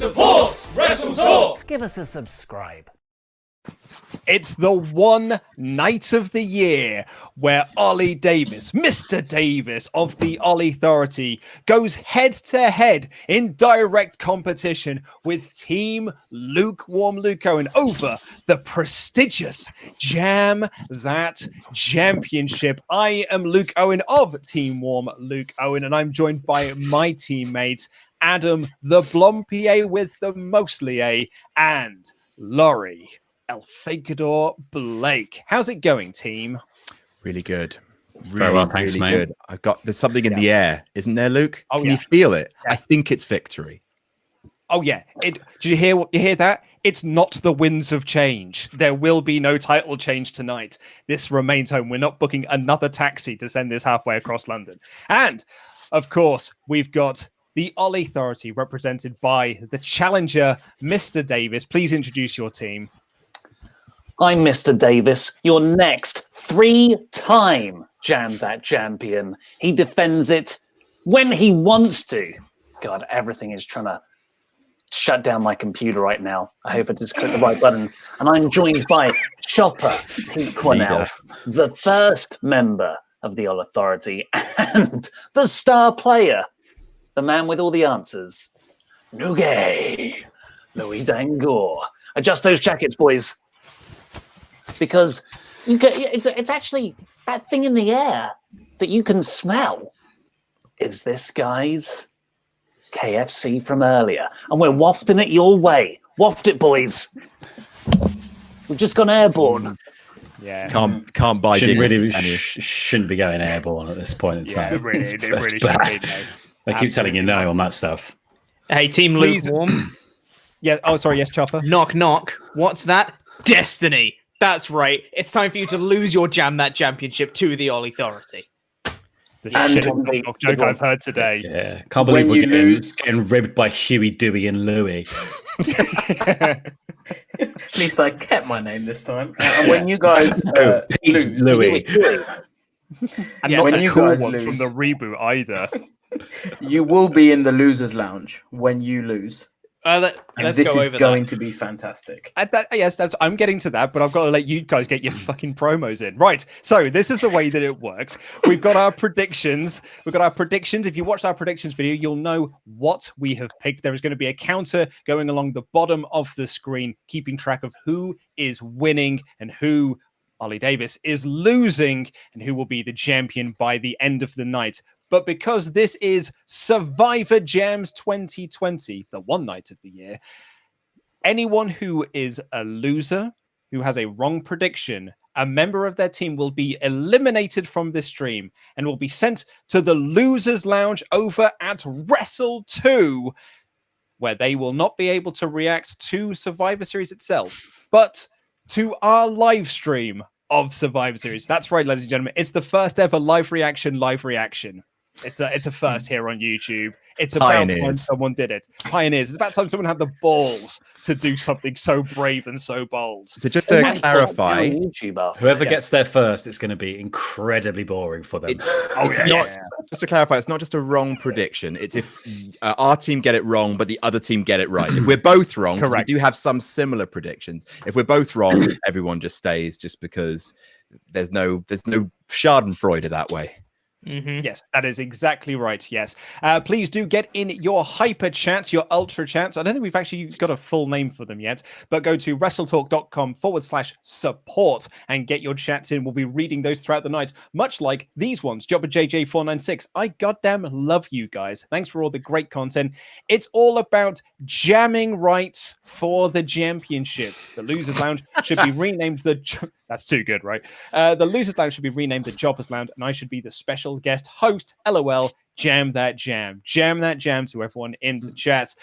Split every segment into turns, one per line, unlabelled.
Support WrestleTalk!
Give us a subscribe.
It's the one night of the year where Ollie Davis, Mr. Davis of the Ollie Authority, goes head-to-head in direct competition with Team Lukewarm Luke Owen over the prestigious Jam That Championship. I am Luke Owen of Team Warm Luke Owen, and I'm joined by my teammates, Adam the Blompier with the Mostlier and Laurie El Fakador Blake. How's it going, team?
Really good.
Very well, thanks,
really
mate.
good. There's something in the air, isn't there, Luke?
Oh,
Can
yeah.
you feel it?
Yeah.
I think it's victory.
Oh yeah. Did you hear that? It's not the winds of change. There will be no title change tonight. This remains home. We're not booking another taxi to send this halfway across London. And of course, we've got the Ollie Authority represented by the challenger, Mr. Davis. Please introduce your team.
I'm Mr. Davis, your next 3-time Jam That Champion. He defends it when he wants to. God, everything is trying to shut down my computer right now. I hope I just click the right buttons. And I'm joined by Chopper Pete Quinnell, the first member of the All Authority, and the star player, the man with all the answers, Nougat, Louis Dangour. Adjust those jackets, boys. Because it's actually that thing in the air that you can smell is this guy's KFC from earlier. And we're wafting it your way. Waft it, boys. We've just gone airborne.
Yeah.
Can't buy
Shouldn't be going airborne at this point in time.
It really should be.
They keep telling you no on that stuff.
Hey, Team Lukewarm.
Yeah. Oh, sorry. Yes, Chopper.
Knock, knock. What's that? Destiny. That's right. It's time for you to lose your Jam That Championship to the All Authority.
The shit joke I've heard today.
Yeah, can't believe we're getting ribbed by Huey, Dewey, and Louie.
At least I kept my name this time. And when you guys
Pete's
lose,
Louie.
And
Yeah,
not
when
the
you
cool
guys
one
lose.
from the reboot either.
you will be in the losers' lounge when you lose.
Let's
This
go
is
over
going
that.
to be fantastic.
I'm getting to that, but I've got to let you guys get your fucking promos in. Right. So this is the way that it works. We've got our predictions. If you watched our predictions video, you'll know what we have picked. There is going to be a counter going along the bottom of the screen, keeping track of who is winning and who Ollie Davis is losing and who will be the champion by the end of the night. But because this is Survivor Jams 2020, the one night of the year, anyone who is a loser, who has a wrong prediction, a member of their team will be eliminated from this stream and will be sent to the Losers Lounge over at Wrestle 2, where they will not be able to react to Survivor Series itself, but to our live stream of Survivor Series. That's right, ladies and gentlemen. It's the first ever live reaction. It's a first here on YouTube. It's about time someone did it. Pioneers. It's about time someone had the balls to do something so brave and so bold.
So just to clarify,
Whoever gets there first, it's going to be incredibly boring for them.
Just to clarify, it's not just a wrong prediction. It's if our team get it wrong, but the other team get it right. If we're both wrong, 'cause we do have some similar predictions. If we're both wrong, everyone just stays, just because there's no Schadenfreude that way.
Mm-hmm. Yes, that is exactly right. Yes. Please do get in your hyper chats, your ultra chats. I don't think we've actually got a full name for them yet, but go to WrestleTalk.com/support and get your chats in. We'll be reading those throughout the night, much like these ones. Jobber JJ496. I goddamn love you guys. Thanks for all the great content. It's all about jamming rights for the championship. The Losers Lounge should be renamed That's too good, right? The Losers Lounge should be renamed the Jobbers Lounge, and I should be the special guest host. LOL. Jam that jam. Jam that jam to everyone in the chats.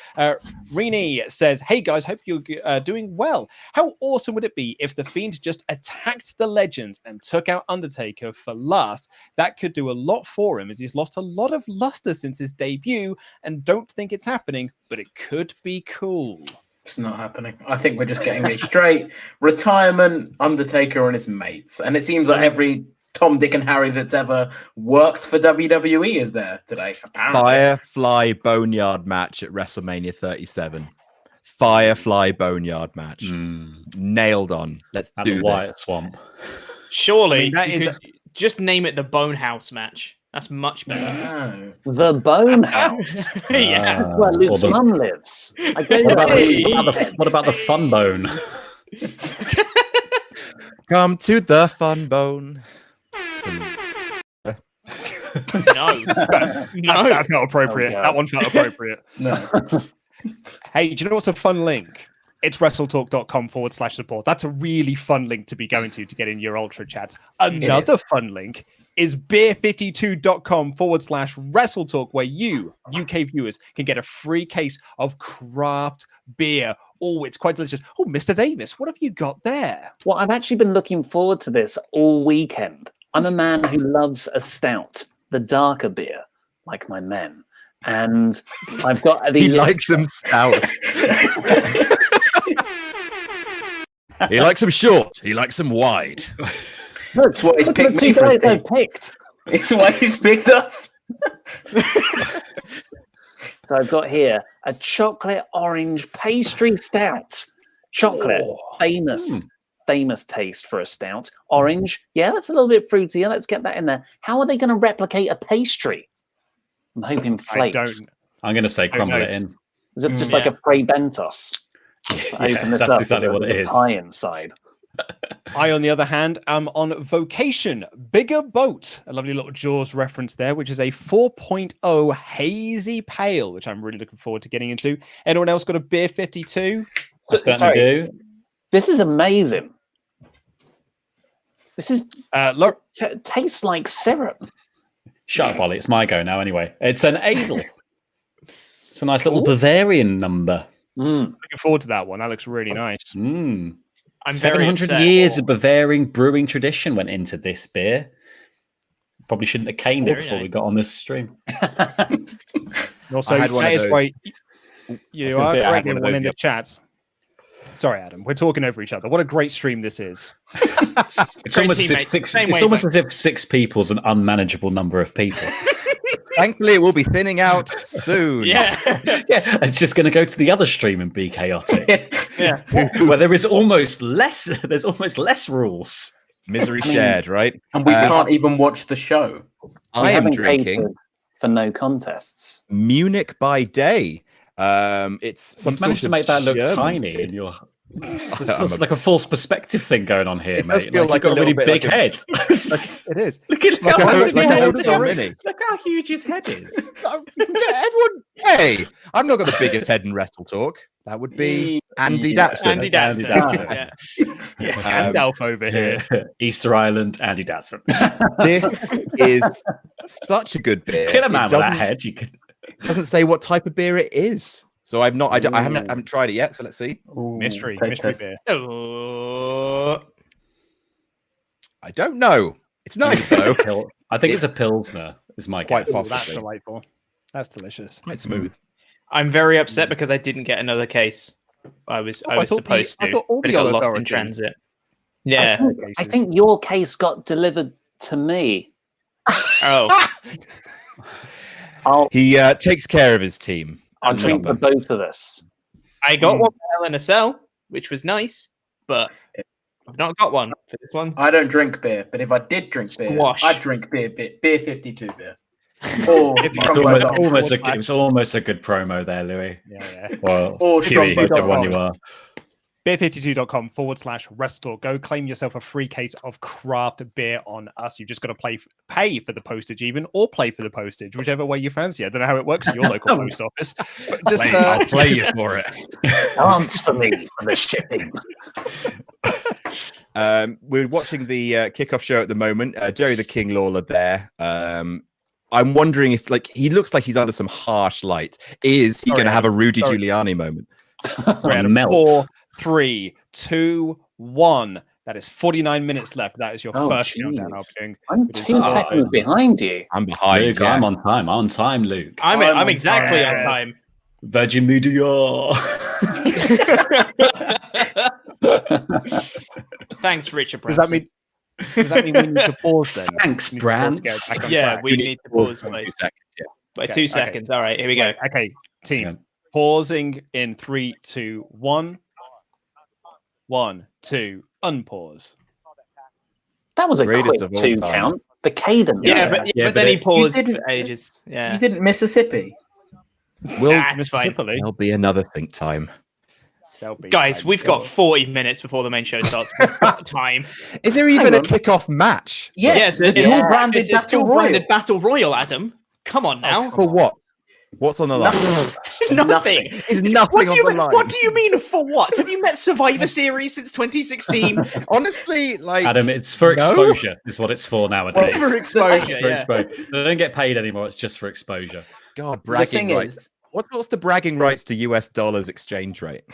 Rini says, hey guys, hope you're doing well. How awesome would it be if The Fiend just attacked the legend and took out Undertaker for last? That could do a lot for him, as he's lost a lot of luster since his debut, and don't think it's happening, but it could be cool.
It's not happening. I think we're just getting a straight retirement Undertaker and his mates. And it seems like every Tom, Dick, and Harry that's ever worked for WWE is there today. Apparently.
Firefly Boneyard match at WrestleMania 37. Firefly Boneyard match. Nailed on. Let's
At
do
the
this.
Wyatt Swamp.
Surely,
that
you
is
could just name it the Bonehouse match. That's much better.
Oh.
The Bone House.
Yeah.
Where Luke's
or the-
mum lives. I go
What about,
there
the,
every
what, about the,
weekend.
what about the Fun Bone?
Come to the Fun Bone.
No. No.
that felt appropriate.
Oh, God.
That one felt appropriate.
No.
Hey, do you know what's a fun link? It's WrestleTalk.com/support. That's a really fun link to be going to get in your Ultra chats. Another fun link is beer52.com/WrestleTalk, where you, UK viewers, can get a free case of craft beer. Oh, it's quite delicious. Oh, Mr. Davis, what have you got there?
Well, I've actually been looking forward to this all weekend. I'm a man who loves a stout, the darker beer, like my men. And I've got the...
He likes them stout. He likes them short. He likes them wide.
That's what he's
Look at
picked
the
me
two
for his
guys I
team.
picked.
It's why he's picked us.
So I've got here a chocolate orange pastry stout. Chocolate, famous taste for a stout. Orange, yeah, that's a little bit fruitier. Let's get that in there. How are they going to replicate a pastry? I'm hoping flakes.
I'm going to say crumble
know.
it in.
Is it just like a Fray Bentos?
Yeah, that's exactly what it is.
Pie inside.
I, on the other hand, am on Vocation Bigger Boat. A lovely little Jaws reference there, which is a 4.0 hazy pale, which I'm really looking forward to getting into. Anyone else got a beer 52?
I certainly
Sorry.
do.
This is amazing. This is
Look,
tastes like syrup.
Shut up, Ollie. It's my go now, anyway. It's an ale. It's a nice little Bavarian number.
looking forward to that one. That looks really nice.
Mm.
I'm very
700
upset.
years of Bavarian brewing tradition went into this beer. Probably shouldn't have caned it
Very
before
nice.
we got on this stream.
And also,
I had one
that
of
is
those.
why you
gonna
are
say I had
correct
one of
one
those,
in the chat. Sorry, Adam. We're talking over each other. What a great stream this is.
It's
Great
almost, as if
teammates.
six,
Same
it's almost
wavelength.
as if 6 people's an unmanageable number of people.
Thankfully, it will be thinning out soon.
Yeah.
Yeah, it's just going to go to the other stream and be chaotic,
Yeah.
where there's almost less rules.
Misery shared, right?
And we can't even watch the show.
I
We
am
haven't
drinking
catered for no contests.
Munich by day. It's some
You've managed
sort
to
of
make that look
German
tiny,
beer.
and you're. There's
I'm
sort of like a false perspective thing going on here,
It does
mate.
feel
Like,
like
you've got
a
a really
little bit
big
like a-
head.
It is.
Look at
Like
how
a
massive your head
Hotel
is.
Mini.
Look how huge his head is.
Everyone, hey, I've not got the biggest head in Wrestle Talk. That would be Andy Datson.
Andy
That's
Datson.
Andy
Yeah.
Yes,
Um,
Gandalf over here.
Easter Island, Andy Datson.
This is such a good beer.
Kill a man
It
with that
doesn't,
head. You could.
doesn't say what type of beer it is. So I haven't tried it yet. So let's see.
Mystery
taste test.
beer.
Oh.
I don't know. It's nice though.
I think it's a Pilsner, is my
Quite
guess.
Oh, that's
possibly.
delightful. That's delicious.
Quite smooth.
I'm very upset because I didn't get another case. I was
I thought
supposed
I
to,
thought all
but it
the
got
other
lost in
Origin-
transit. Yeah.
I think your case got delivered to me.
Oh.
I'll
He takes care of his team.
drink for both of us.
I got one for Hell in a Cell, which was nice, but I've not got one for this one.
I don't drink beer, but if I did drink beer,
Squash.
I'd drink beer 52 beer. Or
It
Strong by
was
Dog.
it was almost a good promo there, Louis.
Yeah.
Well,
Or
Huey,
Strong by
whichever one
Dog.
you are.
beer52.com/WrestleTalk. Go claim yourself a free case of craft beer on us. You've just got to pay for the postage even, or play for the postage, whichever way you fancy. I don't know how it works at your local post office. But just
I'll play you for it.
Dance for me for the shipping.
We're watching the kickoff show at the moment. Jerry the King Lawler there. I'm wondering if, like, he looks like he's under some harsh light. Is he
Sorry,
going to have a Rudy
Sorry.
Giuliani moment?
Melt.
4, 3, 2, 1. That is 49 minutes left. That is your
Oh,
first countdown.
jeez.
Opening.
I'm
It is
2 seconds behind you.
I'm behind.
Luke,
yeah.
I'm on time. I'm on time, Luke.
I'm
on
exactly
time.
on time.
Virgin Media.
Thanks, Richard
Does
Branson.
that mean we need to pause then?
Thanks,
We need to pause to
Brant.
get back on
Yeah,
track?
we need to pause by,
2 seconds. Yeah.
by
Okay,
2
okay.
seconds. All right, here we go.
Okay, team. Pausing in 3, 2, 1. 1, 2, unpause.
That was a
Greatest
quick
of all
2
time.
count. The cadence.
But then he paused for ages. Yeah,
You didn't Mississippi.
that's fine.
There'll be another think time.
Guys, we've got 40 minutes before the main show starts. We've got time.
Is there even a kickoff match?
Yes, the dual-branded
It's
Battle
dual-branded
Royal.
Battle Royal, Adam. Come on now.
For what? What's on the line?
Nothing.
Is nothing on the line.
What do you mean for what? Have you met Survivor Series since 2016?
Honestly, like
Adam, it's for exposure, is what it's for nowadays.
It's for exposure.
It's for exposure. They don't get paid anymore. It's just for exposure.
God, bragging rights. What's the bragging rights to US dollars exchange rate?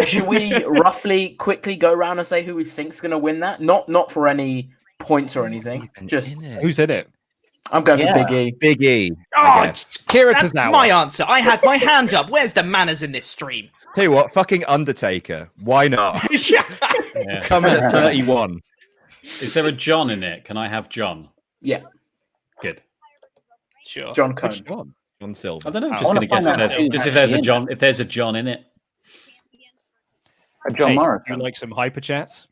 Should we roughly, quickly go around and say who we think's going to win that? Not for any points or anything. Just
who's in it?
I'm going for Big E.
Big E.
Oh,
Kira
that's
Tozawa.
my answer. I had my hand up. Where's the manners in this stream?
Tell you what, fucking Undertaker. Why not?
Yeah.
Coming at 31.
Is there a John in it? Can I have John?
Yeah,
Good.
Sure.
John Cone.
John Silver.
I don't know. I'm
I
just
wanna
going to guess
find out
if
who's
there's
actually
a
in
John. If there's a John in it,
John
Hey,
Morrison.
do you like some hyper chats?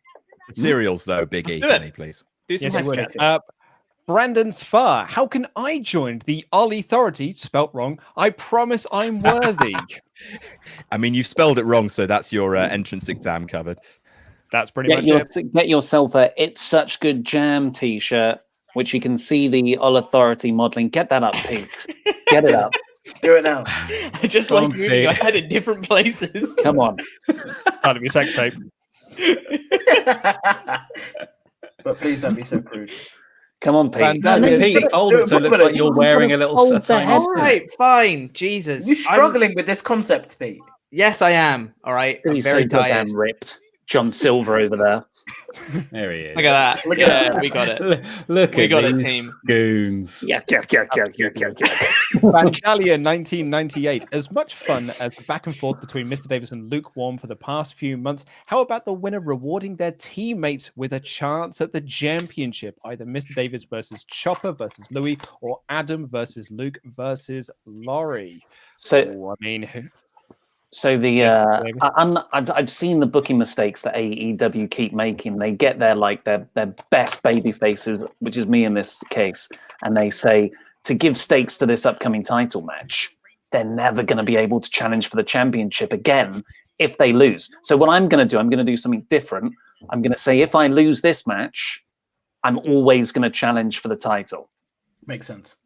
Cereals, though, Big E,
do
for
it.
me, please.
Do some
Yes, I
hash
would.
chat.
Brandon Sfar, how can I join the Ollie Authority? Spelt wrong. I promise I'm worthy.
I mean, you spelled it wrong, so that's your entrance exam covered.
That's pretty much it.
Get yourself a "It's Such Good Jam" t-shirt, which you can see the All Authority modeling. Get that up, Pete. Get it up.
Do it now.
I just like moving your head in different places.
Come on.
Time to be sex tape.
But please don't be so crude.
Come on, Pete.
Pete, fold it so it looks like you're wearing a little tiny
All
suit.
right, fine. Jesus.
You're struggling with this concept, Pete.
Yes, I am. All right. I'm
He's so
very tired.
goddamn ripped. John Silver over there.
There he is.
Look at that.
Look at that.
We got it.
Look
We
at
got it,
these
team.
goons.
Yeah.
Vandalia 1998. As much fun as the back and forth between Mr. Davis and Luke Warm for the past few months, how about the winner rewarding their teammates with a chance at the championship? Either Mr. Davis versus Chopper versus Louis, or Adam versus Luke versus Laurie.
So,
I mean,
So I've seen the booking mistakes that AEW keep making. They get their best baby faces, which is me in this case, and they say to give stakes to this upcoming title match, they're never going to be able to challenge for the championship again if they lose. So what I'm going to do something different. I'm going to say if I lose this match, I'm always going to challenge for the title.
Makes sense.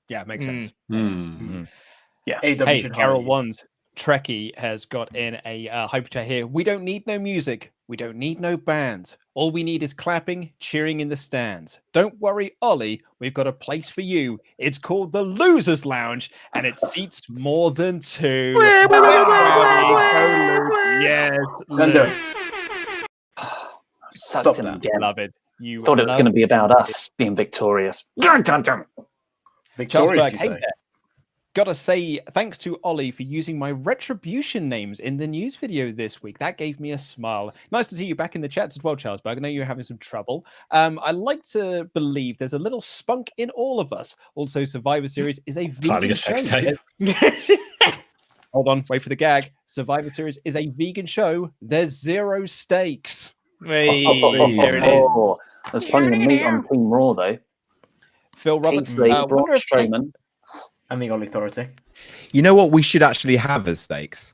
yeah, makes sense.
Yeah.
AEW
Hey,
should
Carol
hire you.
Wands, Trekkie has got in a hyper chat here. We don't need no music. We don't need no bands. All we need is clapping, cheering in the stands. Don't worry, Ollie. We've got a place for you. It's called the Losers Lounge, and it seats more than 2. Yes,
Don't do
Luke.
it.
Sucked
Stop
him
that.
again.
Love it. You
Thought it was
love
going to be about us being victorious. Dun, dun, dun.
Charles
Victorious,
Berg,
you
hey
say?
there. Gotta say, thanks to Ollie for using my retribution names in the news video this week. That gave me a smile. Nice to see you back in the chats as well, Charles Berg. I know you're having some trouble. I like to believe there's a little spunk in all of us. Also, Survivor Series is a
Entirely
vegan
a sex
show.
tape.
Hold on, wait for the gag. Survivor Series is a vegan show. There's 0 stakes.
Hey, there it is.
Oh, there's plenty of meat on Team Raw, though.
Phil Roberts,
Kingsley, Braun
wonder if they-
Strowman.
And the All Authority.
You know what we should actually have as stakes?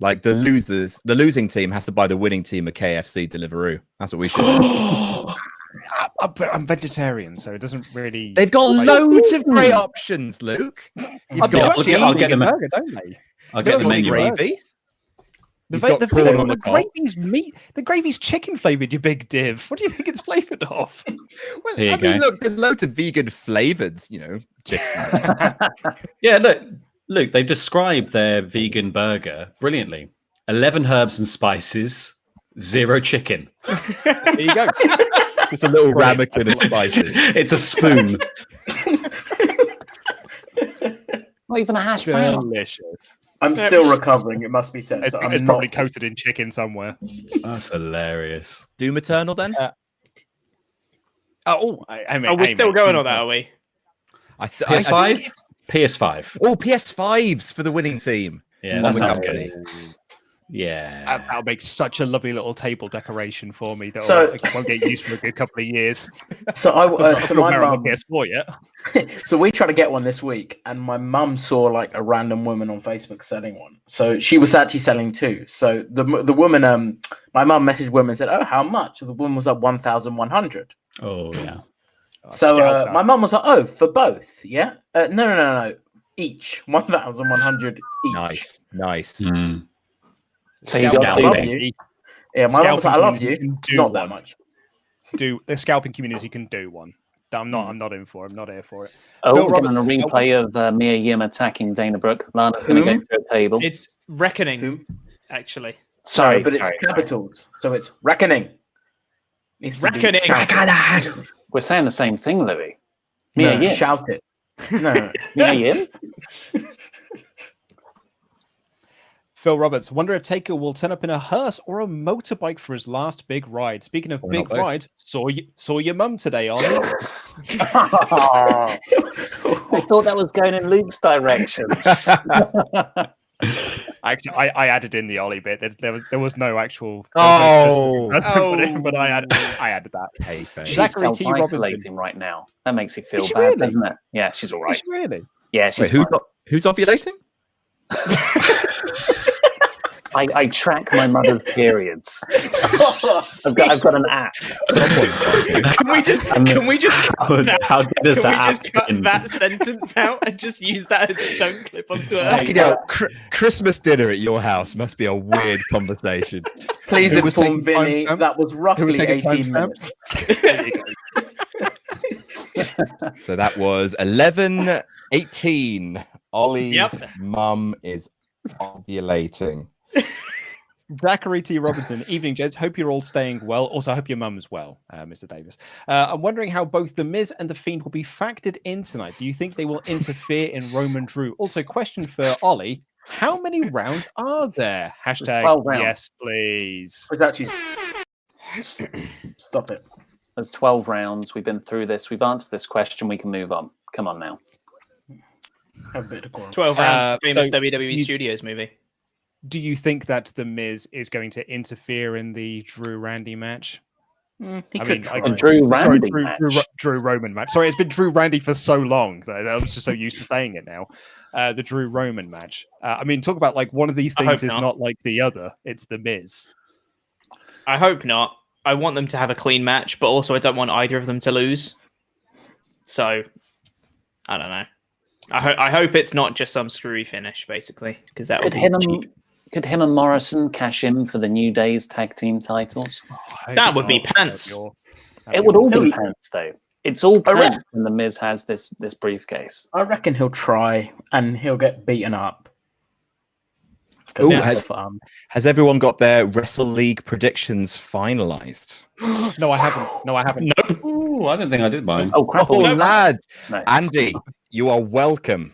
Like the losing team has to buy the winning team a KFC Deliveroo. That's what we should do.
But I'm vegetarian, so it doesn't really.
They've got loads of great options, Luke. You've got
I'll get them.
burger, don't they?
I'll get the menu.
gravy.
The,
You've got
the,
corn on
the
the cob.
gravy's meat. The gravy's chicken flavored. You big div. What do you think it's flavored of?
Well,
Here you
I mean,
go.
look, there's loads of vegan flavored, chicken.
Yeah, look, Luke, they describe their vegan burger brilliantly. 11 herbs and spices, 0 chicken.
There you go.
Just a little ramekin of spices.
It's a spoon.
Not even a hash brown.
Delicious.
I'm still recovering, it must be said.
It's,
So
it's
I'm
probably
not...
coated in chicken somewhere.
That's hilarious.
Doom Eternal then?
I mean,
Oh, we're
hey,
still
mate,
going
you-
on that, are we?
I
PS5? PS5.
Oh, PS5s for the winning team.
Yeah,
One
that
with
sounds
company.
good. Yeah.
That'll make such a lovely little table decoration for me that
So-
I won't get used for a good couple of years.
So
So
my
on
mum.
my PS4 yet.
So we tried to get one this week, and my mum saw like a random woman on Facebook selling one. So she was actually selling two. So the woman, my mum messaged women and said, "Oh, how much?" So the woman was like 1,100.
Oh, yeah.
So
Scalp that.
my mum was like, "Oh, for both, yeah? No, each 1,100 each."
Nice.
Mm.
So you
Scalp
got
I love
to
you. Yeah, my mum was like, "I love
Scalping
you."
community can
Not
do
that
one.
much.
The scalping community can do one. I'm not in for it. I'm not here for it.
Oh,
Phil
we're getting a
Roberts,
replay of Mia Yim attacking Dana Brooke. Lana's going to go
Whom?
through a table.
It's reckoning,
Whom?
actually.
Sorry,
No, but it's
sorry.
capitals, so it's reckoning. Needs to be
Reckoning.
shouted.
We're saying the same thing, Louis.
No,
Mia Yim.
shout it. No.
Mia Yim?
Phil Roberts, wonder if Taker will turn up in a hearse or a motorbike for his last big ride. Speaking of
Or
big
not both.
ride, saw your mum today, Ollie.
I thought that was going in Luke's direction.
Actually, I added in the Ollie bit. There was no actual.
Oh.
But I added that.
Hey, fair.
She's
Zachary T. Robinson.
self-isolating right now. That makes you feel
Is she
bad,
really?
doesn't it? Yeah, she's all right.
Really?
Yeah, she's
Wait,
fine.
who's ovulating?
I track my mother's periods. I've got an app.
Someone.
Can we just cut that?
How good does
Can we
that
just cut
happen?
that sentence out and just use that as its own clip onto her?
Fucking hell, Christmas dinner at your house must be a weird conversation.
Please
Who was
inform
taking
Vinny
timestamps?
that was
Who
roughly
was taking
18
timestamps?
minutes.
So that was 11:18. Ollie's
Yep.
mum is ovulating.
Zachary T. Robinson, evening, gents. Hope you're all staying well. Also, I hope your mum's well, Mr. Davis. I'm wondering how both The Miz and The Fiend will be factored in tonight. Do you think they will interfere in Roman Drew? Also, question for Ollie. How many rounds are there? Hashtag
12 rounds.
yes, please.
It's actually. Stop it.
There's 12 rounds. We've been through this. We've answered this question. We can move on. Come on now.
Have a bit of decorum.
12 round famous
so
WWE
you-
Studios movie.
Do you think that The Miz is going to interfere in the Drew Randy match?
He
I
could
mean,
try.
I-
Drew
Sorry,
Randy match.
Drew Roman match. Sorry, it's been Drew Randy for so long that I was just so used to saying it now. The Drew Roman match. I mean, talk about like one of these
I
things
hope
is
not.
not like the other. It's The Miz.
I hope not. I want them to have a clean match, but also I don't want either of them to lose. So, I don't know. I hope it's not just some screwy finish, basically, because that would
Could
be
him,
cheap.
could him and Morrison cash in for the New Day's tag team titles?
That would be pants.
It would all be pants, though. It's all
I reckon-
pants when the Miz has this briefcase.
I reckon he'll try and he'll get beaten up. 'Cause
Ooh,
that's fun.
Has everyone got their Wrestle League predictions finalized?
No, I haven't. No, I haven't.
Nope.
Ooh, I don't think I did mine.
Oh, crap.
Oh,
no.
lad.
No.
Andy, you are welcome.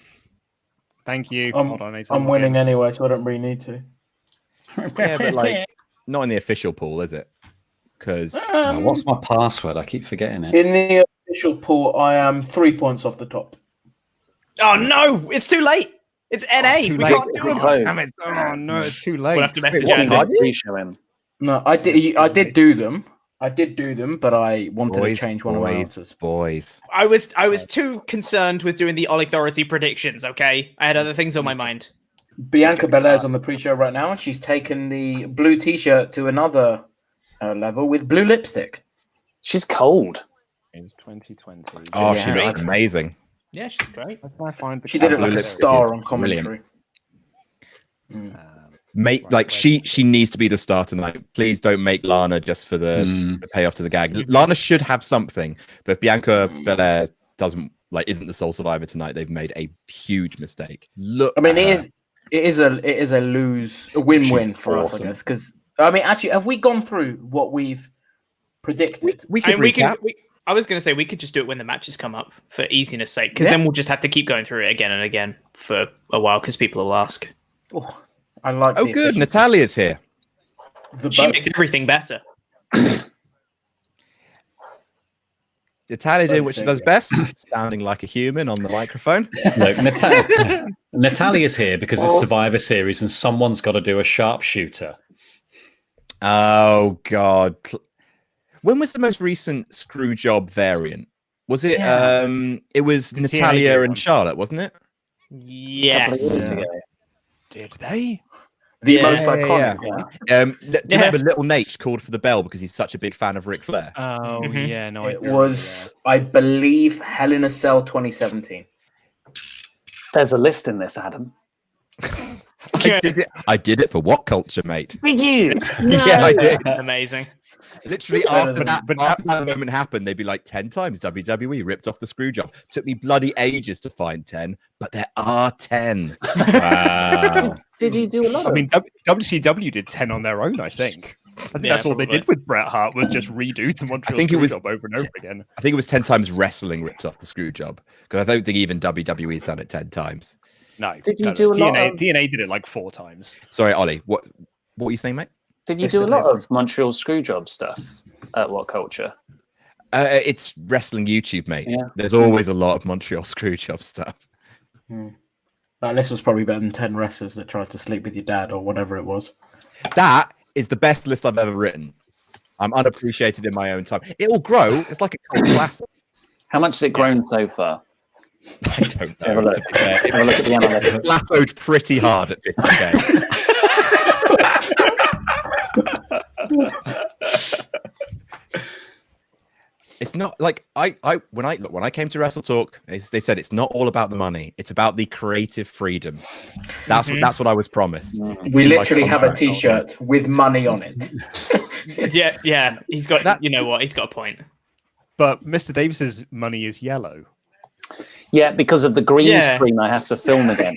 Thank you.
I'm-
Hold on, I need to
I'm
log
winning
in.
anyway, so I don't really need to.
Yeah, but like, not in the official pool, is it? Because
What's my password? I keep forgetting it.
In the official pool, I am 3 points off the top.
Oh no, it's too late. It's NA.
too
We
late.
can't do it.
Close.
Damn it. Oh, no, it's too late.
We'll have to message
What
Andy.
did you pre-show him?
No, I did do them. but I wanted to change one of my answers.
boys.
I was too concerned with doing the All Authority predictions, okay? I had other things on my mind.
Bianca Belair's on the pre-show right now, and she's taken the blue T-shirt to another level with blue lipstick.
She's cold.
It's 2020.
Oh,
Yeah,
she looked amazing.
Yeah, she's great.
Where can I find the
She did it
card?
like a
lipstick
star
is
on commentary.
Mate,
Right,
like
right.
she needs to be the star tonight. Please don't make Lana just for the payoff to the gag. Lana should have something, but if Bianca Belair isn't the sole survivor tonight, they've made a huge mistake. Look,
I mean,
at her.
it is a win-win
She's
for us, I
awesome.
guess. Because I mean, actually, have we gone through what we've predicted?
we could
And we
recap.
can. I was going to say we could just do it when the matches come up for easiness sake, because
Yeah.
then we'll just have to keep going through it again and again for a while, because people will ask.
Oh, I like.
Oh,
the
good.
efficiency.
Natalia's here.
The
She
boat.
makes everything better.
Natalia did what she does best, sounding like a human on the microphone.
Look, Natalia's here because it's Survivor Series and someone's got to do a sharpshooter.
Oh, God. When was the most recent screw job variant? Was it? It was
The
Natalia
TNA
and
one.
Charlotte, wasn't it?
Yes.
Did they?
The most iconic one.
Do you remember Little Nate called for the bell because he's such a big fan of Ric Flair?
Oh
Mhm.
yeah, no.
It was, I believe, Hell in a Cell 2017.
There's a list in this, Adam.
I did it for What Culture, mate?
Did you?
Yeah, I did.
Amazing.
Literally after that moment happened, they'd be like 10 times WWE ripped off the screw job. Took me bloody ages to find 10, but there are 10.
Wow.
Did you do a lot
I
of
mean, WCW did 10 on their own. I think that's all they did with Bret Hart was just redo the Montreal
think it
screw
was
job over and over again.
I think it was 10 times wrestling ripped off the screw job because I don't think even WWE's done it 10 times.
No,
Did you do a lot of-
TNA did it like 4 times.
Sorry, Ollie. What were you saying, mate?
Did you do a lot of Montreal Screwjob stuff at What Culture?
It's wrestling YouTube, mate.
Yeah.
There's always a lot of Montreal screw job stuff.
That list was probably better than 10 wrestlers that tried to sleep with your dad or whatever it was.
That is the best list I've ever written. I'm unappreciated in my own time. It'll grow. It's like a cult classic.
How much has it grown so far?
I don't
Have a
know.
look.
To be fair.
Have a look at the analytics.
It plateaued pretty hard at 50k. It's not like when I came to WrestleTalk, they said it's not all about the money. It's about the creative freedom. That's what I was promised.
We
in my
literally have a
contract.
T-shirt with money on it.
Yeah. He's got.
That-
You know what? He's got a point.
But Mr. Davis's money is yellow.
Yeah, because of the green
Yeah.
screen, I have to film again.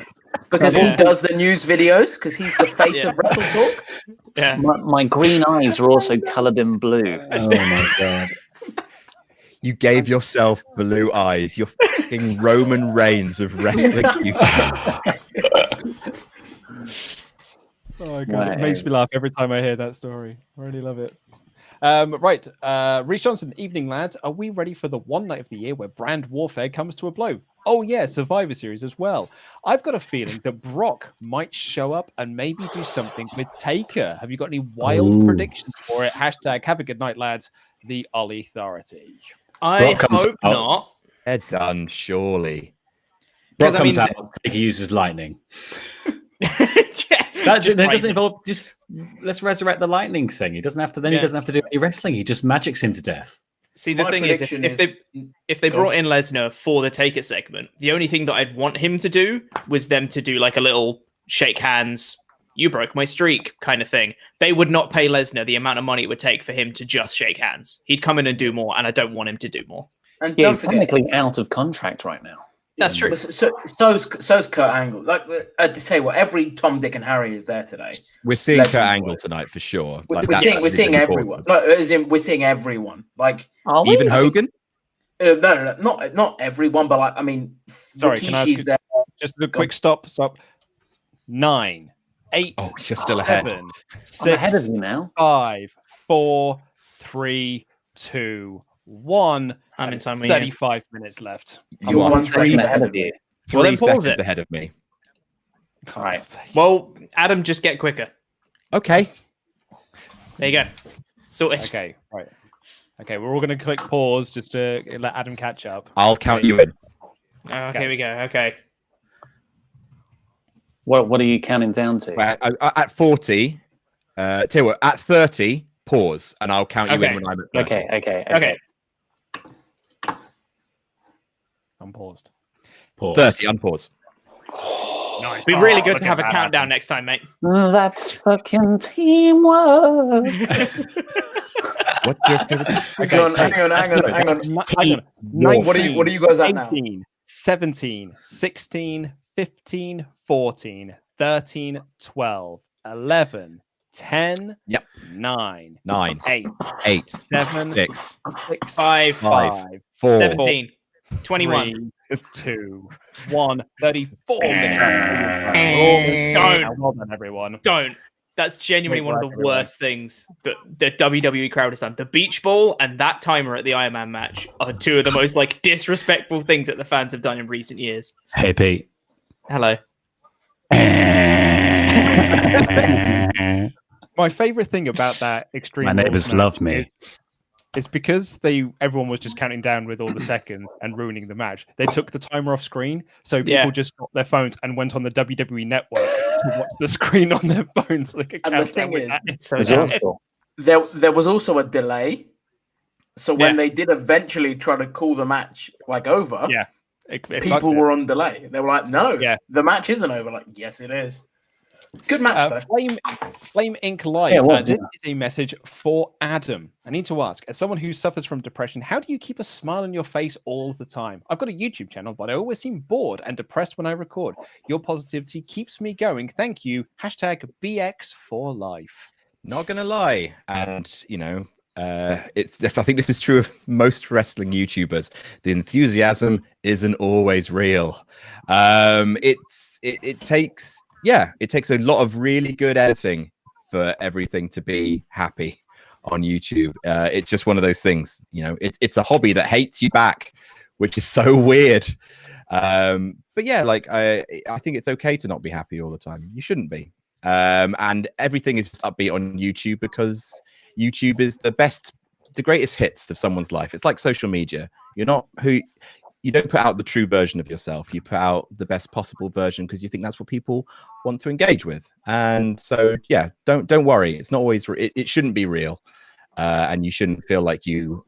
Because
Yeah.
he does the news videos, because he's the face of WrestleTalk.
Yeah.
My green eyes are also coloured in blue.
Oh my god.
You gave yourself blue eyes. You're fucking Roman Reigns of wrestling.
Oh my
god, it makes me
laugh every time I hear that story. I really love it. Right, Reece Johnson, evening lads. Are we ready for the one night of the year where brand warfare comes to a blow? Oh yeah, Survivor Series as well. I've got a feeling that Brock might show up and maybe do something with Taker. Have you got any wild predictions for it? Hashtag have a good night, lads. The Ollie Authority.
I
Brock comes
hope
out.
not.
They're done, surely.
Brock
'Cause, I
comes
mean-
out, he uses lightning.
Yeah,
That
just
doesn't
lightning.
involve just let's resurrect the lightning thing. He doesn't have to
Yeah.
he doesn't have to do any wrestling. He just magics him to death.
See, the
My
thing is, if,
prediction
if they if they
Go
brought in Lesnar for the Taker segment, the only thing that I'd want him to do was them to do like a little shake hands, you broke my streak kind of thing. They would not pay Lesnar the amount of money it would take for him to just shake hands. He'd come in and do more, and I don't want him to do more.
And
Yeah,
don't
he's
forget,
technically out of contract right now.
That's true.
so's Kurt Angle. Like to say what, every Tom, Dick, and Harry is there today.
We're seeing
Legends
Kurt Angle
work.
tonight for sure.
We're,
Like,
we're
that's
seeing we're
actually
seeing
really
everyone.
important.
Like, as in, we're seeing everyone. Like
Are we?
Even Hogan.
no, not everyone, but like I mean,
Sorry, can I ask
Rikishi's
you-
there.
Just a quick stop. 9, 8,
Oh, you're still ahead.
7,
I'm ahead of
6,
you now.
5, 4, 3, 2, 1.
I'm in
It's
time with you.
35 minutes left.
You're
I'm
one
3
second
ahead of you.
Well,
3
then pause
seconds
it.
ahead of me.
All right.
Well, Adam, just get quicker.
Okay.
There you go. Sort it.
Okay, right. Okay, we're all going to click pause just to let Adam catch up.
I'll count you in.
Okay, here we go. Okay.
What are you counting down to?
At 40, tell you what, at 30, pause, and I'll count you
Okay.
in when I'm at 30.
Okay.
Unpaused.
Pause.
30, unpause.
Nice.
Be really good
look
to
at
have a
that,
countdown
Adam.
next time, mate.
That's fucking teamwork.
What's your favorite?
Hang on.
Hang on.
What are you guys at now?
18, 17, 16, 15, 14, 13, 12, 11, 10,
Yep.
9,
9,
8,
8,
7,
6,
6,
5,
5,
4,
17, 21.
3, 2, 1, 34 minutes.
Don't.
Well done, everyone.
Don't. That's genuinely one of the worst things that the WWE crowd has done. The beach ball and that timer at the Iron Man match are two of the most like disrespectful things that the fans have done in recent years.
Hey, Pete.
Hello.
My favorite thing about that Extreme
My
Rules
neighbors
match
love me.
is because everyone was just counting down with all the seconds and ruining the match. They took the timer off screen, so people just got their phones and went on the WWE network to watch the screen on their phones. So they could
And the
count down
thing
with
is,
that.
It's so
It's
dumb.
awful.
there was also a delay. So when they did eventually try to call the match like over,
Yeah. It fucked
people
it.
were on delay. They were like, "No,
Yeah.
the match isn't over." Like, yes, it is. Good match though.
Flame Inc. Live.
Yeah, it was,
This
yeah.
is a message for Adam. I need to ask, as someone who suffers from depression, how do you keep a smile on your face all the time? I've got a YouTube channel, but I always seem bored and depressed when I record. Your positivity keeps me going. Thank you. Hashtag BX for life.
Not gonna lie, and it's just, I think this is true of most wrestling YouTubers. The enthusiasm isn't always real. It takes a lot of really good editing for everything to be happy on YouTube. It's just one of those things, it's a hobby that hates you back, which is so weird. But yeah, like I think it's okay to not be happy all the time. You shouldn't be. And everything is just upbeat on YouTube because YouTube is the greatest hits of someone's life. It's like social media. You don't put out the true version of yourself. You put out the best possible version because you think that's what people want to engage with. And so, yeah, don't worry. It's not always. It shouldn't be real, and you shouldn't feel like you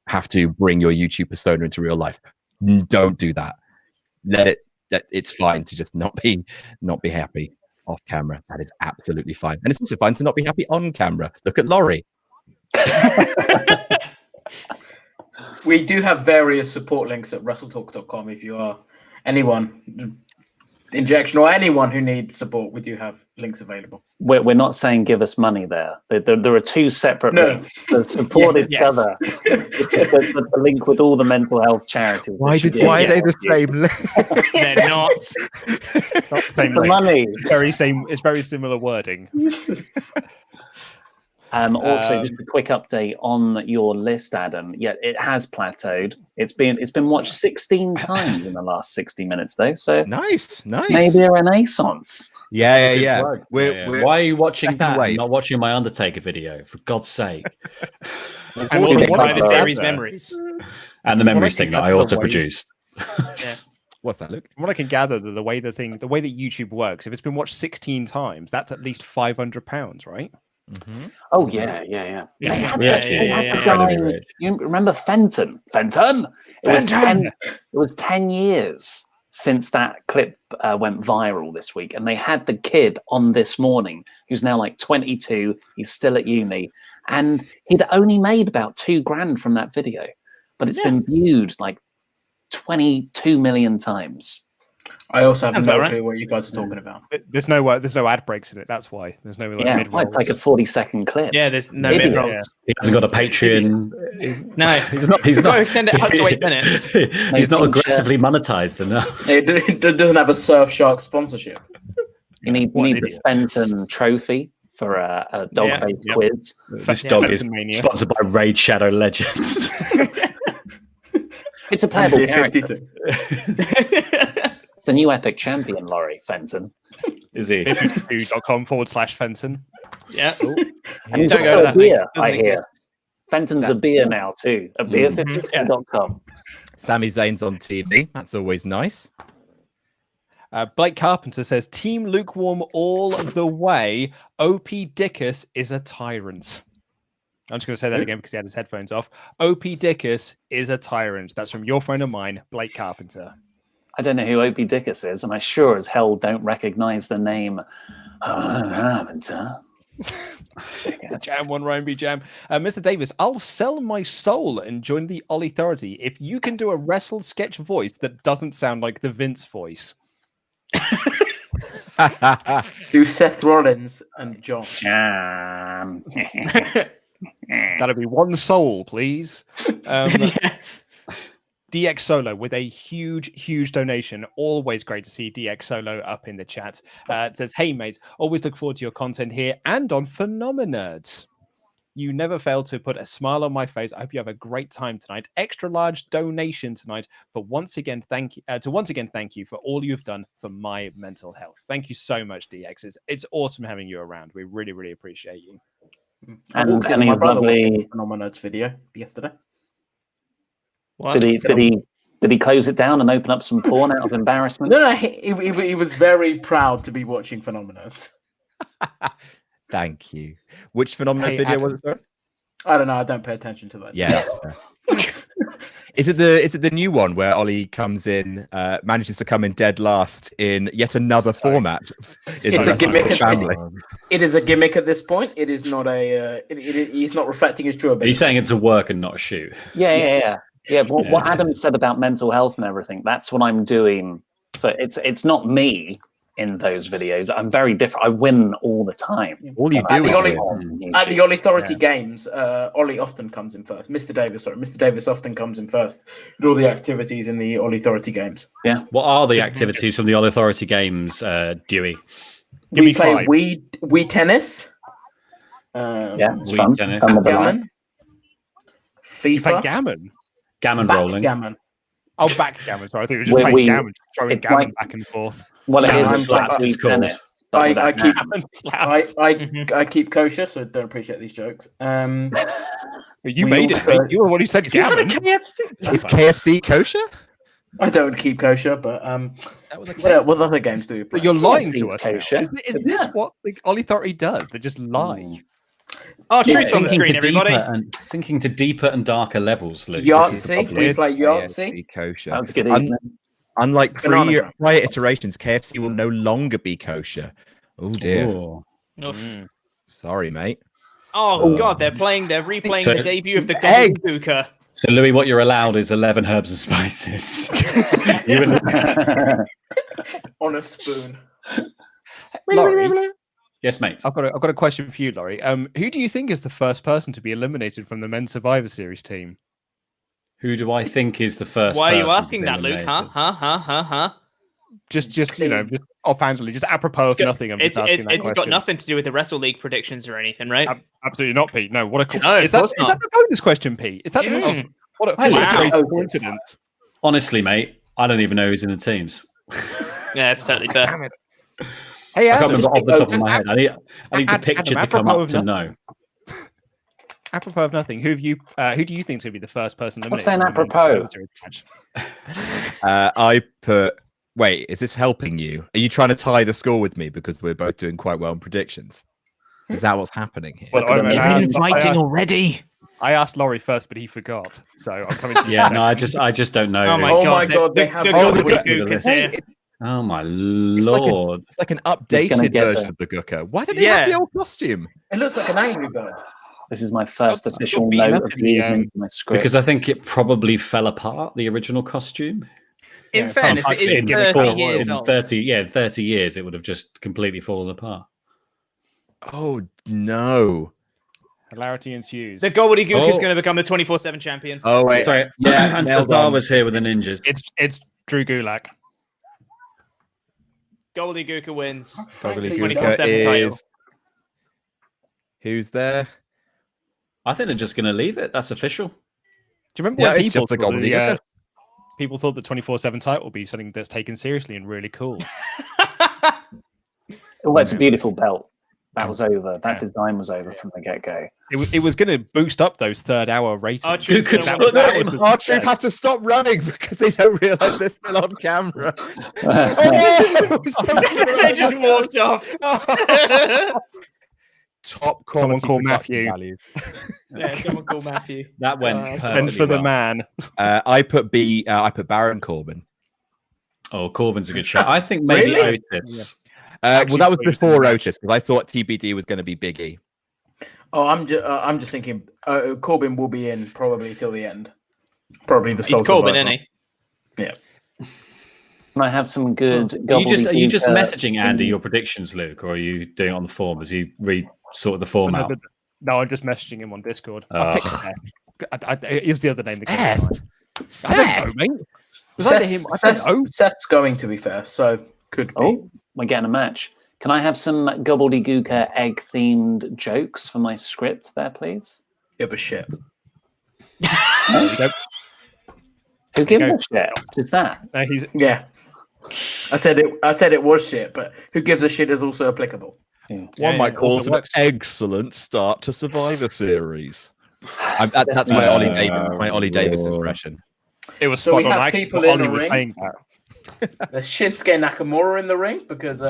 have to bring your YouTube persona into real life. Don't do that. It's fine to just not be happy off camera. That is absolutely fine, and it's also fine to not be happy on camera. Look at Laurie.
We do have various support links at WrestleTalk.com if you are anyone, injection or anyone who needs support. We do have links available.
We're not saying give us money there. There are two separate
No.
links that support
Yes,
each
yes.
other. Which is the link with all the mental health charities.
Why are they the same?
They're not.
Not the same
The
link.
money.
It's very similar wording.
Also, just a quick update on your list, Adam. Yeah, it has plateaued. It's been watched 16 times in the last 60 minutes, though. So
Nice.
maybe a renaissance.
Yeah.
plug.
We're
Why are you watching
second
that
wave.
and not watching my Undertaker video? For God's sake.
And
what
what
is
I
Private
that?
Series
gather-
memories.
And the
Well,
memories
I
thing
think
that I
that's
also
the way-
produced.
What's that, Luke?
From what I can gather, the way that YouTube works, if it's been watched 16 times, that's at least £500, right?
Oh yeah.
Yeah,
They had
yeah,
the-
yeah,
they
yeah,
had
yeah,
the
yeah.
guy-
Incredibly rich.
You remember Fenton? It was 10 years since that clip went viral this week, and they had the kid on this morning who's now like 22. He's still at uni, and he'd only made about $2,000 from that video, but it's been viewed like 22 million times.
I also have
Sounds
no
about right.
clue what you guys are talking about.
There's no ad breaks in it. That's why there's no like
Yeah,
mid-rolls.
it's like a 40-second clip.
Yeah, there's no
Idiot.
mid rolls.
He hasn't got a Patreon.
No,
He's not.
You've got to extend it up to 8 minutes.
He's not aggressively monetized enough.
It doesn't have a Surfshark sponsorship.
You need
What an
the
idiot.
Fenton trophy for a dog-based
Yep.
quiz.
This dog is
Mania.
sponsored by Raid Shadow Legends.
It's a playable character.
52.
It's the new epic champion, Laurie Fenton.
Is he?
52.com/Fenton.
Yeah.
And he's
Don't go
also
to
a
that
beer,
link.
I
Doesn't
hear. Fenton's a beer now too. A beer52.com.
Sami Zayn's on TV. That's always nice.
Blake Carpenter says, Team Lukewarm all the way. OP Dickus is a tyrant. I'm just going to say that again because he had his headphones off. OP Dickus is a tyrant. That's from your friend of mine, Blake Carpenter.
I don't know who Opie Dickus is, and I sure as hell don't recognize the name.
Jam one, Ryan B. Jam. Mr. Davis, I'll sell my soul and join the Ollie Authority if you can do a wrestle sketch voice that doesn't sound like the Vince voice.
Do Seth Rollins and John.
That'll be one soul, please.
Yeah.
DX Solo with a huge donation. Always great to see DX Solo up in the chat. It says, "Hey mates, always look forward to your content here and on Phenomenerds. You never fail to put a smile on my face. I hope you have a great time tonight. Extra large donation tonight for once again thank you for all you've done for my mental health." Thank you so much, DX. It's awesome having you around. We really appreciate you.
And he's lovely.
Phenomena's video yesterday.
What?
Did he close it down and open up some porn out of embarrassment?
No, he was very proud to be watching Phenomenons.
Thank you. Which Phenomenon
Hey,
video
Adam.
was it, sir?
I don't know. I don't pay attention to that.
Yeah, that's fair. Is it the new one where Ollie comes in, manages to come in dead last in yet another format?
It's a gimmick. It is a gimmick at this point. It is not a. He's not reflecting his true
Are
ability.
you saying it's a work and not a shoot?
Yeah. What Adam said about mental health and everything, that's what I'm doing. But it's not me in those videos. I'm very different. I win all the time.
All you do is
At the Ollie Authority games, Ollie often comes in first. Mr. Davis often comes in first with all the activities in the Ollie Authority games.
Yeah.
What are the activities from the All Authority games, Dewey?
We play Wii tennis.
It's
Wii
fun.
tennis.
Fun with the line.
Backgammon.
You play
FIFA.
gammon?
Gammon rolling.
Backgammon.
Oh, backgammon. Sorry, I thought you were just playing gammon, just throwing
it's
gammon
like-
back and forth.
Well, it
Gammon
is
slaps,
like
it's called.
tennis. but
I
without
keep
that.
Gammon slaps.
I keep kosher, so don't appreciate these jokes.
You
we
made it,
also-
mate. You were the one who said gammon.
Is KFC kosher?
I don't keep kosher, but
That was a
what other games do we play?
But you're lying
KFC
to
is
us. Now.
kosher.
Is this what the Ollie Authority does? They just lie.
Oh, truth on the screen, everybody.
Sinking to deeper and darker levels, Luke. This is the
Yahtzee.
problem.
We play Yahtzee.
KFC kosher.
That was a good
Un-
evening.
Unlike
Banana
prior iterations, KFC will no longer be kosher. Oh dear.
Ooh.
Oof.
Sorry, mate.
Oh god, they're replaying
So-
the debut of the
Egg.
Gobbledygooker.
So, Louis, what you're allowed is 11 herbs and spices. You and-
On a spoon.
Laurie,
yes, mate.
I've got a question for you, Laurie. Who do you think is the first person to be eliminated from the Men's Survivor Series team?
Who do I think is the first?
Why are you
person to
asking
be
that, Luke?
eliminated?
Huh?
Just just offhandedly, just apropos of nothing. I'm just asking that
It's got
question.
nothing to do with the Wrestle League predictions or anything, right?
Absolutely not, Pete. No, what a
No, of
is that
course not.
the bonus question, Pete? Is that the
Mm.
what a
Wow.
crazy coincidence?
Honestly, mate, I don't even know who's in the teams.
Yeah, it's totally fair.
Damn it. Hey,
I can't
Adam,
remember off the top of my head. I need the
Adam,
picture to come
apropos
up
of
to
nothing.
know.
apropos of nothing, who do you think is going to be the first person eliminated?
What's saying
from the Men's
apropos?
Survivor Series match?
I put. Wait, is this helping you? Are you trying to tie the score with me because we're both doing quite well in predictions? Is that what's happening here?
Well, I
already.
I asked Laurie first, but he forgot. So I'm coming to you.
Yeah,
second.
no, I just don't know.
Oh my
Oh
god,
my God, they have-
the
Oh,
the
Gobbledygooker's here.
Oh my
It's like a-
lord!
It's like an
gonna
updated
get
version
the-
of the Gooker. Why do they have the old costume?
It looks like an angry bird.
This is my first
Got
official
beaten
note
up
of
in
the
the,
evening for my script.
Because I think it probably fell apart. The original costume.
In
Yeah,
fairness,
some-
it is
in
30 years
in
old.
30 years, it would have just completely fallen apart.
Oh no!
Hilarity ensues.
The Gobbledygook is
Oh.
going to become the 24/7 champion.
Oh wait,
Sorry,
yeah,
and
nailed
Cesar
on.
was here with the ninjas.
It's Drew Gulak.
Gobbledygooker wins.
Frankly,
Gobbledygooker
24/7 title.
is. Who's there?
I think they're just going to leave it. That's official.
Do you remember
Yeah,
when
it's
people
just a
thought
gobbledygook.
people thought the 24/7 title would be something that's taken seriously and really cool?
Well, it's a beautiful belt. That was over. That
Yeah.
design was over from the get-go.
It was going to boost up those third-hour ratings.
R-Truth's
could
gonna
split
win.
that in
R-Truth have to stop running because they don't realize they're still on camera. Oh,
They just walked off.
Top
Someone
quality
call
production
Matthew.
value.
Yeah, someone call Matthew.
That went
Send
perfectly
for the
well.
man.
I put Baron Corbin.
Oh, Corbin's a good shot. I think maybe
Really?
Otis.
Well,
Actually,
that was
please,
before
match.
Otis because I thought TBD was going to be Big E.
Oh, I'm just thinking Corbin will be in probably till the end. Probably the
He's
sole
Corbin,
survivor.
isn't he?
Can I have some good
Are you just
gobbledygook,
messaging Andy your predictions, Luke, or are you doing it on the form as you read sort of the form out?
No, I'm just messaging him on Discord. I picked Seth. It was the other name that came to
Seth?
mind. I don't know, mate. Was that him? I don't know.
Seth's going, to be fair, so could be.
Oh, we're getting a match. Can I have some gobbledygooker egg-themed jokes for my script there, please?
It was shit.
There you go.
Who gives a shit? Who's that?
Yeah. I said it was shit, but who gives a shit is also applicable.
One might call it an excellent start to Survivor Series. That's my Ollie Davis impression.
It was
So
spot
we
on.
have
Actually,
people in
Ollie
the
was
ring.
saying that.
There's Shinsuke Nakamura in the ring because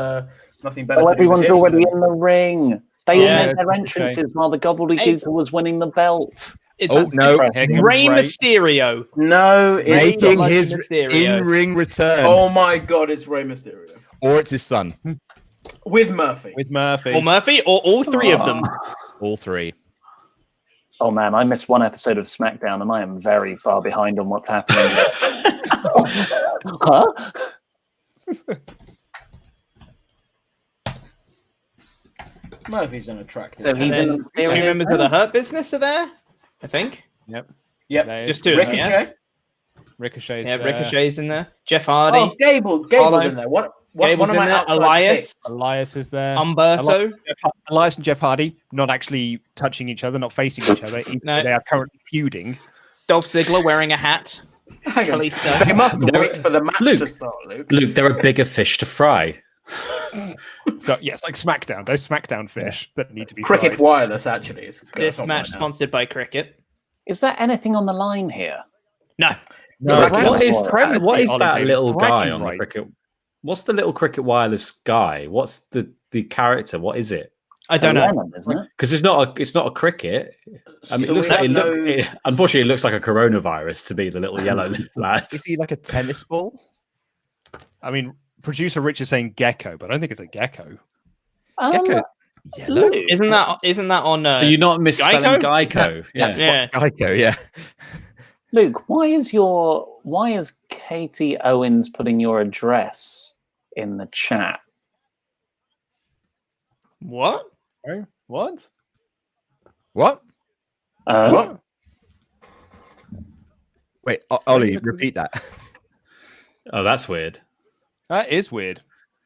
nothing better.
Oh,
to do with
everyone's
him.
already in the ring. They all
Yeah,
made their
okay.
entrances while the gobbledygooker was winning the belt.
It's
Oh no!
Here comes
Rey
Ray.
Mysterio.
No, it's
Making
Rey
his
Mysterio.
in-ring return,
Oh my god, it's Rey Mysterio
or it's his son.
with Murphy.
With Murphy.
Or Murphy, or all three of them.
All three.
Oh man, I missed one episode of SmackDown and I am very far behind on what's happening. Huh?
Murphy's an attractive.
So he's in the
Two
Mysterio
members of the Hurt Business are there, I think.
Yep.
Yep.
Just two of them,
Ricochet.
yeah?
Ricochet's
Yeah,
there.
Ricochet's in there. Jeff Hardy.
Oh, Gable's
Follow.
in there. What
Gable's
one of
in
my
there.
outside
Elias.
picks?
Elias is there.
Umberto.
Elias and Jeff Hardy not actually touching each other, not facing each other. Even
No.
though they are currently feuding.
Dolph Ziggler wearing a hat.
Hang on.
Kalisto.
They must wait for the match
Luke.
to start, Luke.
Luke, there are bigger fish to fry.
So yes, like SmackDown, those SmackDown fish that need to be
Cricket
fried.
Wireless actually is
This
on
match
right now.
sponsored by Cricket.
Is there anything on the line here?
No.
No,
What is
Premise,
what is
Ollie
that
Davis.
little guy
Bragging
on the
rights.
cricket? What's the little cricket wireless guy? What's the character? What is it?
I don't know.
Lennon, isn't it?
Because it's not a cricket. I mean,
So
it looks
we
like
don't know-
unfortunately, it looks like a coronavirus to be the little yellow lad.
Is he like a tennis ball?
I mean, producer Rich is saying gecko, but I don't think it's a gecko.
Gecko. Yellow.
Luke,
Isn't that on?
Are you not misspelling
Geico?
Geico? Yeah.
That's
Yeah.
what Geico, yeah.
Luke, why is Katie Owens putting your address in the chat?
What?
Sorry? What?
What?
What?
Wait, Ollie, repeat that.
Oh, that's weird.
That is weird.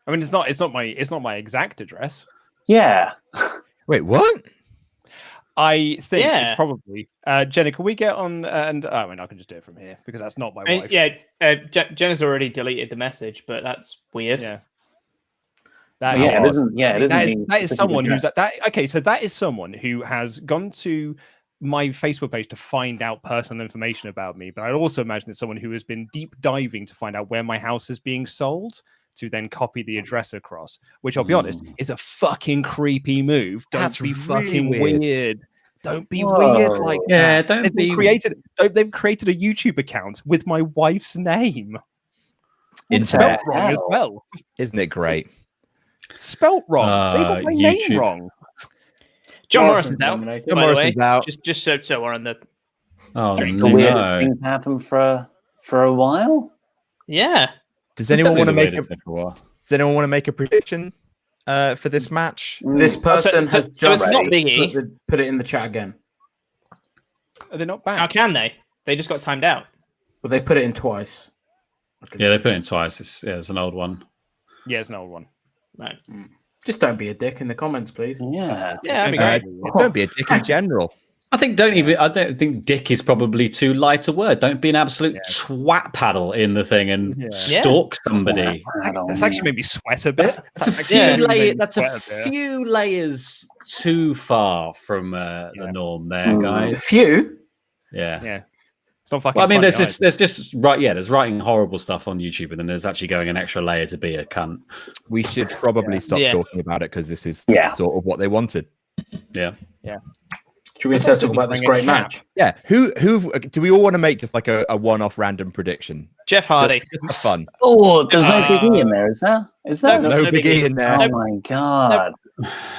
I mean, it's not my exact address.
Yeah.
Wait, what?
I think
Yeah.
it's probably Jenny. Can we get on? And I mean, I can just do it from here because that's not my wife.
Yeah, Jenna's already deleted the message, but that's weird.
Yeah.
It isn't. Yeah, it isn't.
That is,
being
that is
specifically
someone who's
addressed.
that. Okay, so that is someone who has gone to my Facebook page to find out personal information about me. But I'd also imagine it's someone who has been deep diving to find out where my house is being sold to then copy the address across. Which I'll be honest, is a fucking creepy move. Don't
That's
be
really
fucking
weird.
weird. Don't be
Whoa.
weird like
Yeah,
that.
don't be.
They've created a YouTube account with my wife's name.
In
Spelt
the
wrong as
hell?
well.
Isn't it great?
Spelt wrong. They got my name
YouTube.
wrong.
John
Morrison's
Morrison's out.
nominated.
By
John
the way.
Morrison's out.
Just so we're on the.
Oh
Strange.
The weirdest
no!
thing to happen for a while.
Yeah.
Does
It's
anyone want to
definitely the
make
weirdest thing for a while.
Does anyone want to make a prediction for this match?
This person
So
has
it's
just
not Big E.
put it in the chat again.
Are they not
How
back?
can they? They just got timed out.
But they put it in twice.
Yeah, they put it in twice. It's an old one.
Yeah, it's an old one.
Right.
Just don't be a dick in the comments, please.
Yeah.
Yeah, that'd be
Okay.
great.
Don't be a dick in general.
I don't think dick is probably too light a word. Don't be an absolute twat paddle in the thing and
Yeah.
stalk somebody.
That's actually made me sweat a bit.
That's a few
Yeah.
layers. That's a
Sweat a bit.
few layers too far from the norm, there,
A
guys.
few.
Yeah.
Yeah. It's not fucking
Well, I mean,
funny
there's just right. Yeah, there's writing horrible stuff on YouTube, and then there's actually going an extra layer to be a cunt.
We should probably stop
Yeah.
talking about it because this is
Yeah.
sort of what they wanted.
Yeah.
Should we instead talk about this great match?
Yeah. Who do we all want to make just like a one-off random prediction?
Jeff Hardy.
Just for fun.
Oh, there's no Big E in there, is there? Is there?
No,
No
no
Big
Big
E
E.
in there.
Oh my god.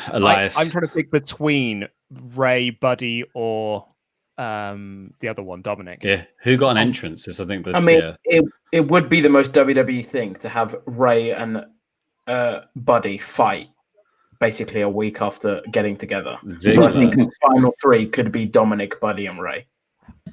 Elias.
I'm trying to pick between Ray, Buddy, or the other one, Dominic.
Yeah. Who got an entrance? Is I think that.
I mean,
yeah.
it would be the most WWE thing to have Ray and Buddy fight basically a week after getting together. So I think
Ziggler.
the final three could be Dominic, Buddy, and Ray.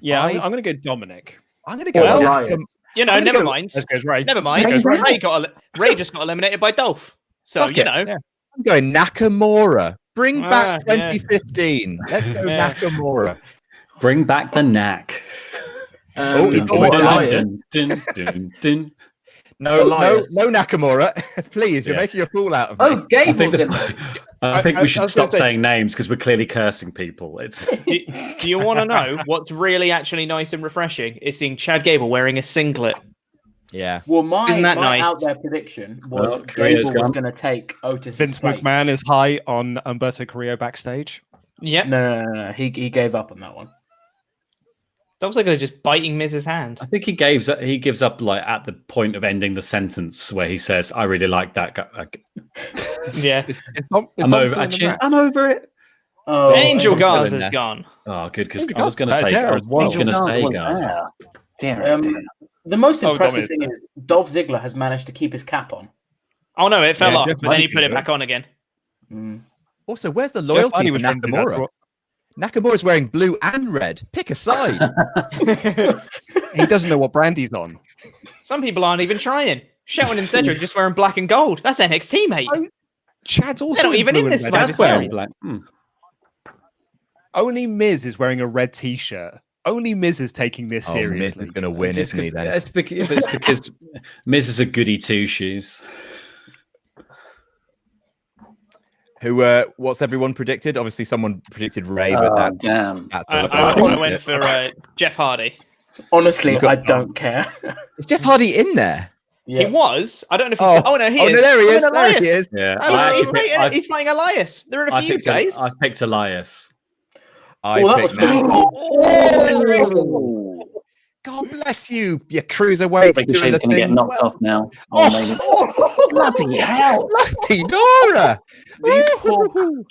Yeah,
I-
I'm going to go Dominic.
I'm going to go.
Well,
I'm
never
gonna
mind.
There goes Ray.
Never mind.
There goes
Ray just got eliminated by Dolph. So,
Fuck it.
Yeah.
I'm going Nakamura. Bring back
yeah.
2015. Let's go Nakamura.
Bring back the knack.
Oh, he's
Dun,
almost
dun,
done.
dun, dun, dun, dun.
No
Elias.
Nakamura. Please, you're
Yeah.
making a fool out of me.
Oh, Gable's in.
I think we should
was gonna
stop
say-
saying names because we're clearly cursing people. It's
Do you want to know what's really actually nice and refreshing? Is seeing Chad Gable wearing a singlet.
Yeah.
Well, my
Isn't that nice?
out there prediction was
Well, Carrillo's
Gable was
gone.
going to take Otis.
Vince McMahon is high on Umberto Carrillo backstage.
Yep.
No. He gave up on that one.
That was like just biting Miz's hand.
I think he gives up like at the point of ending the sentence where he says, "I really like that guy."
Yeah.
Is Dom
I'm
still
over.
in the
Actually,
match?
I'm over it.
Oh,
Angel
Garza
Garza's
there.
gone.
Oh, good because
Angel
I was going to
Garza,
say,
yeah,
I was
well.
going to say,
was
guys.
there. Dear,
Um,
dear.
The most
Oh,
impressive
Dom
thing is Dolph Ziggler has managed to keep his cap on.
Oh no, it fell
Yeah,
off,
Jeff
but then he
Hardy
put it
did.
back on again.
Mm.
Also, where's the
Jeff
loyalty
Hardy
for
was trying to do that.
Nakamura? Nakamura's wearing blue and red. Pick a side.
He doesn't know what brand he's on.
Some people aren't even trying. Shelton and Cedric just wearing black and gold. That's NXT, mate.
Chad's also
They're not even
blue
in
and
this
red.
match.
That's wearing black.
Only Miz is wearing a red t-shirt. Only Miz is taking this
Oh, Miz
seriously.
is going to win,
Just
isn't he?
'cause-
Then
it's because Miz is a goody two shoes.
who? What's everyone predicted? Obviously, someone predicted Ray, but
Oh, damn.
that's
I
the
want to win for Jeff Hardy.
Honestly,
Look at-
I don't care.
Is Jeff Hardy in there?
He was. I don't know if he's.
Oh.
Oh, no, he
Oh
is.
no, there he
Oh,
is.
and
There
Elias.
he is.
Yeah,
He's fighting Elias. They're in a feud, guys.
I picked Elias.
I
Oh, that was
picked
pretty-
Oh, God bless you, you cruiserweight.
Ricochet's going to get knocked off now. Oh, maybe. Bloody hell.
Bloody Nora!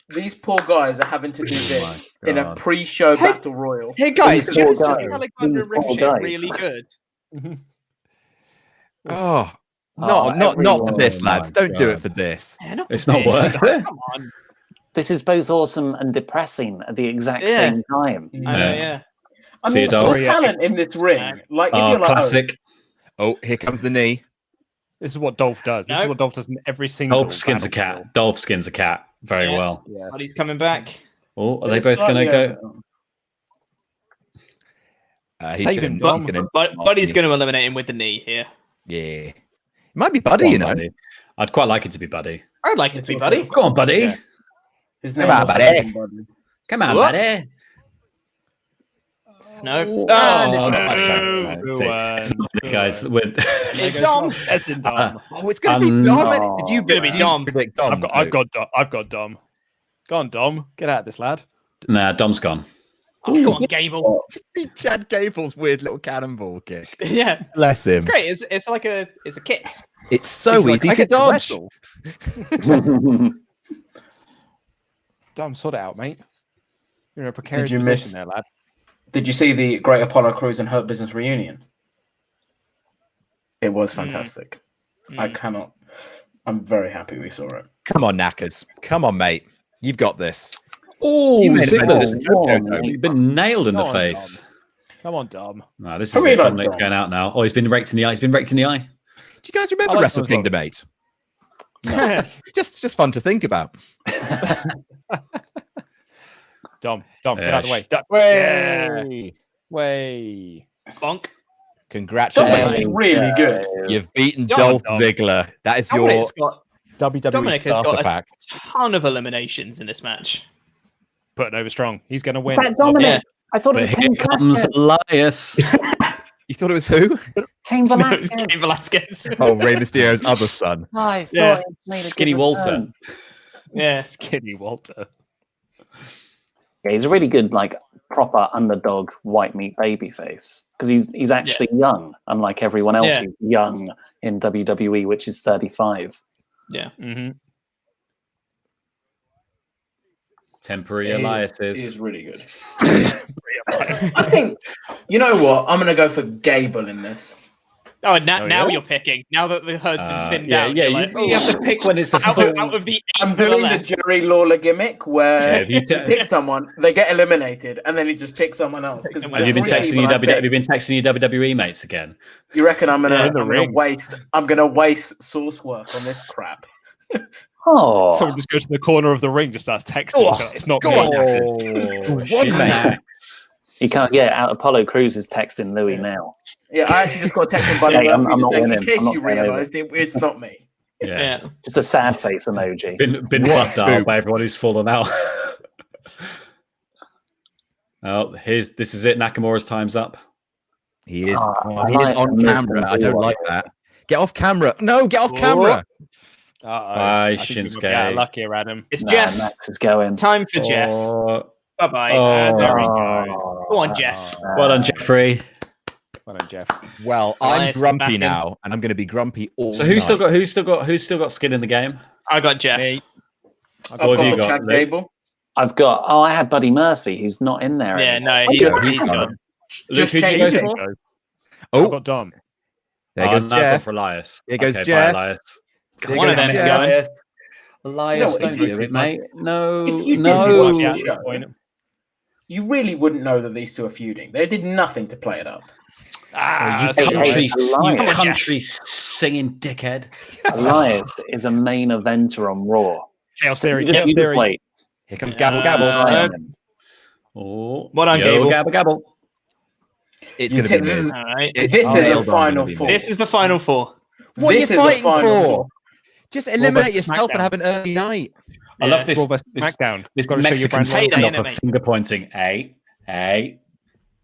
These poor guys are having to do this in a
God.
pre-show battle royal.
Hey, guys,
These
you
poor
know
guys.
Alexander
These poor
Ricochet
guys.
really good.
Oh,
Oh,
not for
everyone.
this,
Oh
lads.
my
Don't do it
God.
for this.
Yeah,
It's not worth it.
Come on.
This is both awesome and depressing at the exact
Yeah.
same time.
I know,
Yeah.
yeah.
I
See you,
mean,
Dolph.
the talent in this ring, like if
Oh,
you're like,
classic.
Oh, here comes the knee.
This is what Dolph does. This is
No.
what Dolph does in every single.
Dolph skins a
battle
cat. Dolph skins a cat very
Yeah.
well.
royal. Yeah.
But he's coming back.
Oh, are they both going to go?
He's
Save
gonna,
him,
he's
Dom.
gonna,
But he's going to eliminate him with the knee here.
yeah. It might be Buddy,
Go
you
on,
know.
buddy. I'd quite like it to be Buddy.
I'd like it to be, buddy.
Go on, buddy.
Yeah.
His
Come
name
on,
was
buddy.
fucking Buddy.
Come on,
What?
buddy.
No.
Oh,
no.
Boo,
It's not it, guys. We're-
It's Dom.
That's in Dom.
Oh, it's gonna be Dom.
no.
Did you
Gonna be
did you
Dom.
predict Dom?
I've got Dom. Go on, Dom. Get out of this, lad.
Nah, Dom's gone.
Oh, go on, Gable.
Just see Chad Gable's weird little cannonball kick.
Yeah.
Bless him.
It's great. It's like a kick.
It's so
He's like,
easy
I
to
get
dodge.
wrestle. Dom, sort it out, mate. You're in a precarious
you
position
miss-
there, lad.
Did you see the Great Apollo Crews and Hurt Business reunion? It was fantastic. I cannot. I'm very happy we saw it.
Come on, Knackers. Come on, mate. You've got this.
Oh,
You made a
Ziggler's
mental note,
mate.
you've been nailed in
Go
the
on,
face.
Dom. Come on, Dom.
No, this
I
is
really
it.
like
Dominic's
Dom.
going out now. Oh, he's been raked in the eye. He's been raked in the eye.
Do you guys remember
I like
Wrestle
Dom as well.
Kingdom 8? Just fun to think about.
Dom, get
Yeah,
out of the way. Dom.
Way.
Way.
Bonk.
Congratulations.
Dominic's really good.
You've beaten
Dom.
Dolph
Dom.
Ziggler. That is your
Dominic's got
WWE
Dominic has
starter
got a
pack.
ton of eliminations in this match.
Putting over strong. He's going to win.
Is that Dominic?
Yeah.
I thought it
But
was
here
Cain
comes
Velasquez.
Elias.
You thought it was who?
Cain
No, it's
Velasquez.
Cain Velasquez.
Oh, Rey Mysterio's other son.
I thought
Yeah.
it made a
Skinny
good
Walter.
return.
Yeah.
Skinny Walter.
Yeah, he's a really good, like, proper underdog white meat baby face because he's actually young, unlike everyone else
Yeah.
who's young in WWE, which is 35.
Yeah.
Mm-hmm.
Temporary Eliases.
He is really good. I think, you know what? I'm going to go for Gable in this.
Oh, now,
Oh,
now
yeah?
you're picking. Now that the herd's been thinned out,
Yeah,
you're like,
you have to pick when it's a
out,
full.
out of the
I'm
eight to the
doing the
left.
Jerry Lawler gimmick where
Yeah, if you
he picks someone, they get eliminated, and then he just picks someone else. 'Cause
someone
Have you been
three
texting
people I
have you
picked.
been texting your WWE mates again?
You reckon I'm
Yeah,
gonna, I'm gonna waste source work on this crap?
Oh,
Someone just goes to the corner of the ring, just starts texting. It's not
Go
me.
on,
Oh, shit, mate.
you can't get out. Apollo Crews is texting Louis now.
Yeah, I actually just got a text from Buddy
Hey, I'm
Murphy
not
saying,
winning.
in case
I'm not
you
going over.
realised it's not me.
Yeah.
Just a sad face emoji.
Been
What
fucked out
two?
by everyone who's fallen out. Oh, this is it. Nakamura's time's up.
He is.
I
He is
like
on
this
camera.
one.
I don't like that. Get off camera. No, get off camera.
Bye,
I think you might be out
Shinsuke.
luck here, Adam.
It's
Nah,
Jeff.
Max is going.
Time for Jeff.
Oh,
Bye-bye.
Oh.
There we go.
Oh,
Go on, Jeff.
well done, Jeffrey.
Well done, Jeff.
Well, I'm
Elias,
grumpy
back in.
now, and I'm going to be grumpy all
So who's
night.
still got skin in the game?
I got Jeff.
Me.
I've
What have you
got
got,
Chad
Luke?
Gable.
I've got. Oh, I had Buddy Murphy, who's not in there.
Yeah,
anymore.
no, he's
He's
gone.
Just
Luke, who'd you
change
go
it.
for?
I've
Oh,
got Dom.
there goes
No, I've gone
Jeff.
for Elias.
Here goes
Okay,
Jeff.
Bye, Elias.
There
One
goes
of them is
Jeff.
going.
Elias,
You know,
don't
if you-
do it, mate. No,
if you did
no.
watch
Yeah,
the show,
point.
you really wouldn't know that these two are feuding. They did nothing to play it up.
You
that's
hey,
country,
hey,
you
Elias.
country singing dickhead.
Elias is a main eventer on Raw.
Chaos Theory.
You
Chaos
just
Theory.
wait.
Here comes Gabble Gabble.
Eye on him.
Oh,
What on,
yo,
Gable?
Gabble, gabble.
It's
You
going to be
tip-
me.
All right.
It's
This is
nailed
a
on
final
gonna be
four.
me.
This is the final four.
What
This
are
is
you
the
fighting
final
for?
four.
Just eliminate
vs.
yourself and
SmackDown.
have an early night.
I love this.
Raw vs.
This,
SmackDown.
this
Gotta show your
Mexican
brand.
Hey,
standoff
hey,
of
hey.
finger pointing. Hey.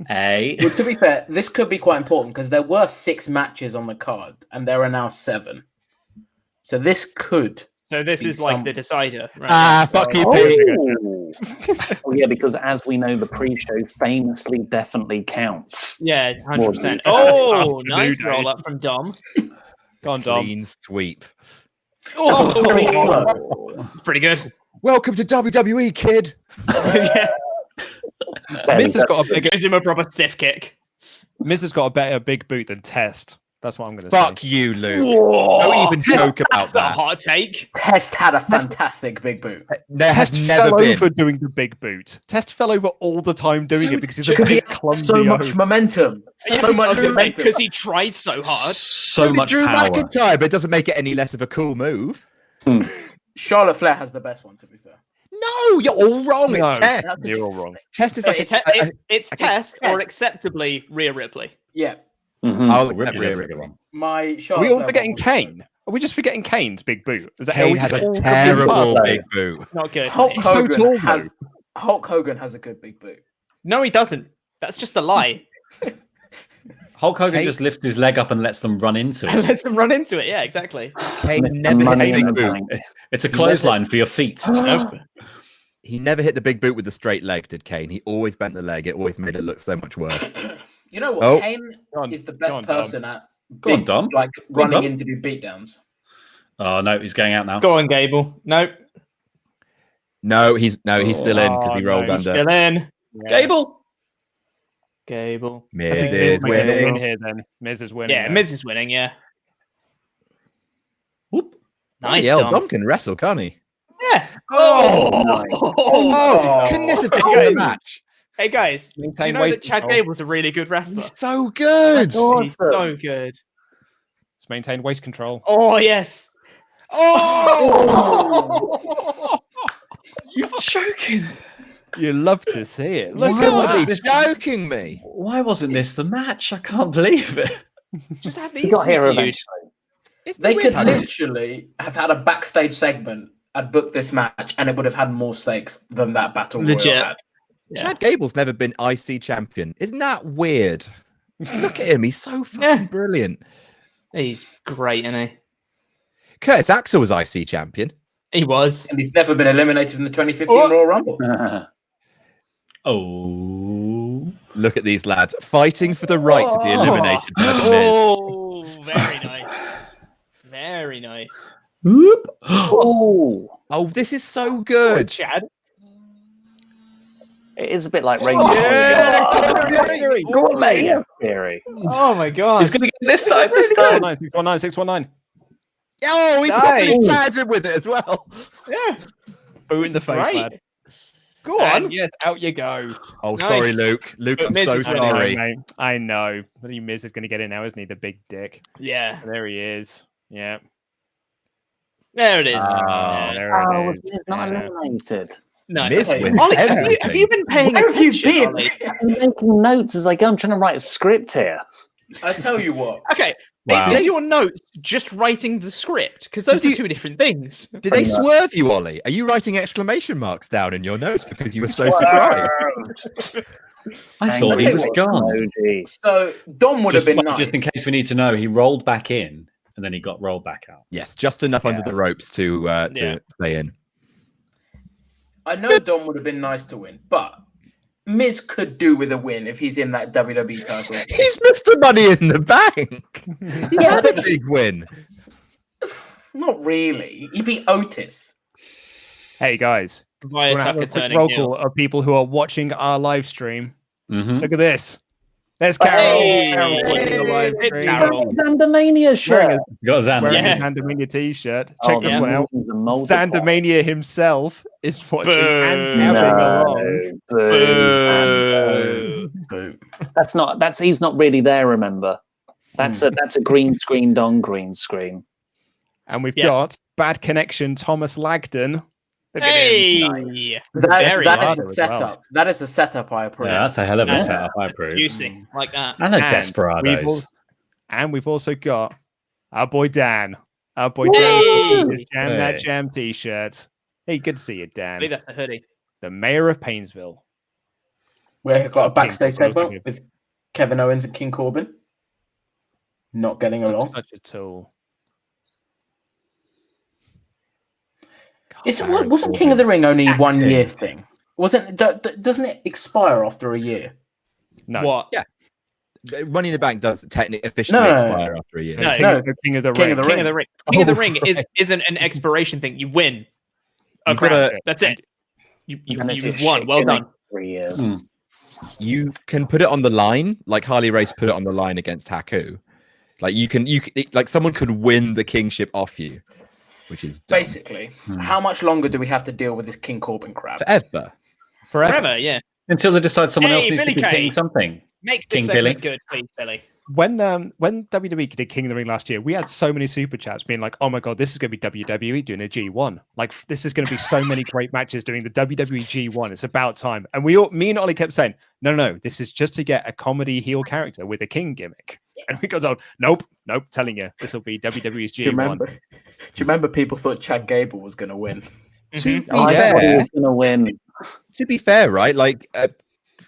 Well, to be fair, this could be quite important because there were 6 matches on the card, and there are now 7. So this could.
So this
Be
is like
some-
the decider. Right?
Ah, fuck you, Pete.
Oh. Oh, yeah, because as we know, the pre-show famously definitely counts.
Yeah, 100%.
More
Oh,
than
nice
that.
roll up from Dom.
Go on, Dom.
Clean sweep.
Oh,
Very slow.
it's pretty good.
Welcome to WWE, kid.
Yeah,
Miz has got a bigger.
gives him a proper stiff kick.
Miz has got a better big boot than Test. That's what I'm going to
Fuck
say.
you, Luke. Don't even joke about
That's not a
that.
hot take.
Test had a fantastic big boot.
There has
Test
never
fell
been.
over doing the big boot. Test fell over all the time doing it because he's a
Because he
big
had
clumsy
so much
oaf.
momentum. So much momentum.
Because he tried so hard.
So much
Drew
power.
McIntyre, but it doesn't make it any less of a cool move.
Charlotte Flair has the best one, to be fair.
No, you're all wrong.
No.
It's Test.
You're all wrong.
Test is like
It's
I think
Test or
Test.
acceptably Rhea Ripley.
Yeah.
Mhm.
I'll
Ripley
accept
is a
Rhea
good one.
My
Are
Charlotte
we all
Flair
forgetting
one was
Kane? Are we just forgetting Kane's big boot? Is that are
Kane
we
has
just
a
all
terrible
completely-
big boot.
Not good.
Hulk
mate.
so
Hogan
tall,
has Hulk Hogan has a good big boot.
No, he doesn't. That's just a lie.
Hulk Hogan
Kate-
just lifts his leg up and lets them run into it.
Let's run into it. Yeah, exactly.
Kane
Mr.
never hit
Money
the
in
big
the
boot.
Bank.
It's a clothesline for your feet.
Nope.
He never hit the big boot with the straight leg, did Kane? He always bent the leg. It always made it look so much worse.
You know what?
Oh.
Kane
Go on,
is the
go
best
on, Dom.
person at
Go on, Dom.
like
Go on,
running
Dom.
in to do beatdowns.
Oh no, he's going out now.
Go on, Gable. Nope.
No, he's still in because he
Oh,
rolled
no,
under.
Still in.
Yeah.
Gable. Gable.
I
Miz
think
is
Miz might get the win
winning.
here then. Miz is winning.
Yeah,
then.
Miz is winning. Yeah.
Whoop.
Nice,
Yeah,
Dom.
Dom can wrestle, can't he?
Yeah.
Oh,
Oh, couldn't this have been
Okay.
the match?
Hey guys, do
Maintain
you know
waist
that Chad
control.
Gable's a really good wrestler?
He's so good.
He's so good.
Let's maintain waist control.
Oh yes.
Oh!
You're joking.
You love to see it. Look
You
at
must
that.
be joking me.
Why wasn't this the match? I can't believe it.
Just have
He
these
got here
feud.
eventually.
It's
They
the
could
win, Hannah.
literally have had a backstage segment and booked this match, and it would have had more stakes than that battle
Legit.
royal had.
Yeah.
Chad Gable's never been IC champion. Isn't that weird? Look at him. He's so fucking brilliant.
He's great, isn't he?
Curtis Axel was IC champion.
He was.
And he's never been eliminated from the 2015
Oh.
Royal Rumble.
Oh.
Look at these lads fighting for the right to be eliminated by the Miz.
Oh, very nice. Very nice.
Whoop.
Oh,
Oh, this is so good.
Chad.
it is a bit like Rainbow.
Yeah,
Go on, mate. Kiri.
Oh my god.
He's going to get this side this time.
619, 619.
Oh, he
Nice.
properly tagged him with it as well.
Yeah.
Boot in the face,
Great.
lad.
Go
And
on.
yes, out you go.
Oh,
Nice.
sorry, Luke. Luke,
But
I'm
Miz
so
is
I know,
sorry.
mate. I know. But Miz is going to get in now, isn't he? The big dick.
Yeah.
There he is. Yeah.
There it is.
Ah,
There
Oh,
it is.
he's not
Yeah.
eliminated.
No.
Miz
Okay.
wins
Ollie, have
everything.
you been paying
Where have you
attention,
been?
Ollie?
I'm making notes as I go. I'm trying to write a script here.
I tell you what.
Okay.
Wow.
Is your notes just writing the script? Because those
Did
are
you-
two different things.
Did they swerve you, Ollie? Are you writing exclamation marks down in your notes because you were so surprised?
I thought he
Okay,
was
well,
gone.
So Dom would have been nice.
Just in case we need to know, he rolled back in and then he got rolled back out.
Yes, just enough under the ropes to
Yeah.
stay in.
I know Dom would have been nice to win, but Miz could do with a win if he's in that WWE title.
He's Mr. Money in the Bank. He
Yeah,
had a
but
big win.
not really. He beat Otis.
Hey, guys.
Via
We're gonna have
Tucker
a quick
turning
roll
heel.
call of people who are watching our live stream.
Mm-hmm.
Look at this. There's Carol.
Hey!
Carol watching the live
Hey,
stream.
Carol.
Xandermania shirt.
Got Xander.
Wearing
Yeah.
a Xandermania t-shirt. Check
Oh,
this
the
one out.
millions and multipliers.
Xandermania himself is watching and
Boo.
having
No,
along.
boo.
Boo.
He's not really there, remember. That's a green screened on green screen.
And we've
Yeah.
got Bad Connection Thomas Lagden. Look at him.
Hey!
Nice.
Very
That
hard
is a
as
setup.
well.
That is a setup I approve.
Yeah, that's a hell of a
Nice.
setup, I approve.
Juicy. Like that.
And a
And
Desperados.
we've also got our boy Dan. Our boy
Hey!
Dan. With his Jam
Hey.
That Jam t-shirt. Hey, good to see you,
I
Dan.
believe that's the hoodie.
The mayor of Painesville.
Where got a backstage
King Corbin.
segment with Kevin Owens and King Corbin not getting along.
Such a tool.
Wasn't King of the Ring only
Acting.
1 year thing? Wasn't? Doesn't it expire after a year?
No.
What?
Yeah. Money in the Bank does technically officially
No.
expire after a year.
No.
King of the
King
Ring.
of the
King
Ring.
of the Ring. King of the
Oh,
Ring isn't an expiration thing. You win. A
You've
crown.
gotta-
That's it.
And
You've
it's a
won.
shit
Well
gimmick
done.
for 3 years.
Mm.
You can put it on the line, like Harley Race put it on the line against Haku. Like like someone could win the kingship off you, which is dumb.
Basically, how much longer do we have to deal with this King Corbin crap?
forever.
Forever, yeah.
Until they decide someone
Hey,
else needs
Billy
to be
Kay.
king something.
Make this
King
segment
Billy.
good, please, Billy.
When WWE did King of the Ring last year, we had so many super chats being like, "Oh my god, this is going to be WWE doing a G1. Like, this is going to be so many great matches doing the WWE G1. It's about time." And me and Ollie kept saying, "No, this is just to get a comedy heel character with a king gimmick." And we got told, "Nope, telling you, this will be WWE's
Do you
G1."
remember? Do you remember people thought Chad Gable was going to win?
To be
I thought he
fair,
was going to win.
to be fair, right? Like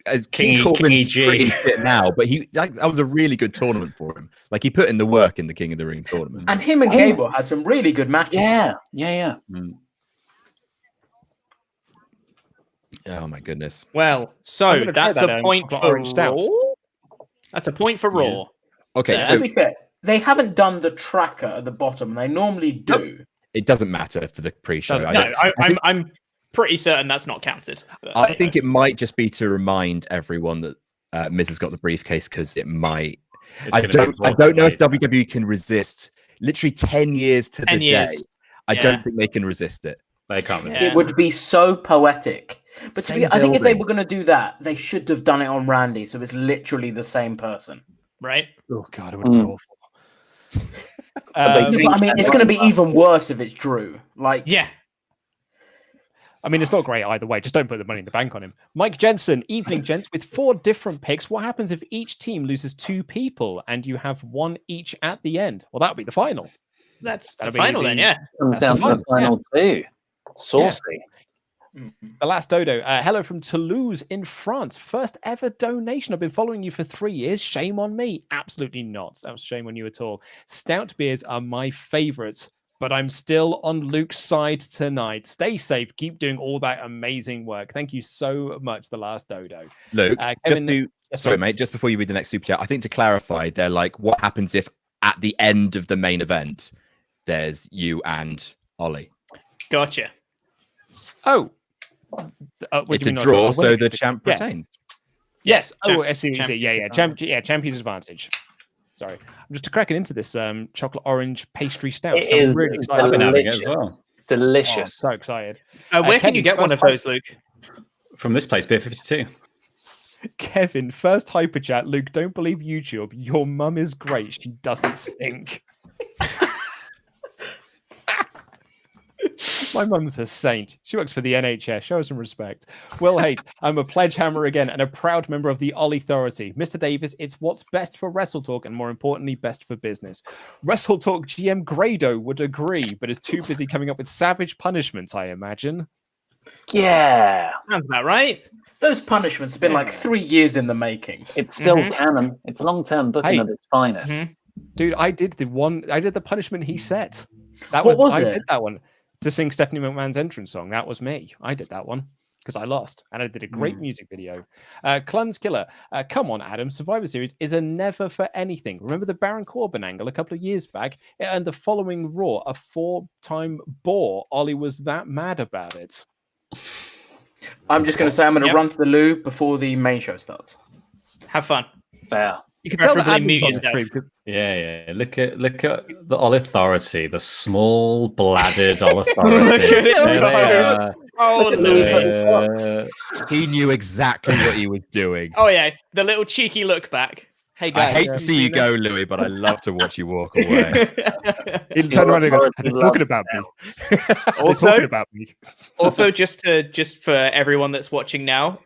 as King
Kingy
Corbin's
G.
pretty fit now, but that was a really good tournament for him. Like he put in the work in the King of the Ring tournament.
And him and
Oh.
Gable had some really good matches.
Yeah.
Oh my goodness.
Well,
I'm
so
gonna try
that's
that,
a point for
orange stout.
Raw. That's a point for Raw.
Okay,
Yeah.
To
so
be fair, they haven't done the tracker at the bottom. They normally do.
it doesn't matter for the pre-show.
Doesn't
I
No,
don't-
I'm pretty certain that's not counted. But
I think it might just be to remind everyone that Miz has got the briefcase because it might.
It's
I
gonna be
don't know if
brought
WWE can resist. Literally 10 years to
10
the
years.
day. I
Yeah.
don't think they can resist it.
They can't resist.
Yeah.
It would be so poetic. But
Same
I think if they
building.
were going to do that, they should have done it on Randy, so it's literally the same person.
right?
Oh god, it would have been awful.
they
But,
changed
I mean,
that
it's going to be
number.
even worse if it's Drew. Like,
Yeah.
I mean, it's not great either way. Just don't put the money in the bank on him. Mike Jensen, evening, gents. With 4 different picks, what happens if each team loses 2 people and you have 1 each at the end? Well, that'll be the final.
That's the
That'll be
final then,
the-
yeah.
Comes
That's
down
the
to the
fun,
final two. Saucy.
The last dodo. Hello from Toulouse in France. First ever donation. I've been following you for 3 years. Shame on me. Absolutely not. That was shame on you at all. Stout beers are my favorites, but I'm still on Luke's side tonight. Stay safe. Keep doing all that amazing work. Thank you so much. The last dodo.
Luke,
Kevin-
just sorry, mate, just before you read the next super chat, I think to clarify, they're like, what happens if at the end of the main event, there's you and Ollie?
Gotcha.
Oh. What do
It's
you
a
mean not
draw,
draw?
so the champ
Yeah.
retains.
Yes.
Champ-
I see what you see. Yeah. Champion's advantage. Sorry, I'm just cracking into this chocolate orange pastry stout.
It
I'm
is
really excited.
I've been having it
delicious.
as well.
Oh, I'm
Delicious.
so excited.
Where can
Kevin,
you get one of
first
those, Luke?
From this place, Beer 52.
Kevin, first hyper chat. Luke, don't believe YouTube. Your mum is great. She doesn't stink. My mum's a saint. She works for the NHS. Show her some respect. Will Haight, I'm a pledge hammer again and a proud member of the Ollie Authority. Mr. Davis, it's what's best for WrestleTalk and more importantly, best for business. WrestleTalk GM Grado would agree, but is too busy coming up with savage punishments, I imagine.
Yeah.
Sounds about right.
Those punishments have been like 3 years in the making.
It's still canon. It's long-term booking
Hey.
at its finest.
Dude, I did the punishment he set.
What was
I
it?
did that one to sing Stephanie McMahon's entrance song. That was me. I did that one because I lost, and I did a great music video. Clun's Killer, come on, Adam. Survivor Series is a never for anything. Remember the Baron Corbin angle a couple of years back? It earned the following Raw a 4-time bore. Ollie was that mad about it.
I'm just going to say I'm going to run to the loo before the main show starts.
Have fun.
Fair.
You can tell that
Preferably
Adam's
mute
on the
yourself.
stream 'cause-
Yeah. Look at the All Authority, the small bladdered All Authority.
Look at it.
There they are.
Oh, Luke.
He knew exactly what he was doing.
Oh yeah, the little cheeky look back. Hey
I
guys.
hate to see you go, Louis, but I love to watch you walk away.
He'll turn around and go, "They're talking about me. They're talking about me."
Also, just for everyone that's watching now,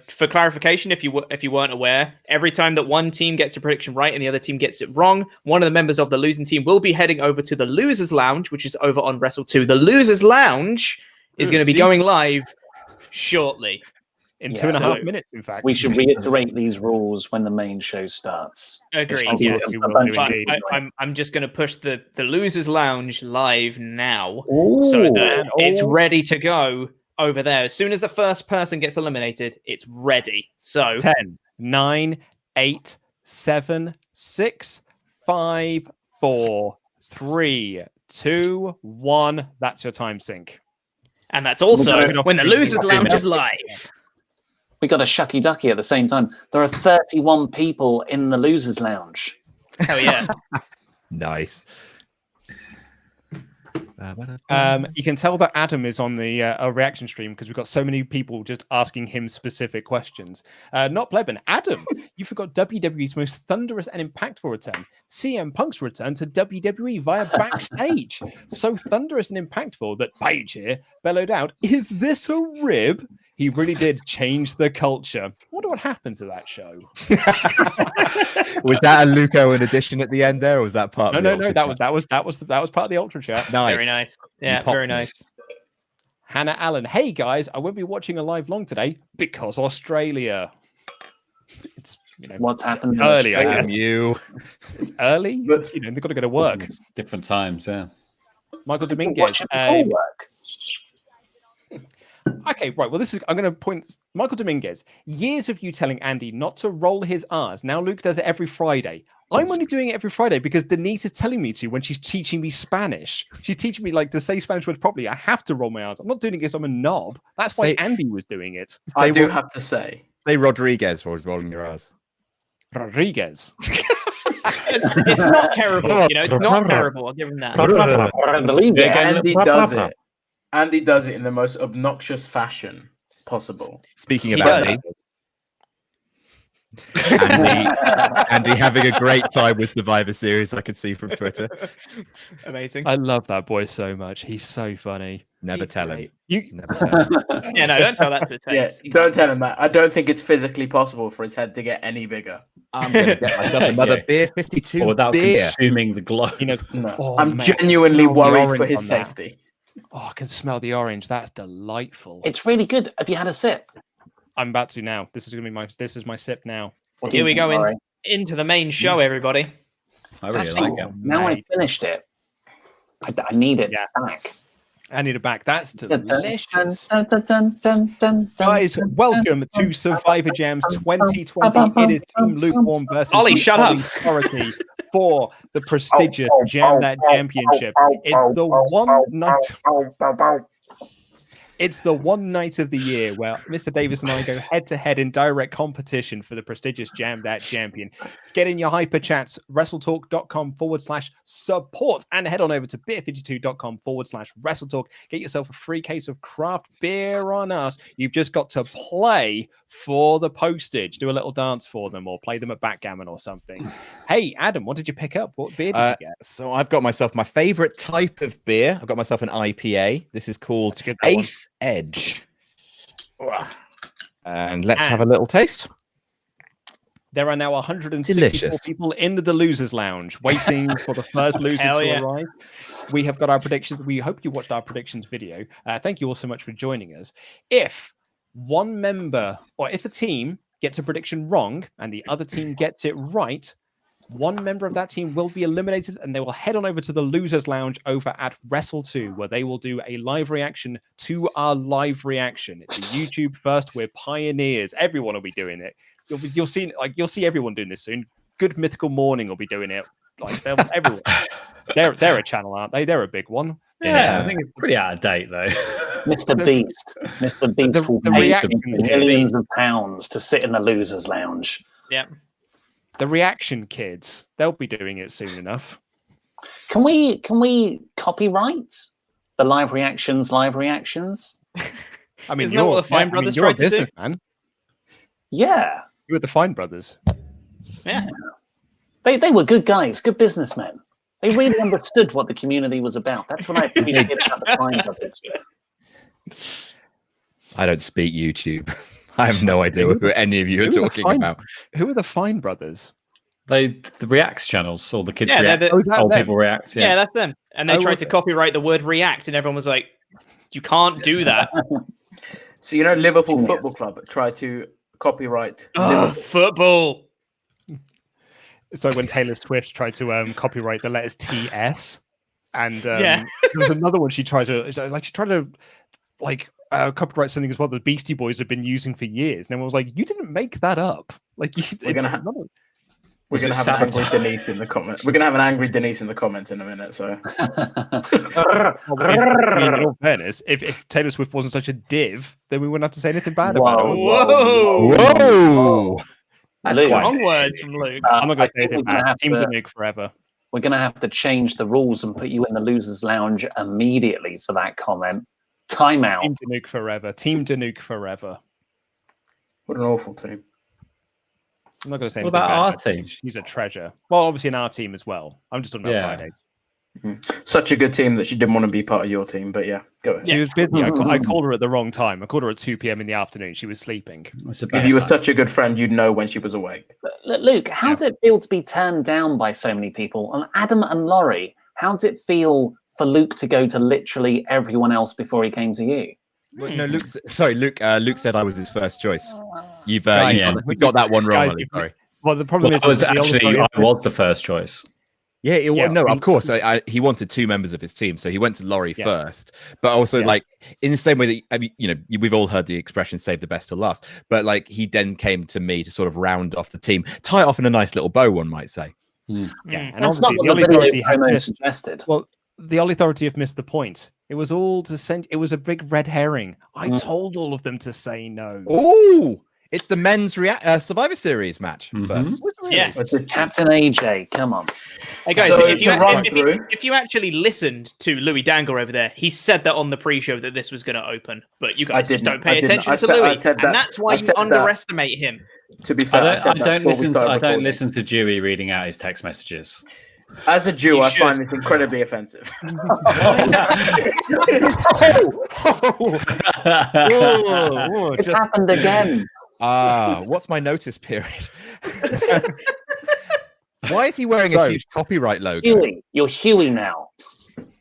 for clarification, if you weren't aware, every time that one team gets a prediction right and the other team gets it wrong, one of the members of the losing team will be heading over to the Losers Lounge, which is over on Wrestle2. The Losers Lounge is going to be going live shortly.
In
Yeah.
2.5
So-
minutes, in fact.
We should reiterate these rules when the main show starts.
Agreed.
Which
Yes.
we will do
But
indeed.
I'm just going to push the Losers Lounge live now,
Ooh.
so that it's
Oh.
ready to go over there. As soon as the first person gets eliminated, it's ready. So
10, 9, 8, 7, 6, 5, 4, 3, 2, 1. That's your time sync.
and that's also
We're gonna-
when the Losers Lounge is live.
We got a shucky ducky at the same time. There are 31 people in the Losers Lounge.
Hell yeah.
Nice.
You can tell that Adam is on the reaction stream because we've got so many people just asking him specific questions. Not Plebin. Adam, you forgot WWE's most thunderous and impactful return. CM Punk's return to WWE via backstage. So thunderous and impactful that Paige here bellowed out, "Is this a rib?" He really did change the culture. I wonder what happened to that show.
Was that a Luke Owen edition at the end there, or was that part?
No,
of the
no,
Ultra
that
chat?
was part of the Ultra chat.
Nice.
Very nice. Yeah,
popped
very
me.
nice.
Hannah Allen. Hey guys, I won't be watching a live long today because Australia. It's
What's happened? in
early, I
Australia?
guess.
Damn you.
It's early. But, they've got to go to work.
It's different times, yeah.
Michael
Watch
Dominguez.
it before work.
Okay, right. Well, I'm going to point. Michael Dominguez. Years of you telling Andy not to roll his R's. Now Luke does it every Friday. I'm only doing it every Friday because Denise is telling me to when she's teaching me Spanish. She's teaching me to say Spanish words properly. I have to roll my R's. I'm not doing it because I'm a knob. That's why
Say-
Andy was doing it.
I do
what-
have to say.
Say Rodriguez for rolling your eyes.
Rodriguez.
It's not terrible, It's not terrible. I'll give him that.
I believe it.
Andy does it. Andy does it in the most obnoxious fashion possible.
Speaking of
He does.
Andy having a great time with Survivor Series, I could see from Twitter.
Amazing.
I love that boy so much. He's so funny.
Never
He's
tell him.
great.
You,
Never tell him.
Yeah, no, don't tell that to the
Yeah,
face.
don't tell him that. I don't think it's physically possible for his head to get any bigger.
I'm going to get myself another
Yeah.
beer 52
Or without
beer.
consuming the globe.
No,
Oh,
I'm
man,
genuinely
smell the
worried for
orange
his
on that.
safety.
I can smell the orange. That's delightful.
It's really good. Have you had a sip?
I'm about to now. This is my sip now.
What do
Here
you
we
think,
go
Laurie?
into the main show, everybody.
I
It's
really
actually-
like it.
Now
mate.
I finished it. I need it
Yeah.
back.
I need it back. That's
Dun, dun,
delicious.
dun, dun, dun, dun, dun,
Guys,
dun,
welcome
dun,
to
dun,
Survivor Jams 2020. It is Team Lukewarm versus
Ollie,
the
shut up.
Authority for the prestigious Jam That Championship. It's the one night. It's the one night of the year where Mr. Davis and I go head-to-head in direct competition for the prestigious Jam That Champion. Get in your hyper chats, WrestleTalk.com/support, and head on over to beer52.com/WrestleTalk. Get yourself a free case of craft beer on us. You've just got to play for the postage. Do a little dance for them or play them at backgammon or something. Hey, Adam, what did you pick up? What beer did you get?
So I've got myself my favorite type of beer. I've got myself an IPA. This is called Ace Edge. And let's have a little taste.
There are now 164 people in the Losers Lounge waiting for the first loser to arrive. We have got our predictions. We hope you watched our predictions video. Thank you all so much for joining us. If one member or if a team gets a prediction wrong and the other team gets it right, one member of that team will be eliminated and they will head on over to the Losers Lounge over at Wrestle2, where they will do a live reaction to our live reaction. It's a YouTube first. We're pioneers. Everyone will be doing it. You'll see everyone doing this soon. Good Mythical Morning will be doing it. Like everyone. They're a channel, aren't they? They're a big one.
Yeah, I think it's pretty out of date though.
Mr. Beast will pay millions of pounds to sit in the Losers Lounge.
Yeah.
The reaction kids, they'll be doing it soon enough.
Can we copyright the live reactions?
I mean,
isn't that what the Fine Brothers tried to do?
Man.
Yeah,
You were the Fine Brothers.
Yeah.
they were good guys, good businessmen. They really understood what the community was about. That's what I appreciate about the Fine Brothers.
I don't speak YouTube. I have no idea who any of you are talking about.
Who are the Fine Brothers?
The Reacts channels, or the kids
Yeah,
react, old people react.
Yeah, that's them. And they tried to copyright the word react, and everyone was like, you can't do that.
So, Liverpool Football Club tried to copyright
football.
So when Taylor Swift tried to copyright the letters TS, and there was another one she tried to copyright something as well that the Beastie Boys have been using for years. And everyone was like, "You didn't make that up." Like,
we're gonna have an angry Denise in the comments. We're gonna have an angry Denise in the comments in a minute. So,
in all fairness, if Taylor Swift wasn't such a div, then we wouldn't have to say anything bad about it.
Whoa!
That's strong words from Luke.
I'm not going to say anything bad. Team Danuke forever.
We're going to have to change the rules and put you in the Losers Lounge immediately for that comment. Timeout.
Team Danuke forever. Team Danuke forever.
What an awful team.
I'm not going to say
anything
bad.
What about our team?
He's a treasure. Well, obviously in our team as well. I'm just talking about Fridays.
Such a good team that she didn't want to be part of your team, but yeah, go ahead.
She was busy. I called her at the wrong time. I called her at 2 p.m. in the afternoon. She was sleeping.
If you were such a good friend, you'd know when she was awake.
Luke, how does it feel to be turned down by so many people? And Adam and Laurie, how does it feel for Luke to go to literally everyone else before he came to you?
Well, no, Luke said I was his first choice. You've got that one wrong, Ollie. Sorry.
Well, the problem is
I was the first choice.
Yeah, of course. He wanted two members of his team, so he went to Laurie first. But also, in the same way that we've all heard the expression "save the best to last." But he then came to me to sort of round off the team, tie it off in a nice little bow, one might say.
Yeah, and
that's not what the video promo suggested.
Well, the Ollie Authority have missed the point. It was all to send. It was a big red herring. I told all of them to say no.
Oh. It's the men's Survivor Series match first.
Yes.
It's Captain AJ. Come on.
Hey guys, if you actually listened to Louis Dangle over there, he said that on the pre-show that this was going to open, but you guys just don't pay attention to Louis, and that's why you underestimate him.
To be fair, I don't listen to Dewey reading out his text messages.
As a Jew, I find this incredibly offensive.
It's happened again.
What's my notice period? Why is he wearing a huge copyright logo?
Huey, you're Huey now.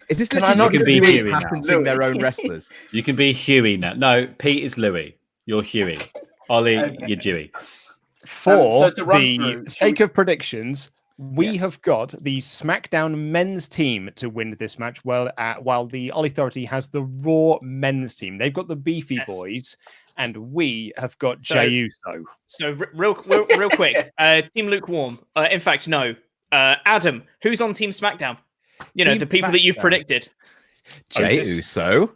Is this literally
Huey
patenting their own wrestlers?
You can be Huey now. No, Pete is Louis. You're Huey. Ollie, you're Dewey.
For the sake of predictions, we have got the SmackDown men's team to win this match, while the Ollie Authority has the Raw men's team. They've got the Beefy Boys, and we have got Jey Uso.
So real quick, Team Lukewarm. In fact, no. Adam, who's on Team SmackDown? The people that you've predicted.
Jey Uso.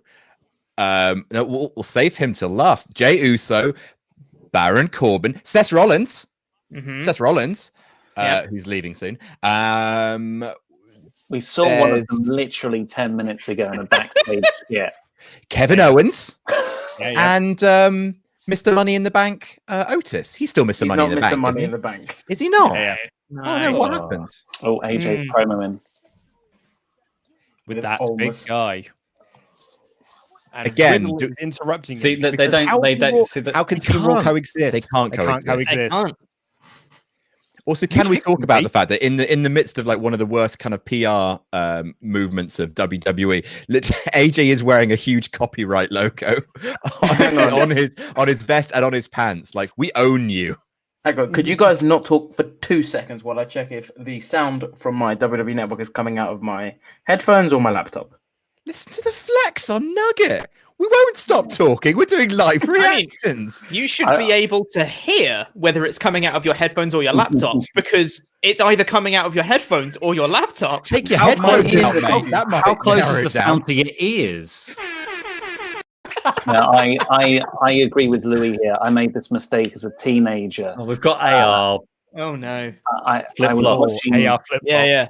No, we'll save him till last. Jey Uso, Baron Corbin, Seth Rollins. Seth Rollins, who's leaving soon.
We saw one of them literally 10 minutes ago in a backstage skit.
Kevin Owens and Mr. Money in the Bank, Otis. He's still Mr. Money in the
Mr.
Bank.
Money in the Bank.
Is he not?
Yeah.
Oh no, what happened?
Oh, AJ's promo in.
With that
almost-
big guy. And
Again,
Riddle is interrupting.
See,
him
they
because
don't.
how
They
can
don't. See,
How can
They
two Raw
can't.
coexist?
They can't coexist.
coexist.
I can't.
Also, can we talk
can
about
be.
the fact that in the midst of like one of the worst kind of PR movements of WWE, AJ is wearing a huge copyright logo on his vest and on his pants. Like, we own you.
Hang on, could you guys not talk for 2 seconds while I check if the sound from my WWE network is coming out of my headphones or my laptop?
Listen to the flex on Nugget. We won't stop talking. We're doing live reactions.
You should be able to hear whether it's coming out of your headphones or your laptop, because it's either coming out of your headphones or your laptop.
Take your
How
headphones
close
out,
is
mate.
it?
That might
How close
narrow
is the
it down.
sound to your ears?
No, I agree with Louis here. I made this mistake as a teenager.
Oh, we've got AR.
Oh no!
I was
Flip-flops.
watching,
AR flip-flops.
Yeah.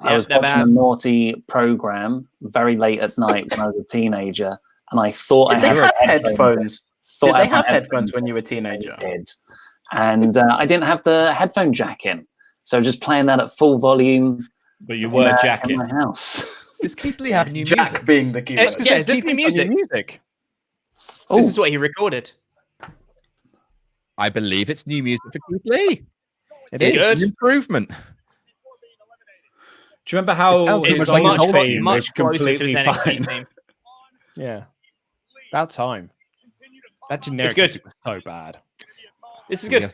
I was
they're
watching a
bad.
naughty program very late at night when I was a teenager, and I thought
Did
I
they
had
have
my
headphones?
thought
Did
I
they
had my
have headphones when you were a
I
teenager?
did. And I didn't have the headphone jack in, so just playing that at full volume
But you were
in
jacking.
my house.
Does Keith Lee have new
Jack
music?
being the key.
Yeah,
word.
is this
Keith
new
Lee's got
music?
Oh.
This is what he recorded.
I believe it's new music for Keith Lee.
It's
It's
good.
an improvement.
Do you remember how
sounds
his
much
old
like an
theme
much
was
closer to
completely
his NXT
fine?
theme.
Yeah. About time. That generic
good.
music was so bad.
This is good.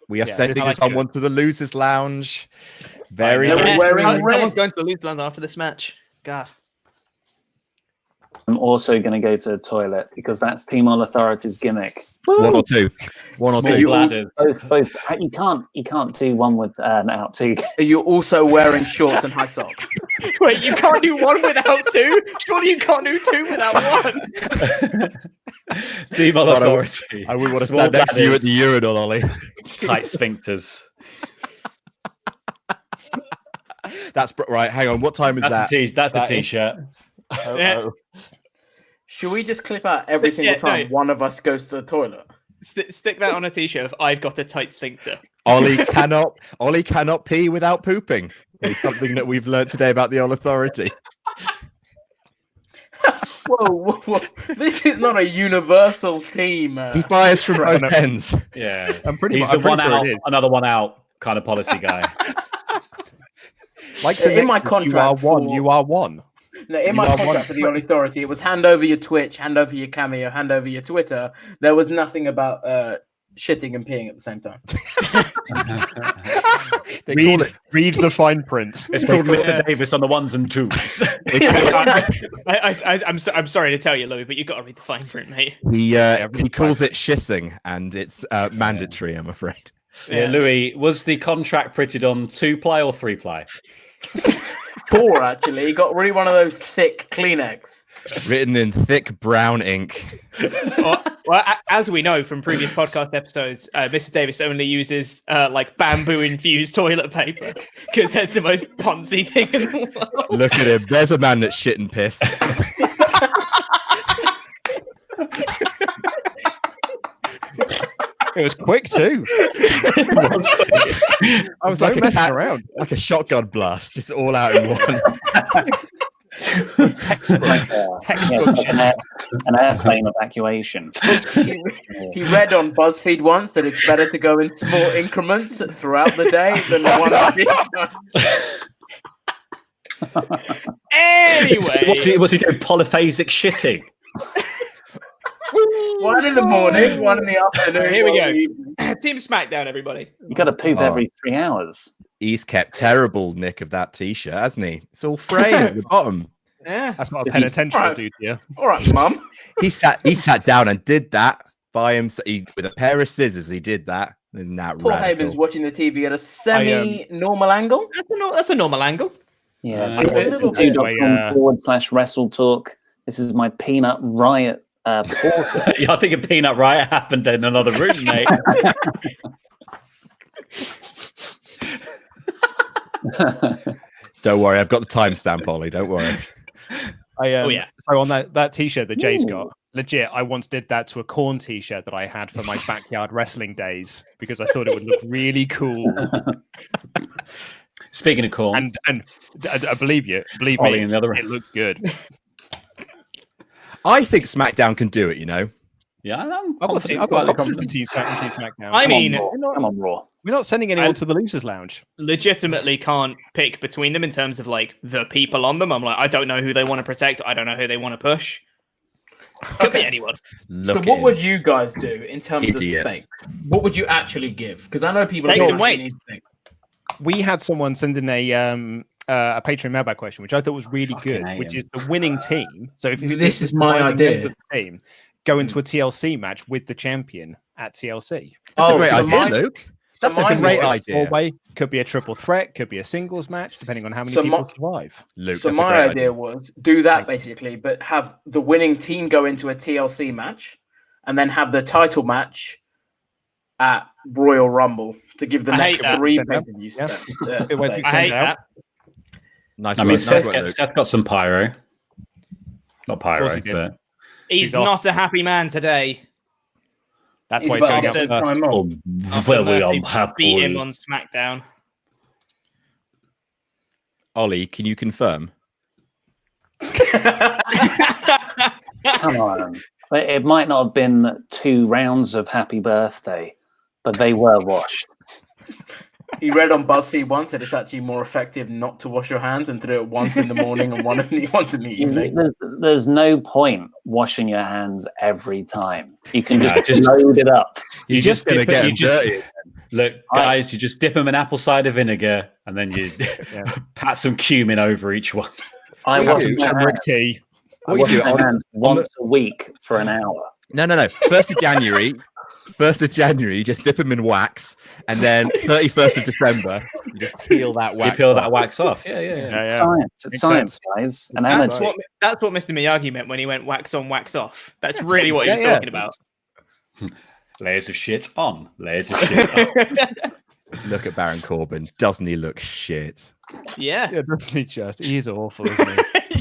We are
Yeah,
sending
I like
someone to the losers' lounge. Very
I know.
good.
Yeah. Wearing
Someone's
red.
going to the Loserland after this match. God.
I'm also going to go to the toilet because that's Team All Authority's gimmick.
One or two. One or
Small
two.
bladders.
Both. You can't do one without two.
Are you also wearing shorts and high socks?
Wait, you can't do one without two? Surely you can't do two without one.
Team on
God,
authority.
I would want to
Small
stand next to you at
bladders,
the urinal, Ollie.
tight sphincters.
That's right. Hang on. What time is
That's
that?
a that's
That
a
is-
t-shirt.
Yeah.
Should we just clip out every single
Yeah,
time
no.
one of us goes to the toilet?
Stick that on a t-shirt. If I've got a tight sphincter.
Ollie cannot pee without pooping. It's something that we've learned today about the All Authority.
Whoa. This is not a universal team.
He fires from
Right,
both
no.
ends.
Yeah,
I'm pretty
he's
I'm
a
pretty
one
sure
out,
it is.
another one out kind of policy guy.
Like
In my
Nexus,
contract
you are one.
for-
You are one.
No, in my
You are
contract
one-
for the All Authority, it was hand over your Twitch, hand over your Cameo, hand over your Twitter. There was nothing about shitting and peeing at the same time.
They call it
Read the fine print.
It's called Mr. Davis on the ones and twos.
I'm sorry to tell you, Louis, but you've got to read the fine print, mate.
he
really
calls it shissing, and it's mandatory. I'm afraid.
Yeah, Louis, was the contract printed on 2-ply or 3-ply?
4, actually. He got really one of those thick Kleenex.
Written in thick brown ink.
Well, as we know from previous podcast episodes, Mr. Davis only uses like bamboo-infused toilet paper because that's the most poncy thing in the world.
Look at him. There's a man that's shit and pissed.
It was quick too.
I was
Don't
like
mess around.
like a shotgun blast, just all out in one.
Textbook.
Like an airplane evacuation.
He read on BuzzFeed once that it's better to go in small increments throughout the day than one big time.
Anyway,
Was he doing polyphasic shitting?
One in the morning, one in the afternoon.
Here we
one
go.
in the evening.
Team SmackDown, everybody.
You got to poop
Oh.
every 3 hours.
He's kept terrible nick of that t-shirt, hasn't he? It's all frayed at the bottom.
Yeah.
That's not a
This is-
penitentiary
Right.
do to you.
All right, Mum.
He sat down and did that by himself with a pair of scissors. He did that. Isn't that
Paul
radical?
Heyman's watching the TV at a semi-normal angle.
That's a normal angle.
Yeah.
It's
a little bit.
YouTube.com/WrestleTalk. This is my peanut riot Porter.
I think a peanut riot happened in another room, mate.
Don't worry, I've got the timestamp, Ollie. Don't worry.
So on that T-shirt that Jay's got, legit, I once did that to a Corn T-shirt that I had for my backyard wrestling days because I thought it would look really cool.
Speaking of Corn,
and I believe me, it looks good.
I think SmackDown can do it. You know.
Yeah,
I've got confidence in Team SmackDown.
I mean,
come on, Raw.
We're not sending anyone to the losers' lounge.
Legitimately can't pick between them in terms of like the people on them. I'm like, I don't know who they want to protect. I don't know who they want to push. Could be anyone.
So what would you guys do in terms of stakes? What would you actually give? Because I know people
Stakes
don't
and weight.
need stakes.
We had someone send in a Patreon mailbag question, which I thought was really good, which is the winning team. So if
This is my idea.
The team go into a TLC match with the champion at TLC.
That's a great idea, Luke. That's a great idea.
Four-way, could be a triple threat, could be a singles match, depending on how many people survive.
Luke,
so my idea was do that basically, but have the winning team go into a TLC match and then have the title match at Royal Rumble to give the next 3 pay-per-views.
I
hate that.
Nice.
I mean,
Luke.
Seth got some pyro. Not pyro, but
he's not a happy man today.
That's why he's going out first.
Oh, very unhappy.
Beat him on SmackDown.
Ollie, can you confirm?
Come on. It might not have been 2 rounds of happy birthday, but they were washed.
He read on BuzzFeed once that it's actually more effective not to wash your hands and to do it once in the morning and once in the evening.
There's no point washing your hands every time. You can just load it up.
You're just going to get them dirty.
Look, guys, you just dip them in apple cider vinegar and then you pat some cumin over each one.
I wash my hands once a week for an hour.
No. 1st of January. 1st of January, you just dip them in wax, and then 31st of December, you just peel that wax.
Wax off. Yeah.
Science. It's science, guys. And
that's what Mr. Miyagi meant when he went wax on, wax off. That's really what he was talking about.
Layers of shit on. Layers of shit on.
Look at Baron Corbin. Doesn't he look shit?
Yeah.
Doesn't he just? He's awful, isn't he?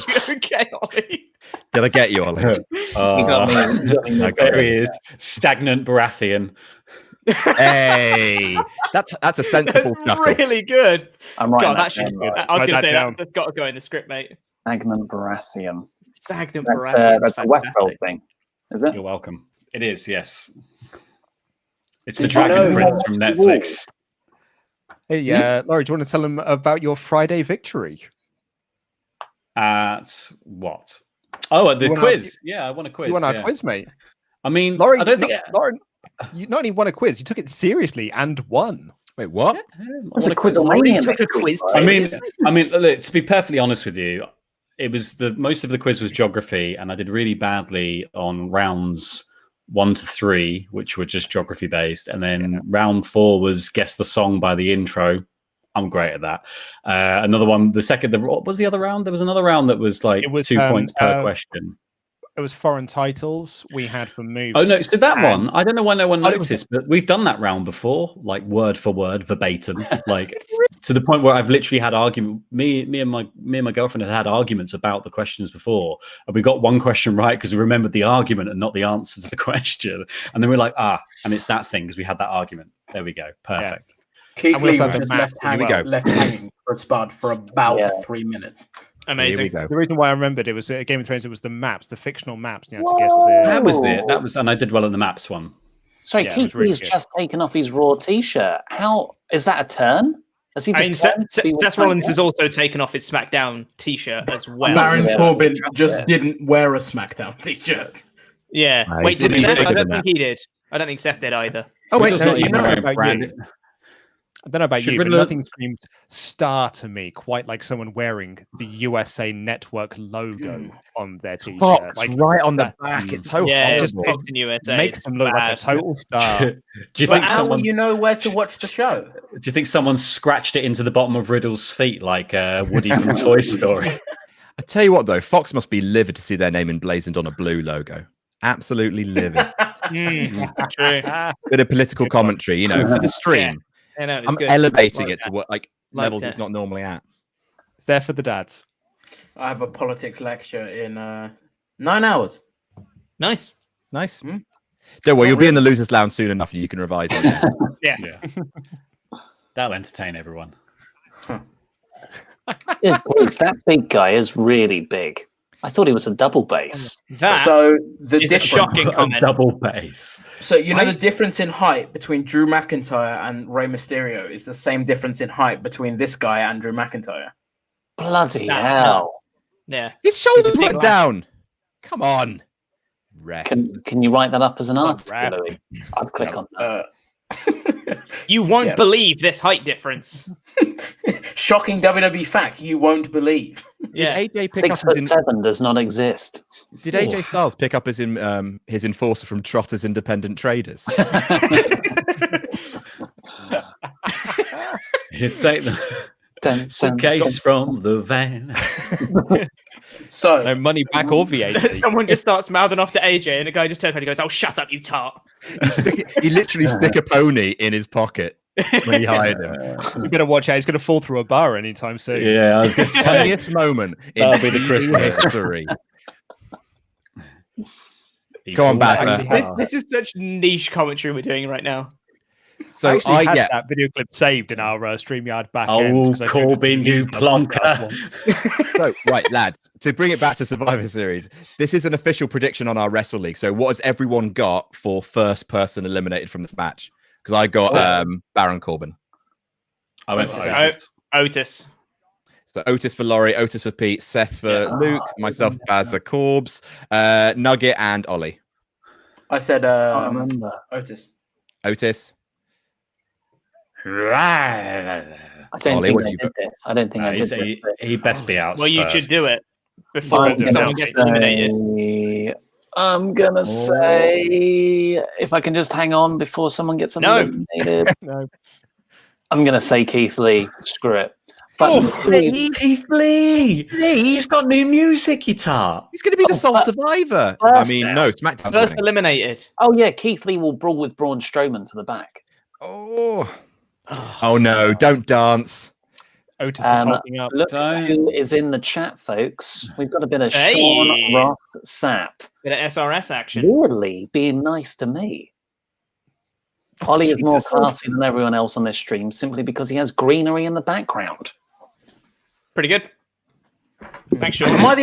You okay, Ollie?
Did I get you, Ollie?
You got me.
There he is. Stagnant Baratheon.
Hey, that's a sensible chuckle.
Really good.
I'm right.
God, that should be good. I was going to say that's got to go in the script, mate.
Stagnant Baratheon.
Stagnant Baratheon.
That's a Westworld thing, is it?
You're welcome. It is, yes. It's the Dragon Prince from Netflix.
Hey, Laurie, do you want to tell them about your Friday victory?
At what? Oh, at the quiz. I won a quiz.
You won our quiz, mate.
I mean,
Laurie,
I don't think
Lauren, you not only won a quiz, you took it seriously and won.
Wait, what?
It's a quiz. Took a
quiz.
I mean, look, to be perfectly honest with you, it was most of the quiz was geography, and I did really badly on rounds 1 to 3, which were just geography based, and then round 4 was guess the song by the intro. I'm great at that. Another one, what was the other round? There was another round that was like 2 points per question.
It was foreign titles we had for movies.
Oh no, so that one, I don't know why no one noticed, but we've done that round before, like word for word, verbatim, like to the point where I've literally had argument. Me and my girlfriend had arguments about the questions before, and we got one question right because we remembered the argument and not the answer to the question, and then we're like, and it's that thing because we had that argument. There we go, perfect.
Keith Lee was
the
left hanging for a spud for about 3 minutes.
Amazing.
The reason why I remembered it was Game of Thrones. It was the maps, the fictional maps. You had to guess the.
That was it. That was, and I did well in the maps one.
Sorry, Keith Lee's just taken off his Raw T-shirt. How is that a turn? Has he just
Seth Rollins has also taken off his SmackDown T-shirt as well.
Baron Corbin just didn't wear a SmackDown T-shirt.
Yeah. Wait, did Seth? I don't think he did. I don't think Seth did either.
Oh wait, I don't know about you, but nothing screams star to me quite like someone wearing the USA Network logo on their t-shirt.
Fox, like, right on the back. It's so
horrible. Just Fox in USA.
Makes them look like a total star.
Do you think someone... you know where to watch the show?
Do you think someone scratched it into the bottom of Riddle's feet like Woody from Toy Story?
I tell you what, though, Fox must be livid to see their name emblazoned on a blue logo. Absolutely livid.
True.
Bit of political commentary, you know, for the stream.
Yeah, no, it's
I'm
good.
elevating
Like
it to
that.
what levels it's not normally at.
It's there for the dads.
I have a politics lecture in 9 hours.
Nice.
Nice.
Hmm?
Don't worry,
Not
you'll be in the
really.
losers' lounge soon enough. You can revise it.
Yeah.
That'll entertain everyone.
Yeah, grief, that big guy is really big. I thought he was a double bass.
That
So the
is a
difference.
shocking comment.
Double bass.
So you know the difference in height between Drew McIntyre and Rey Mysterio is the same difference in height between this guy and Drew McIntyre.
Bloody
That's
hell!
Yeah.
His shoulders
He's a big
went
lad.
down. Come on. Ref.
Can you write that up as an
Oh,
article,
rap.
Louis? I'd click on that.
You won't
Yeah.
believe this height difference.
Shocking WWE fact you won't believe.
Did
Yeah.
AJ pick up
6'7" does not exist.
Did AJ Styles pick up his enforcer from Trotter's Independent Traders?
You take the suitcase from the van.
So
No money back or VAT.
Someone just starts mouthing off to AJ, and a guy just turns around and goes, "Oh, shut up, you tart!"
He literally stick a pony in his pocket when he hired him.
You better watch out. He's going to fall through a bar anytime soon.
Yeah, I was going to say.
Funniest moment in
That'll be the
TV
Christmas.
history. Go on, Baz.
This is such niche commentary we're doing right now.
So
Actually
I
had
get
that video clip saved in our StreamYard back
Oh,
end. 'cause I think
Corbin,
it's
you
used on the podcast
plonker.
once.
so right, lads. To bring it back to Survivor Series, this is an official prediction on our Wrestle League. So what has everyone got for first person eliminated from this match? Because I got Baron Corbin.
I went for
Oh.
Otis.
Otis.
So Otis for Laurie, Otis for Pete, Seth for Luke, myself, Baz for Corbs, Nugget, and Ollie.
I said
I remember.
Otis.
Otis.
I don't
Ollie,
think
what
I
you
did this. I don't think I did
He,
this.
he best be out.
Well, you
first.
should do it before
I'm gonna
someone gets eliminated.
say, if I can just hang on before someone gets
No.
eliminated.
No.
I'm gonna say Keith Lee. Screw it. But
Keith Lee. He's got new music, you tart.
He's going to be the sole survivor. I
first
mean,
now.
no, SmackDown.
First eliminated.
oh yeah, Keith Lee will brawl with Braun Strowman to the back.
Oh no! Don't dance.
Otis is
Um,
holding up.
Look
Don't.
who is in the chat, folks. We've got a bit of
Hey.
Sean Ross Sapp.
Bit of SRS action.
Weirdly being nice to me. Ollie is more classy than everyone else on this stream simply because he has greenery in the background.
Pretty good. Thanks, Sean.
Am I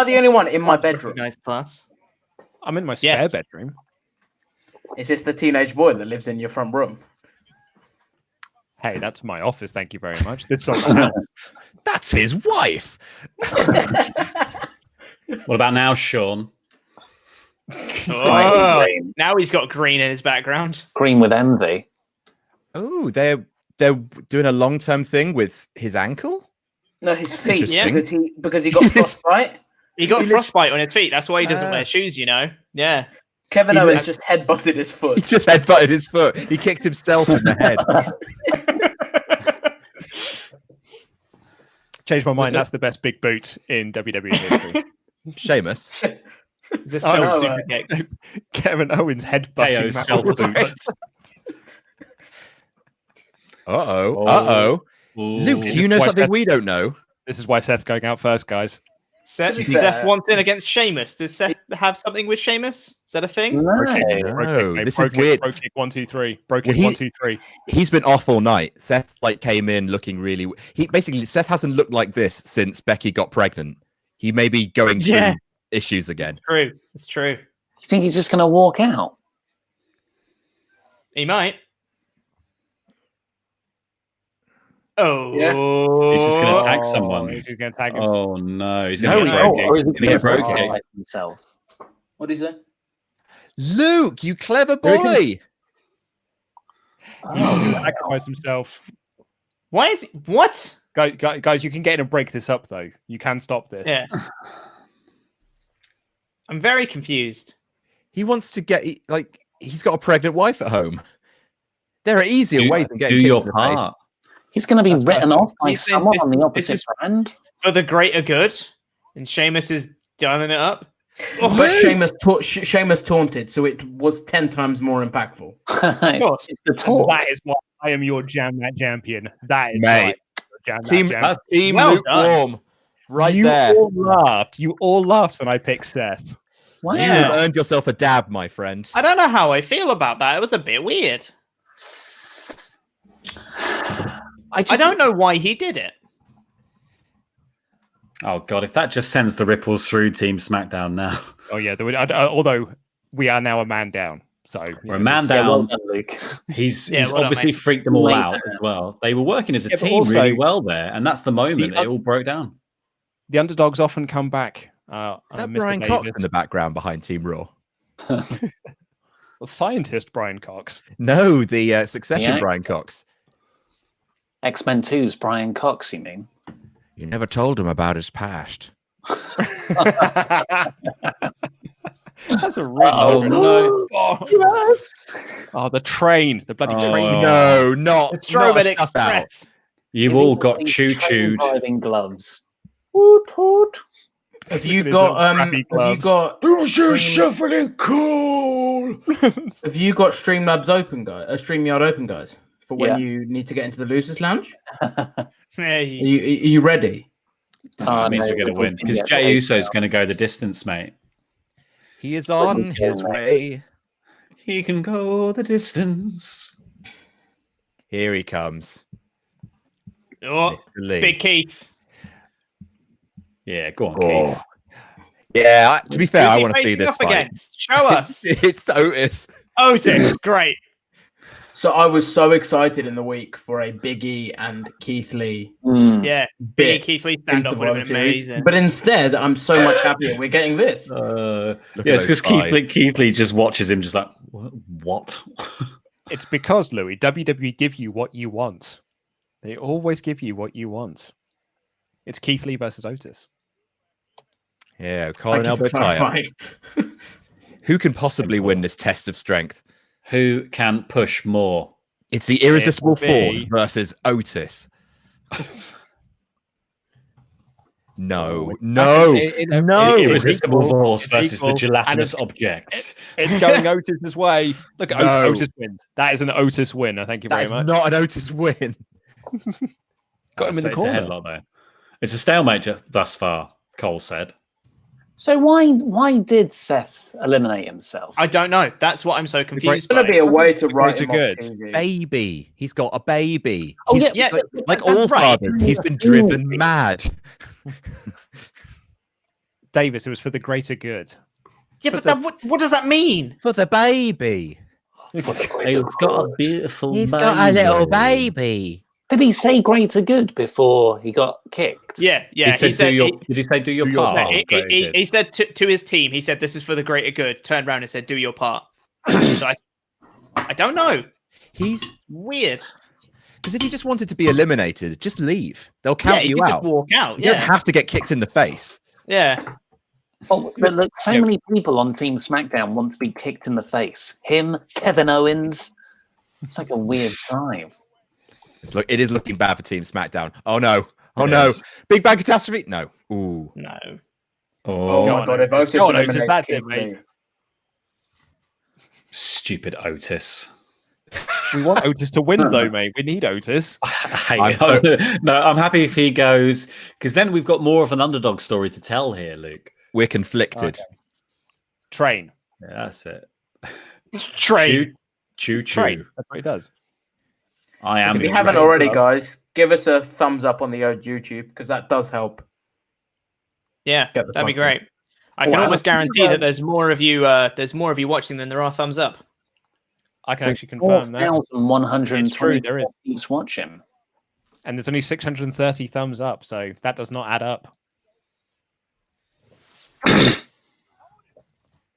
the only one in my bedroom?
Nice plus.
I'm in my spare
Yes.
bedroom.
Is this the teenage boy that lives in your front room?
Hey, that's my office. Thank you very much. This someone else.
That's his wife.
What about now, Sean?
Oh,
Green.
now he's got green in his background.
Green with envy.
Oh, they're doing a long term thing with his ankle.
No, his feet.
Interesting.
Because he got frostbite.
He got frostbite on his feet. That's why he doesn't wear shoes, you know? Yeah.
Kevin Owens just headbutted his
He
foot.
just headbutted his foot. He kicked himself in the head.
Changed my mind. That's the best big boot in WWE history.
Sheamus.
It's a
Oh,
silk
no,
super kick.
Kevin Owens
KO
headbutting
self
Matt
boot.
Riddle.
Uh-oh. Luke, do you know
Why
something
Seth-
we don't know?
This is why Seth's going out first, guys.
Seth,
To be fair-
Seth wants in against Sheamus. Does Seth have something with Sheamus? Is that a thing?
No.
Pro kick,
No,
mate.
this
Pro
is
kick,
weird.
Pro kick 1, 2, 3. Pro
Well,
kick
he-
1, 2, 3.
He's been off all night. Seth came in looking really. Seth hasn't looked like this since Becky got pregnant. He may be going through
Yeah.
issues again.
True. It's true.
You think he's just going to walk out?
He might. Oh.
He's just going to tag someone.
He's just going to tag himself.
Oh no, he's
No,
going
he's
to
not.
get
or is he
Gonna get
going
broke
to
kick.
sacrifice himself?
What did he say?
Luke, you clever
Very
boy.
Oh,
Sacrifice himself.
Why is he... What?
Guys, you can get in and break this up, though. You can stop this.
Yeah. I'm very confused.
He wants to get he's got a pregnant wife at home. There are easier ways than
Do
getting kicked
your
in the face.
part.
he's going to be written off by
He's saying
someone
this-
on the
this
opposite
is-
brand.
For the greater good. And Sheamus is dialing it up.
But Sheamus taunted, so it was 10 times more impactful.
It's the taunt.
That is why I am your Jam That Champion. That is
Mate.
right.
Team
Well
lukewarm. Right
you
there.
All laughed. You all laughed when I picked Seth.
Wow.
You have earned yourself a dab, my friend.
I don't know how I feel about that. It was a bit weird. I don't know why he did it.
Oh god, if that just sends the ripples through Team SmackDown now.
Oh yeah, although we are now a man down, so
we're a man
Yeah, well
down.
done, Luke.
He's
well done,
obviously
mate.
freaked them all
Late
out
man.
as well. They were working as a
but
team
also-
really well there, and that's the moment it all broke down.
the underdogs often come back.
Is that
Mr.
Brian Cox
Davis.
in the background behind Team Raw?
Well, scientist Brian Cox.
No, the Succession
Yeah.
Brian Cox.
X-Men 2's Brian Cox, you mean?
You never told him about his past.
That's a really
Oh, no. Yes.
Oh, the train, the bloody
Oh.
train.
No, not
Strowman
a shutout.
Express.
You've
Is he
all got
wearing
choo-chooed.
train-driving gloves. Woot, woot.
Have you
With
got
them crappy gloves.
shuffling cool? Have you got Streamlabs open, guys? StreamYard open, guys, for when
Yeah.
you need to get into the losers lounge?
Hey.
Are you ready?
That means
no,
we're going to
we
win
can
because
get
Jey
the
Uso's going to go the distance, mate.
He is on
Okay,
his
next.
way.
He can go the distance.
Here he comes.
Oh,
Mr. Lee.
Big Keith.
Yeah, go on,
Oh.
Keith.
Yeah, to be fair,
Who's
I
he
want to see
facing
this
off
fight.
against? Show us.
It's Otis.
Otis, great.
So I was so excited in the week for a Big E and Keith Lee
Mm.
Yeah,
bit
Big Keith Lee
into
standoff would have been
Survivor Series.
amazing.
But instead, I'm so much happier we're getting this.
Look
Yeah,
at
it's
those
because
thighs.
Keith Lee just watches him, just like what?
It's because, Louis, WWE give you what you want. They always give you what you want. It's Keith Lee versus Otis.
Yeah, Colin
Thank you
elbow
for
tie.
clarifying.
Who can possibly win this test of strength?
Who can push more?
It's the irresistible
It will be-
Ford versus Otis. No, no, no.
Irresistible force
It's
versus the
equal,
gelatinous
and
object.
It's going Otis's way. Look,
No.
Otis wins. That is an Otis win. Thank you very
That's
much.
not an Otis win.
Got him in the
It's a
corner.
headlock, though. It's a stalemate thus far, Cole said.
So why did Seth eliminate himself?
I don't know. That's what I'm so confused
There's going
by.
to be a way to write
Greater
him off
good.
TV.
Baby. He's got a baby.
Oh,
He's-
yeah,
like
that's
all
right.
fathers, he's been driven mad.
Davis, it was for the greater good.
Yeah, but what does that mean?
For the baby.
He's got a beautiful
He's got a little baby.
Did he say greater good before he got kicked?
Yeah.
Did he say do your
do your
part?
part.
He said to his team, he said, "This is for the greater good." Turned around and said, "Do your part." So I don't know.
He's
Weird.
because if you just wanted to be eliminated, just leave. They'll count
you
you
could
out.
just walk out.
You don't
Yeah.
have to get kicked in the face.
Yeah.
Oh, but look, so many people on Team SmackDown want to be kicked in the face. Him, Kevin Owens. It's like a weird drive.
It is looking bad for Team SmackDown. Oh no! Oh no!
Yes.
Big Bang catastrophe! No. Ooh.
No.
Oh
Oh,
my god, if Otis
Go on, Otis,
eliminates
that's it,
Keith
mate.
Lee.
stupid Otis.
We want Otis to win, though, mate. We need Otis.
I hate it. No, I'm happy if he goes, because then we've got more of an underdog story to tell here, Luke.
We're conflicted.
Okay. Train.
Yeah, that's it.
Train.
Choo
Train.
choo.
That's what he does.
I am.
If you
your
haven't
train.
already, guys, give us a thumbs up on the old YouTube because that does help.
Yeah,
Get the
that'd be
content.
great. I can
Wow.
almost guarantee that there's more of you. There's more of you watching than there are thumbs up.
I can actually confirm that.
4,120
It's true, there is.
keeps watching.
And there's only 630 thumbs up, so that does not add up. Do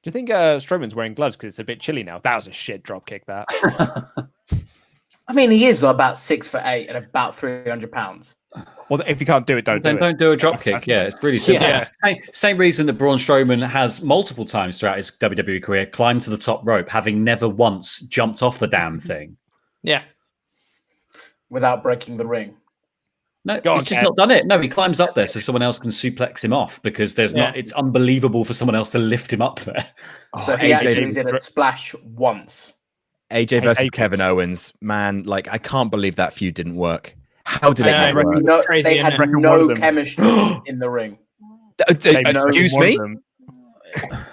you think Strowman's wearing gloves because it's a bit chilly now? That was a shit drop kick, that.
I mean, he is about 6'8" and about 300 pounds.
Well, if you can't do it, don't
Then
do it.
don't do a drop kick. Yeah, it's really simple.
Yeah.
Same reason that Braun Strowman has multiple times throughout his WWE career climbed to the top rope, having never once jumped off the damn thing.
Yeah.
Without breaking the ring.
No,
Go on,
he's just
Kev.
not done it. No, he climbs up there so someone else can suplex him off because there's not. It's unbelievable for someone else to lift him up there.
So he actually did a splash once.
AJ versus
AJ.
Kevin Owens, man, like I can't believe that feud didn't work. How did it
I
not
know.
work?
No,
Crazy,
they
isn't
had
it?
no chemistry in the ring.
Excuse me?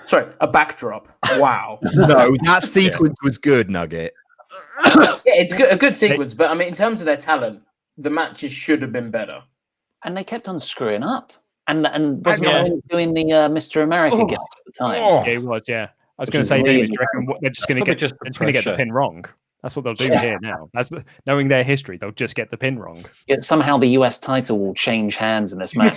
Sorry, a backdrop. Wow.
No, that sequence was good, Nugget.
Yeah, it's good, a good sequence, but I mean, in terms of their talent, the matches should have been better.
And they kept on screwing up. And wasn't Owens doing the Mr. America gimmick at the time?
Yeah, it was. Yeah, I was going to say, David, do you reckon they're just going to get the pin wrong? That's what they'll do here now. Knowing their history, they'll just get the pin wrong.
Yeah, somehow the US title will change hands in this match.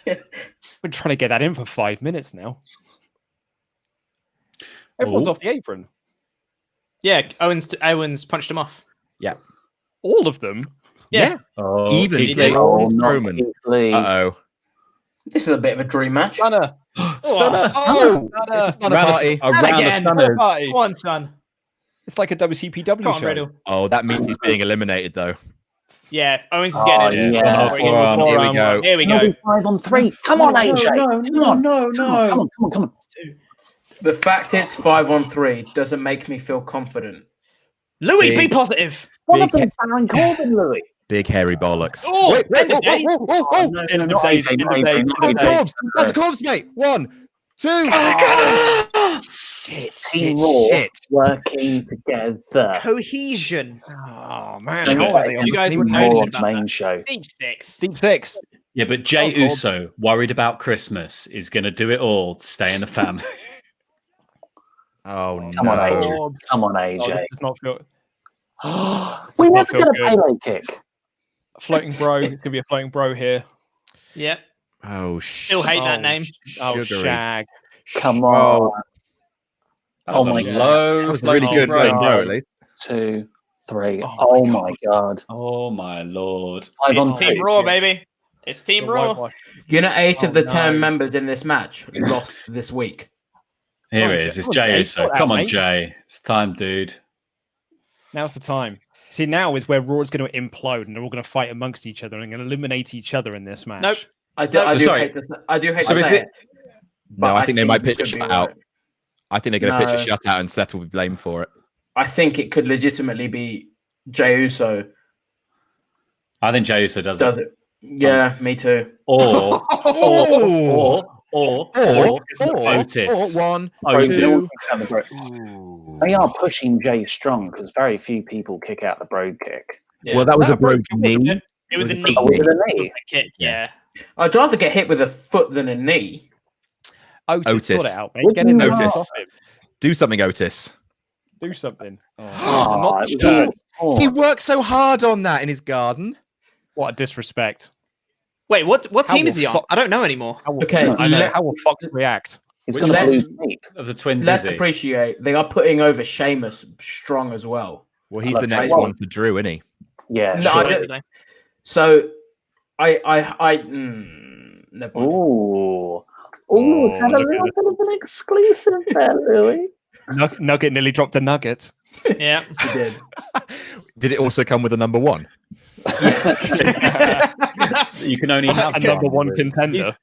Been trying to get that in for 5 minutes now. Everyone's off the apron.
Yeah, Owens punched him off.
Yeah.
All of them.
Yeah.
Oh,
Even
Keith Lee.
Roman.
Keith Lee.
Uh-oh.
This is a bit of a dream match.
Stunner.
Stunner.
Oh!
Stunner.
It's a stunner party.
Around the stunners.
Go on, son.
It's like a WCPW
Come on,
show.
Riddle.
Oh, that means he's being eliminated, though.
Yeah, Owens is getting it.
yeah.
Here we go.
Here we go.
5 on 3. Come on, AJ.
No,
Come on.
The fact it's 5 on 3 doesn't make me feel confident.
Louis, be
Big-
positive.
One of them, Baron Corbin, Louis.
Big hairy bollocks.
Oh,
Wait,
end of days.
End of days. End of days.
That's a corpse, mate. 1, 2.
Shit. Team Raw working together.
Cohesion.
Oh, man.
Don't
How
worry,
are they on
you guys
Team
would
Raw?
know
Raw
about
main
that.
show.
Deep six.
Deep six.
Yeah, but Jay
Oh, God.
Uso, worried about Christmas, is going to do it all to stay in the family.
Oh, no.
Come on, AJ.
Oh,
Come on,
this
AJ.
does not feel...
We
not
never
feel
did a
good.
Pele kick.
Floating bro. It's going to be a floating bro here.
Yep.
Oh,
Still hate that name.
Oh,
sugary.
shag.
Come on.
That was
Oh
a
my
low
That was really
floating
good,
bro.
floating bro, at least.
2, 3.
Oh
Oh
my
my god.
Oh my lord.
5 on
It's
3.
Team Raw, baby. It's Team
The
Raw.
whitewash.
You know, 8
Oh,
of the
no.
10 members in this match lost this week.
Here
Come on,
it is. It's
Jay.
Jay Uso.
Sort that,
Come on,
mate.
Jay. It's time, dude.
Now's the time. See, now is where Raw is going to implode and they're all going to fight amongst each other and going to eliminate each other in this match.
Nope.
I do,
So
I do
sorry.
hate this. I do hate
So
to
is
say
it-
it.
No,
but
I think they might
it
pitch a
could be
shutout.
right.
I think they're going to pitch a
No.
shutout and Seth will be blamed for it.
I think it could legitimately be Jey Uso
I think Jay Uso does
does
it.
it. Yeah, me too.
Or Otis.
1,
Otis.
2.
They are pushing Jay strong because very few people kick out the brogue kick.
Yeah.
Well, that was
No,
a broken
it
knee.
wasn't.
It was a
Was
knee.
it
Oh, was it a
It
knee?
was a kick, yeah.
I'd rather get hit with a foot than a knee.
Otis, sort
Otis.
it out, mate.
Would
Get
you
in there.
not?
Otis.
Do something, Otis.
Do something.
Oh,
not
it was
good.
so
He
poor.
worked so hard on that in his garden.
What a disrespect.
Wait, what
How
team is he
will
on? I don't know anymore.
How will,
Okay,
I know.
let-
How will Fox react?
He's
Which
going to
one?
lose sleep.
Of the twins,
Let's
is he?
appreciate they are putting over Sheamus strong as well.
Well, he's
Look,
the next
well-
one for Drew, isn't he?
Yeah,
No,
sure.
I don't- So, never mind.
Ooh.
Oh,
Ooh, it's had a
look at
little
it.
bit of an exclusive there, Louis.
Nugget nearly dropped a nugget.
Yeah.
He did.
Did it also come with a number 1?
You can only have
A number one
really.
He's
contender.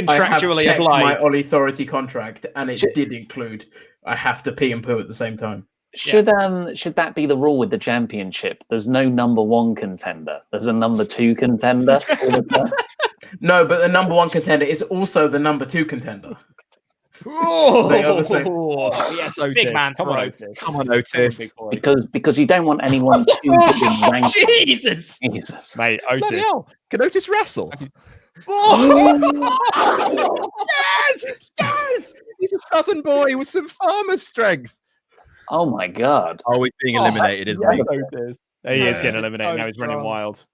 I have
contractually
checked my
obliged.
All Authority contract, and it
Shit.
did include I have to pee and poo at the same time.
Should that be the rule with the championship? There's no number 1 contender. There's a number 2 contender all the time.
No, but the number 1 contender is also the number 2 contender.
Oh,
They are the same.
yes, Otis.
Big man
Come on,
throw.
Otis.
Come on, Otis.
Big boy.
because you don't want anyone too good in rank.
Jesus.
Jesus.
Mate,
Bloody
Otis.
hell. Can Otis wrestle? Yes! Yes! He's a southern boy with some farmer strength.
Oh my god.
Oh, he's being eliminated, isn't he?
Yes, Otis. He is
Yeah.
getting eliminated
So
now. He's running
strong.
wild.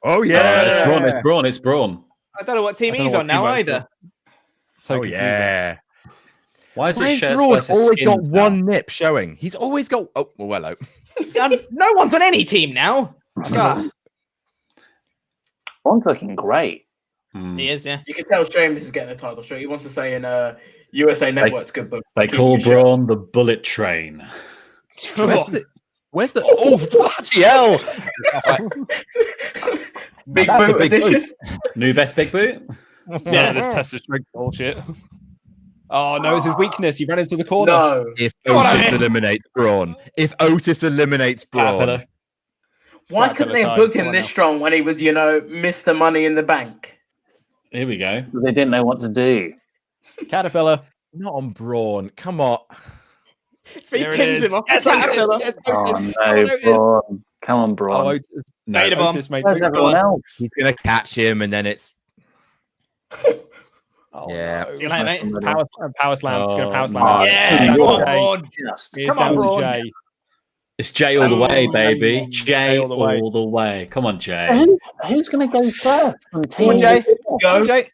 Oh,
It's
yeah.
Braun. It's Braun. It's Braun.
I don't know what team
I don't
he's
know
on
what team
now
I'm
either.
on. So
Oh,
confusing.
yeah.
Why is
Why
it
has
shirts
Braun
versus
always got
skins now?
one nip showing? He's always got... Oh, well, hello.
No one's on any team now. God.
Braun's looking great.
Hmm.
He is, yeah.
You can tell Sheamus is getting the title shot. He wants to say in USA Network's good book.
They
keep
call
your shit.
Braun the bullet train.
Where's the, Where's the? Oh, bloody hell!
Big
That's a
boot
big
edition.
New best big boot.
Yeah, this tester strength bullshit. Oh no, it's his weakness. He ran into the corner.
No.
If Otis eliminates Braun,
Caterpillar.
Why couldn't they have booked him this strong when he was, Mr. Money in the Bank?
Here we go.
They didn't know what to do.
Caterpillar.
not on Braun. Come on.
If he pins him off,
Yes,
Otis.
Oh no, Braun. Come on, Braun.
Otis.
No,
Made him on.
Otis made
Where's everyone else?
He's gonna catch him, and then it's
Oh,
Yeah.
no.
See you later, mate.
Power slam. He's gonna power slam.
my
Yeah,
Down
come
to
on,
Jay.
Braun.
Just
Here's
Come on,
down to
Braun.
Jay.
It's Jay all the way,
Oh,
baby. Jay
all the way.
all the way. Come on, Jay.
Who's going to go first? From
Come on,
team
Jay.
Raw?
Come on, Jay.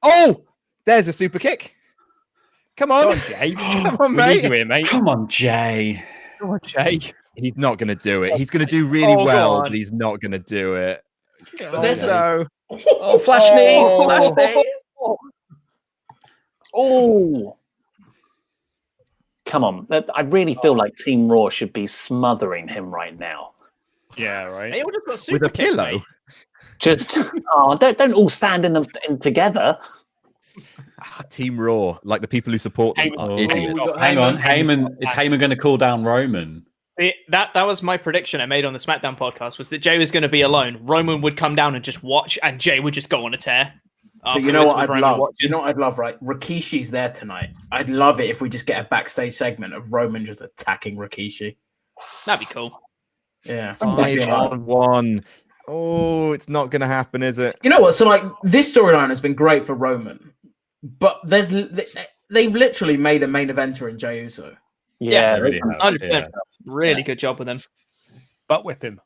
Oh, there's a super kick. Come on,
Come on, Jay.
Come on,
We need you
mate.
here, mate.
Come on, Jay.
Come on, Jay.
He's not gonna do it. He's gonna do really
Oh,
well,
God.
but he's not gonna do it. Oh,
there's
no.
Oh, flash knee.
Oh.
Flash knee.
Oh, come on! I really feel like Team Raw should be smothering him right now.
Yeah, right.
They all just got
With
super
a
kicks,
pillow.
mate.
Just don't all stand in together.
Team Raw, like the people who support them, are
Oh.
idiots.
Oh.
Hang on, Heyman. Is Heyman going to call down Roman?
That was my prediction I made on the SmackDown podcast, was that Jay was going to be alone. Roman would come down and just watch, and Jay would just go on a tear.
So you know
afterwards
what
with
I'd
Roman
love?
watching.
You know what I'd love, right? Rikishi's there tonight. I'd love it if we just get a backstage segment of Roman just attacking Rikishi.
That'd be cool.
Yeah.
5-on-1. Oh, it's not gonna happen, is it?
You know what? So like this storyline has been great for Roman, but they've literally made a main eventer in Jey Uso.
Yeah,
they really have,
100%.
yeah.
Really good job with him.
Butt whip him.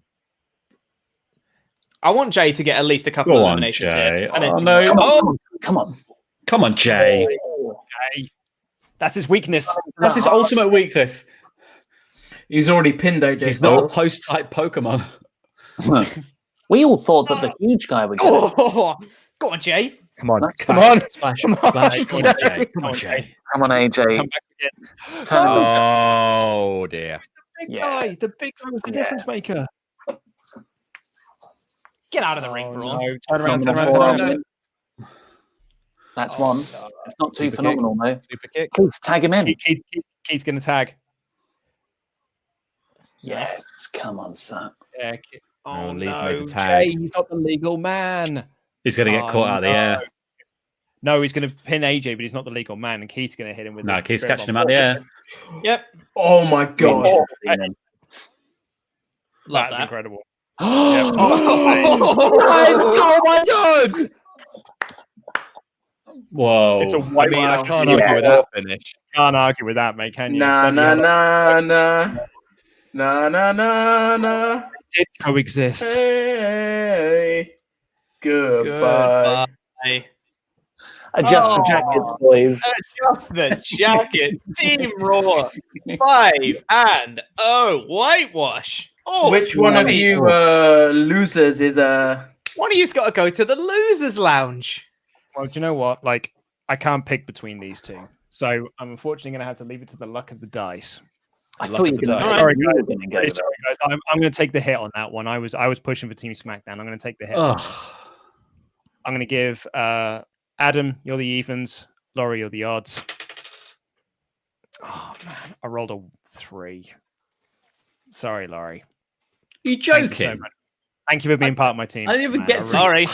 I want Jay to get at least a couple
Go
of
on,
eliminations
Jay.
here.
Oh, no.
Come
Oh,
on, come on.
Come on, Jay.
Jay. That's his weakness.
That's his ultimate weakness.
He's already pinned AJ.
He's not a
Styles.
post-type Pokemon.
We all thought that the huge guy would get it.
oh, go on, Jay.
Come on,
That's
come on.
Splash,
Come on,
splash. Come on,
Jay.
Jay. Come on, Jay.
Come on, AJ.
Come back again.
Turn it.
Oh dear.
Big
Yeah.
guy. The big guy was the
Yeah.
difference maker.
Get out of the ring, Braun.
No. Turn around,
Come
turn
on,
around, turn
Braun.
around.
That's
Oh,
one.
no.
It's not too
Super
phenomenal, though.
Super kick.
Keith, tag him in.
Keith's going to tag.
Yes, come on, son.
Yeah.
Oh,
Oh,
Lee's
no.
made the tag.
Jay, he's not the legal man.
He's going to get caught out of the air.
No, he's going to pin AJ, but he's not the legal man, and Keith's going to hit him with.
No,
the
Keith's
spirit
catching him
bomb.
out of the air.
Yep.
Oh my god.
Love
That's
that.
incredible.
Oh my god!
Whoa.
It's a
I
white
mean, I
wow.
can't argue with that finish.
Can't argue with that, mate. Can you?
Nah,
Bloody
nah,
hell.
nah, nah, nah, nah, nah, nah.
Did coexist.
Hey, goodbye.
Goodbye.
Adjust the
Oh.
jackets, boys.
Adjust the jacket. Team Raw. 5-0. Whitewash. Oh,
Which one of
buddy.
you losers is
One of you's got to go to the losers' lounge.
Well, do you know what? Like, I can't pick between these two, so I'm unfortunately going to have to leave it to the luck of the dice.
I
Luck
thought you
of
were
the
going to
dice.
say
Sorry,
you
guys.
were going to go
Sorry,
there.
guys. I'm going to take the hit on that one. I was pushing for Team SmackDown. I'm going to take the hit. on this. I'm going to give Adam, you're the evens. Laurie, you're the odds. Oh man, I rolled a 3. Sorry, Laurie.
you
Thank you so
joking?
much. Thank you for being part of my team.
I didn't even
man.
get to-
Sorry.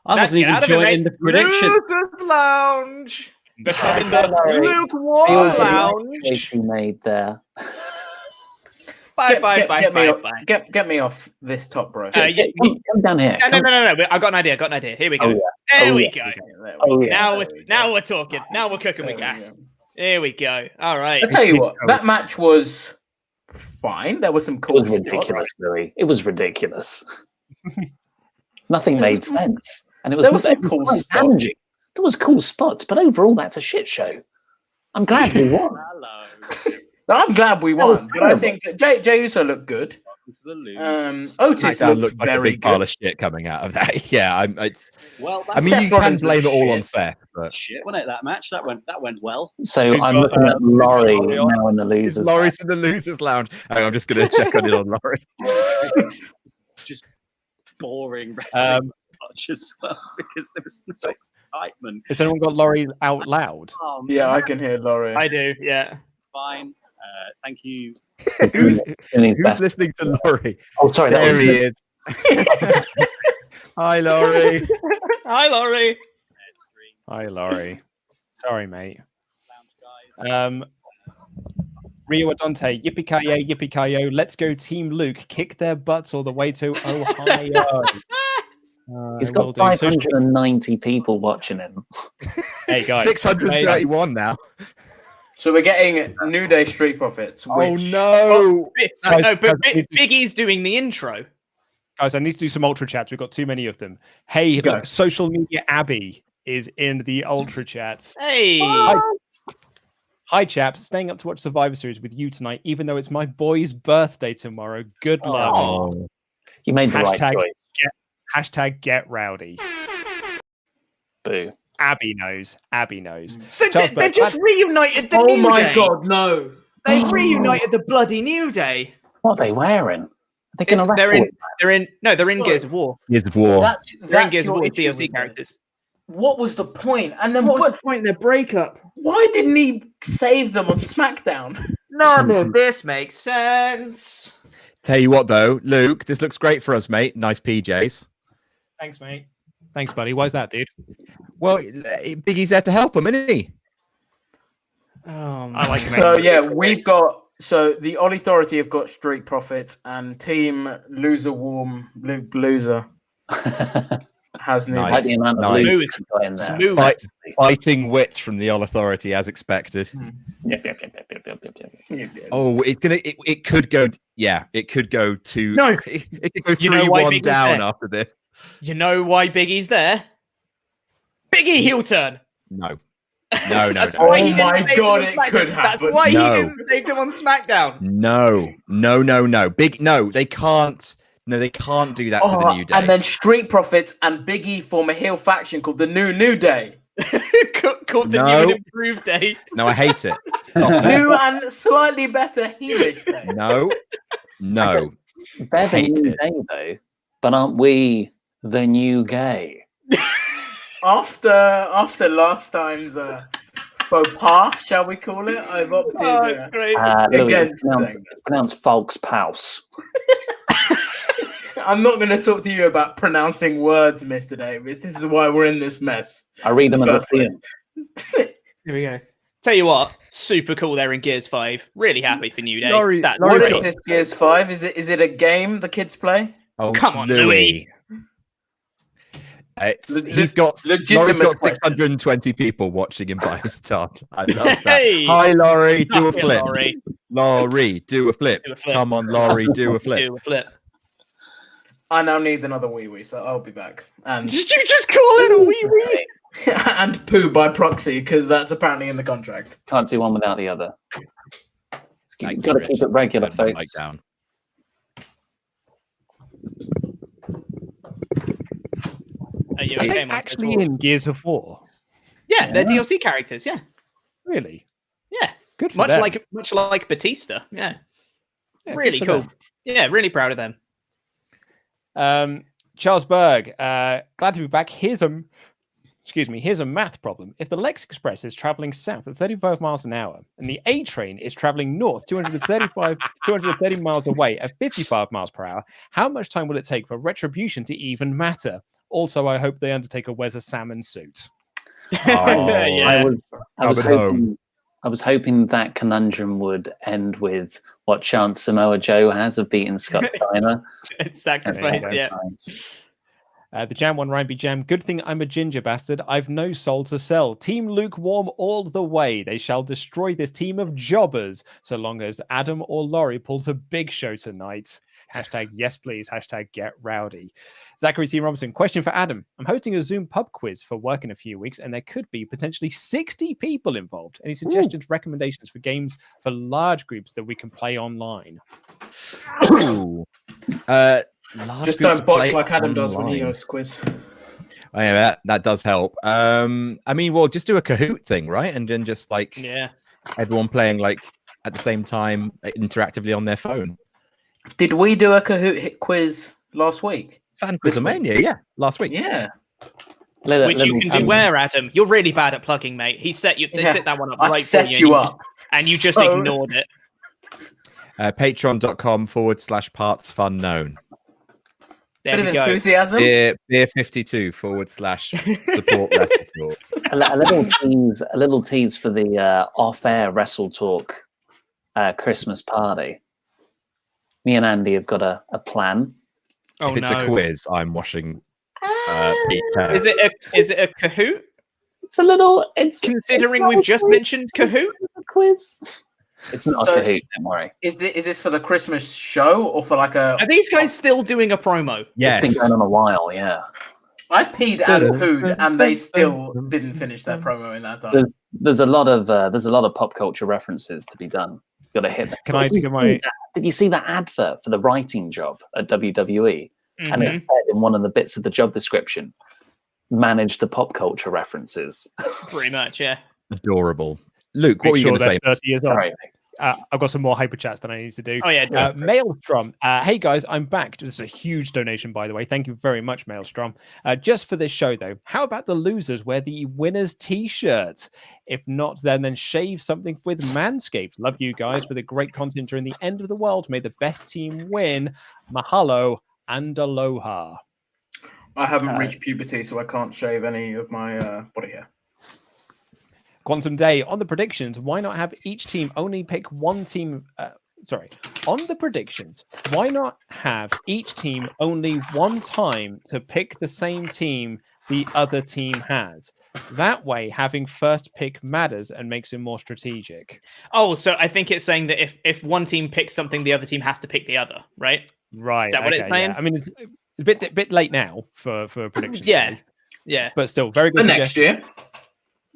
I wasn't
Get
even
out of it,
joining
mate.
the prediction.
Losers' lounge. Becoming the
Sorry.
lukewarm
Feel
lounge.
the choice you made there.
Bye, bye, bye,
get me
bye,
off,
bye.
get me off this top, bro.
Yeah,
Come down here.
No, no,
Come-
no, no. I got an idea. Got an idea. Here we go.
Oh, yeah.
There
Oh,
we
yeah.
go.
Oh, yeah.
Now we're talking. Now we're cooking with gas. Here we go. All right.
I tell you what, that match was fine. There was some
It
cool
was
spots.
ridiculous, Louis. It was ridiculous. Nothing made sense. And it was,
There was some
it was
cool
quite
spots.
challenging. There was cool spots, but overall, that's a shit show. I'm glad we won.
Hello.
No, I'm glad we
That was
won, but I
terrible.
think that Jey Uso looked good.
To the lose.
Otis
SmackDown
looked
looked like a
very
big pile
good.
of shit coming out of that. Yeah, it's.
Well,
I mean,
Seth
you can
Rollins
blame it
was
all on
shit.
Seth, but
shit, wasn't it? That match that went well.
So
Who's
I'm
got,
looking at
who's got
Laurie
Laurie on?
now in the
is
losers.
Laurie's in the losers' lounge. Hang on, I'm just going to check on it on Laurie.
Just boring wrestling match as well because there was no excitement.
Has anyone got Laurie out loud?
Oh,
Yeah,
man,
I can hear Laurie.
I do. Yeah.
fine. Thank you.
Who's
Doing his best.
listening to Laurie?
Oh, sorry, that
There
was
he
good.
is. Hi, Laurie.
Hi, Laurie.
Hi, Laurie. Sorry, mate.
Lounge guys.
Rio Adonte, yippee-ki-yay, let's go Team Luke, kick their butts all the way to Ohio.
He's
I will
got
do. So,
590 people watching him.
hey, guys.
631 now.
So we're getting New Day Street Profits.
Oh
which-
no!
No, but
guys,
Big E's doing the intro.
Guys, I need to do some ultra chats. We've got too many of them. Hey,
Go.
look, social media Abby is in the ultra chats.
Hey.
Hi, chaps. Staying up to watch Survivor Series with you tonight, even though it's my boy's birthday tomorrow. Good luck.
Oh,
You made the right
Hashtag-
choice.
Hashtag get rowdy.
Boo.
Abby knows. Abby knows.
So
Charles
they've
Burke,
just reunited the
Oh
New
my
Day.
god, no.
They've reunited the bloody New Day.
What are they wearing? Are they going to
They're
wrestle?
they're in
So-
Gears of War.
Gears of War.
They're in
That's
Gears of
your
War
issue
DLC
with them.
characters.
What was the point? And then
What was
what,
the point in their breakup?
why didn't he save them on SmackDown?
None of this makes sense.
Tell you what, though, Luke, this looks great for us, mate. Nice PJs.
Thanks, mate. Thanks, buddy. Why's that, dude?
Well, Biggie's there to help him, isn't he?
I like
So yeah, we've got the All Authority have got Street Profits and Team Loser Warm Luke Loser has New
Nice.
Like the amount of
Nice.
losers we've got in there.
Smooth.
Fighting wit from the All Authority, as expected.
Yep.
Oh, it's gonna. It could go. Yeah, it could go to.
No.
It could go
You know why
3-1
Big was
down
there?
after this.
You know why Big E's there? Big E heel turn.
No.
That's
No.
why he
Oh
didn't
my
save them
God,
on
it
SmackDown.
could
That's
happen.
why
No.
he didn't save them on SmackDown.
No. They can't. No, they can't do that to the New Day.
And then Street Profits and Big E form a heel faction called the New Day.
Called the
No.
new and improved day.
No, I hate it. Stop it.
New and slightly better heelish day.
No.
They're the
Hate
new
it.
day, though. But aren't we the new gay?
After last time's faux pas, shall we call it? I've opted.
Oh, it's great.
Louis,
Against
it's pronounced Folks Paus.
I'm not going to talk to you about pronouncing words, Mr. Davis. This is why we're in this mess.
I read them as I
First
see them.
Here we go. Tell you what, super cool. They're in Gears 5. Really happy for New Day.
Laurie-
That's
Laurie's
What
great.
is this Gears 5? Is it a game the kids play?
Oh,
Come on, Louis.
He's got
Legitimate
Laurie's got
question.
620 people watching him by his start. I love that.
Hey.
Hi, Laurie. Do a
Suck it,
flip.
Laurie.
Laurie, do a flip.
Do a flip.
Come on, Laurie, do a flip.
Do a flip.
I now need another wee wee, so I'll be back. And
Did you just call it a wee wee?
and poo by proxy because that's apparently in the contract.
Can't do one without the other.
Thank
Got to
you,
keep
Rich.
it regular,
Turn my
folks.
mic down.
Are you
Are
okay,
they
Mike?
actually in Gears of War?
Yeah, they're DLC characters. Yeah,
Really?
yeah.
Good for
Much
them.
like Batista. Yeah,
Yeah,
really
good for
cool.
them.
Yeah, really proud of them.
Charles Berg, glad to be back. Here's a math problem. If the Lex Express is traveling south at 35 miles an hour and the A train is traveling north 230 miles away at 55 miles per hour, how much time will it take for retribution to even matter? Also, I hope the Undertaker wears a salmon suit.
Yeah.
I was
Coming
hoping. I was hoping that conundrum would end with what chance Samoa Joe has of beating Scott Steiner.
It's sacrificed. Yeah.
The Jam One Ryan B Jam. Good thing I'm a ginger bastard. I've no soul to sell. Team lukewarm all the way. They shall destroy this team of jobbers so long as Adam or Laurie pulls a big show tonight. Hashtag yes, please. Hashtag get rowdy. Zachary T. Robinson. Question for Adam. I'm hosting a Zoom pub quiz for work in a few weeks, and there could be potentially 60 people involved. Any suggestions, recommendations for games for large groups that we can play online?
Ooh.
Just don't botch like Adam does when he hosts quiz.
Oh, yeah, that does help. I mean, well, just do a Kahoot thing, right? And then just like everyone playing like at the same time interactively on their phone.
Did we do a Kahoot hit quiz last week?
Fan Quizmania, yeah, last week.
Yeah.
Which you can do where, Adam? You're really bad at plugging, mate. He set you. They set that one up right for you. And you just ignored it.
Patreon.com/partsfunknown.
There we go.
Enthusiasm.
Beer 52 / support WrestleTalk.
a little tease for the off-air WrestleTalk Christmas party. Me and Andy have got a plan.
Oh,
if it's a quiz, I'm washing Pete's
Is it a Kahoot?
It's
considering we've just mentioned Kahoot.
A quiz. It's not a Kahoot, don't worry.
Is this for the Christmas show or for like a?
Are these guys still doing a promo?
Yes.
It's been going on a while, yeah.
I peed and pooed, and they still didn't finish their promo in that time.
There's a lot of pop culture references to be done. Got to hit that.
Can I do my?
Did you see that advert for the writing job at WWE? And it said in one of the bits of the job description, manage the pop culture references.
Pretty much, yeah.
Adorable. Luke, what were you going to say?
30 years old.
Sorry.
I've got some more hyper chats that I need to do.
Oh yeah,
Maelstrom. Hey guys, I'm back. This is a huge donation, by the way. Thank you very much, Maelstrom. Just for this show, though, how about the losers wear the winners' t-shirts? If not, then shave something with Manscaped. Love you guys for the great content during the end of the world. May the best team win. Mahalo and aloha.
I haven't reached puberty, so I can't shave any of my body hair.
Quantum Day, on the predictions, why not have each team only pick one team? On the predictions, why not have each team only one time to pick the same team the other team has? That way, having first pick matters and makes it more strategic.
Oh, so I think it's saying that if one team picks something, the other team has to pick the other, right?
Right.
Is that what it's saying?
Yeah. I mean, it's a bit late now for predictions.
Yeah.
But still, very good.
For next year.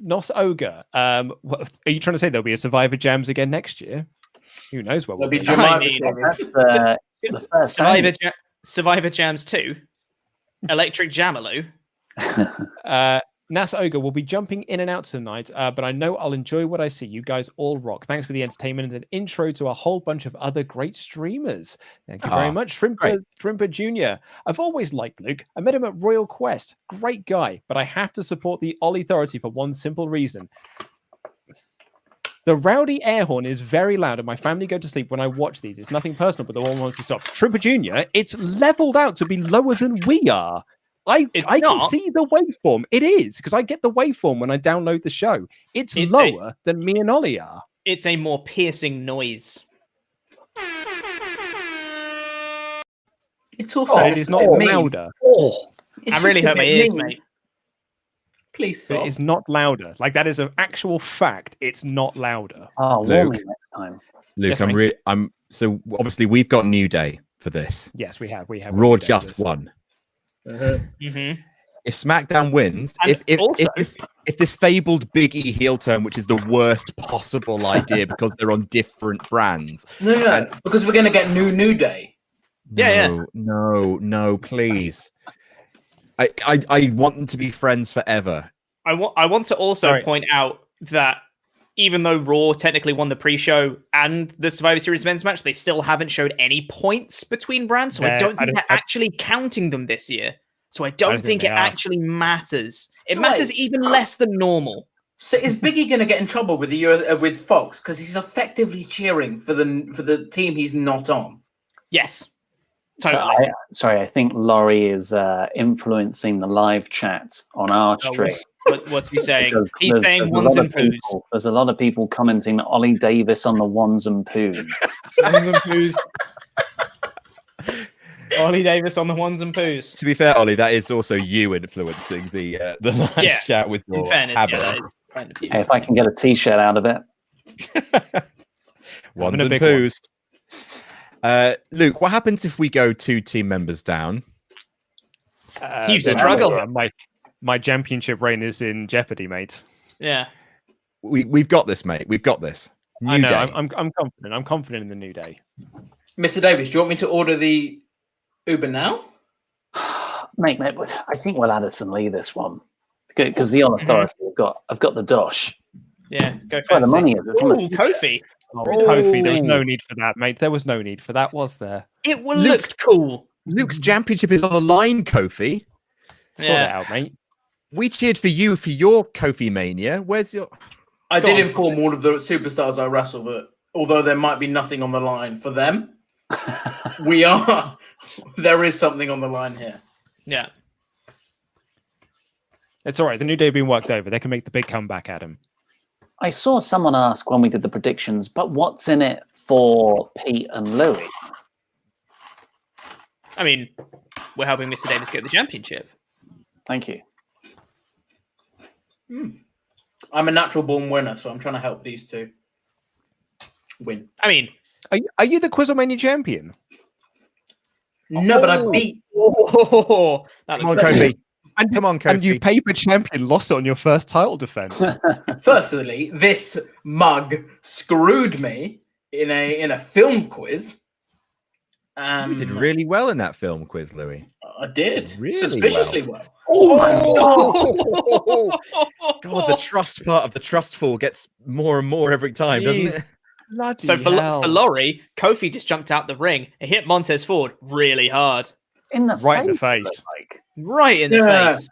Nos Ogre. What, are you trying to say there'll be a Survivor Jams again next year? Who knows what will be?
Survivor Jams 2, Electric Jamaloo.
Nas Ogre will be jumping in and out tonight, but I know I'll enjoy what I see. You guys all rock. Thanks for the entertainment and an intro to a whole bunch of other great streamers. Thank you very much. Shrimper Jr. I've always liked Luke. I met him at Royal Quest. Great guy, but I have to support the Ollie Authority for one simple reason. The rowdy air horn is very loud and my family go to sleep when I watch these. It's nothing personal, but the one wants to stop. Shrimper Jr., it's leveled out to be lower than we are. I can see the waveform. It is, because I get the waveform when I download the show. It's lower than me and Ollie are.
It's a more piercing noise.
It's also
it is not louder.
I really hurt my ears, mate.
Please stop.
It is not louder. Like, that is an actual fact. It's not louder.
Oh, warn me next time.
Luke, yes, I'm so obviously we've got New Day for this.
Yes, we have.
Raw just won.
Mm-hmm.
If SmackDown wins, if this fabled Big E heel turn, which is the worst possible idea because they're on different brands.
No, because we're gonna get New Day.
No, please. I want them to be friends forever.
I want to also point out that even though Raw technically won the pre-show and the Survivor Series men's match, they still haven't showed any points between brands. So I don't think they're actually counting them this year. So I don't think it actually matters. It matters even less than normal.
So is Biggie going to get in trouble with Fox because he's effectively cheering for the team he's not on?
Yes. Totally.
I think Laurie is influencing the live chat on our stream.
What's he saying? He's saying ones and poos.
There's a lot of people commenting Ollie Davis on the ones and poos.
Ones and poos. Ollie Davis on the ones and poos.
To be fair, Ollie, that is also you influencing the live chat with your habit.
Hey, if I can get a t-shirt out of it.
Ones and poos. Luke, what happens if we go 2 team members down?
You struggle.
My championship reign is in jeopardy, mate.
Yeah.
We've got this, mate. We've got this.
I know. I'm confident. I'm confident in the New Day.
Mr. Davis, do you want me to order the Uber now?
Mate, I think we'll Addison Lee this one because the on authority I've got the dosh.
Yeah, go
That's where the
fancy.
money is. It's on the
Ooh, Kofi.
Kofi, there was no need for that, mate. There was no need for that, was there?
It looked cool.
Luke's championship is on the line, Kofi.
Sort it out, mate.
We cheered for you for your Kofi Mania. Where's your...
I did inform all of the superstars I wrestle that although there might be nothing on the line for them, there is something on the line here.
Yeah.
It's all right. The New Day have been worked over. They can make the big comeback, Adam.
I saw someone ask when we did the predictions, but what's in it for Pete and Louis?
I mean, we're helping Mr. Davis get the championship.
Thank you.
I'm a natural born winner, so I'm trying to help these two win.
I mean,
Are you the Quizlemania champion?
No, but I beat.
That
Come on,
looks
Kofi. And come on, Kofi.
And you paper champion lost it on your first title defense.
Firstly, this mug screwed me in a film quiz.
You did really well in that film quiz, Louis.
I did
Really
suspiciously well.
Oh, God, the trust part of the trustful gets more and more every time, doesn't it?
Bloody
So for
hell.
Laurie, Kofi just jumped out the ring and hit Montez Ford really hard.
In the
Right in the
face.
face.
Like,
Right in the
Yeah.
face.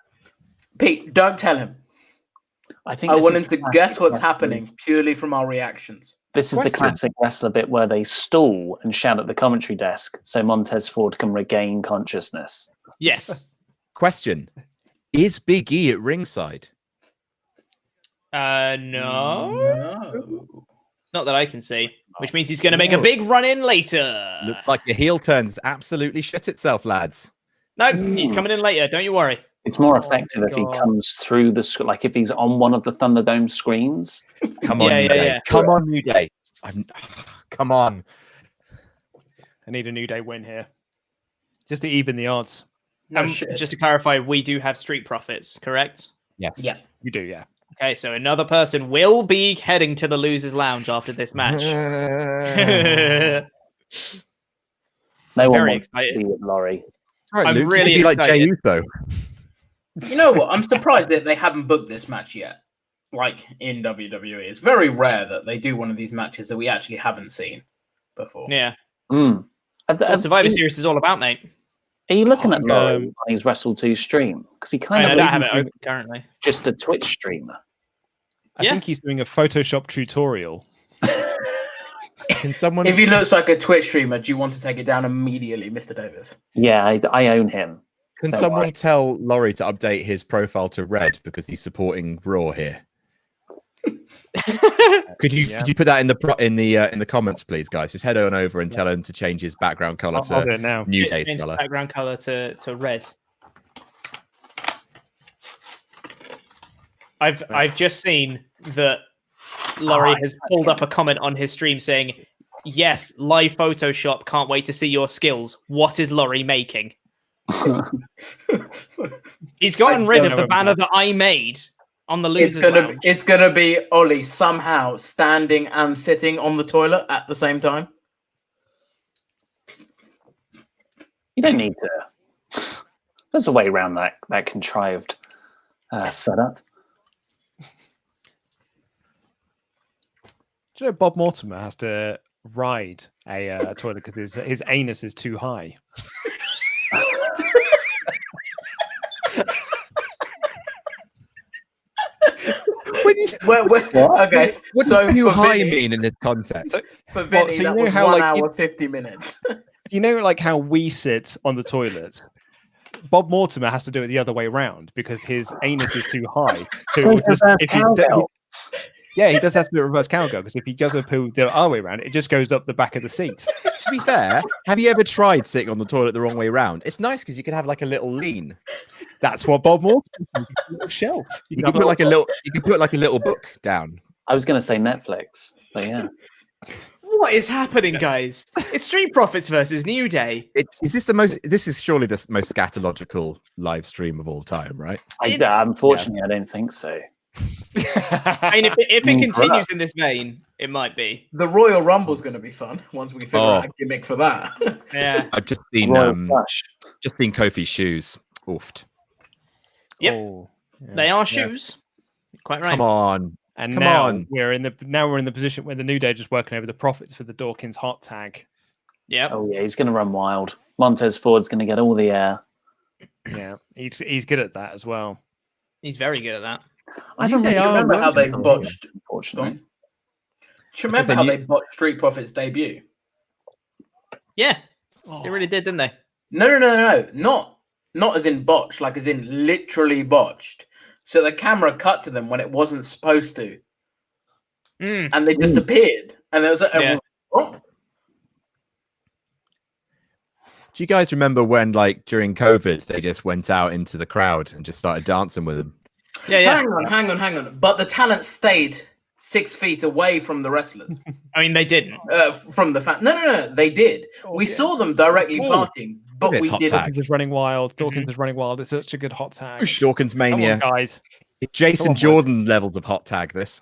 Pete, don't tell him.
I think
I
this
want
is
him to
the
guess
classic
what's
wrestler-
happening purely from our reactions.
This is the
Question.
classic wrestler bit where they stall and shout at the commentary desk so Montez Ford can regain consciousness.
Yes.
Question. Is Big E at ringside?
No.
No.
Not that I can see. Which means he's going to make a big run in later.
Looks like the heel turns absolutely shit itself, lads.
No, he's coming in later. Don't you worry.
It's more
Oh
effective
my
if he
God.
comes through like if he's on one of the Thunderdome screens.
Come on,
Yeah,
New
yeah,
Day.
yeah.
Come on, New Day. Come on.
I need a New Day win here. Just to even the odds.
No shit.
Just to clarify, we do have Street Profits, correct?
Yes.
Yeah.
You do, yeah.
Okay, so another person will be heading to the Losers Lounge after this match.
No one
Very
wants
excited.
to be with Laurie.
All right,
I'm
Luke.
really
you like Jey
excited.
Uso.
You know what? I'm surprised that they haven't booked this match yet. Like in WWE, it's very rare that they do one of these matches that we actually haven't seen before.
Yeah.
Mm.
That's what Survivor Series is all about, mate.
Are you looking at Laurie
Um,
on his Wrestle2 stream? Because he
I
kind of
don't have it
isn't
open currently.
just a Twitch streamer.
I
Yeah.
think he's doing a Photoshop tutorial.
Can someone?
If he looks like a Twitch streamer, do you want to take it down immediately, Mr. Davis?
Yeah, I own him.
Can
Don't
someone
worry.
tell Laurie to update his profile to red because he's supporting Raw here? Could you put that in the comments, please, guys? Just head on over and tell him to change his background color
I'll do
to
it now.
New Day's
Change the
color.
background color to red. I've just seen that Laurie has pulled up a comment on his stream saying, "Yes, live Photoshop. Can't wait to see your skills. What is Laurie making?" He's gotten rid of the banner that I made on the Losers Lounge.
It's gonna be Ollie somehow standing and sitting on the toilet at the same time.
You don't need to. There's a way around that contrived setup.
Do you know Bob Mortimer has to ride a toilet because his anus is too high?
Okay.
What
so
does too
for
high
Vinny-
mean in this context?
For Vinny,
so you
that
know
was
how,
1
like,
hour 50 minutes.
You know, like how we sit on the toilet. Bob Mortimer has to do it the other way around because his anus is too high. So it will just, he does have to do a reverse cowgirl because if he does a poo the other way around, it just goes up the back of the seat.
To be fair, have you ever tried sitting on the toilet the wrong way around? It's nice because you can have like a little lean.
That's what Bob Mortimer does. A little shelf.
You can put like a little book down.
I was going to say Netflix, but yeah.
What is happening, guys? It's Street Profits versus New Day.
This is surely the most scatological live stream of all time, right?
Unfortunately, I don't think so.
I mean, if it continues in this vein, it might be.
The Royal Rumble's going to be fun once we figure out a gimmick for that.
Yeah.
I've just seen Kofi's shoes. Oofed.
Yep.
Oh, yeah.
They are shoes. Quite right.
Come on.
And
Come
now
on.
we're in the position where the New Day are just working over the profits for the Dawkins hot tag.
Yep.
Oh yeah, he's going to run wild. Montez Ford's going to get all the air.
Yeah, he's good at that as well.
He's very good at that.
I don't really
remember how they botched.
Unfortunately,
Do you remember how they botched Street Profits debut?
Yeah. They really did, didn't they?
No. Not as in botched, like as in literally botched. So the camera cut to them when it wasn't supposed to. And they just appeared. And there was oh.
Do you guys remember when, like, during COVID, they just went out into the crowd and just started dancing with them?
Yeah.
Hang on. But the talent stayed 6 feet away from the wrestlers.
I mean, they didn't.
From the fan. No. They did. We saw them directly partying, but we didn't.
Dawkins is running wild. Dawkins is running wild. It's such a good hot tag.
Dawkins Mania.
Come on, guys.
It's Jason Jordan levels of hot tag, this.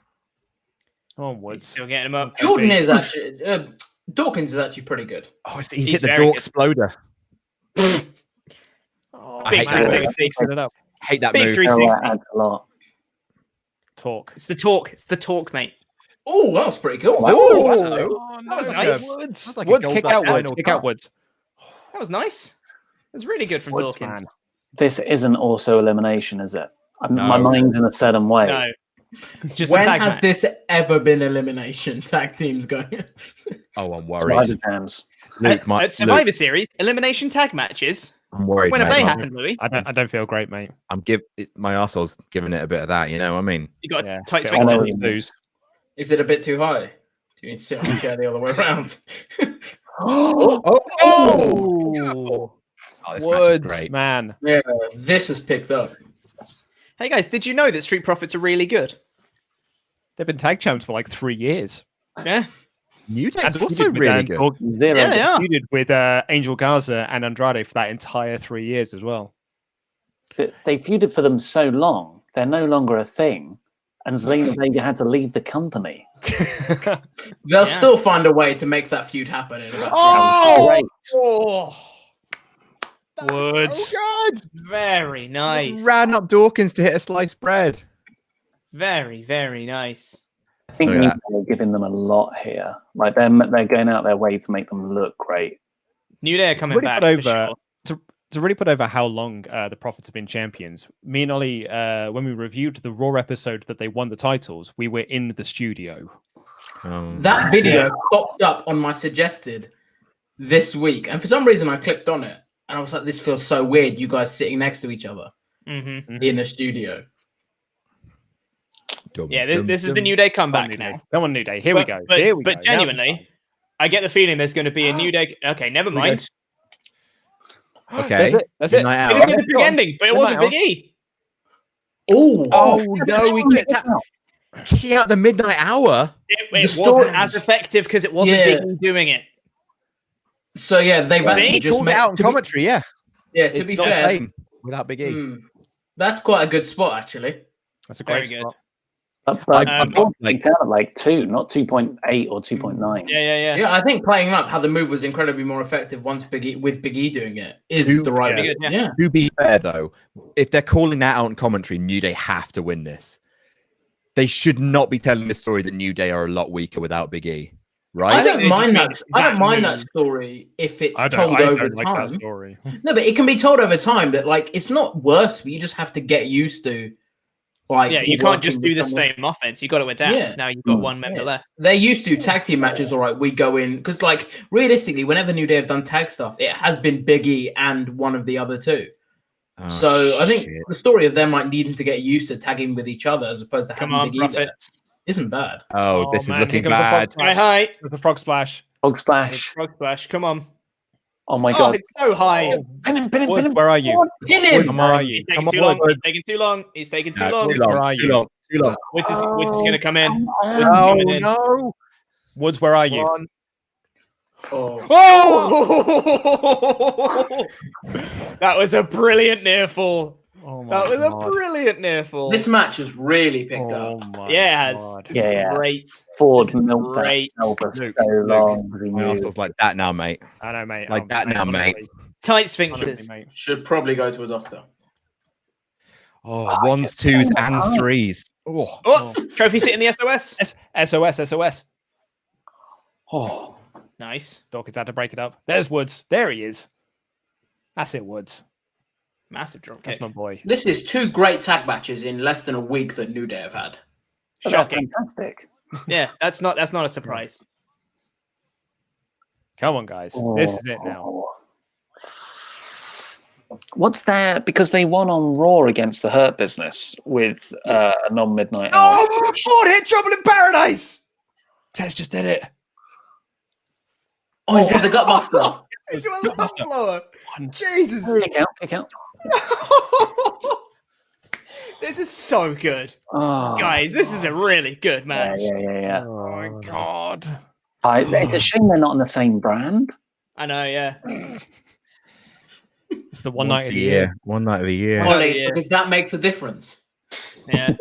Come on, Woods.
Still getting him up.
Jordan is actually... Dawkins is actually pretty good.
Oh, he's hit the Dork Exploder. I hate that. Hate that
Big
move.
360.
adds a lot.
Talk.
It's the talk. It's the talk, mate.
Oh, that was pretty cool.
Oh,
That was nice.
Woods.
Like
Woods,
a
kick
gold
out
dust
Woods.
final
Kick
cut.
out Woods.
That was nice. It was really good from
Woods,
Dawkins.
man.
This isn't also elimination, is it?
No.
My mind's in a certain way.
No. It's just
When
a tag
has
match.
this ever been elimination? Tag teams going.
Oh, I'm worried.
Spider Jams.
Luke,
At Survivor Series, elimination tag matches.
I'm worried.
When have
mate.
they happened, Louis?
I don't feel great, mate.
My arsehole's giving it a bit of that, you know what I mean?
You got
Yeah,
a tight
bit
swing.
of
know
to
what
it.
you mean.
lose.
Is it a bit too high? Do you need to sit on the chair the other way around?
Oh,
This match is
Woods,
great.
man.
Yeah, this has picked up.
Hey guys, did you know that Street Profits are really good?
They've been tag champs for like 3 years.
Yeah.
New Day's
And
also
feuded with,
really good.
Zero.
Yeah, they are.
Feuded with Angel Garza and Andrade for that entire 3 years as well.
They feuded for them so long, they're no longer a thing. And Zelina Vega had to leave the company.
They'll still find a way to make that feud happen. In about
Great.
Oh,
Woods.
Oh, God.
very nice.
Ran up Dawkins to hit a sliced bread.
Very, very nice.
I think
Look at
New
that.
Day are giving them a lot here. Like they're going out their way to make them look great.
New Day are coming
Really
back.
put
for
over-
sure.
To really put over how long the Profits have been champions, me and Ollie, when we reviewed the Raw episode that they won the titles, we were in the studio.
That video popped up on my suggested this week, and for some reason I clicked on it, and I was like, "This feels so weird." You guys sitting next to each other in a studio.
Yeah, this is the New Day comeback now.
Come on, New Day. Here we go.
But,
Here we
but
go.
genuinely, I get the feeling there's going to be a New Day. Okay, never
we go.
mind.
Okay.
That's it.
Midnight
It
Hour.
was the big ending, but it wasn't
Midnight
Big E.
Oh,
Oh, no, we kicked out the Midnight Hour.
It
The
wasn't
story-
as effective because it wasn't
Yeah.
Big E doing it.
so yeah, they've
They
actually just
Called it out in commentary, yeah.
Yeah, to
It's
be
not the
fair,
same without Big E.
that's quite a good spot actually.
That's a
Very
great
good.
spot.
But
I'm
like down at like 2, not 2.8 or 2.9.
Yeah.
Yeah, I think playing up how the move was incredibly more effective once Big E doing it is the right.
Pretty good, yeah.
Yeah.
To be fair, though, if they're calling that out in commentary, New Day have to win this. They should not be telling the story that New Day are a lot weaker without Big E,
I
right?
don't
they
mind
just
that.
made
I don't
that
mind that
move.
story if it's
I
told
don't
over
like
time.
that story.
No, but it can be told over time that like it's not worse, but you just have to get used to. Like,
Yeah, you can't just
working
do the
with someone.
same offense. You got to adapt.
Yeah.
Now you've got one member
Yeah.
left.
They're used to tag team matches, all right. We go in because, like, realistically, whenever New Day have done tag stuff, it has been Big E and one of the other two.
Oh,
So I think
shit.
the story of them like needing to get used to tagging with each other as opposed to
Come
having
on,
Big E there
Profits.
isn't bad.
Oh, this is
man,
looking
here comes the frog
bad.
splash.
Hi.
With the frog splash.
Frog splash.
Frog splash. Come on.
Oh my
Oh,
god.
it's so high.
Pin him, pin him,
Woods,
pin him.
where are you?
Pin him!
Where are you?
He's taking
Come
too
on,
long.
Woods.
He's taking too long. He's taking too
No,
long.
too long,
Where are
too
you?
long, too long.
Woods is going to come in. Woods is
Oh,
coming in.
no.
Woods, where are you?
One.
Oh.
Oh! That was a brilliant near fall.
Oh my
That was a
God.
brilliant near fall.
This match has really picked
Oh
up.
my
Yeah, it has.
God.
This is
Yeah.
great.
Ford
This is
milked that
great.
cell for
Luke,
so
Luke,
long. 'cause he
My
knew-
arsehole's like that now, mate.
I know, mate.
Like that now, mate.
honestly,
Tight sphincters.
mate.
Should probably go to a doctor.
Oh, ones, twos, and threes. Oh,
Oh, trophy sit in the SOS.
SOS.
Oh,
Nice.
Dawkins had to break it up. There's Woods. There he is. That's it, Woods.
Massive drop
That's
kick.
my boy.
This is 2 great tag matches in less than a week that New Day have had.
that's
Shocking.
fantastic.
Yeah, that's not a surprise.
Come on, guys. This is it now.
What's there? Because they won on Raw against the Hurt Business with a non-midnight hour.
Oh, Ford hit Trouble in Paradise. Tez just did it.
Oh, he did the gutbuster.
Into a love blower.
One.
Jesus.
Kick out.
This is so good.
Oh,
Guys, this is a really good match.
yeah.
Oh my God.
It's a shame they're not on the same brand.
I know, yeah.
It's the one
once
night
a year. One night of the year.
Oh,
Ollie,
yeah.
because that makes a difference.
Yeah.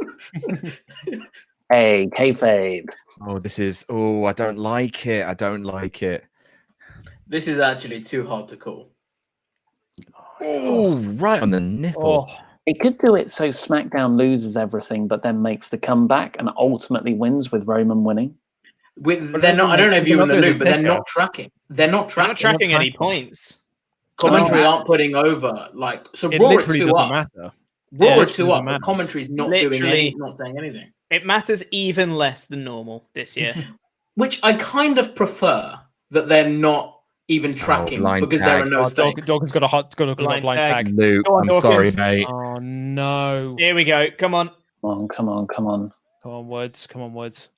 Hey, kayfabe.
Oh, this is. Oh, I don't like it. I don't like it.
This is actually too hard to call.
Oh, right on the nipple.
Oh,
It could do it so SmackDown loses everything, but then makes the comeback and ultimately wins with Roman winning.
They're not. I don't know if you were in the loop, but they're not tracking. They're not
We're not
tracking.
tracking any points.
Commentary aren't putting over so
it
Raw at
literally
2
doesn't
up.
matter.
Raw
Yeah,
at
it
2
doesn't
up.
matter.
The commentary's not
Literally.
not saying anything.
It matters even less than normal this year.
Which I kind of prefer that they're not even tracking
blind
because
tag.
there are no
Oh,
stakes.
Dawkins got a hot, got a
Blind
blind
tag.
tag.
Luke,
Go on,
I'm sorry,
Dawkins.
mate.
Oh no!
Here we go. Come on.
Come on.
Come on, Woods. Come on, Woods.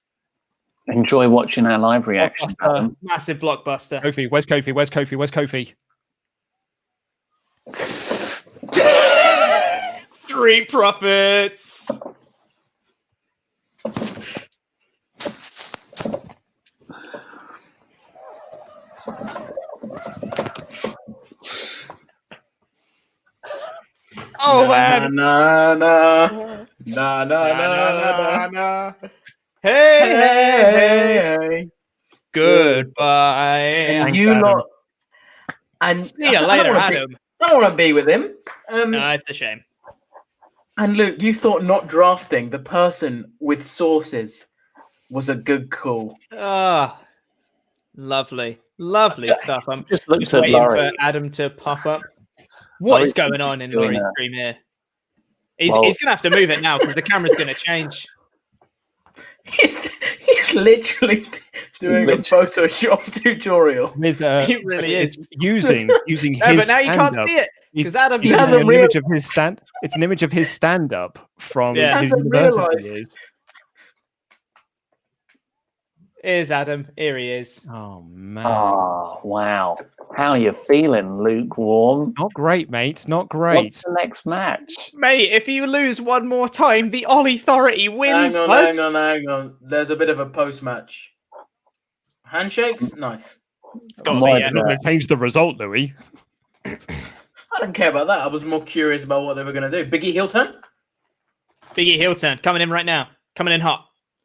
Enjoy watching our live reactions.
Blockbuster.
Adam.
Massive blockbuster.
Kofi, where's Kofi? Where's Kofi? Where's Kofi?
Street Profits. Oh man.
Na.
Hey. Goodbye.
And you lot. And
See you later, Adam.
I don't want to be with him.
No, it's a shame.
And Luke, you thought not drafting the person with sources was a good call.
Ah, lovely, lovely stuff. I'm
Just looked
just
at
waiting
Laurie.
for Adam to pop up. What is going on in
doing
Laurie's
that.
stream here? He's
Well-
going to have to move it now because the camera's going to change.
He's literally doing a Photoshop tutorial.
With
It really
it's
is.
using
No,
his
but now you can't
stand-up.
see it because Adam.
He's
hasn't
an image of his stand. It's an image of his stand-up from
Yeah.
his
Hasn't
university
realised.
years.
Here's Adam. Here he is.
Oh man,
Oh, wow. How you feeling, lukewarm?
not great, mate. Not great.
What's the next match?
Mate, if you lose one more time, the Ollie Authority wins.
Hang
bud.
on. There's a bit of a post-match. Handshakes? Nice.
It's got to
I'm
be,
worried
yeah.
I'm not going to change the result, Louis.
I don't care about that. I was more curious about what they were going to do. Biggie heel turn?
Biggie heel turn coming in right now. Coming in hot.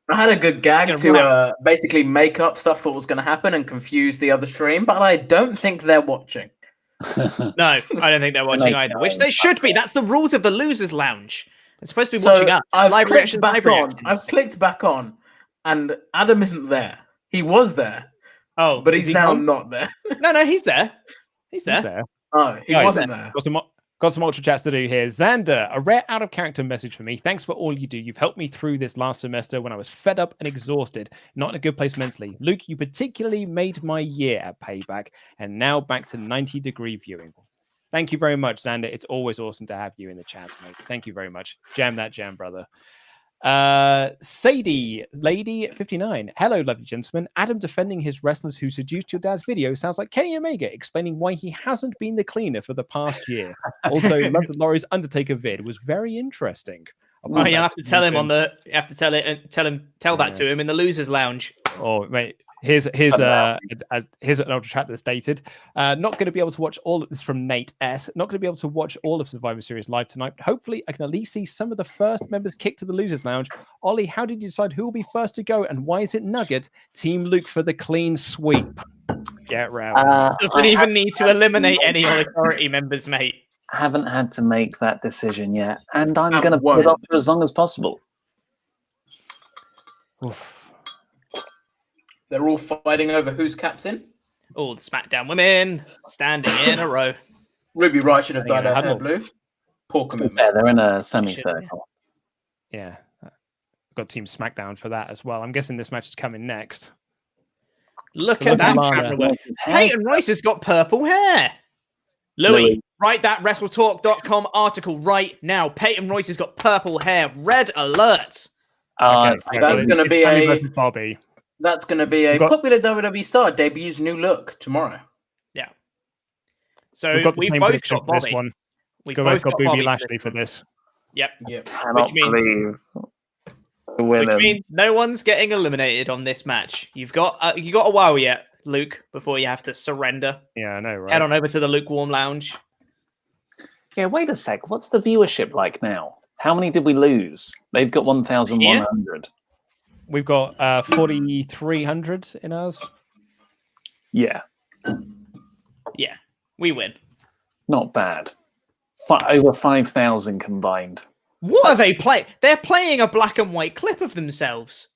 I had a good gag
Gonna
to basically make up stuff that was going to happen and confuse the other stream, but I don't think they're watching.
No, I don't think they're watching either. Which they should be. That's the rules of the Losers Lounge. They're supposed to be watching us. It's
I've
live
clicked
reactions,
back
live
on.
reactions.
I've clicked back on, and Adam isn't there. He was there,
Oh,
but
is
he's
he
now
gone?
not there.
No, he's there. He's there.
He's there.
Oh, he
Guys,
wasn't there.
Got some ultra chats to do here. Xander, a rare out of character message for me. Thanks for all you do. You've helped me through this last semester when I was fed up and exhausted, not in a good place mentally. Luke, you particularly made my year at Payback, and now back to 90-degree viewing. Thank you very much, Xander. It's always awesome to have you in the chats, mate. Thank you very much. Jam that jam, brother. Sadie, Lady 59. Hello, lovely gentlemen. Adam defending his wrestlers who seduced your dad's video sounds like Kenny Omega explaining why he hasn't been the cleaner for the past year. Also, love that Laurie's Undertaker vid was very interesting.
Oh, you have to tell him on the. You have to tell that to him in the Losers Lounge.
Oh, mate, Here's an ultra chat that's dated. Not going to be able to watch all of this from Nate S. Not going to be able to watch all of Survivor Series live tonight. Hopefully, I can at least see some of the first members kick to the losers lounge. Ollie, how did you decide who will be first to go, and why is it Nugget? Team Luke for the clean sweep. Get round.
Doesn't even need to eliminate any authority members, mate.
I haven't had to make that decision yet, and I'm going to put it off for as long as possible.
Oof.
They're all fighting over who's captain.
Oh, the SmackDown women standing in a row.
Ruby Wright should have dyed her hair
huddle.
blue. Poor commitment.
Yeah, they're in a semicircle.
Yeah. Got Team SmackDown for that as well. I'm guessing this match is coming next.
Look at that
Lana.
camera work. Peyton Royce has got purple hair. Louis, write that WrestleTalk.com article right now. Peyton Royce has got purple hair. Red alert.
That's going to be
Sammy versus Bobby.
That's going to be a popular WWE star debuts new look tomorrow.
Yeah. So
we've both got Bobby. This one. We've both got Bobby Lashley for this.
Yep.
Which
means no one's getting eliminated on this match. You got a while yet, Luke, before you have to surrender.
Yeah, I know, right?
Head on over to the Lukewarm Lounge.
Yeah, wait a sec. What's the viewership like now? How many did we lose? They've got 1,100.
We've got 4,300 in ours.
Yeah.
Yeah, we win.
Not bad. Over 5,000 combined.
What are they playing? They're playing a black and white clip of themselves.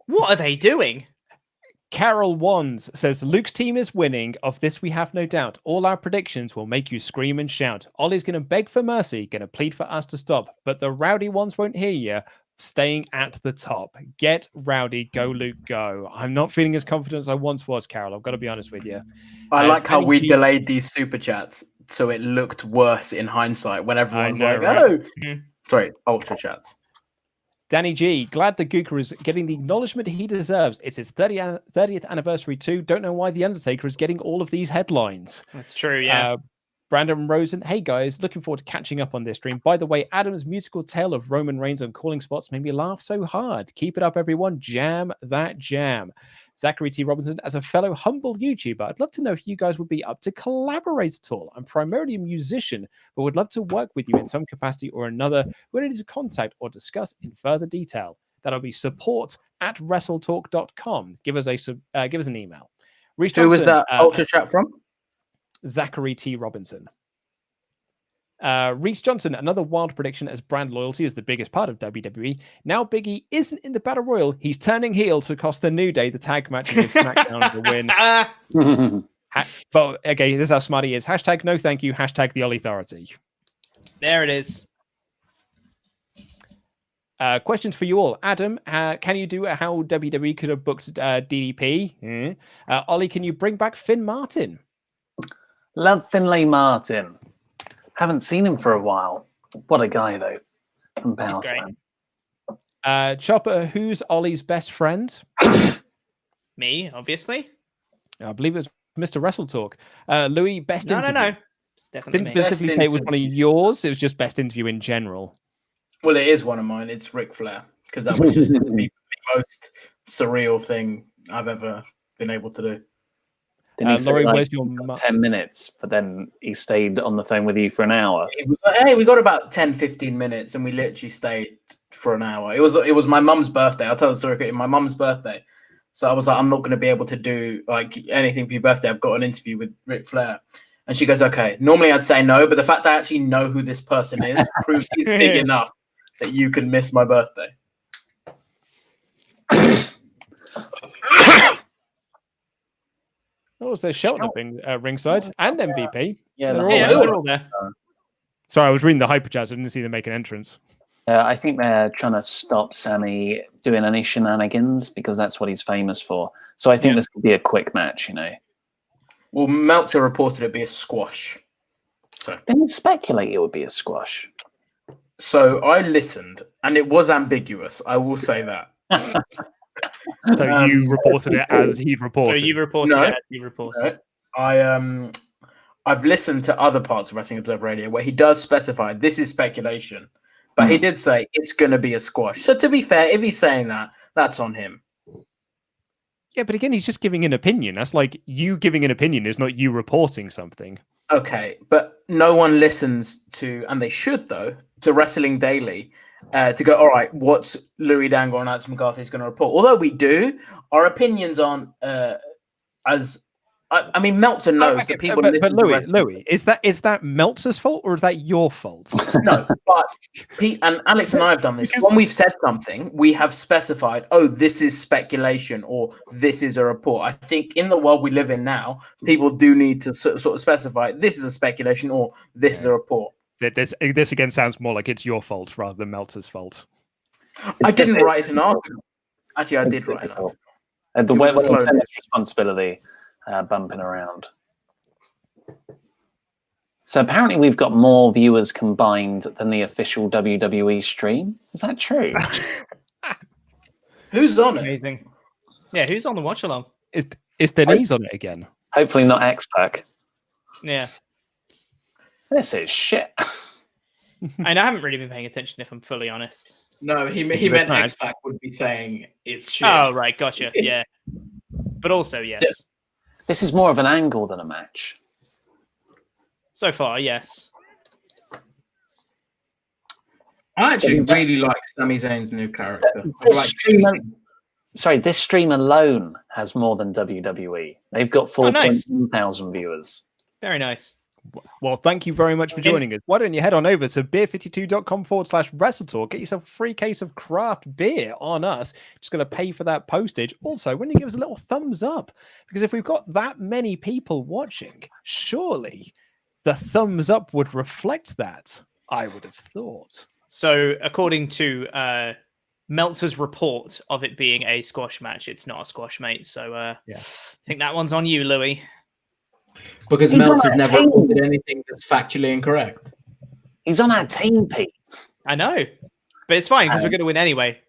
What are they doing?
Carol Wands says, Luke's team is winning. Of this, we have no doubt. All our predictions will make you scream and shout. Ollie's going to beg for mercy, going to plead for us to stop. But the rowdy ones won't hear you. Staying at the top. Get rowdy. Go, Luke, go. I'm not feeling as confident as I once was, Carol. I've got to be honest with you.
I like how we delayed these super chats so it looked worse in hindsight when everyone's sorry, ultra chats.
Danny G, glad the Gooker is getting the acknowledgement he deserves. It's his 30th anniversary too. Don't know why The Undertaker is getting all of these headlines.
That's true, yeah.
Brandon Rosen, hey guys, looking forward to catching up on this stream. By the way, Adam's musical tale of Roman Reigns on calling spots made me laugh so hard. Keep it up, everyone. Jam that jam. Zachary T. Robinson, as a fellow humble YouTuber, I'd love to know if you guys would be up to collaborate at all. I'm primarily a musician, but would love to work with you in some capacity or another. We're ready to contact or discuss in further detail. That'll be support@wrestletalk.com. Give us an email. Reece Johnson,
who was that ultra chat from?
Zachary T. Robinson. Reece Johnson, another wild prediction as brand loyalty is the biggest part of WWE. Now Biggie isn't in the Battle Royal. He's turning heel to cost the New Day the tag match and give SmackDown the win. But okay, this is how smart he is. Hashtag no thank you. Hashtag the Ollie Authority.
There it is.
Questions for you all. Adam, can you do how WWE could have booked DDP? Ollie, can you bring back Finn Martin?
Love Finlay Martin. Haven't seen him for a while. What a guy, though. From Power Slam.
Chopper, who's Ollie's best friend?
Me, obviously.
I believe it was Mr. WrestleTalk. Louis, best interview.
No. It's definitely
Didn't specifically say it was one of yours. It was just best interview in general.
Well, it is one of mine. It's Ric Flair. Because that was just the most surreal thing I've ever been able to do.
Didn't he say,
Laurie,
like,
where's your
10 minutes, but then he stayed on the phone with you for an hour?
It was like, hey, we got about 10, 15 minutes, and we literally stayed for an hour. It was my mum's birthday. I'll tell the story quickly. My mum's birthday. So I was like, I'm not going to be able to do like anything for your birthday. I've got an interview with Ric Flair. And she goes, okay. Normally I'd say no, but the fact I actually know who this person is proves he's big enough that you can miss my birthday.
Oh, so Shelton up in ringside and MVP.
Yeah,
they're all there.
Sorry, I was reading the hyperchat, so I didn't see them make an entrance.
I think they're trying to stop Sammy doing any shenanigans because that's what he's famous for. So I think this could be a quick match, you know.
Well, Meltzer reported it'd be a squash. So
Didn't speculate it would be a squash.
So I listened, and it was ambiguous. I will say that.
So you reported it as he reported.
So you reported it as he reported.
No. I've listened to other parts of Wrestling Observer Radio where he does specify this is speculation, but he did say it's going to be a squash. So to be fair, if he's saying that, that's on him.
Yeah, but again, he's just giving an opinion. That's like you giving an opinion is not you reporting something.
Okay, but no one listens to, and they should though, to Wrestling Daily to go, all right, what's Louis Dangle and Alex McCarthy is going to report? Although we do, our opinions aren't as. I mean, Meltzer knows that people.
But Louis, is that Meltzer's fault or is that your fault?
No, but Pete and Alex and I have done this. When we've said something, we have specified, oh, this is speculation or this is a report. I think in the world we live in now, people do need to sort of specify this is a speculation or this is a report.
This again sounds more like it's your fault rather than Meltzer's fault.
I didn't write an article. Actually, I did write an article.
The web responsibility bumping around. So apparently we've got more viewers combined than the official WWE stream. Is that true?
Who's on it?
Amazing. Yeah, who's on the watch along?
Is Denise on it again?
Hopefully not X-Pac.
Yeah.
This is shit.
And I haven't really been paying attention, if I'm fully honest.
No, he meant X-Pac would be saying it's shit.
Oh, right, gotcha. Yeah. But also, yes.
This is more of an angle than a match.
So far, yes.
I actually really like Sami Zayn's new character.
This stream alone has more than WWE. They've got 4,000 viewers.
Very nice.
Well, thank you very much for joining us. Why don't you head on over to beer52.com/WrestleTalk, get yourself a free case of craft beer on us. Just going to pay for that postage. Also, when you give us a little thumbs up, because if we've got that many people watching, surely the thumbs up would reflect that, I would have thought.
So, according to Meltzer's report of it being a squash match, it's not a squash, mate. So, I think that one's on you, Louis.
Because Meltzer's never reported anything that's factually incorrect.
He's on our team, Pete.
I know. But it's fine because we're going to win anyway.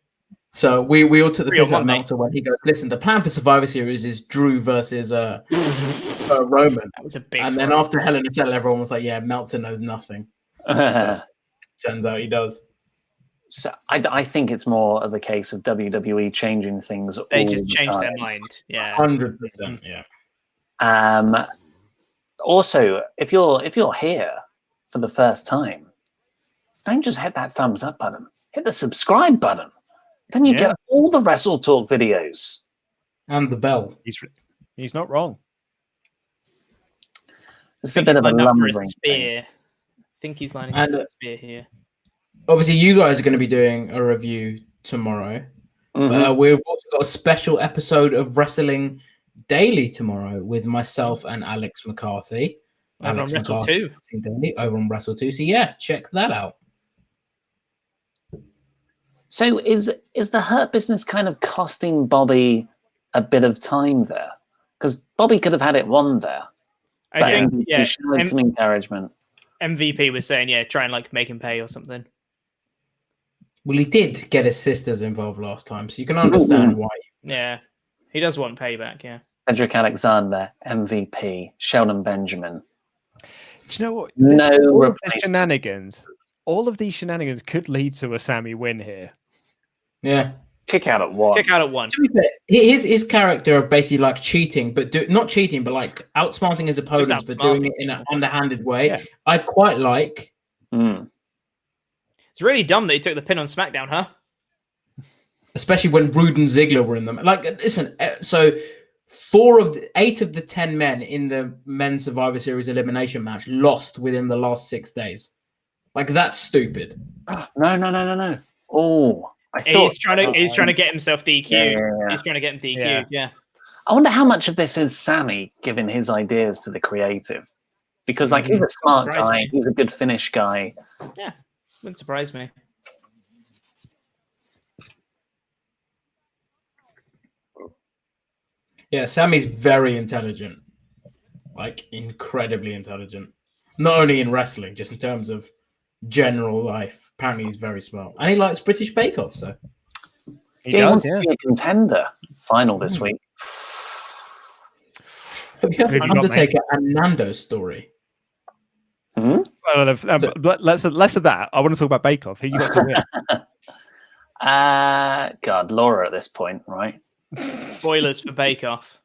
So we all took the piss out of Meltzer when he goes, listen, the plan for Survivor Series is Drew versus Roman.
That was a big
And then after Hell in a Cell, everyone was like, yeah, Meltzer knows nothing. Turns out he does.
So I think it's more of the case of WWE changing things.
They just changed their mind. Yeah.
100%. Yeah.
Also, if you're here for the first time, don't just hit that thumbs up button. Hit the subscribe button. Then you get all the WrestleTalk videos.
And the bell.
He's not wrong.
This is a bit of a lumbering
spear. I think he's lining up for a spear here.
Obviously, you guys are going to be doing a review tomorrow.
Mm-hmm.
We've also got a special episode of Wrestling Daily tomorrow with myself and Alex McCarthy.
Over on Wrestle 2.
Over on Wrestle 2. So yeah, check that out.
So is the Hurt Business kind of costing Bobby a bit of time there? Because Bobby could have had it won there.
I think,
he showed some encouragement.
MVP was saying, try and make him pay or something.
Well, he did get his sisters involved last time, so you can understand why.
Yeah, he does want payback, yeah.
Cedric Alexander, MVP, Sheldon Benjamin.
Do you know what? All of these shenanigans could lead to a Sammy win here.
Yeah.
Kick out at one.
To be fair, his character of basically cheating, but not cheating, but outsmarting his opponents, but doing it in an underhanded way. Yeah. I quite like.
It's really dumb that he took the pin on SmackDown, huh?
Especially when Rude and Ziggler were in them. Listen, so 8 of the 10 men in the men's Survivor Series elimination match lost within the last 6 days. That's stupid.
No. Oh,
he's trying to get himself DQ'd. Yeah. He's trying to get him DQ'd. Yeah.
I wonder how much of this is Sammy giving his ideas to the creative, because he's a smart guy. He's a good finish guy.
Yeah, wouldn't surprise me.
Yeah, Sammy's very intelligent. Incredibly intelligent. Not only in wrestling, just in terms of general life. Apparently he's very smart. And he likes British Bake Off, so.
He wants to be a contender final this week.
Have you heard Undertaker and Nando's story?
Well, less of that. I want to talk about Bake Off. Who you got to win?
God, Laura at this point, right?
Spoilers for Bake Off.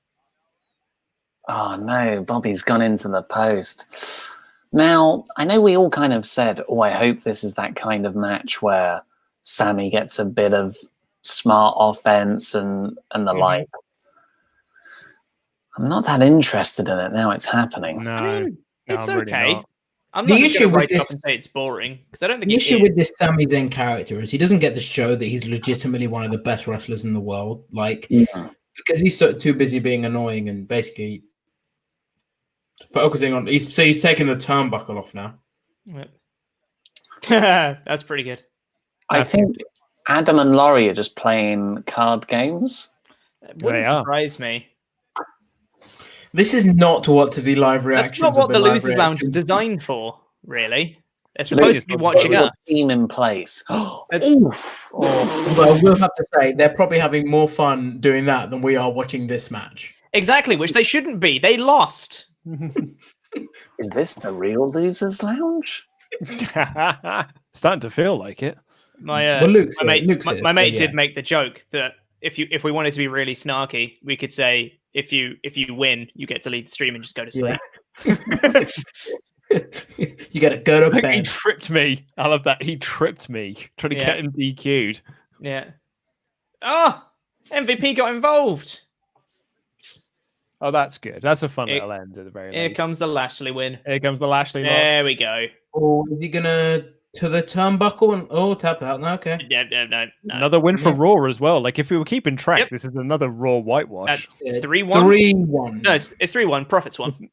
Oh no, Bobby's gone into the post. Now, I know we all kind of said, oh, I hope this is that kind of match where Sammy gets a bit of smart offense and the like. I'm not that interested in it now it's happening.
No,
I mean, it's
I'm really
okay.
not.
I'm
The
not just
issue
going to
with
write it up
this-
and say it's boring, because I don't think
The
it
issue
is.
with this Sami Zayn character is he doesn't get to show that he's legitimately one of the best wrestlers in the world. Like, because he's too busy being annoying and basically focusing on. He's taking the turnbuckle off now.
That's pretty good.
I think Adam and Laurie are just playing card games.
It wouldn't
They are.
surprise me.
This is not what the live reactions.
That's not what the Losers Lounge is designed for, really. They're supposed to be watching us.
Team in place.
Oof. Well, we'll have to say they're probably having more fun doing that than we are watching this match.
Exactly, which they shouldn't be. They lost.
Is this the real Losers Lounge?
Starting to feel like it.
My
Luke's
mate
here,
did make the joke that if we wanted to be really snarky, we could say if you win, you get to leave the stream and just go to sleep.
You gotta go to
He
bed.
tripped me. I love that. He tripped me. Trying to get him DQ'd.
Yeah. Oh, MVP got involved.
Oh, that's good. That's a fun little end at the very
Here
least.
comes the Lashley win.
Here comes the Lashley lock.
There we go.
Or is he gonna to the turnbuckle and tap out? No, okay.
Yeah, no.
Another win for Raw as well. Like if we were keeping track, this is another Raw whitewash.
That's 3-1.
3-1.
No, it's 3-1. Profits won.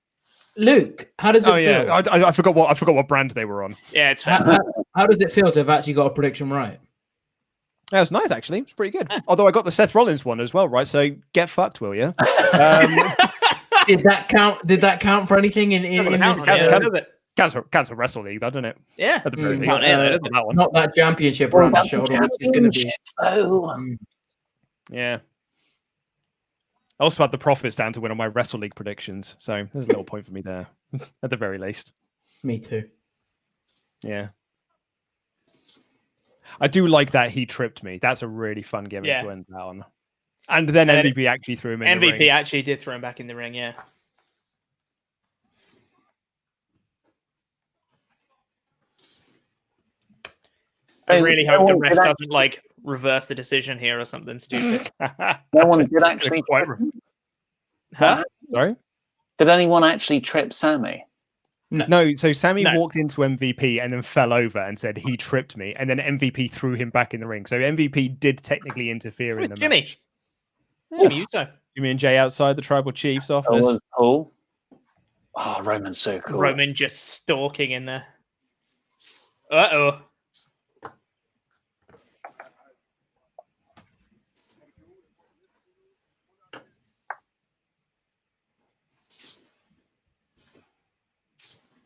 Luke, how does it feel?
Yeah, I forgot what brand they were on.
Yeah, it's fair.
How does it feel to have actually got a prediction right?
That was nice, actually. It's pretty good. Although I got the Seth Rollins one as well, right? So get fucked, will you?
Did that count? Did that count for anything in this?
Counts for Wrestle League, doesn't it?
Yeah.
At the very least.
That one.
Not that championship around the shoulder, which is going to be.
Oh,
Yeah. I also had the profits down to win on my Wrestle League predictions, so there's a little point for me there, at the very least.
Me too.
Yeah. I do like that he tripped me. That's a really fun gimmick to end that on. And then MVP actually threw him in the ring.
MVP actually did throw him back in the ring, yeah. I really hope the ref doesn't like reverse the decision here or something stupid.
no one did actually.
Huh?
Sorry?
Did anyone actually trip Sammy?
No, so Sammy walked into MVP and then fell over and said he tripped me, and then MVP threw him back in the ring. So MVP did technically interfere in the match.
Jimmy Uso.
Jimmy and Jay outside the Tribal Chief's office.
That was cool. Oh, Roman's so cool.
Roman just stalking in there. Uh-oh.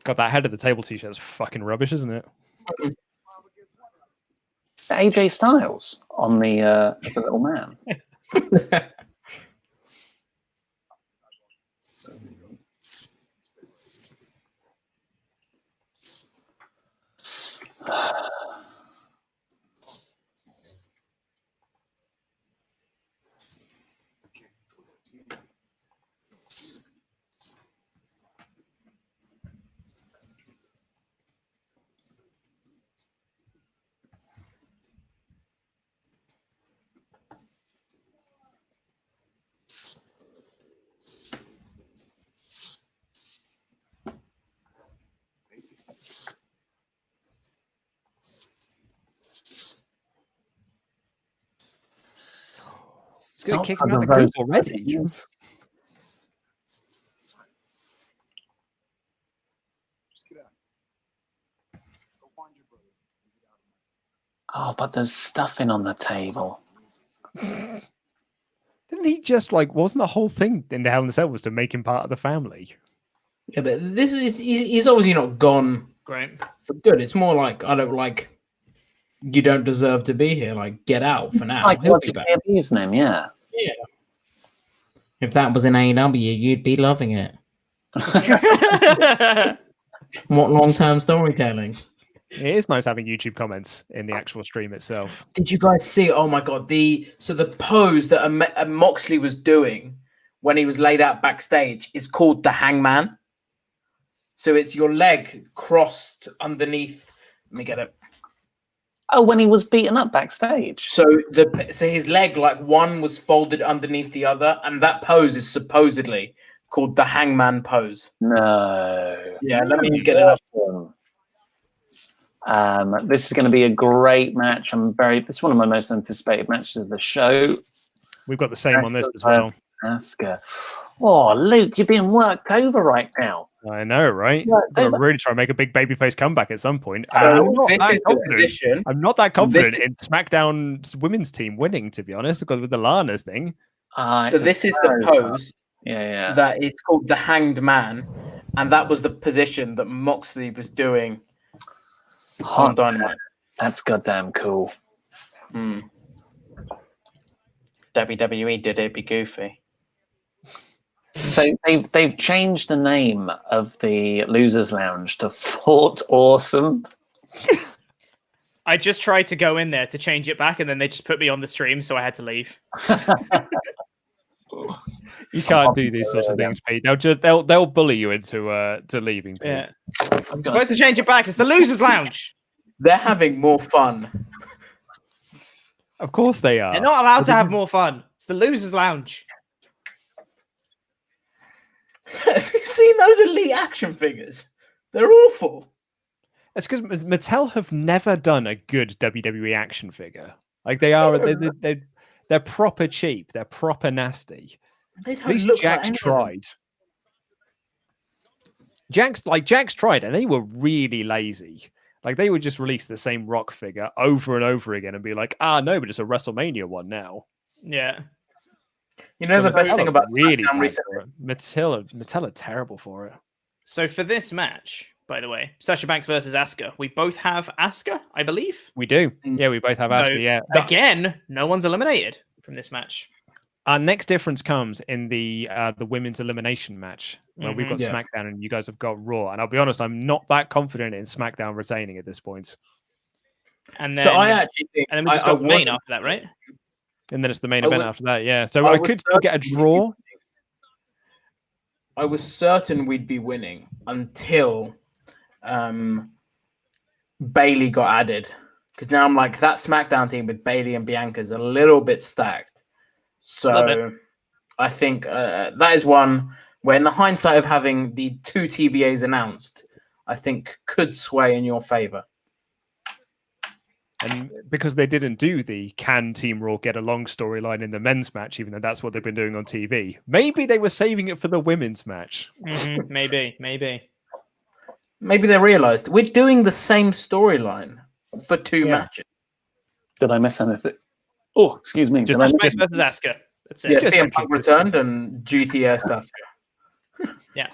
God, that head of the table t-shirt is fucking rubbish, isn't it?
AJ Styles on the little man.
He's going to kick him out the group already.
Oh, but there's stuffing on the table.
Didn't he just wasn't the whole thing in the Hell in a Cell was to make him part of the family?
Yeah, but this is—he's obviously not gone
Great.
for good. It's more like you don't deserve to be here. Like, get out for now. He'll be back.
Abusing him, yeah.
Yeah. If that was in AEW, you'd be loving it. What long-term storytelling?
It is nice having YouTube comments in the actual stream itself.
Did you guys see? Oh my god! The pose that Moxley was doing when he was laid out backstage is called the hangman. So it's your leg crossed underneath. Let me get it.
Oh, when he was beaten up backstage.
So his leg, like one was folded underneath the other, and that pose is supposedly called the hangman pose.
No.
Yeah, let me get it up.
This is going to be a great match. This is one of my most anticipated matches of the show.
We've got the same on this as well.
Asuka. Oh, Luke, you're being worked over right now.
I know, right? I'm really trying to make a big babyface comeback at some point.
So this is the position.
I'm not that confident in SmackDown's women's team winning, to be honest, because with the Lana's thing.
So this is the pose.
Yeah.
That is called the Hanged Man, and that was the position that Moxley was doing on Dynamite.
That's goddamn cool.
WWE did it, be goofy.
So they've changed the name of the Losers Lounge to Fort Awesome.
I just tried to go in there to change it back, and then they just put me on the stream, so I had to leave.
You can't do these sorts of things, Pete. They'll bully you into leaving, Pete.
Yeah. I'm supposed to change it back. It's the Losers Lounge.
They're having more fun.
Of course they are.
They're not allowed to have more fun. It's the Losers Lounge.
Have you seen those Elite action figures? They're awful.
It's because Mattel have never done a good WWE action figure. Like they're proper cheap. They're proper nasty.
They
At least Jax tried. Jax tried, and they were really lazy. Like they would just release the same Rock figure over and over again and be like, no, but it's a WrestleMania one now.
Yeah.
You know the best thing about
really
recently?
Mattel are terrible for it.
So for this match, by the way, Sasha Banks versus Asuka, we both have Asuka, I believe.
We do. Yeah, we both have Asuka. Yeah.
Again, no one's eliminated from this match.
Our next difference comes in the women's elimination match where we've got SmackDown and you guys have got Raw. And I'll be honest, I'm not that confident in SmackDown retaining at this point.
And then,
so I actually think,
and then we just got main after that, right?
And then it's the main event after that, yeah. So I could still get a draw.
I was certain we'd be winning until Bailey got added. Because now I'm like, that SmackDown team with Bailey and Bianca is a little bit stacked. So I think that is one where, in the hindsight of having the 2 TBAs announced, I think could sway in your favor.
And because they didn't do the can Team Raw get along storyline in the men's match, even though that's what they've been doing on TV, maybe they were saving it for the women's match.
Maybe.
Maybe they realized we're doing the same storyline for 2 matches.
Did I miss anything? Oh, excuse me.
Just versus Asuka. That's it.
Yeah, CM Punk returned and GTS Asuka.
Yeah.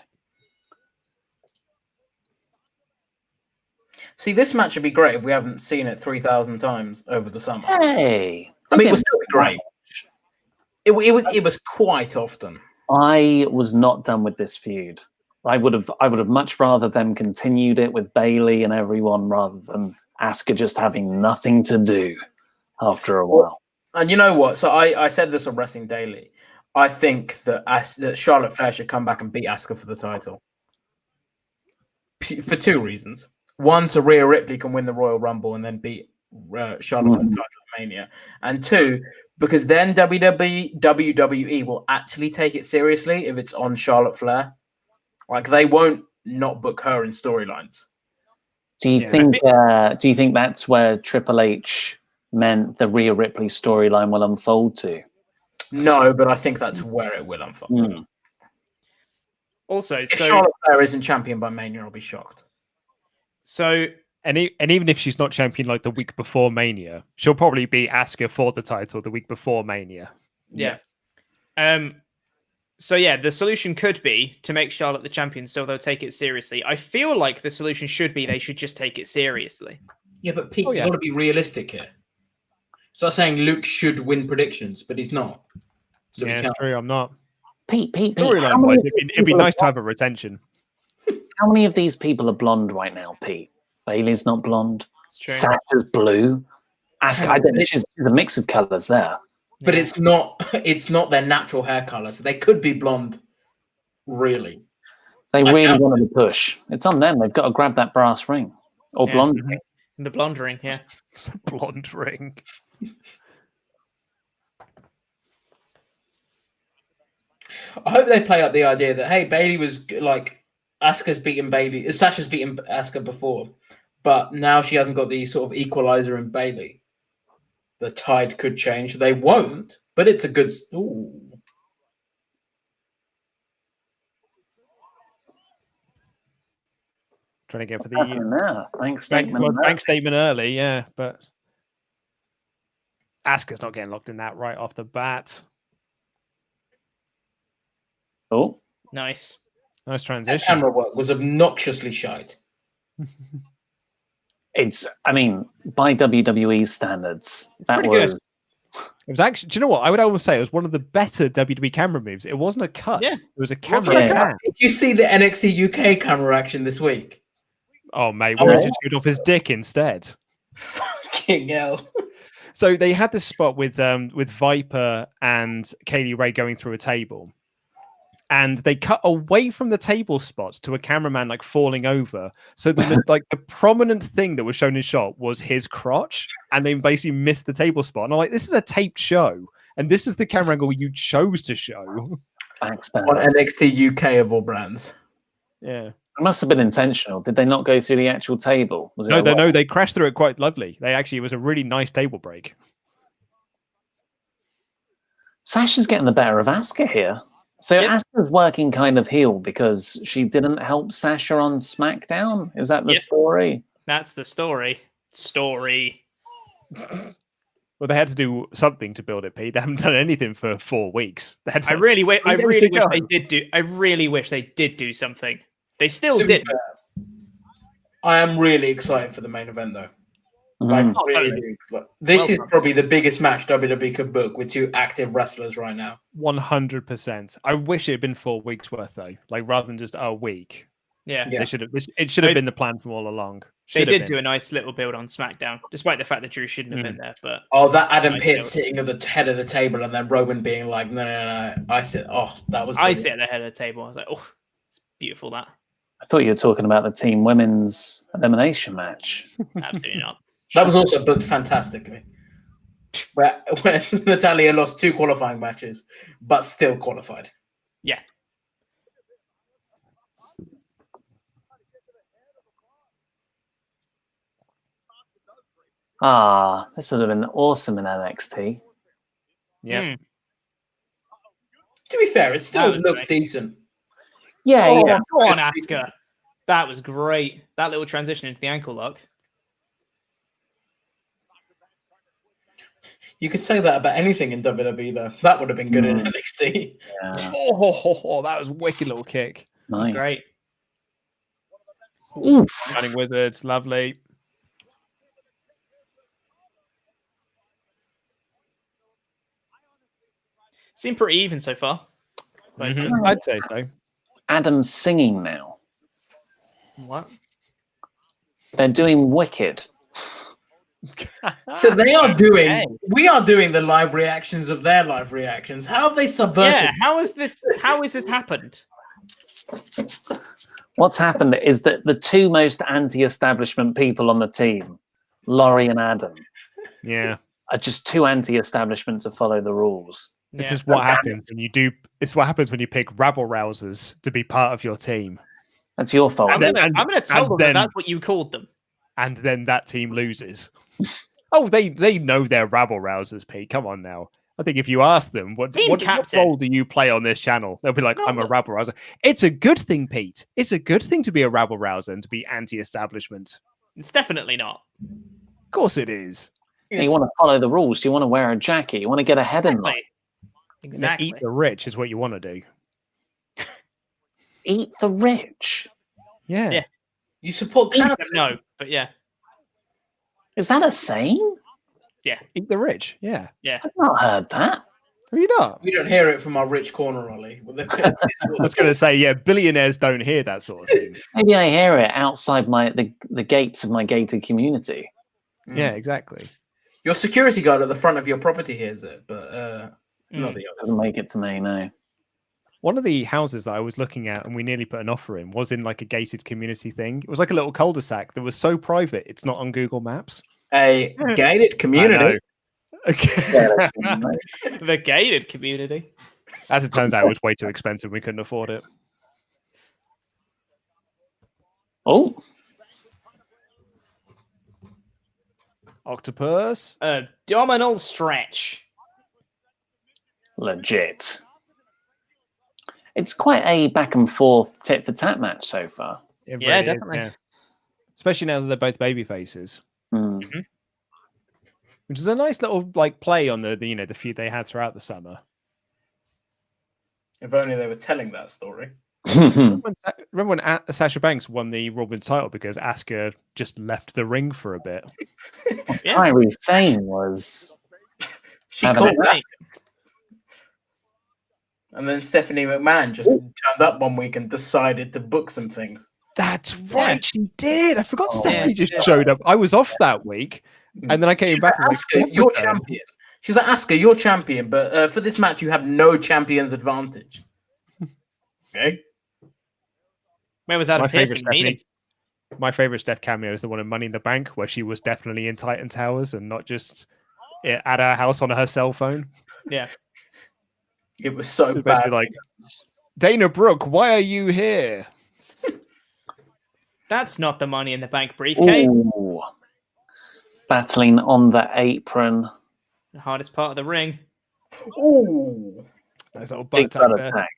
See, this match would be great if we haven't seen it 3,000 times over the summer.
Hey.
I mean, it would still be great. It was quite often.
I was not done with this feud. I would have much rather them continued it with Bailey and everyone rather than Asuka just having nothing to do after a while.
And you know what? So I said this on Wrestling Daily. I think that Charlotte Flair should come back and beat Asuka for the title. For 2 reasons. One, so Rhea Ripley can win the Royal Rumble and then beat Charlotte for the title at Mania. And 2, because then WWE will actually take it seriously if it's on Charlotte Flair. Like, they won't not book her in storylines.
Do you think that's where Triple H meant the Rhea Ripley storyline will unfold to?
No, but I think that's where it will unfold.
Also,
if Charlotte Flair isn't champion by Mania, I'll be shocked.
So,
and even if she's not champion like the week before Mania, she'll probably be Asuka for the title the week before Mania.
Yeah. So yeah, the solution could be to make Charlotte the champion so they'll take it seriously. I feel like the solution should be they should just take it seriously.
Yeah, but Pete, you've got to be realistic here. So I'm saying Luke should win predictions, but he's not. So
yeah, it's true. I'm not.
Pete.
Storyline-wise, it'd be nice to have a retention.
How many of these people are blonde right now, Pete? Bailey's not blonde.
It's true.
Sasha's blue. Asuka, I don't know. She's a mix of colours there.
But it's not their natural hair color, so they could be blonde. Really,
They really wanted to push. It's on them. They've got to grab that brass ring or blonde ring.
The blonde ring, yeah.
Blonde ring.
I hope they play up the idea that hey, Bailey was like Sasha's beaten Asuka before, but now she hasn't got the sort of equalizer in Bailey. The tide could change. They won't, but it's a good. Ooh.
Trying to go for
the bank statement.
Bank statement early, yeah, but Asuka's not getting locked in that right off the bat.
Oh,
nice
transition.
That camera work was obnoxiously shite.
I mean, by WWE standards, that was.
Good.
It was actually. Do you know what? I would almost say it was one of the better WWE camera moves. It wasn't a cut.
Yeah.
It was a camera. Pan.
Did you see the NXT UK camera action this week?
Oh, mate, why did you shoot off his dick instead?
Fucking hell.
So they had this spot with Viper and Kaylee Ray going through a table. And they cut away from the table spot to a cameraman like falling over. So the prominent thing that was shown in shot was his crotch, and they basically missed the table spot. And I'm like, this is a taped show, and this is the camera angle you chose to show.
Thanks,
on NXT UK of all brands.
Yeah.
It must have been intentional. Did they not go through the actual table? Was it
No, they crashed through it quite lovely. It was a really nice table break.
Sasha's getting the better of Asuka here. So Asuka's working kind of heel because she didn't help Sasha on SmackDown? Is that the story?
That's the story.
Well, they had to do something to build it, Pete. They haven't done anything for 4 weeks.
I really wish they did do. I really wish they did do something. They still didn't.
I am really excited for the main event, though.
Totally.
This is probably the biggest match WWE could book with 2 active wrestlers right now.
100%. I wish it had been 4 weeks worth, though, rather than just a week.
Yeah.
It should have been the plan from all along.
They did do a nice little build on SmackDown, despite the fact that Drew shouldn't have been there. But
that Adam Pearce sitting at the head of the table and then Roman being like, no. I sit at
the head of the table. I was like, oh, it's beautiful that.
I thought you were talking about the Team Women's Elimination match.
Absolutely not.
That was also booked fantastically. Where Natalia lost 2 qualifying matches, but still qualified.
Yeah.
This would have been awesome in NXT.
Yeah.
To be fair, it still looked
nice.
Decent.
Yeah.
Go on, Asuka. That was great. That little transition into the ankle lock.
You could say that about anything in WWE, though. That would have been good in NXT.
Yeah.
That was a wicked little kick.
Nice.
Great.
Ooh.
Shining Wizards, lovely.
Seemed pretty even so far.
I'd say so.
Adam's singing now.
What?
They're doing Wicked.
So we are doing the live reactions of their live reactions. How have they subverted?
Yeah, how has this happened?
What's happened is that the 2 most anti-establishment people on the team, Laurie and Adam, are just too anti-establishment to follow the rules.
This is what happens when you do. It's what happens when you pick rabble rousers to be part of your team.
That's your fault.
I'm gonna tell them that's what you called them.
And then that team loses. Oh, they know they're rabble rousers, Pete. Come on now. I think if you ask them, what role do you play on this channel? They'll be like, I'm a rabble rouser. It's a good thing, Pete. It's a good thing to be a rabble rouser and to be anti-establishment.
It's definitely not.
Of course it is.
You want to follow the rules. You want to wear a jacket. You want to get ahead in life.
Exactly.
Eat the rich is what you want to do.
Eat the rich?
Yeah.
You support
No, but yeah.
Is that a saying?
Yeah.
Eat the rich. Yeah.
Yeah.
I've not heard that.
Have you not?
We don't hear it from our rich corner, Ollie.
I was going to say, yeah, billionaires don't hear that sort of thing.
Maybe I hear it outside the gates of my gated community.
Yeah, exactly.
Your security guard at the front of your property hears it, but not the others.
Doesn't make it to me, no.
One of the houses that I was looking at and we nearly put an offer in was in like a gated community thing. It was like a little cul-de-sac that was so private, it's not on Google Maps.
A gated community.
The gated community.
As it turns out, it was way too expensive. We couldn't afford it.
Oh,
Octopus.
Abdominal stretch.
legit. It's quite a back and forth tit for tat match so far.
It
Yeah,
really is,
definitely.
yeah. Especially now that they're both baby faces.
Mm.
Which is a nice little like play on the feud they had throughout the summer.
If only they were telling that story.
Remember when Sasha Banks won the Raw Women's title because Asuka just left the ring for a bit?
Kairi Sane was
She
having
called
it.
that. And then Stephanie McMahon just turned up one week and decided to book some things.
That's right, she did. I forgot
Oh,
Stephanie
yeah,
just
yeah.
showed up. I was off that week, and then I came
She's
back.
like,
And
Asuka, you're champion. She's like, Asuka, you're champion, but for this match, you have no champion's advantage. Okay.
Where was Adam
My
Pearce
favorite
being needed?
My favorite Steph cameo is the one in Money in the Bank where she was definitely in Titan Towers and not just at her house on her cell phone.
Yeah.
It was so
It was
bad.
basically like, Dana Brooke, why are you here?
That's not the Money in the Bank briefcase.
Ooh. Battling on the apron.
The hardest part of the ring.
Ooh.
Nice little
Big
butt
butt
there.
attack.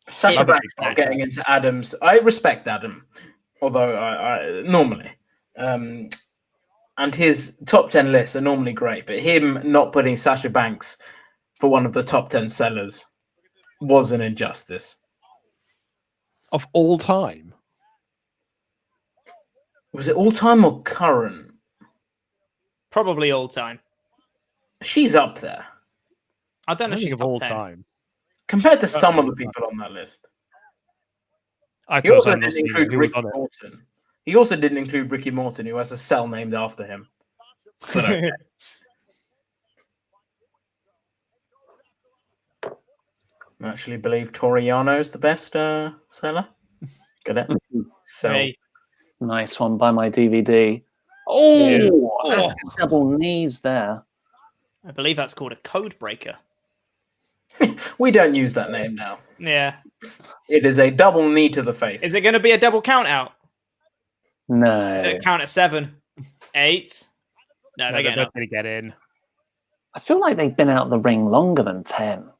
Sasha
Love a
Banks
big
not
match.
getting into Adams. I respect Adam, although I normally. And his top 10 lists are normally great, but him not putting Sasha Banks for one of the top 10 sellers was an injustice.
Of all time.
Was it all time or current?
Probably all time.
She's up there
I
I
don't know
don't
if
think
she's
of
top
all
10.
time.
compared to some of the people on that list.
I
He
thought
also
I not
didn't
seen
include
who was
Ricky
on it.
Morton. He also didn't include Ricky Morton, who has a cell named after him. But okay. I actually believe Toriano is the best seller. Get it? So
Hey.
Nice one by my DVD. Oh, that's
Oh.
double knees there.
I believe that's called a code breaker.
we don't use that name now.
Yeah.
It is a double knee to the face.
Is it going to be a double count out?
No.
Count at 7, 8. No,
No,
they're
they're
getting
both
up.
going to get in.
I feel like they've been out the ring longer than 10.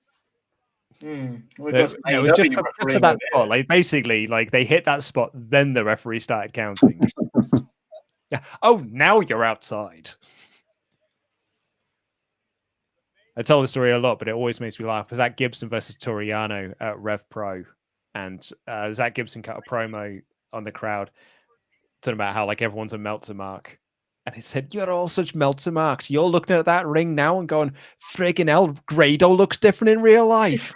We've
It
got some
was just
AEW
for
refereeing
that
over
spot.
here.
Like basically, like they hit that spot, then the referee started counting. Yeah. Oh, now you're outside. I tell the story a lot, but it always makes me laugh. Zach Gibson versus Toriano at Rev Pro, and Zach Gibson cut a promo on the crowd talking about how like everyone's a Meltzer mark, and he said, "You're all such Meltzer marks. You're looking at that ring now and going, friggin' hell, Grado looks different in real life."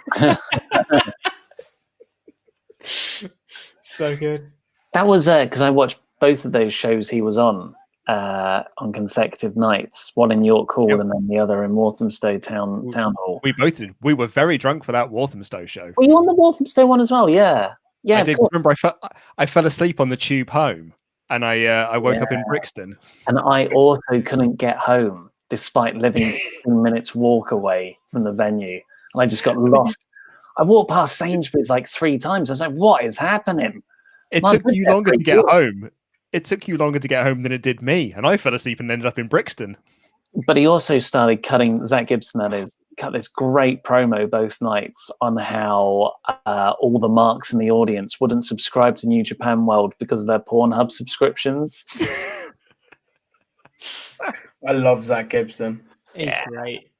So good.
That was because I watched both of those shows he was on consecutive nights, one in York Hall
Yep.
and then the other in Walthamstow Town Hall.
We both did. We were very drunk for that Walthamstow show.
Were you on the Walthamstow one as well? Yeah. Yeah,
I
of
did.
course.
Remember, I fell asleep on the tube home, and I woke up in
Yeah.
Brixton.
And I also couldn't get home despite living 15 minutes walk away from the venue. And I just got lost. I walked past Sainsbury's like 3 times. I was like, what is happening?
It
Well,
took
I've
you
been there
longer
for
to
a
get
year.
home. It took you longer to get home than it did me, and I fell asleep and ended up in Brixton.
But he also started cutting, Zach Gibson that is, cut this great promo both nights on how all the marks in the audience wouldn't subscribe to New Japan World because of their Pornhub subscriptions.
I love Zach Gibson.
It's great.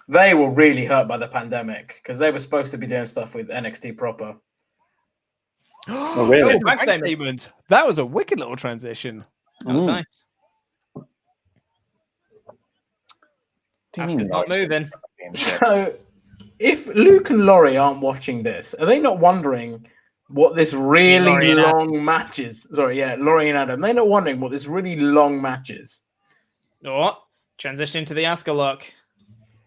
They were really hurt by the pandemic because they were supposed to be doing stuff with NXT proper.
Oh, really?
Oh,
Bank
bank
statement.
statement. That was a wicked little transition.
That was
Mm.
nice.
Do you mean
Asuka's not
nice?
moving.
championship.
So, if Luke and Laurie aren't watching this, are they not wondering what this really
Laurie and
long match is? Sorry, yeah, Laurie and Adam. They're not wondering what this really long match is.
Oh, transition to the Asuka lock.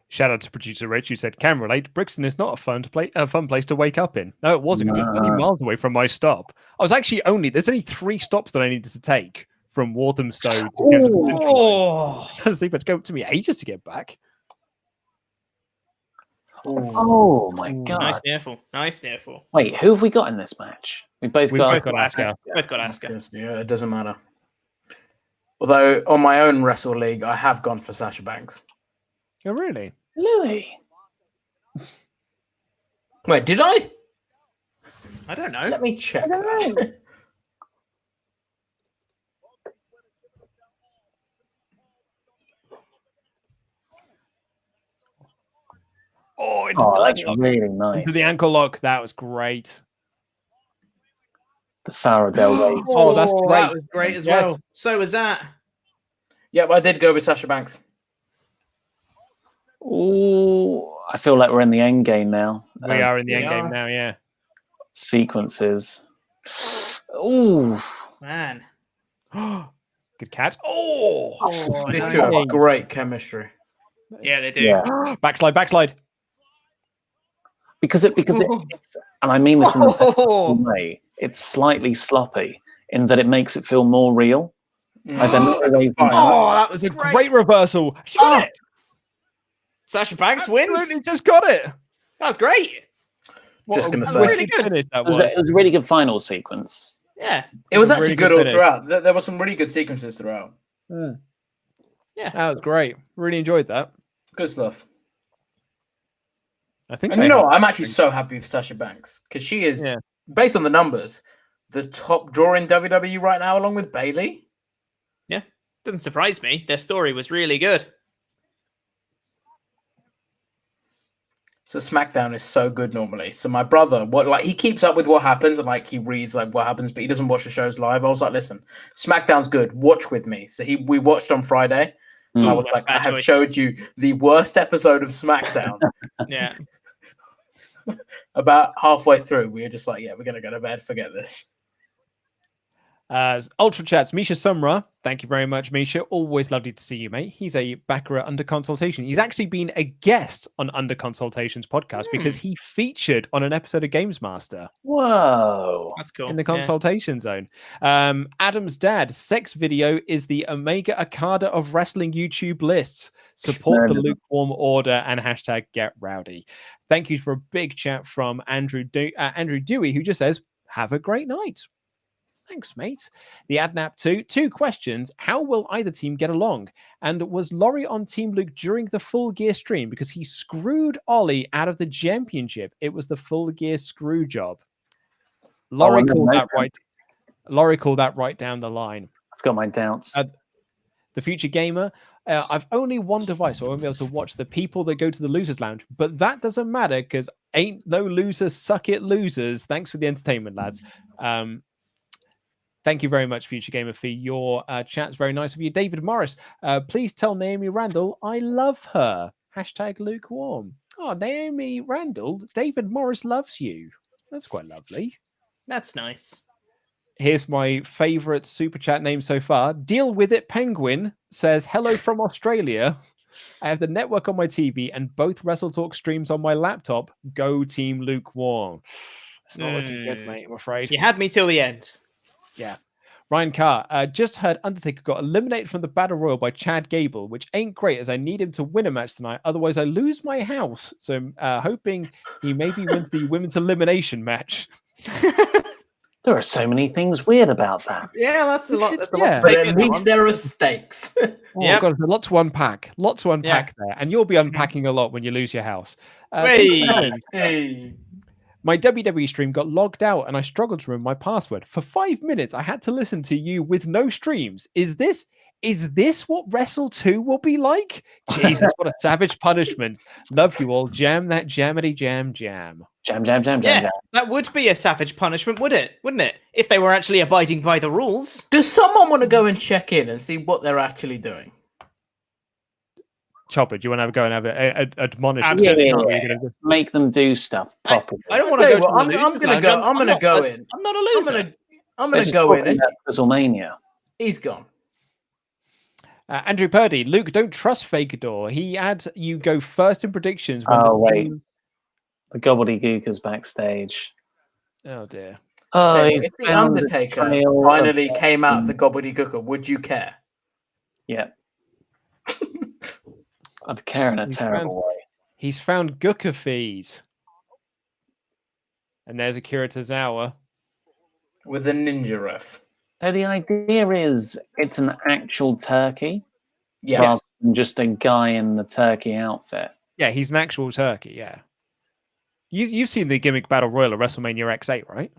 Shout out to producer Rich, who said, "Can relate. Brixton is not a fun place to wake up in." No, it wasn't. It was many miles away from my stop. I was actually there's only 3 stops that I needed to take from Walthamstow to go to the Central Line. See, but it took me ages to get back.
Oh my god!
Nice nearful.
Wait, who have we got in this match? We've both got
Asuka.
Both got Asuka.
Yeah, it doesn't matter. Although on my own Wrestle League, I have gone for Sasha Banks.
Oh, really?
Louis.
Wait, did I?
I don't know.
Let me check.
That's really nice.
Into the ankle lock. That was great.
The Sarah Del Rey.
Oh, that's great.
That was great as
Yes.
well. So was that.
Yep, I did go with Sasha Banks.
Oh, I feel like we're in the end game now.
We are in the end game now, yeah.
Sequences. Oh,
Man.
Good catch. Oh,
These two have great chemistry.
Yeah, they do.
yeah.
backslide.
Because it's, and I mean this in the best way, it's slightly sloppy in that it makes it feel more real. Like they're not always-
That was a great reversal. She got it.
Sasha Banks wins.
Absolutely just got it.
That was great.
Just gonna
What
say.
a
Really good.
finish that
It was a really good final sequence.
Yeah.
It was
a
actually
really
good
good
all
finish.
throughout. There were some really good sequences throughout.
That was great. Really enjoyed that.
Good stuff.
I think.
And you know what? I'm actually so happy with Sasha Banks because she is, based on the numbers, the top draw in WWE right now, along with Bailey.
Yeah. Doesn't surprise me. Their story was really good.
So SmackDown is so good normally. So my brother, he keeps up with what happens and he reads what happens, but he doesn't watch the shows live. I was like, listen, SmackDown's good. Watch with me. So we watched on Friday. And I was like, I have showed you the worst episode of SmackDown.
Yeah.
About halfway through, we were just like, yeah, we're gonna go to bed. Forget this.
Ultra Chats, Misha Sumra. Thank you very much, Misha. Always lovely to see you, mate. He's a backer at Under Consultation. He's actually been a guest on Under Consultation's podcast because he featured on an episode of Games Master.
Whoa.
That's cool.
In the consultation zone. Adam's dad, sex video is the Omega Okada of wrestling YouTube lists. Support the lukewarm order and hashtag get rowdy. Thank you for a big chat from Andrew Dewey, who just says, have a great night. Thanks, mate. The Adnap 2 questions. How will either team get along? And was Laurie on Team Luke during the Full Gear stream because he screwed Ollie out of the championship? It was the Full Gear screw job. Laurie called that right. Laurie called that right down the line.
I've got my doubts.
The Future Gamer. I've only one device, so I won't be able to watch the people that go to the Losers Lounge. But that doesn't matter because ain't no losers, suck it losers. Thanks for the entertainment, lads. Thank you very much, Future Gamer, for your chat's very nice of you. David Morris, please tell Naomi Randall I love her. Hashtag lukewarm. Oh, Naomi Randall, David Morris loves you. That's quite lovely.
That's nice.
Here's my favorite super chat name so far. Deal with it, Penguin says, hello from Australia. I have the network on my TV and both WrestleTalk streams on my laptop. Go Team Lukewarm. It's not looking good, mate, I'm afraid.
You had me till the end.
Yeah. Ryan Carr, just heard Undertaker got eliminated from the Battle Royal by Chad Gable, which ain't great as I need him to win a match tonight. Otherwise, I lose my house. So I'm hoping he maybe wins the women's elimination match.
There are so many things weird about that.
Yeah, that's a lot. That's a
Yeah.
lot.
But at least there are stakes.
Oh, God, there's a lot to unpack. Lots to unpack there. And you'll be unpacking a lot when you lose your house.
Hey.
My WWE stream got logged out and I struggled to remember my password. For 5 minutes, I had to listen to you with no streams. Is this what Wrestle 2 will be like? Jesus, what a savage punishment. Love you all. Jam that jammity jam jam.
Jam, jam, jam, jam,
Yeah,
jam.
that would be a savage punishment, wouldn't it? If they were actually abiding by the rules.
Does someone want to go and check in and see what they're actually doing?
Chopper, do you want to have a go and have admonish?
Absolutely
Yeah,
not.
make them do stuff properly.
I don't want to
Tell
go
you what,
to the
I'm
losers
gonna
lounge.
go. I'm gonna go in.
I'm not a
I'm
loser.
gonna
They're just
go in.
talking
And
about WrestleMania.
he's gone.
Andrew Purdy, Luke, don't trust Fakador. He had you go first in predictions. When
Oh,
the
wait.
team...
The gobbledygooker's backstage.
Oh dear.
Oh,
Tell you
he's
what, if the
found
Undertaker
trail of
finally came out of the
death.
gobbledygooker, would you care?
Yeah. I'd care in a
He's
terrible way.
He's found Gooker fees. And there's Akira Tozawa.
With a ninja ref.
So the idea is it's an actual turkey
Yes.
rather than just a guy in the turkey outfit.
Yeah, he's an actual turkey, yeah. You've seen the gimmick battle royal at WrestleMania X8, right?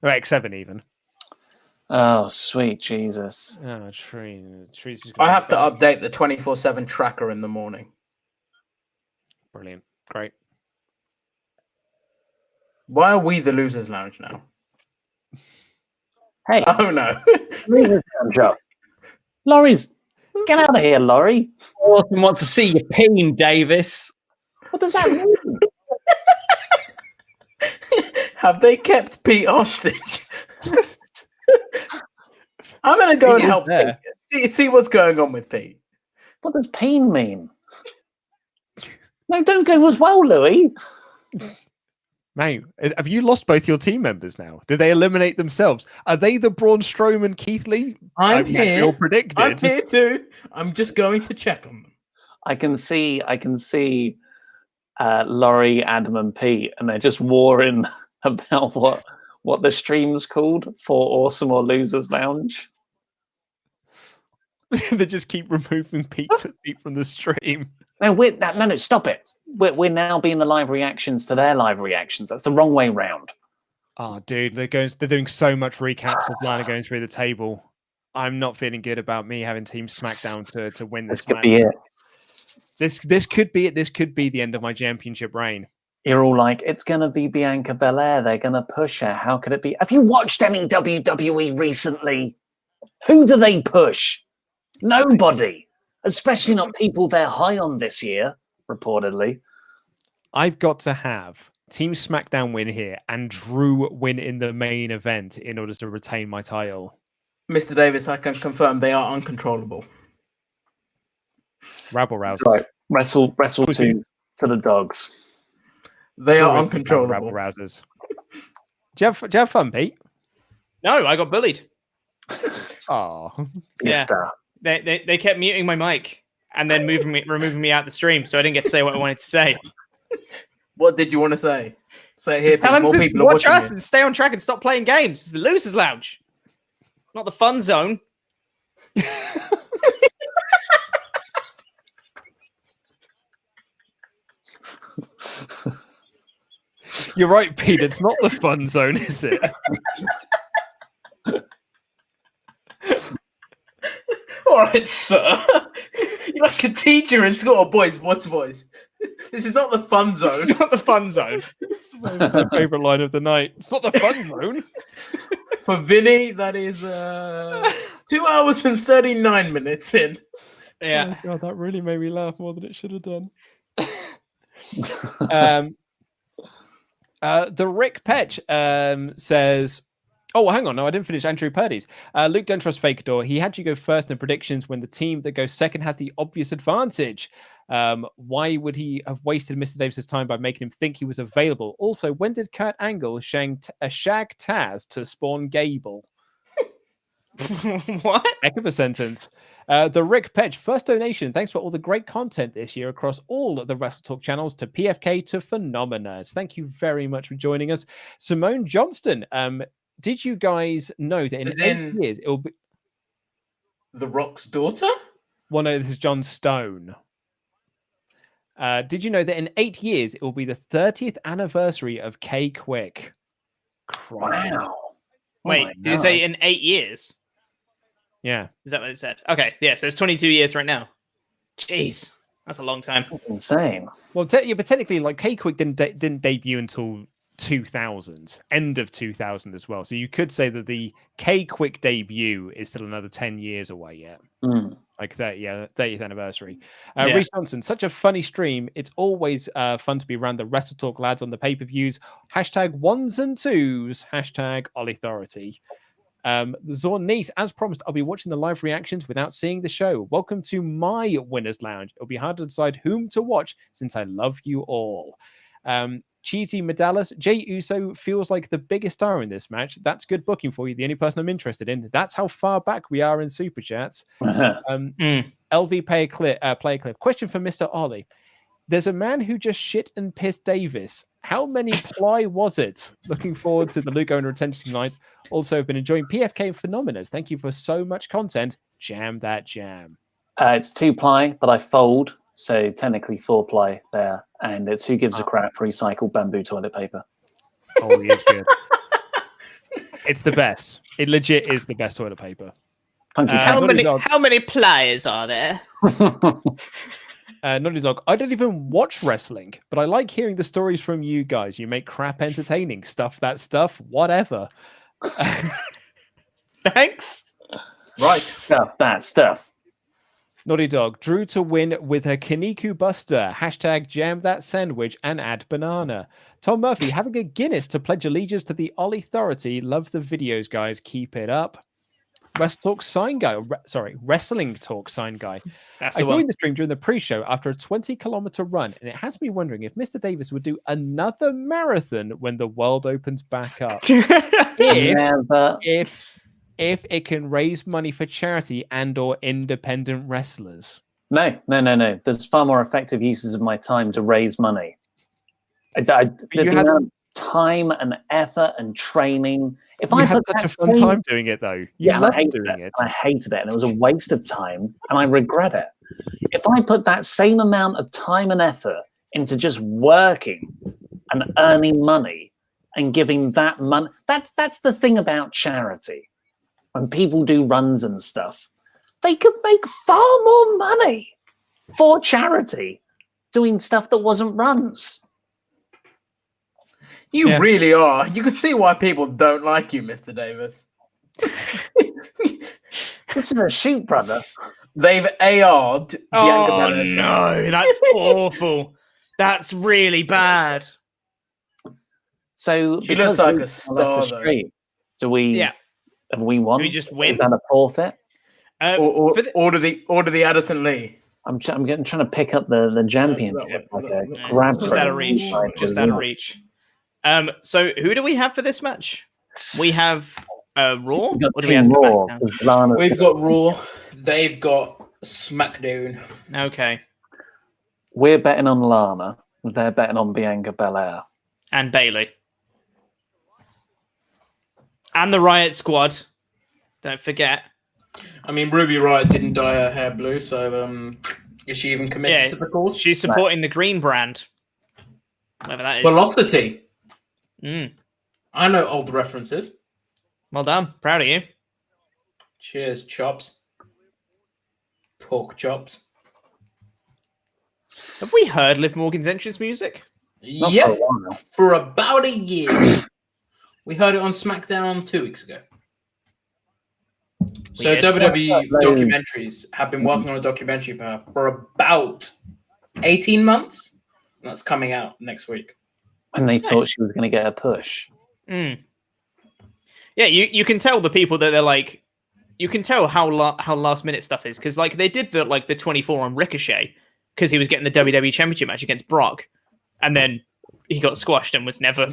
Or X7 even.
Oh, sweet Jesus.
Oh, Tree's just
I have to update the 24/7 tracker in the morning.
Brilliant. Great.
Why are we the losers lounge now?
Hey,
Oh no.
leave this lounge up. Laurie's, get out of here, Laurie.
Awesome wants to see you peen, Davis.
What does that mean?
Have they kept Pete hostage? I'm gonna go and
Pete is
help
there.
Pete. See what's going on with Pete.
What does pain mean? No, don't go as well, Louis.
Mate, have you lost both your team members now? Did they eliminate themselves? Are they the Braun Strowman, Keith Lee?
I'm
match we all
here.
predicted.
I'm here too. I'm just going to check on them.
I can see Laurie, Adam, and Pete, and they're just warring about what the stream's called for Awesome or Losers Lounge.
They just keep removing Pete from the stream.
No, stop it. We're now being the live reactions to their live reactions. That's the wrong way round.
Oh, dude, they're doing so much recaps of Lana going through the table. I'm not feeling good about me having Team SmackDown to win this
This could
match.
be it.
This could be it. This could be the end of my championship reign.
You're all like, it's going to be Bianca Belair. They're going to push her. How could it be? Have you watched any WWE recently? Who do they push? Nobody. Especially not people they're high on this year, reportedly.
I've got to have Team SmackDown win here and Drew win in the main event in order to retain my title.
Mr. Davis, I can confirm they are uncontrollable.
Rabble rousers.
Right. Wrestle to the dogs.
They
Sure,
are
rabble
uncontrollable.
rousers. Do you have fun, Pete?
No, I got bullied.
Oh,
Yeah. They kept muting my mic and then removing me out the stream, so I didn't get to say what I wanted to say.
What did you want to say? Say it here,
Tell
Pete.
them
More
to
people are
watch
watching
us
you.
and stay on track and stop playing games. It's the losers' lounge, not the fun zone.
you're right, Pete. It's not the fun zone, is it?
All right, sir. You're like a teacher in school. Boys. This is not the fun zone.
It's not the fun zone.
That's my favorite line of the night. It's not the fun zone.
For Vinny, that is 2 hours and 39 minutes in.
Yeah.
Oh God, that really made me laugh more than it should have done. The Rick Petch says, oh, hang on. No, I didn't finish Andrew Purdy's. Luke, don't trust Fakador. He had you go first in predictions when the team that goes second has the obvious advantage. Why would he have wasted Mr. Davis's time by making him think he was available? Also, when did Kurt Angle shag Taz to spawn Gable?
What?
Heck of a sentence. The Rick Petch, first donation. Thanks for all the great content this year across all of the WrestleTalk channels, to PFK to Phenomenas. Thank you very much for joining us. Simone Johnston, did you guys know that in 8 years it will be
The Rock's daughter?
Well, no, this is John Stone. Did you know that in 8 years it will be the 30th anniversary of K Quick?
Wow.
Wait, did you say in 8 years?
Yeah.
Is that what it said? Okay, yeah, so it's 22 years right now. Jeez, that's a long time.
Insane.
Well, but technically, like K Quick didn't debut until 2000, end of 2000 as well. So you could say that the K-Quick debut is still another 10 years away yet. Like 30th anniversary. Reece Johnson, such a funny stream. It's always fun to be around the WrestleTalk lads on the pay-per-views. Hashtag ones and twos. Hashtag Authority. Zorn Nice, as promised, I'll be watching the live reactions without seeing the show. Welcome to my Winners Lounge. It'll be hard to decide whom to watch since I love you all. Cheaty Medalis, Jey Uso feels like the biggest star in this match. That's good booking for you. The only person I'm interested in. That's how far back we are in Super Chats. LV Player Clip. Question for Mr. Ollie. There's a man who just shit and pissed Davis. How many ply was it? Looking forward to the Luke owner attention tonight. Also, been enjoying PFK and Phenomenons. Thank you for so much content. Jam that jam.
It's 2-ply, but I fold. So technically 4-ply there. And it's who gives a crap recycled bamboo toilet paper.
Oh, it's good. It's the best. It legit is the best toilet paper.
How many pliers are there?
Naughty Dog, I don't even watch wrestling, but I like hearing the stories from you guys. You make crap entertaining. Stuff, whatever.
Thanks.
Right. That stuff.
Naughty Dog, Drew to win with her Kaniku Buster. Hashtag jam that sandwich and add banana. Tom Murphy, having a Guinness to pledge allegiance to the Authority. Love the videos, guys. Keep it up. Wrestling Talk Sign Guy. I joined the stream during the pre-show after a 20-kilometer run, and it has me wondering if Mr. Davis would do another marathon when the world opens back up. If it can raise money for charity and or independent wrestlers.
No. There's far more effective uses of my time to raise money. Time and effort and training. If I had
such a fun time doing it, though.
I hated it. I hated it, and it was a waste of time, and I regret it. If I put that same amount of time and effort into just working and earning money and giving that money, that's the thing about charity. When people do runs and stuff, they could make far more money for charity doing stuff that wasn't runs.
You really are. You can see why people don't like you, Mr. Davis.
This is a shoot, brother.
They've AR'd.
Oh, no. That's awful. That's really bad.
So
she looks like a star,
do we...
Yeah.
Have we won?
Do we just win?
Is that a forfeit?
Order the Addison Lee.
I'm trying to pick up the championship. Grab
just out of reach. Just out of reach. So who do we have for this match? We have Raw. What do we have?
We've got Raw. They've got SmackDown.
Okay.
We're betting on Lana. They're betting on Bianca Belair
and Bayley. And the Riot Squad. Don't forget.
I mean, Ruby Riot didn't dye her hair blue, so is she even committed to the cause?
She's supporting the green brand. Whatever that is.
Velocity. I know old references.
Well done. Proud of you.
Cheers, chops. Pork chops.
Have we heard Liv Morgan's entrance music?
Yeah, for about a year. We heard it on SmackDown 2 weeks ago. So WWE documentaries have been working on a documentary for her for about 18 months. And that's coming out next week.
And they thought she was going to get a push.
Yeah, you can tell the people that they're like, you can tell how last minute stuff is because like they did the 24 on Ricochet because he was getting the WWE Championship match against Brock, and then he got squashed and was never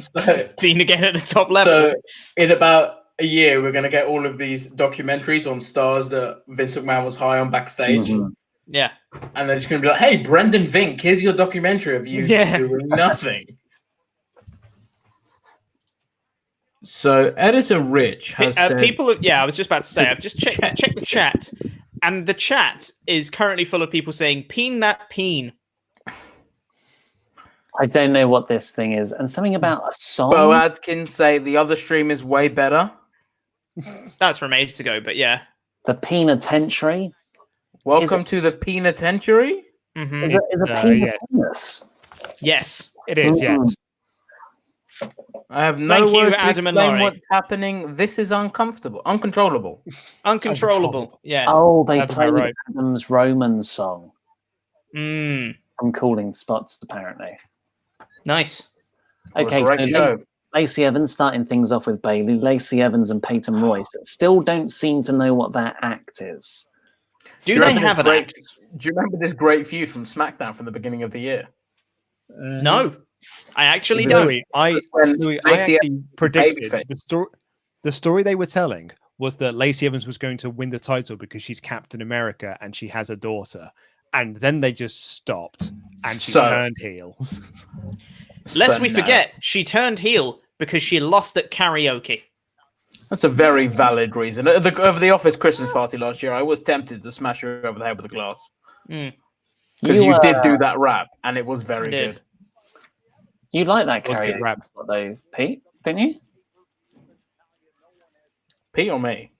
seen again at the top level.
So in about a year, we're going to get all of these documentaries on stars that Vince McMahon was high on backstage.
Yeah.
And they're just going to be like, hey, Brendan Vink, here's your documentary of you doing nothing. So Editor Rich has said...
people. I was just about to say, I've just checked the chat, and the chat is currently full of people saying, peen that peen.
I don't know what this thing is. And something about a song.
Bo Adkins say the other stream is way better.
That's from ages ago, but yeah.
The penitentiary.
Welcome to the penitentiary.
Is it a penis?
Yes,
it is. Yes.
I have no
Thank you,
words to
Adam and
explain
Laurie.
what's happening. This is uncontrollable.
Uncontrollable. Yeah.
Oh, they
That's
played
about right.
Adam's Roman song
Mm,
from Calling Spots, apparently.
nice.
Okay,
Great
so
show.
Lacey Evans starting things off with Bailey. Lacey Evans and Peyton Royce still don't seem to know what their act is.
Do
you
they
remember
have
this
an
great-
act?
Do you remember this great feud from SmackDown from the beginning of the year?
No, I actually
It
don't.
Louis, I
When
actually
Lacey Evans
predicted
babyface.
the story they were telling was that Lacey Evans was going to win the title because she's Captain America and she has a daughter. And then they just stopped and she turned heel.
Lest we
no.
forget, she turned heel because she lost at karaoke.
That's a very valid reason. Over the office Christmas party last year, I was tempted to smash her over the head with a glass.
Mm.
Because you did do that rap, and it was very
I did.
good.
You like that
Was good
karaoke
rap.
spot though, Pete, didn't you?
Pete or me?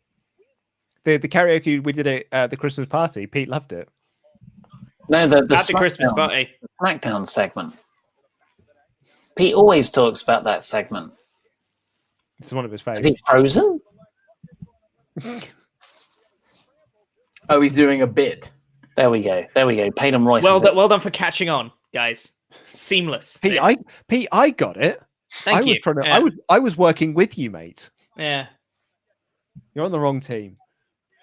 The karaoke we did at the Christmas party, Pete loved it.
No, the
At the Christmas
SmackDown,
party.
SmackDown segment. Pete always talks about that segment.
It's one of his
Is he
favorites.
frozen?
Oh, he's doing a bit.
There we go. Peyton Royce.
Well done for catching on, guys. Seamless.
Pete,
this.
I got it.
Thank you.
I was working with you, mate.
Yeah.
You're on the wrong team.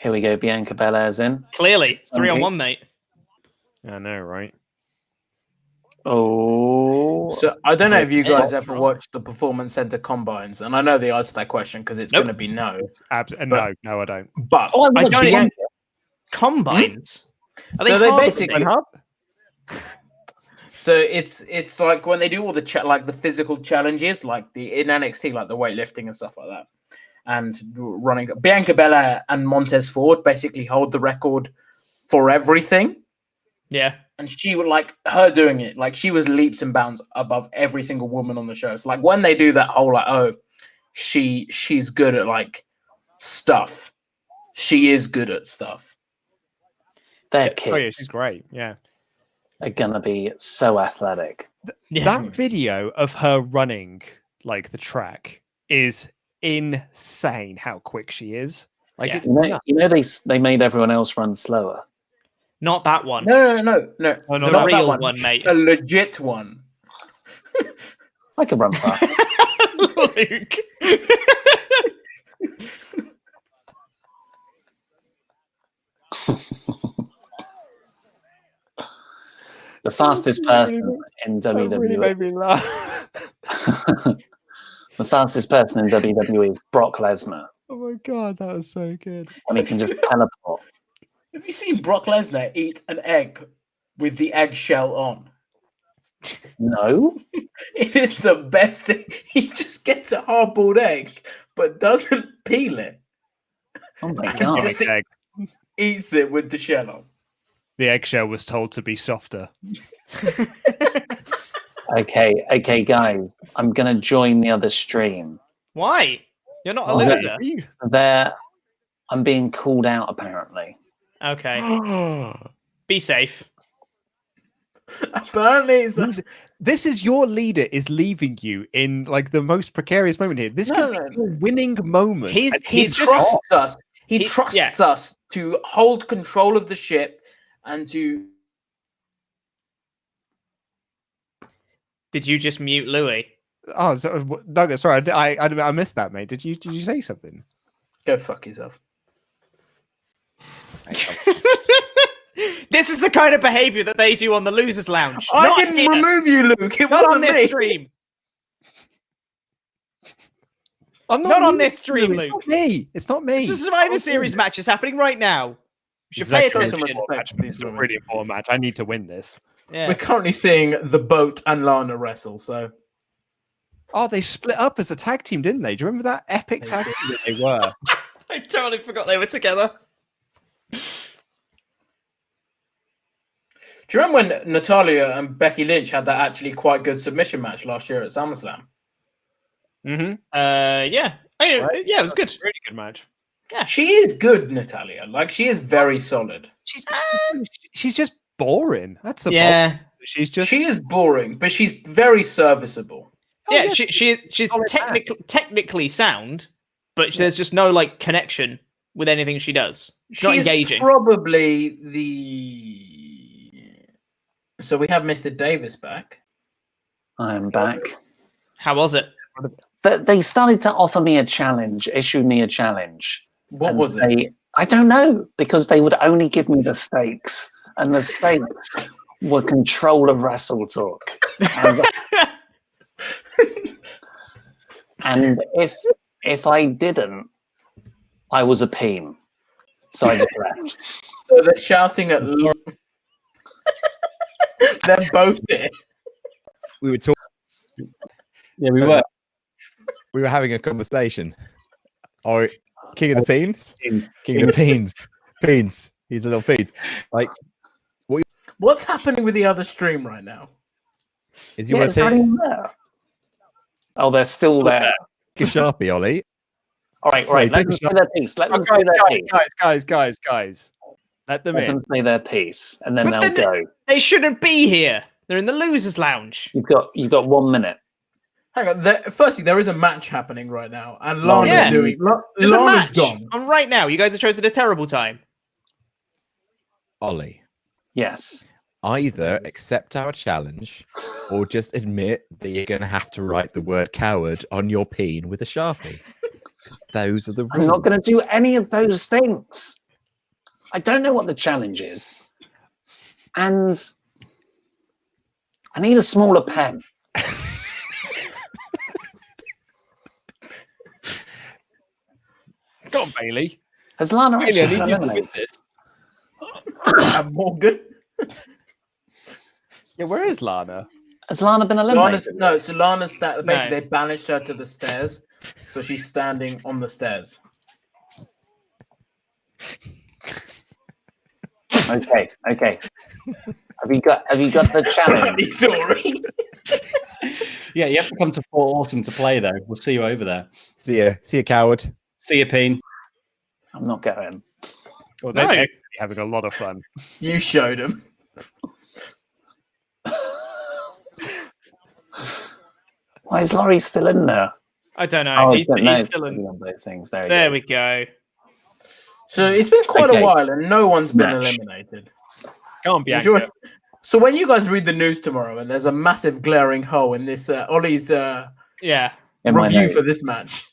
Here we go. Bianca Belair's in.
Clearly, it's 3-on-1,
Okay.
mate.
I know, right?
Oh,
So I don't know if you guys ever watched the Performance Center Combines, and I know the answer to that question because it's
Nope.
going to be no.
No, I don't.
But
oh, I
I
watched
don't
Bianca.
Combines. Are
So they
hard to
basically-
do?
So it's like when they do all the like the physical challenges, like in NXT, like the weightlifting and stuff like that, and running. Bianca Belair and Montez Ford basically hold the record for everything,
Yeah.
and she would like her doing it. Like she was leaps and bounds above every single woman on the show. So like when they do that whole like, oh, she's good at like stuff. She is good at stuff.
Their
Oh yeah,
kids
she's great. Yeah.
are gonna be so athletic.
Yeah.
That video of her running like the track is insane how quick she is. Like
Yeah.
it's
You know they made everyone else run slower.
Not that one.
No.
Oh,
not
no,
the
that
real one, mate.
A legit one.
I could run fast.
Luke.
The fastest person in
really made
WWE.
me laugh.
The fastest person in WWE is Brock Lesnar,
Oh my god, that was so good.
and he can just teleport.
Have you seen Brock Lesnar eat an egg with the eggshell on?
No,
It is the best thing. He just gets a hard-boiled egg, but doesn't peel it.
oh my
Just
god!
Nice egg.
Eats it with the shell on.
The eggshell was told to be softer.
Okay, guys, I'm gonna join the other stream.
Why? You're not a
Oh,
loser.
I'm being called out apparently.
Okay. Be safe.
Apparently, it's
This is your leader is leaving you in like the most precarious moment here. This could be your winning moment.
He's
he
just
trusts us. He
he-
trusts
yeah.
us to hold control of the ship and to.
Did you just mute Louis?
Oh, Nugget, sorry, I missed that, mate. Did you say something?
Go fuck yourself.
This is the kind of behavior that they do on the losers lounge.
I
Not
didn't
here.
remove you, Luke. It
Not on
wasn't
this
me.
stream.
I'm
Not on
me.
this stream,
It's
Luke.
not me. It's not me.
This is a Survivor Series match is happening right now. You should
This is
pay
actually
attention.
a really important match. It's a really important match. I need to win this.
Yeah.
We're currently seeing the Boat and Lana wrestle. So
Oh, they split up as a tag team, didn't they? Do you remember that epic tag team that they were?
I totally forgot they were together.
do you remember when Natalia and Becky Lynch had that actually quite good submission match last year at SummerSlam?
Mm-hmm.
Yeah. Yeah, it was good.
Really good match.
She is good, Natalia. Like she is very solid.
She's just boring. That's the
Yeah.
problem. She's just
She is boring, but she's very serviceable.
Yeah, she's technically sound, but there's just no like connection with anything she does. It's not engaging.
Probably the. So we have Mr. Davis back.
I am back.
How was it?
They started to offer me a challenge, issue me a challenge.
What was it?
I don't know, because they would only give me the stakes, and the stakes were control of WrestleTalk. And if I didn't, I was a peen. So I just left.
So they're shouting at they're both there.
We were talking.
Yeah, we were.
We were having a conversation. Or King of the Peens? King of the Peens. Peens. He's a little peens. Like,
What's happening with the other stream right now?
is your
it's not
team?
even there. Oh, they're still there.
Take a Sharpie, Ollie.
All right.
Sorry,
Let them say their piece. Let them say their piece.
Guys. Let them
Let
in.
them say their piece, and then
But
they'll
then-
go.
They shouldn't be here. They're in the losers' lounge.
You've got 1 minute.
Hang on. Firstly, there is a match happening right now, and
Lana's
Lana's doing.
There's a
Lana's
match.
gone.
And right now, you guys have chosen a terrible time.
Ollie,
Yes.
either accept our challenge or just admit that you're going to have to write the word coward on your peen with a Sharpie. 'Cause those are the
I'm
rules.
not going to do any of those things. I don't know what the challenge is. And I need a smaller pen.
Go on, Bailey.
Has Lana
Bailey, I
actually
need
been
you to win
eliminated?
this.
And Morgan.
Yeah, where is Lana?
Has Lana been eliminated?
So Lana's basically
No.
they banished her to the stairs, so she's standing on the stairs.
Okay. Have you got the challenge?
Sorry.
Yeah, you have to come to Port Awesome to play, though. We'll see you over there.
See ya, coward.
See you, Peen.
I'm not going.
Well,
No.
they're having a lot of fun.
You showed him.
Why is Laurie still in there?
I don't know.
Oh,
he's still in.
one of those things. There,
There we go.
So it's been quite
Okay.
a while, and no one's been
Match.
eliminated.
Can't be
Enjoy-
angry.
So when you guys read the news tomorrow, and there's a massive glaring hole in this Ollie's
Yeah.
In my
review
notes.
for this match.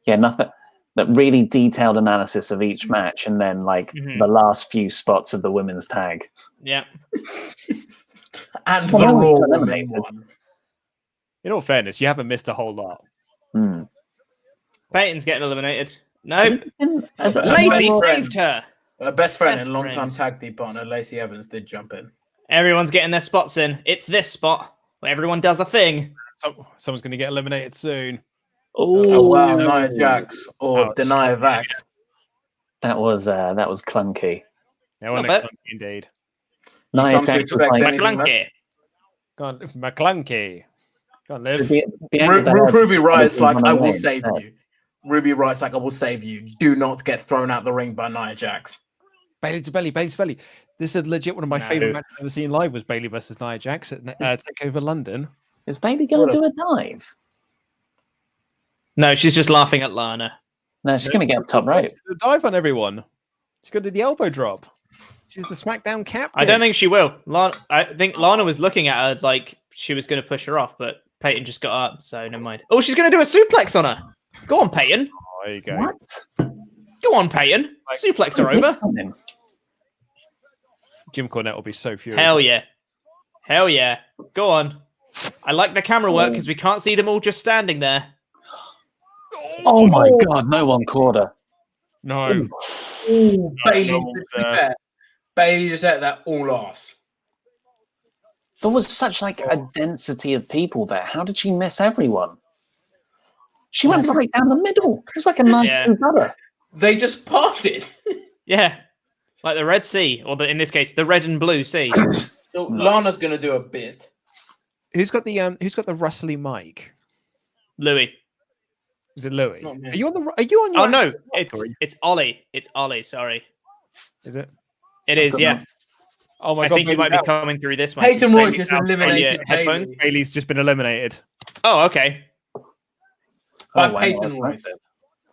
Yeah, nothing. That really detailed analysis of each match, and then like
Mhm.
the last few spots of the women's tag.
Yeah.
And
Well,
the
no
Raw
one's
women
eliminated.
won.
In all fairness, you haven't missed a whole lot.
Hmm.
Peyton's getting eliminated. No.
Has it been- has it-
Lacey
Well,
saved her.
Her best friend
Best
and longtime
friend.
tag team partner, Lacey Evans, did jump in.
Everyone's getting their spots in. It's this spot where everyone does a thing.
Someone's going to get eliminated soon.
Oh wow,
Ooh.
Nia Jax or
Ouch.
Denia Vax.
That was clunky.
Yeah, wasn't
Not
it clunky indeed.
Nia
come to
Jax was
expect
like,
anything less.
McClunky.
Go on, McClunky. Go on,
should
live.
Bianca Belair
Ruby Riot's like,
on
I
her
will
own
save
instead.
you. Ruby Riot's like, I will save you. Do not get thrown out the ring by Nia Jax.
Bailey to belly. This is legit one of my
No.
favorite matches I've ever seen live was Bailey versus Nia Jax at Takeover London.
Is Bailey going
What
to
a-
do a dive?
No, she's just laughing at Lana.
No, she's going to get up top rope.
She's gonna dive on everyone. She's going to do the elbow drop. She's the SmackDown captain.
I don't think she will. I think Lana was looking at her like she was going to push her off, but Peyton just got up, so never mind. Oh, she's going to do a suplex on her. Go on, Peyton.
Oh, there you go.
What?
Go on, Peyton. Suplex her over.
Jim Cornette will be so furious.
Hell yeah. Hell yeah. Go on. I like the camera work because we can't see them all just standing there.
Oh my God! No one caught her.
No.
Ooh, Bailey,
no,
to be fair, Bailey just let that all ass.
There was such like a density of people there. How did she miss everyone? She went right down the middle. It was like a nice
Yeah.
brother.
They just parted.
Yeah. Like the Red Sea, or in this case, the Red and Blue Sea.
So Lana's gonna do a bit.
Who's got the rustly mic?
Louis.
Is it Louis?
Not me.
Are you on the? Are you on your?
Oh no,
mic, or are you-
it's Ollie. It's Ollie. Sorry,
Is it?
it is.
got
Yeah.
Oh my
I
god!
think you might be
Bailey's out.
coming through this one.
Peyton Royce just
on your
eliminated
headphones.
Bailey.
Bailey's just been eliminated.
Oh, okay.
By
wow,
Peyton Royce.
impressive.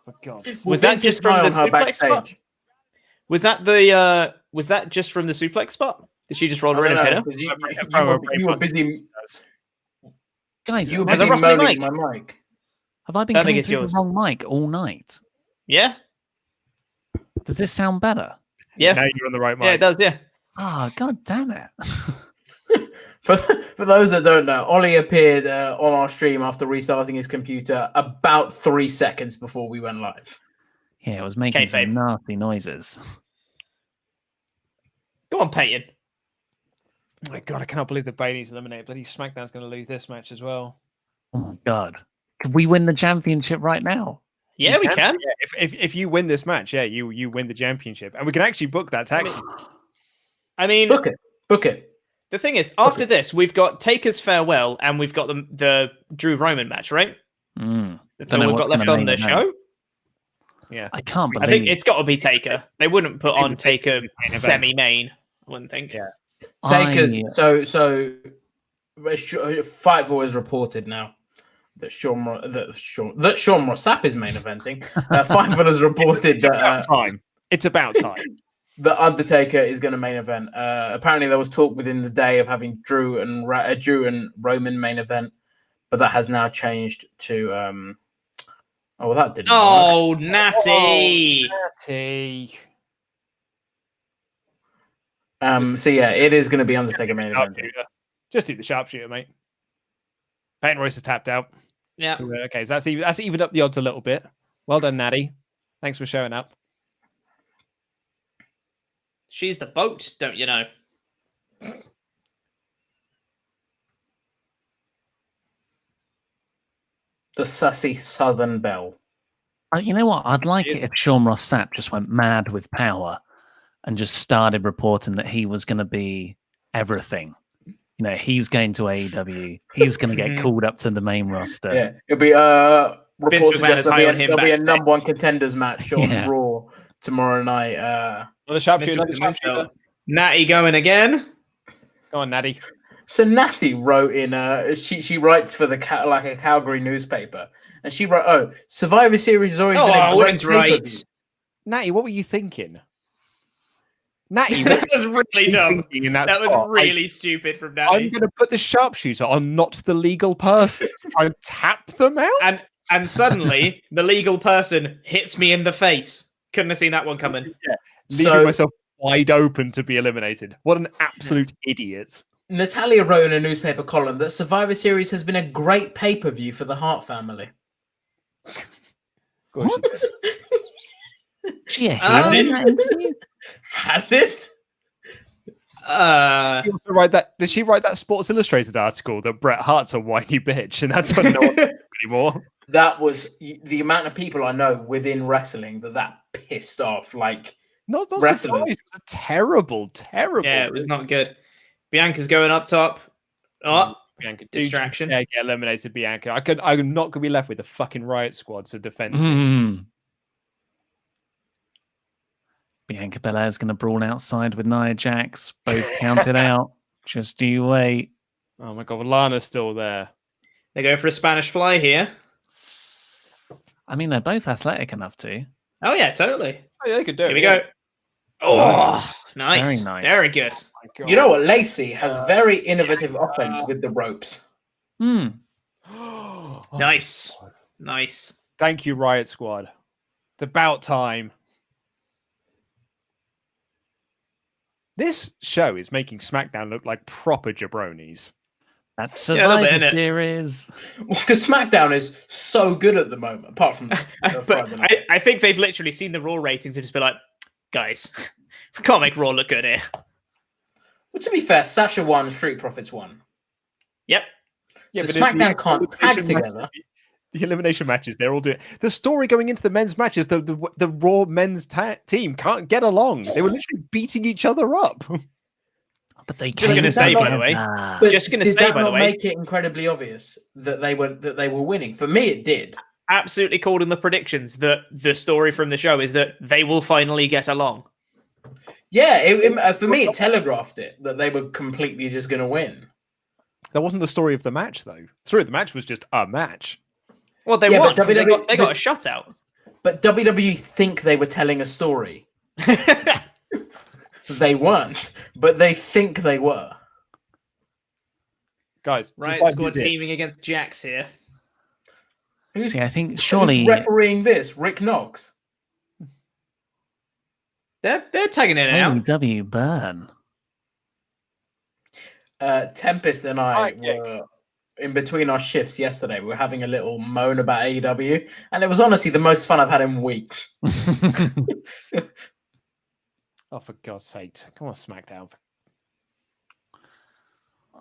Oh god!
Was that just from the suplex spot? Was that just from the suplex spot? Did she just roll her in and pin her?
You were busy.
Guys,
You were
Has a
busy
rustly
moaning
mic?
my mic.
have I been
Don't think
coming
it's
through
yours.
the wrong mic all night?
Yeah.
Does this sound better?
Yeah.
Now you're on the right mic.
Yeah, it does. Yeah.
Ah, god damn it.
For those that don't know, Ollie appeared on our stream after restarting his computer about 3 seconds before we went live.
Yeah, it was making some
Kayfabe.
nasty noises.
Go on, Peyton.
Oh my god! I cannot believe that Bailey's eliminated. Bloody SmackDown's going to lose this match as well.
Oh my god. Could we win the championship right now?
Yeah, we can.
Yeah, if you win this match, yeah, you win the championship, and we can actually book that taxi.
I mean,
Book it.
the thing is, after this, we've got Taker's farewell, and we've got the Drew Roman match, right?
Mm.
That's
Don't
all
know
we've got
what's
left
gonna
on the
main event.
show.
Yeah,
I can't
I
believe
think it's got to be Taker. They wouldn't put on Taker
main event.
semi-main. I wouldn't think.
Yeah.
Takers. So Fightful has reported now that Sean Rossap is main eventing. Fightful has reported that
time. It's about time.
the Undertaker is going to main event. Apparently, there was talk within the day of having Drew and Roman main event, but that has now changed to. Oh, well, that didn't. work.
Oh, Natty!
Natty.
So yeah, it is going to be Undertaker main event.
Sharpshooter. Just do the sharpshooter, mate. Peyton Royce is tapped out.
Yeah.
So, okay, so that's evened up the odds a little bit. Well done, Natty. Thanks for showing up.
She's the boat, don't you know?
The sussy Southern Belle.
You know what? I'd like it if Sean Ross Sapp just went mad with power and just started reporting that he was going to be everything. You know, he's going to AEW. He's going to get called up to the main roster.
Yeah, it'll be reports
McMahon is high on him
there'll be a
backstage.
number one contenders match on
Yeah.
Raw tomorrow night.
Another sharpshooter.
Mr.
Another sharpshooter.
Natty going again.
Go on, Natty.
So Natty wrote in she writes for the like a Calgary newspaper, and she wrote, "Oh, Survivor Series has already been a great
women's
pay-per-view."
right.
Natty, what were you thinking? Natty,
That was really dumb.
thinking in that
That was
spot?
really stupid from
I'm
Natty.
going to put the sharpshooter on not the legal person to try and tap them out.
And suddenly, the legal person hits me in the face. Couldn't have seen that one coming.
Leaving
So-
myself wide open to be eliminated. What an absolute idiot.
Natalia wrote in a newspaper column that Survivor Series has been a great pay-per-view for the Hart family.
What? She a
Has
heel in
it?
that interview?
Has it?
She also write that. Did she write that Sports Illustrated article that Bret Hart's a whiny bitch, and that's what no one thinks anymore?
That was the amount of people I know within wrestling that pissed off. Like,
Not
Wrestling.
surprised. It was a terrible.
Yeah, it was not good. Bianca's going up top. Oh,
Bianca,
distraction.
Yeah, get eliminated, Bianca. I'm not gonna be left with a fucking riot squad to defend.
Mm. Bianca Belair's going to brawl outside with Nia Jax. Both counted out. Just you wait.
Oh my god, Lana's still there.
they're going for a Spanish fly here.
I mean, they're both athletic enough to.
Oh, yeah, totally.
Oh, yeah, they could do it.
Here we go. Oh, nice.
Very nice.
Very good.
Oh my God.
you know what? Lacey has very innovative offense with the ropes.
Hmm.
Oh,
Nice. Nice.
Thank you, Riot Squad. It's about time. This show is making SmackDown look like proper jabronis.
That's
Yeah, a little bit,
Survivor
innit?
Series.
Because SmackDown is so good at the moment, apart from
But
Friday night.
I think they've literally seen the Raw ratings and just be like, guys, we can't make Raw look good here.
Well, to be fair, Sasha won, Street Profits won.
Yep.
So
but
SmackDown can't tag
elimination
together.
The elimination matches, they're all doing the story going into the men's matches. The Raw men's team can't get along. They were literally beating each other up.
But they
Just
came
gonna say, by the way,
together.
But
Just gonna
did
say,
that
by the
not
way-
make it incredibly obvious that they were winning? For me, it did.
Absolutely called in the predictions that the story from the show is that they will finally get along.
Yeah, for me, it telegraphed it that they were completely just going to win.
That wasn't the story of the match, though. The story of the match was just a match.
Well, they won. They got a shutout.
But WWE think they were telling a story. They weren't, but they think they were.
Guys,
Right, squad teaming against Jax here.
See, I think surely
who's refereeing this? Rick Knox.
They're tagging in and out.
W burn.
Tempest and I were in between our shifts yesterday. We were having a little moan about AEW, and it was honestly the most fun I've had in weeks.
Oh, for God's sake. Come on, SmackDown.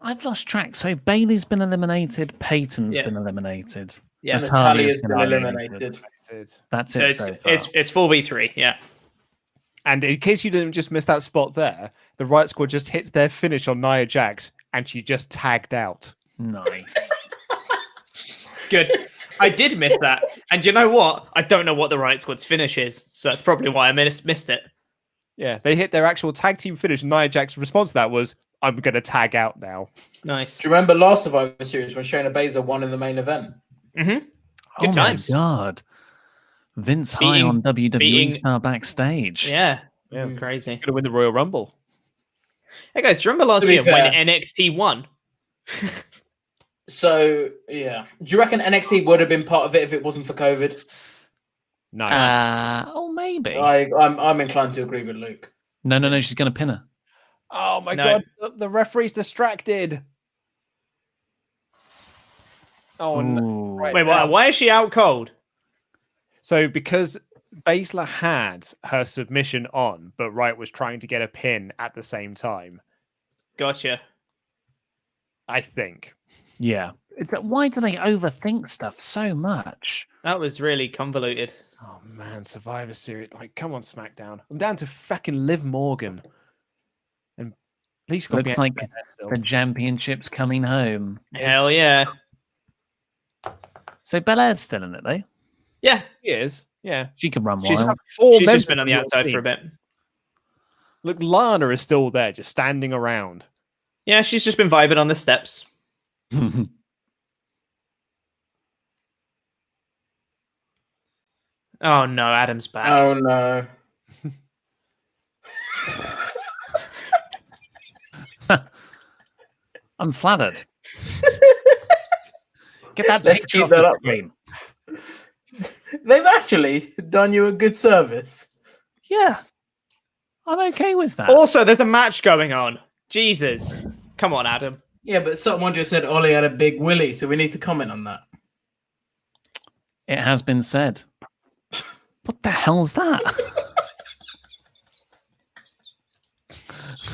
I've lost track. So Bailey's been eliminated. Peyton's been eliminated.
Yeah, Natalia's been eliminated.
That's
so
it.
It's,
so far.
it's 4v3, yeah.
And in case you didn't just miss that spot there, the Riot Squad just hit their finish on Nia Jax, and she just tagged out.
Nice.
It's good. I did miss that. And you know what? I don't know what the Riot Squad's finish is, so that's probably why I missed it.
Yeah, they hit their actual tag team finish, and Nia Jax's response to that was, I'm going to tag out now.
Nice.
Do you remember last Survivor Series when Shayna Baszler won in the main event?
Mm-hmm.
Good
times.
My God. Vince high on WWE star backstage.
Yeah.
Going
Crazy.
to win the Royal Rumble.
Hey guys, do you remember last year when NXT won?
So, yeah. Do you reckon NXT would have been part of it if it wasn't for COVID?
No.
Maybe.
I'm inclined to agree with Luke.
No. She's going to pin her.
Oh my God. The referee's distracted. Oh, no. Right,
wait, why is she out cold?
So because Baszler had her submission on, but Wright was trying to get a pin at the same time.
Gotcha.
I think.
Yeah. Why do they overthink stuff so much?
That was really convoluted.
Oh man, Survivor Series. Like, come on, SmackDown. I'm down to fucking Liv Morgan. And at least
looks like the championship's coming home.
Hell yeah.
So Belair's still in it, though.
Yeah.
She is. Yeah.
She can run
She's
wild.
She's just been on the outside for a bit.
Look, Lana is still there, just standing around.
Yeah, she's just been vibing on the steps. Oh no, Adam's back.
Oh no.
I'm flattered. Get that
Let's
picture
keep
off
that
the
up.
screen.
They've actually done you a good service.
Yeah. I'm okay with that.
Also, there's a match going on. Jesus. Come on, Adam.
Yeah, but someone just said Ollie had a big willy, so we need to comment on that.
It has been said. What the hell's that?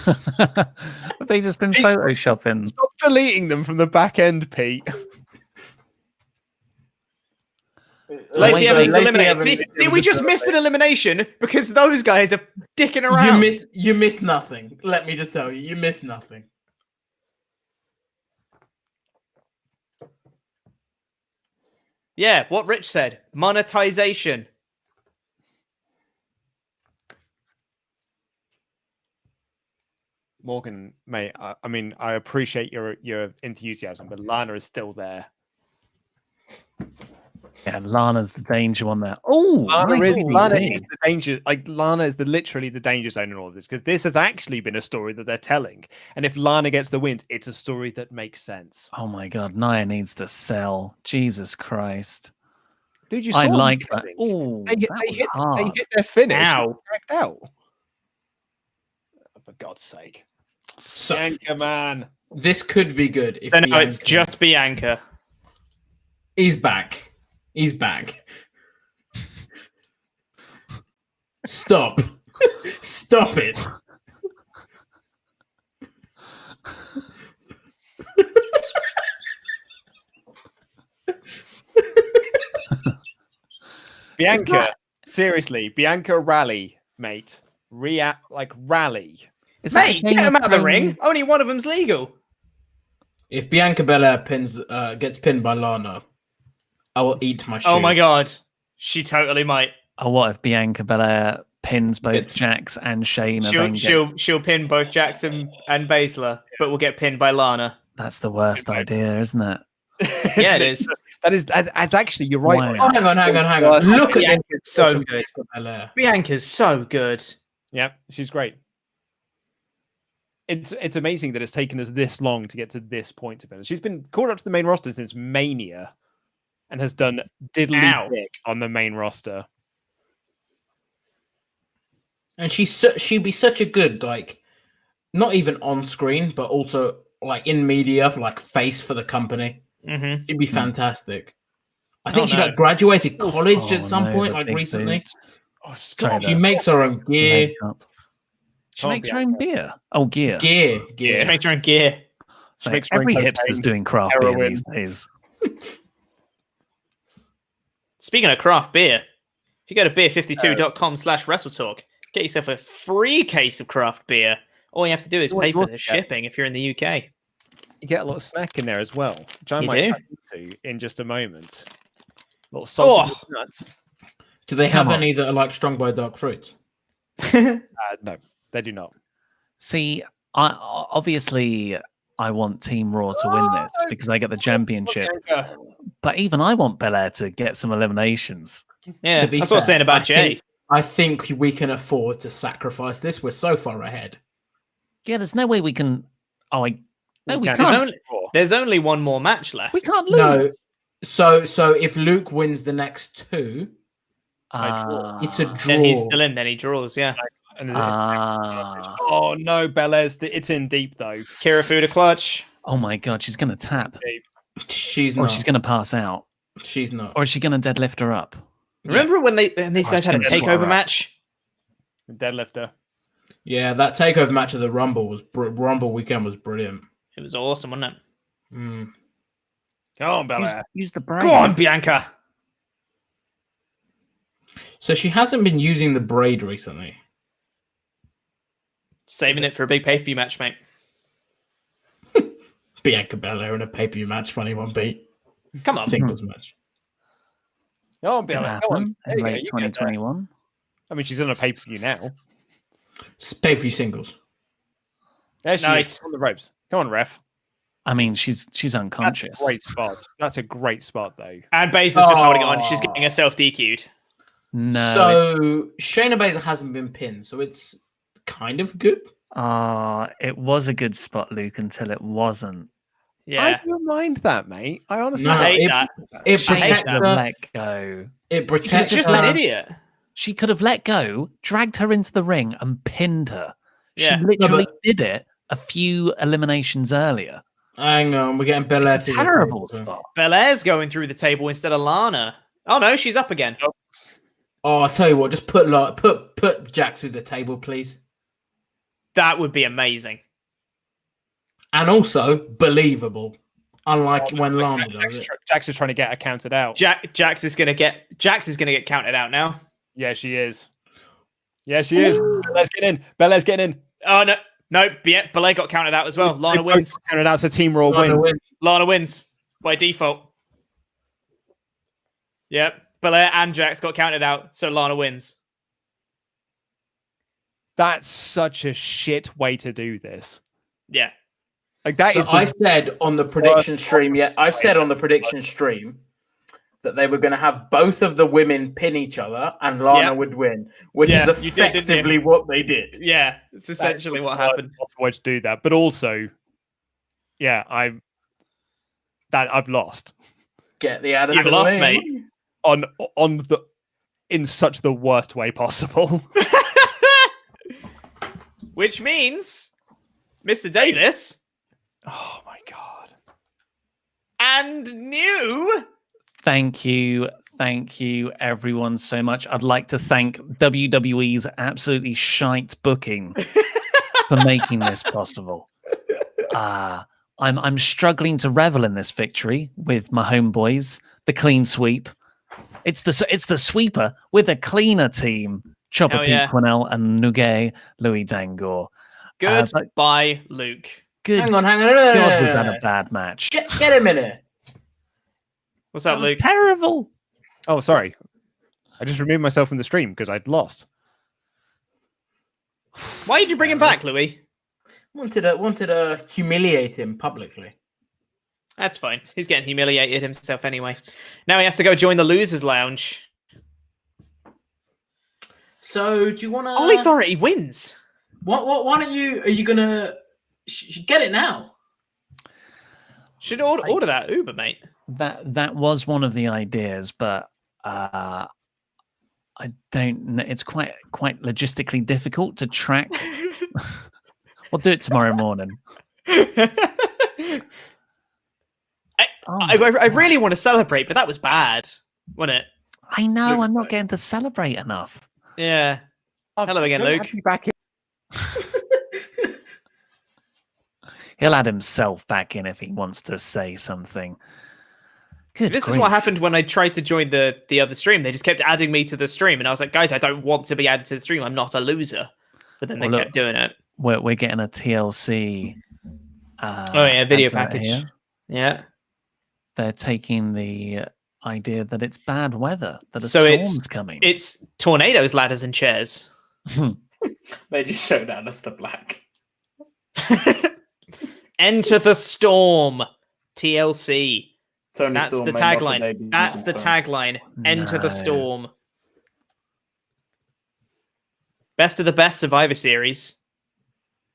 Have they just been photoshopping?
Stop deleting them from the back end, Pete.
Lacey Evans is eliminated. See, we just missed an elimination because those guys are dicking around.
You missed nothing. Let me just tell you, you missed nothing.
Yeah, what Rich said. Monetization.
Morgan, mate, I mean, I appreciate your enthusiasm, but Lana is still there.
Yeah, Lana's the danger one there. Oh,
Lana
nice
is
DVD.
the danger. Like Lana is literally the danger zone in all of this because this has actually been a story that they're telling. And if Lana gets the wins, it's a story that makes sense.
Oh my God, Nia needs to sell. Jesus Christ.
Dude, you
I
saw
like
them
that.
selling.
Oh,
They
hard.
hit their finish.
Ow.
Backed out. For God's sake.
So,
Bianca, man.
this could be good. If
So no, it's
Bianca-
just Bianca.
He's back. He's back. Stop. Stop it.
Bianca, seriously, Bianca rally, mate. Rally.
Is that a
Mate,
Game
get him out of the
Thrones-
ring. Only one of them's legal.
If Bianca Belair gets pinned by Lana, I will eat my shoe.
Oh my god. She totally might.
Oh, what if Bianca Belair pins both Jax and Shayna.
She'll pin both Jackson and Baszler, but will get pinned by Lana.
That's the worst idea, isn't it?
Yeah, it is.
That's actually, you're right.
Wow.
Oh, hang on. Look at
Bianca's
this.
so good. Bianca's so good.
Yeah, she's great. It's amazing that it's taken us this long to get to this point. To be honest, she's been called up to the main roster since Mania, and has done diddly big on the main roster.
And she'd be such a good, like, not even on screen, but also like in media, like face for the company.
Mm-hmm.
She'd be fantastic. I think she like graduated college at some point, like recently. She makes her own gear.
She makes her own beer. Oh, gear.
Gear.
She makes her own gear.
So every hipster's doing craft beer these days.
Speaking of craft beer, if you go to beer52.com/WrestleTalk, get yourself a free case of craft beer. All you have to do is pay for the shipping if you're in the UK.
You get a little snack in there as well, which I might cut into in just a moment. A little salty nuts.
Do they have any that are like strong by dark fruits?
No, they do not.
See, obviously I want Team Raw to win this because I get the championship. But even I want Belair to get some eliminations.
Yeah, that's what I'm saying about Jay.
I think we can afford to sacrifice this. We're so far ahead.
Yeah, there's no way we can. We
can't. There's only one more match left.
We can't lose.
No. So if Luke wins the next two, it's a draw.
Then he's still in. Then he draws. Yeah.
Oh no, Belair's. It's in deep though.
Kira Fuda clutch.
Oh my god, she's gonna tap.
She's
not. Or she's gonna pass out.
She's not.
Or is she gonna deadlift her up?
Remember when these guys had a takeover match?
Deadlifter.
Yeah, that takeover match of the Rumble weekend was brilliant.
It was awesome, wasn't it?
Mm.
Come on, Belair.
Use the braid.
Go on, Bianca.
So she hasn't been using the braid recently.
Saving it for a big pay-per-view match, mate.
Bianca Belair in a pay-per-view match, funny one beat.
Come on.
Singles match.
Go on, Belair. Go on.
Late 2021.
I mean, she's on a pay-per-view now.
Pay-per-view singles.
There she is on the ropes. Come on, ref.
I mean, she's unconscious.
That's a great spot. That's a great spot, though.
And Baszler's just holding on. She's getting herself DQ'd.
No.
So Shayna Baszler hasn't been pinned, so it's kind of good.
It was a good spot, Luke, until it wasn't.
Yeah.
I don't mind that, mate. I honestly
hate that.
It
She
protects
could have
her.
let go.
It protects
She's just
her.
an idiot.
She could have let go, dragged her into the ring, and pinned her.
Yeah.
She literally did it a few eliminations earlier.
Hang on, we're getting Belair.
It's a terrible spot.
Belair's going through the table instead of Lana. Oh no, she's up again.
Oh, I'll tell you what, just put Jack through the table, please.
That would be amazing.
And also believable. Unlike when Lana does it.
Jax is trying to get her counted out.
Jax is gonna get counted out now.
Yeah, she is. Yeah, she is. Belair's getting in. Belair's getting in.
Oh no, Belair got counted out as well. Lana wins.
Counted out, so Team Raw win.
Lana wins by default. Yep, Belair and Jax got counted out, so Lana wins.
That's such a shit way to do this.
Yeah.
Like that is.
I said on the prediction stream. Yeah, I've said on the prediction stream that they were going to have both of the women pin each other and Lana would win, which is effectively what they did.
Yeah, it's essentially what happened.
Way to do that, but also, yeah, I've lost.
Get the out of
You've
the
lost,
ring.
mate.
In such the worst way possible.
Which means, Mr. Davis.
Oh my god.
And new.
Thank you, everyone, so much. I'd like to thank WWE's absolutely shite booking for making this possible. I'm struggling to revel in this victory with my homeboys. The clean sweep. It's the sweeper with a cleaner team. Chopper Pete Quinnell and Nuge Louis Dangor.
Goodbye, Luke.
Hang on.
God, we've had a bad match.
Get him in here.
What's up, Luke?
Terrible.
Oh, sorry. I just removed myself from the stream because I'd lost.
Why did you bring him back, Louis?
Wanted to humiliate him publicly.
That's fine. He's getting humiliated himself anyway. Now he has to go join the losers' lounge.
So, do you want to?
All Authority wins.
What? Why don't you? Are you gonna get it now?
Should order that Uber, mate.
That was one of the ideas, but I don't know. It's quite logistically difficult to track. We'll do it tomorrow morning.
I really want to celebrate, but that was bad, wasn't it?
I know.
Luke's
I'm not
back.
getting to celebrate enough.
Yeah. Hello again,
Don't
Luke.
have you back in.
He'll add himself back in if he wants to say something. Good
This
grief.
is what happened when I tried to join the other stream. They just kept adding me to the stream, and I was like, guys, I don't want to be added to the stream. I'm not a loser. But then they kept doing it.
We're getting a TLC.
Video
advert
package.
here.
Yeah.
They're taking the idea that it's bad weather, that a
So
storm's coming.
It's tornadoes, ladders, and chairs.
They just showed out us the black.
Enter the storm. TLC.
Tony
That's
Storm
the
made lots of
tagline.
babies
That's
on
the
phone.
tagline. Enter the
No.
storm. Best of the best Survivor Series.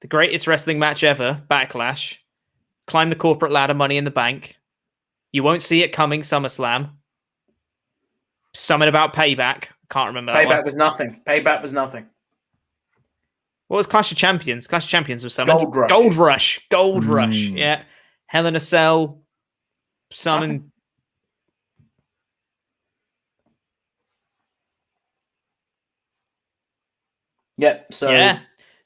The greatest wrestling match ever. Backlash. Climb the corporate ladder. Money in the Bank. You won't see it coming. SummerSlam. Something about Payback. Can't remember that one.
Payback was nothing. Payback was nothing.
What was Clash of Champions? Clash of Champions was something.
Gold Rush.
Gold Rush. Gold Rush.
Mm.
Yeah. Hell in a Cell. Summon.
Yep. So
Yeah.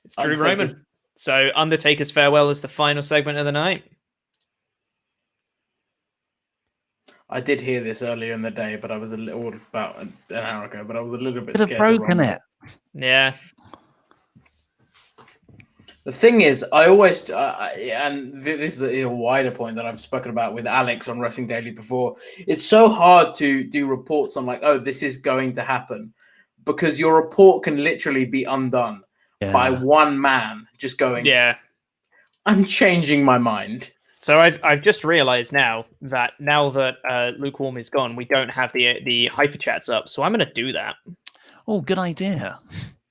It's Drew
Undertaker's-
Roman. So Undertaker's farewell is the final segment of the night.
I did hear this earlier in the day, but I was a little about an hour ago. But I was a little bit
Could have
scared. to
broken
run
it.
Yeah.
The thing is, I always, this is a wider point that I've spoken about with Alex on Wrestling Daily before. It's so hard to do reports on like, oh, this is going to happen, because your report can literally be undone by one man just going,
Yeah.
I'm changing my mind.
So I've just realized now that Lukewarm is gone, we don't have the hyper chats up. So I'm going to do that.
Oh, good idea.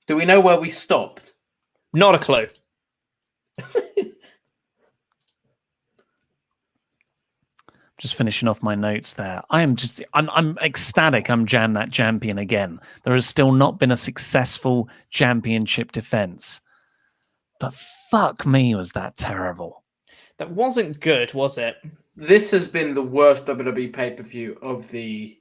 Do we know where we stopped?
Not a clue.
Just finishing off my notes there. I'm ecstatic. I'm Jam That Champion again. There has still not been a successful championship defense. But fuck me, was that terrible.
That wasn't good, was it?
This has been the worst WWE pay-per-view of the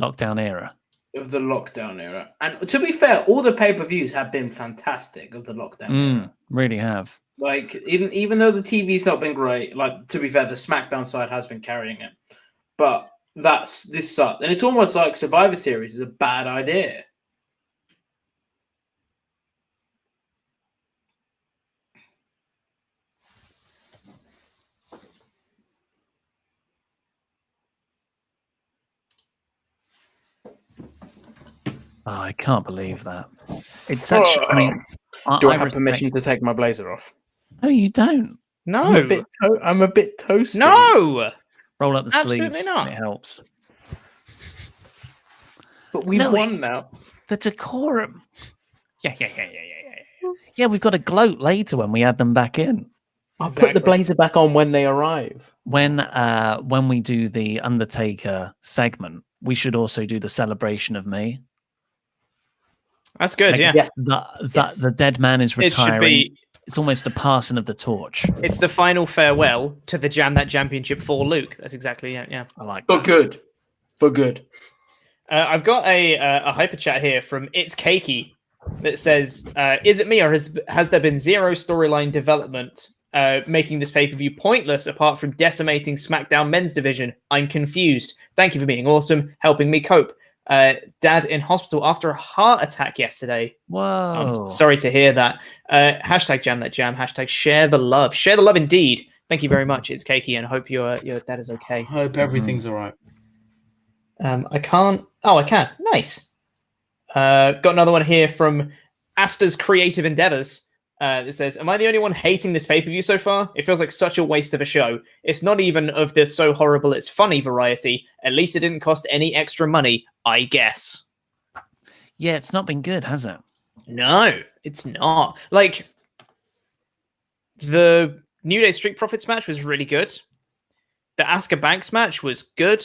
Lockdown era.
lockdown era. And to be fair, all the pay-per-views have been fantastic of the lockdown era.
Really have.
Like even though the TV's not been great, like to be fair, the SmackDown side has been carrying it. But this sucked. And it's almost like Survivor Series is a bad idea.
Oh, I can't believe that. It's such. I mean,
Do I have
respect-
permission to take my blazer off?
No, you don't.
No.
I'm a bit toasty.
No.
Roll up the
Absolutely
sleeves.
not.
And it helps.
But we've
No,
won now.
The decorum. Yeah. Yeah, we've got to gloat later when we add them back in.
I'll put the blazer back on when they arrive.
When we do the Undertaker segment, we should also do the celebration of me.
That's good,
Like,
yeah.
Yes.
The dead man is
It
retiring.
should be.
It's almost a passing of the torch.
It's the final farewell to the Jam That Championship for Luke. That's exactly it, yeah.
I like
For
that.
good. For good.
I've got a hyper chat here from It's Cakey that says, is it me or has there been zero storyline development making this pay-per-view pointless apart from decimating SmackDown men's division? I'm confused. Thank you for being awesome, helping me cope. Dad in hospital after a heart attack yesterday.
Whoa.
I'm sorry to hear that. Hashtag Jam That Jam. Hashtag share the love. Share the love indeed. Thank you very much. It's Cakey and I hope your dad is okay.
I hope everything's all right.
I can't. Oh, I can. Nice. Got another one here from Asta's Creative Endeavors. It says, "Am I the only one hating this pay-per-view so far? It feels like such a waste of a show. It's not even of the so horrible it's funny variety. At least it didn't cost any extra money, I guess."
Yeah, it's not been good, has it?
No, it's not. Like, the New Day Street Profits match was really good. The Asuka Banks match was good.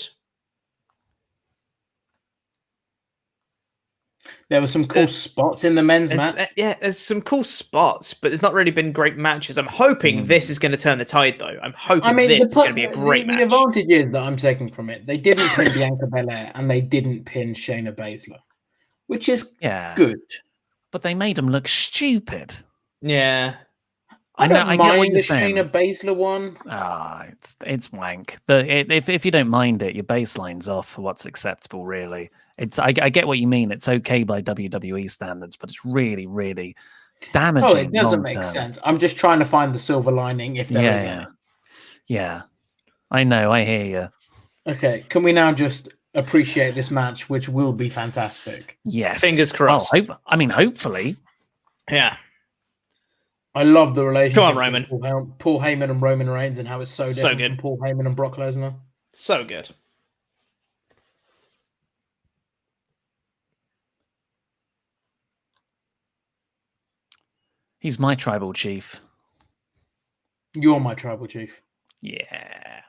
There were some cool spots in the men's match.
Yeah, there's some cool spots, but there's not really been great matches. I'm hoping this is going to turn the tide, though. I'm hoping this is going to be a great match.
The advantage is that I'm taking from it, they didn't pin Bianca Belair and they didn't pin Shayna Baszler, which is good.
But they made them look stupid.
Yeah.
I don't
get what
mind
you're
the
saying.
Shayna Baszler one.
It's wank. If you don't mind it, your baseline's off for what's acceptable, really. I get what you mean. It's okay by WWE standards, but it's really, really damaging.
Oh, it doesn't make sense. I'm just trying to find the silver lining if there is any.
Yeah. I know. I hear you.
Okay, can we now just appreciate this match, which will be fantastic?
Yes.
Fingers crossed.
Hopefully.
Yeah.
I love the relationship.
Come on, Roman.
Paul Heyman and Roman Reigns, and how it's so different
good.
from Paul Heyman and Brock Lesnar.
So good.
He's my tribal chief.
You're my tribal chief.
Yeah.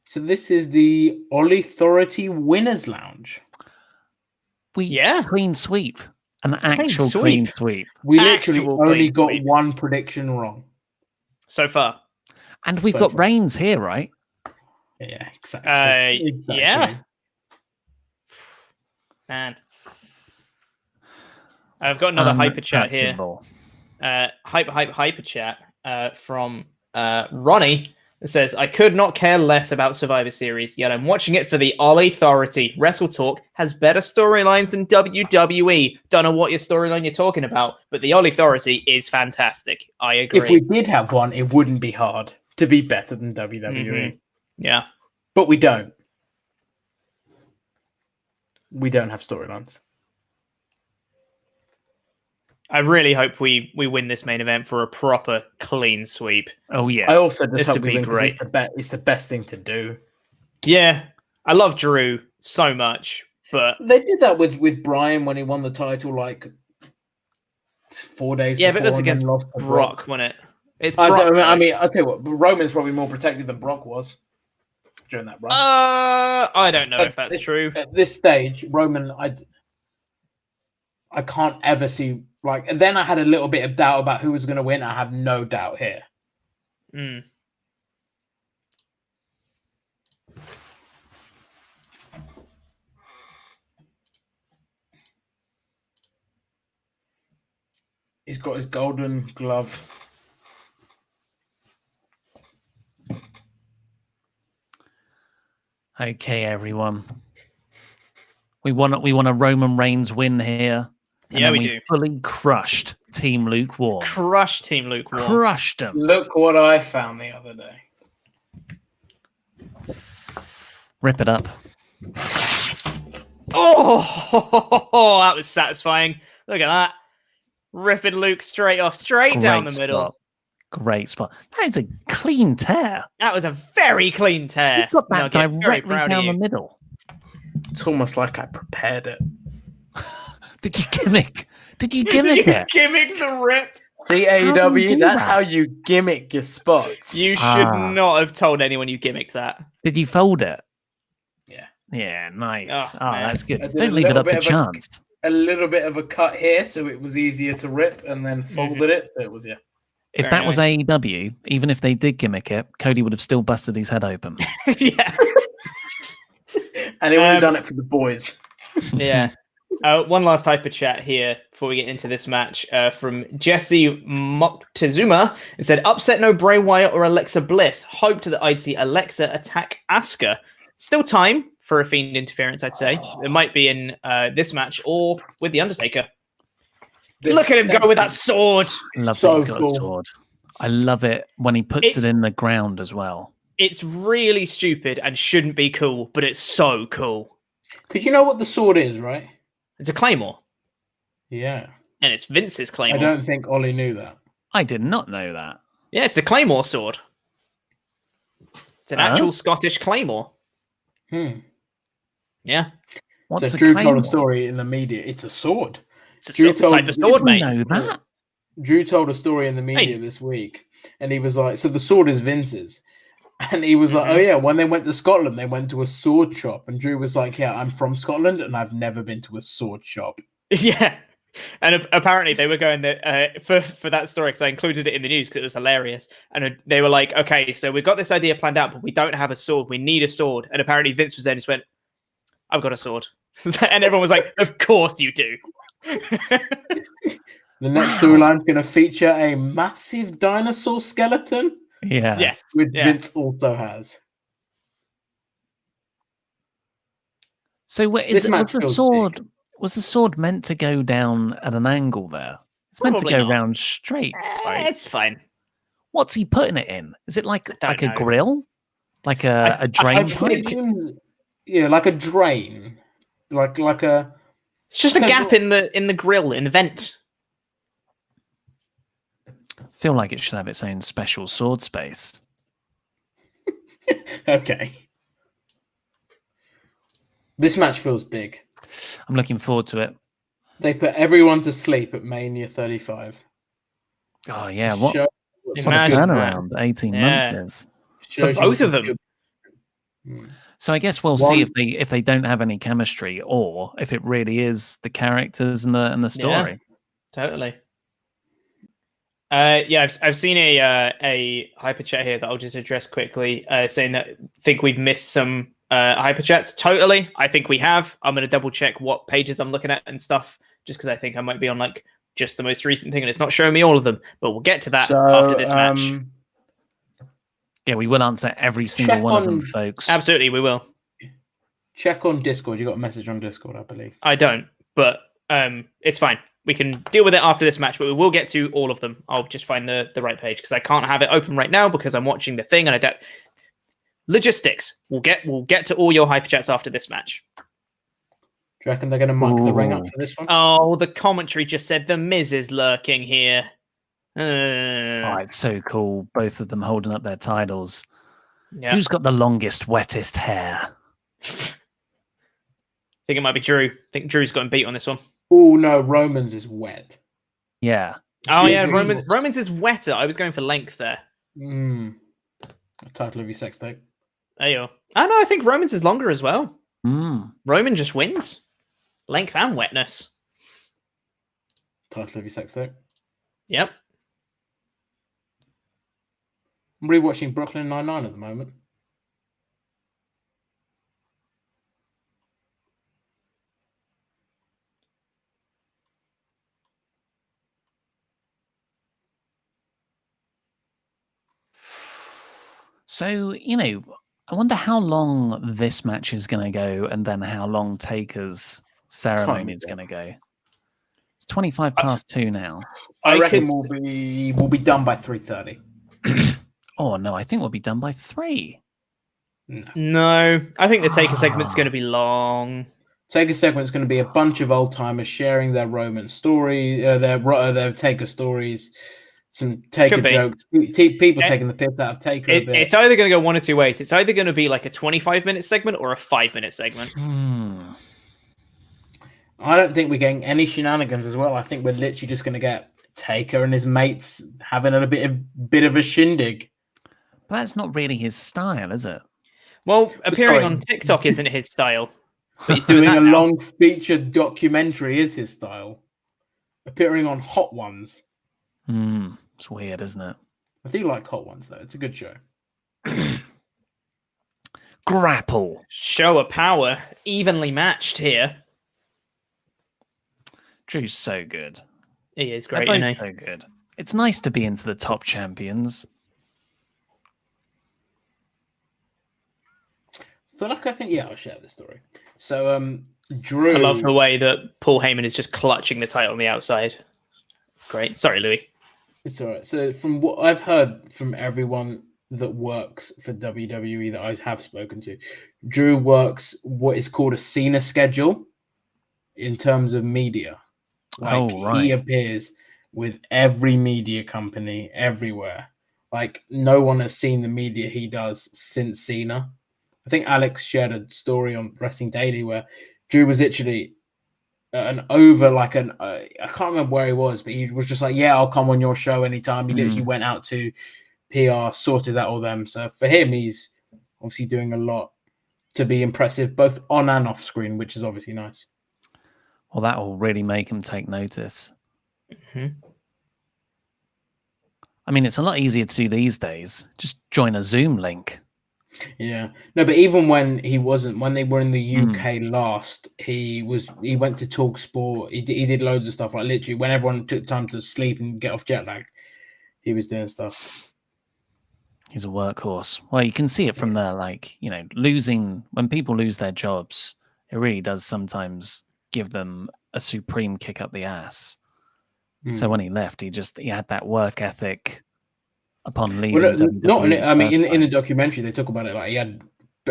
So this is the All Authority Winners Lounge.
Clean sweep. An actual clean sweep.
We literally only got one prediction wrong.
So far.
And we've got Reigns here, right?
Yeah, exactly.
Yeah. Man. I've got another hyper chat here. Hyper chat from Ronnie. It says, "I could not care less about Survivor Series, yet I'm watching it for the All Authority. WrestleTalk has better storylines than WWE. Don't know what your storyline you're talking about, but the All Authority is fantastic. I agree."
If we did have one, it wouldn't be hard to be better than WWE.
Mm-hmm. Yeah.
But we don't. We don't have storylines.
I really hope we win this main event for a proper clean sweep.
Oh yeah.
I also just hope
to be great.
It's the best thing to do.
Yeah, I love Drew so much, but
they did that with Brian when he won the title like 4 days.
Yeah, but it was against Brock, wasn't it? It's
Brock.
I
mean, I'll tell you what. Roman's probably more protected than Brock was during that run.
I don't know if that's true.
At this stage, Roman, I can't ever see. And then I had a little bit of doubt about who was going to win. I have no doubt here.
Mm.
He's got his golden glove.
Okay, everyone. We want a Roman Reigns win here. And
yeah,
we
do.
Fully crushed Team Lukewarm.
Crushed Team Lukewarm.
Crushed them.
Look what I found the other day.
Rip it up.
Oh, that was satisfying. Look at that. Ripping Luke straight down the middle.
Spot. Great spot. That is a clean tear.
That was a very clean tear.
You got that directly down the middle.
It's almost like I prepared it.
Did you gimmick? Did you gimmick it?
Gimmick the rip.
See, AEW, that's how you gimmick your spots.
You should not have told anyone you gimmicked that.
Did you fold it?
Yeah.
Yeah, nice.
Oh,
that's good. Don't leave it up to chance.
A little bit of a cut here, so it was easier to rip, and then folded it, so it was,
If
Very
that was
nice.
AEW, even if they did gimmick it, Cody would have still busted his head open.
Yeah.
And he would have done it for the boys.
Yeah. One last hyper chat here before we get into this match from Jesse Moctezuma. It said, "Upset no Bray Wyatt or Alexa Bliss. Hoped that I'd see Alexa attack Asuka. Still time for a Fiend interference, I'd say. It might be in this match or with The Undertaker. Look at him go with that sword.
I love
So
that he's got
cool.
a sword. I love it when he puts it in the ground as well.
It's really stupid and shouldn't be cool, but it's so cool.
Because you know what the sword is, right?
It's a claymore,
Yeah.
and it's Vince's claymore.
I don't think Ollie knew that.
I did not know that.
Yeah, it's a claymore sword. It's an actual Scottish claymore. Yeah.
What's
so
a
Drew
claymore?
told a story in the media. It's a sword.
It's a
Drew
type of sword, mate.
know that.
Drew told a story in the media this week, and he was like, so the sword is Vince's. And he was like, oh yeah, when they went to Scotland, they went to a sword shop. And Drew was like, yeah, I'm from Scotland, and I've never been to a sword shop.
Yeah. And apparently they were going there for that story, because I included it in the news because it was hilarious. And they were like, okay, so we've got this idea planned out, but we don't have a sword. We need a sword. And apparently Vince was there and just went, I've got a sword. And everyone was like, of course you do.
The next storyline is going to feature a massive dinosaur skeleton.
Yeah.
Yes.
Which Vince also has.
So was the sword meant to go down at an angle there? It's meant to go round straight. Right?
It's fine.
What's he putting it in? Is it like a
know.
grill? Like a drain pipe?
Yeah, like a drain. Like a
It's just a gap in the grill, in the vent.
I feel like it should have its own special sword space.
Okay. This match feels big.
I'm looking forward to it.
They put everyone to sleep at Mania 35.
Oh yeah, what a
Imagine
turnaround 18 months is.
For both of them.
So I guess we'll see if they don't have any chemistry, or if it really is the characters and the story.
Yeah, totally. I've seen a hyper chat here that I'll just address quickly, saying that think we've missed some hyper chats. Totally, I think we have. I'm going to double check what pages I'm looking at and stuff, just because I think I might be on like just the most recent thing, and it's not showing me all of them. But we'll get to that after this match.
Yeah, we will answer every single one of them, folks.
Absolutely, we will.
Check on Discord. You got a message on Discord, I believe.
I don't, but it's fine. We can deal with it after this match, but we will get to all of them. I'll just find the right page because I can't have it open right now because I'm watching the thing and I don't. Logistics. We'll get to all your hyper chats after this match.
Do you reckon they're going to mic the ring up for this one?
Oh, the commentary just said the Miz is lurking here.
Oh, it's so cool. Both of them holding up their titles.
Yeah.
Who's got the longest, wettest hair?
I think it might be Drew. I think Drew's got him beat on this one.
Oh no, Roman's is wet.
Yeah.
Oh yeah, Roman's is wetter. I was going for length there.
The title of your sex tape.
There you are. Oh no, I think Roman's is longer as well. Roman just wins. Length and wetness.
Title of your sex tape.
Yep.
I'm rewatching Brooklyn Nine-Nine at the moment.
So, I wonder how long this match is going to go and then how long Taker's ceremony is going to go. It's 25 past 2 now.
I reckon we'll be done by 3:30.
Oh, no, I think we'll be done by 3.
No, I think the Taker segment's going to be long.
Taker segment's going to be a bunch of old timers sharing their Roman story, their Taker stories, some Taker jokes, people taking the piss out of Taker.
It's either going to go one or two ways. It's either going to be like a 25-minute segment or a 5-minute segment.
I don't think we're getting any shenanigans as well. I think we're literally just going to get Taker and his mates having a bit of a shindig.
But that's not really his style, is it?
Well, appearing on TikTok isn't his style. But he's
doing a long feature documentary is his style. Appearing on Hot Ones.
It's weird, isn't it?
I do like Hot Ones, though. It's a good show.
Grapple.
Show of power. Evenly matched here.
Drew's so good.
He is great, isn't he?
So good. It's nice to be into the top champions.
I feel like I'll share this story. So, Drew.
I love the way that Paul Heyman is just clutching the title on the outside. It's great. Sorry, Louis.
It's all right. So, from what I've heard from everyone that works for WWE that I have spoken to. Drew works what is called a Cena schedule in terms of media. Like he appears with every media company everywhere. Like no one has seen the media he does since Cena. I think Alex shared a story on Wrestling Daily where Drew was literally I can't remember where he was, but he was just like, yeah, I'll come on your show anytime. He literally went out to PR, sorted that all them. So for him, he's obviously doing a lot to be impressive, both on and off screen, which is obviously nice.
Well, that will really make him take notice.
Mm-hmm.
I mean, it's a lot easier to do these days. Just join a Zoom link.
Yeah, no, but even when they were in the UK last, he went to Talk Sport. He did loads of stuff. Like literally, when everyone took time to sleep and get off jet lag, he was doing stuff.
He's a workhorse. Well, you can see it from there. Like, you know, when people lose their jobs, it really does sometimes give them a supreme kick up the ass. So when he left, he had that work ethic upon leaving.
In the documentary, they talk about it like he had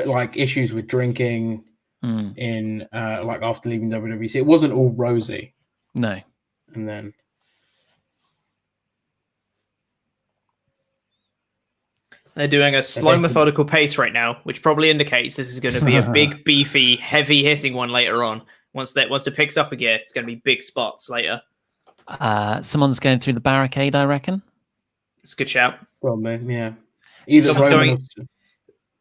like issues with drinking in like after leaving WWE. So it wasn't all rosy.
No.
And then
they're doing a slow, methodical pace right now, which probably indicates this is going to be a big, beefy, heavy-hitting one later on. Once it picks up again, it's going to be big spots later.
Someone's going through the barricade, I reckon.
It's a good shout.
Probably, yeah.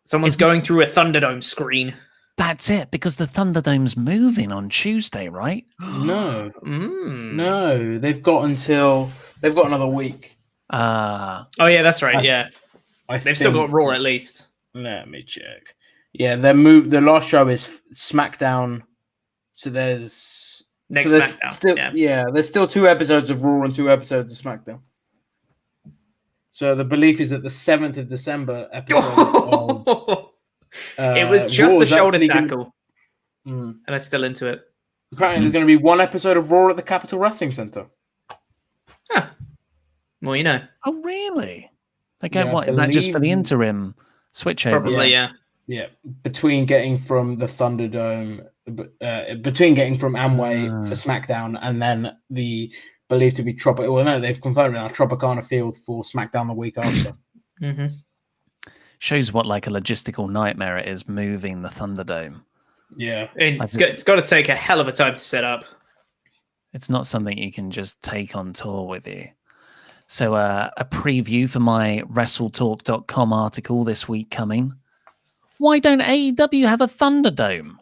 Someone's going through a Thunderdome screen.
That's it, because the Thunderdome's moving on Tuesday, right?
No. No, they've got another week.
Oh yeah, that's right. Yeah. They've still got Raw at least.
Let me check. Yeah, the last show is SmackDown. So there's SmackDown. There's still 2 episodes of Raw and 2 episodes of SmackDown. So the belief is that the 7th of December episode of
it was just Raw the shoulder tackle. And I'm still into it.
Apparently there's going to be 1 episode of Raw at the Capitol Wrestling Center.
Huh. Well, you know.
Oh, really? What is that just for the interim switchover?
Probably, yeah.
Yeah, between getting from the Thunderdome, between getting from Amway for SmackDown, and then the believed to be Tropicana. Well, no, they've confirmed now Tropicana Field for SmackDown the week after.
Shows what like a logistical nightmare it is moving the Thunderdome.
Yeah,
it's got to take a hell of a time to set up.
It's not something you can just take on tour with you. So a preview for my WrestleTalk.com article this week coming. Why don't AEW have a Thunderdome?